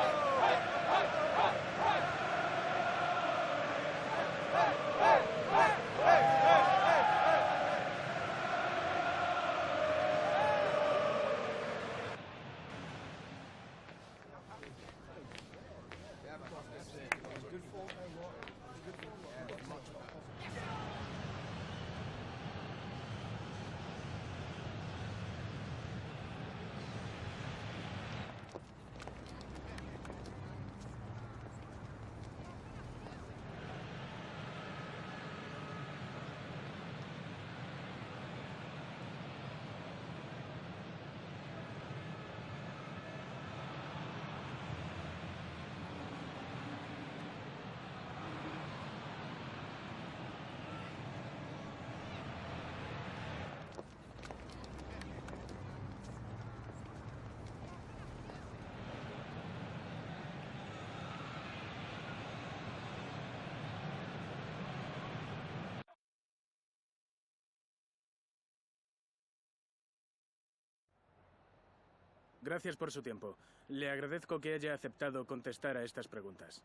Gracias por su tiempo. Le agradezco que haya aceptado contestar a estas preguntas.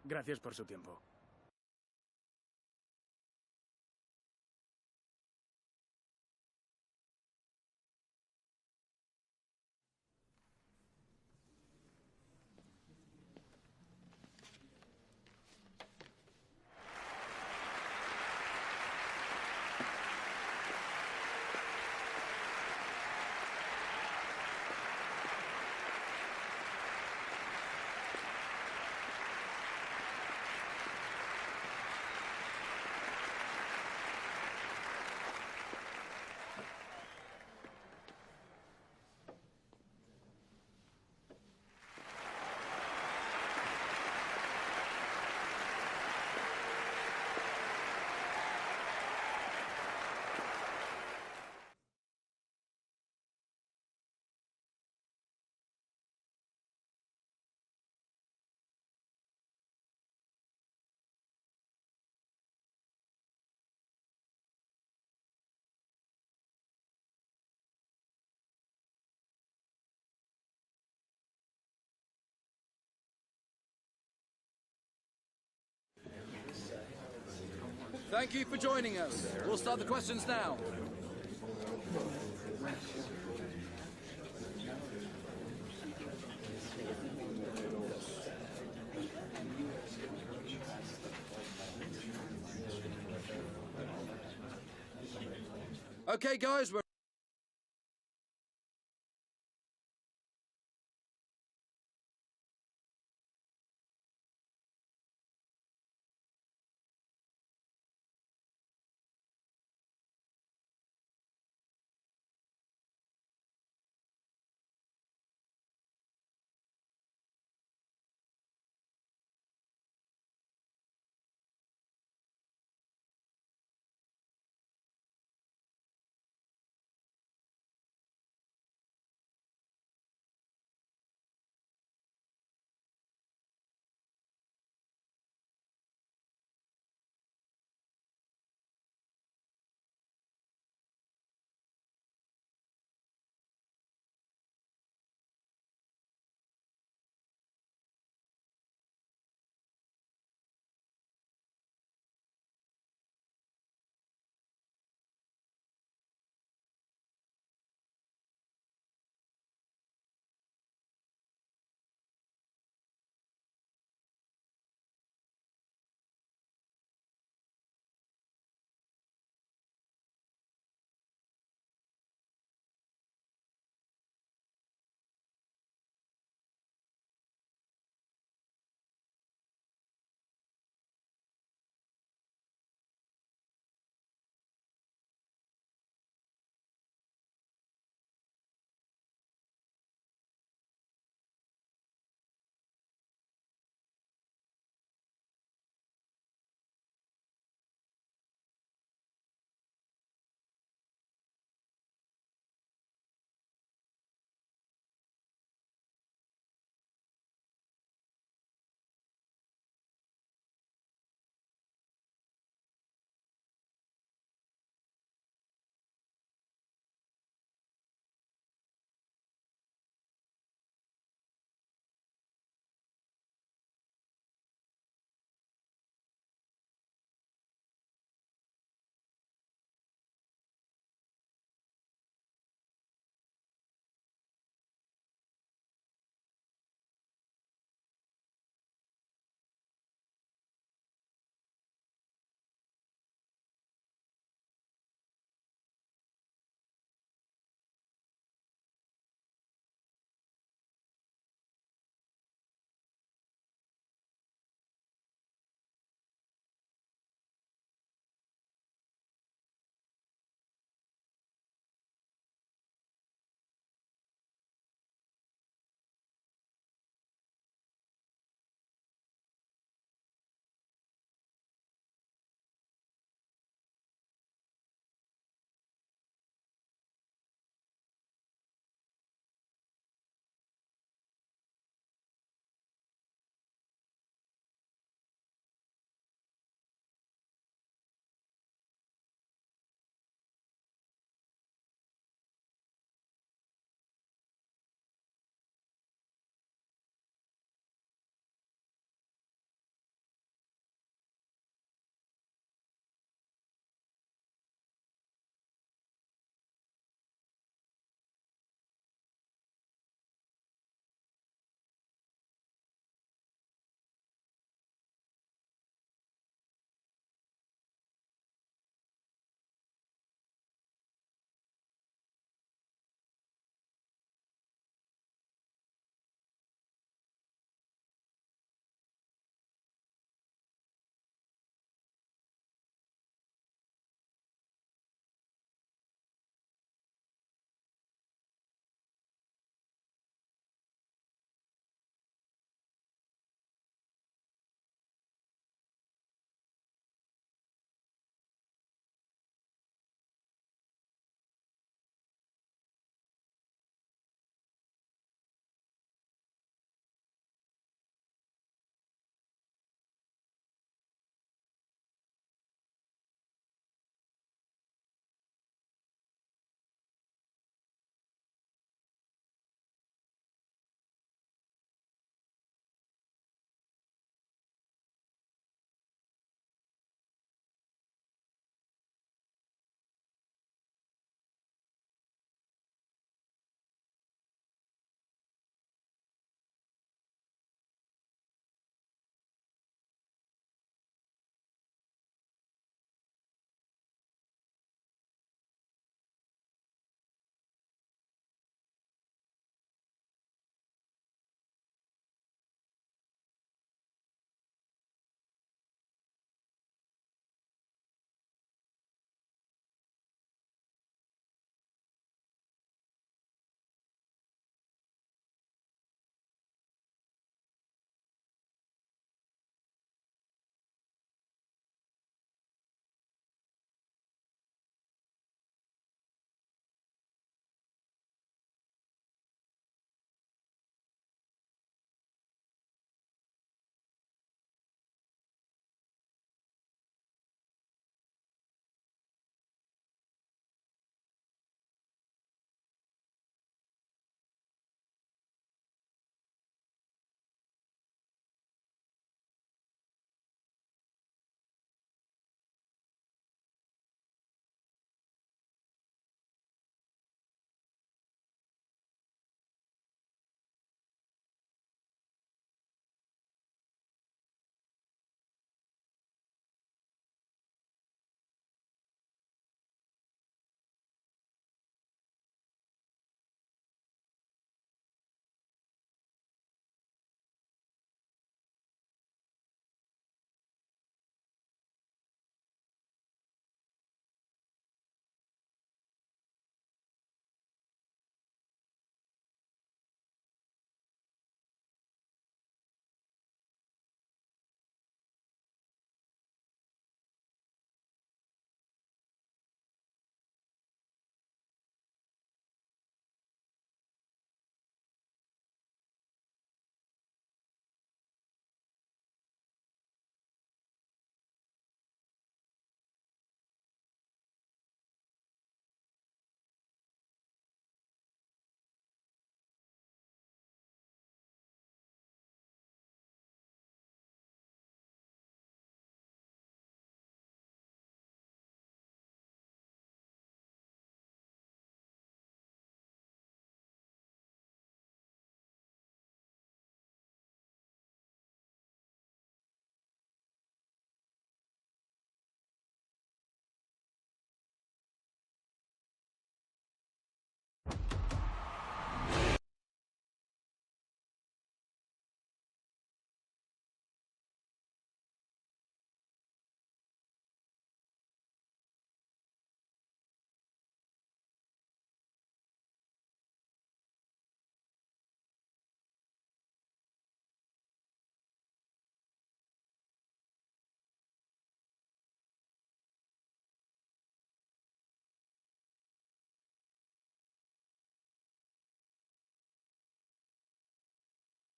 Gracias por su tiempo. Thank you for joining us. We'll start the questions now. Okay, guys, we're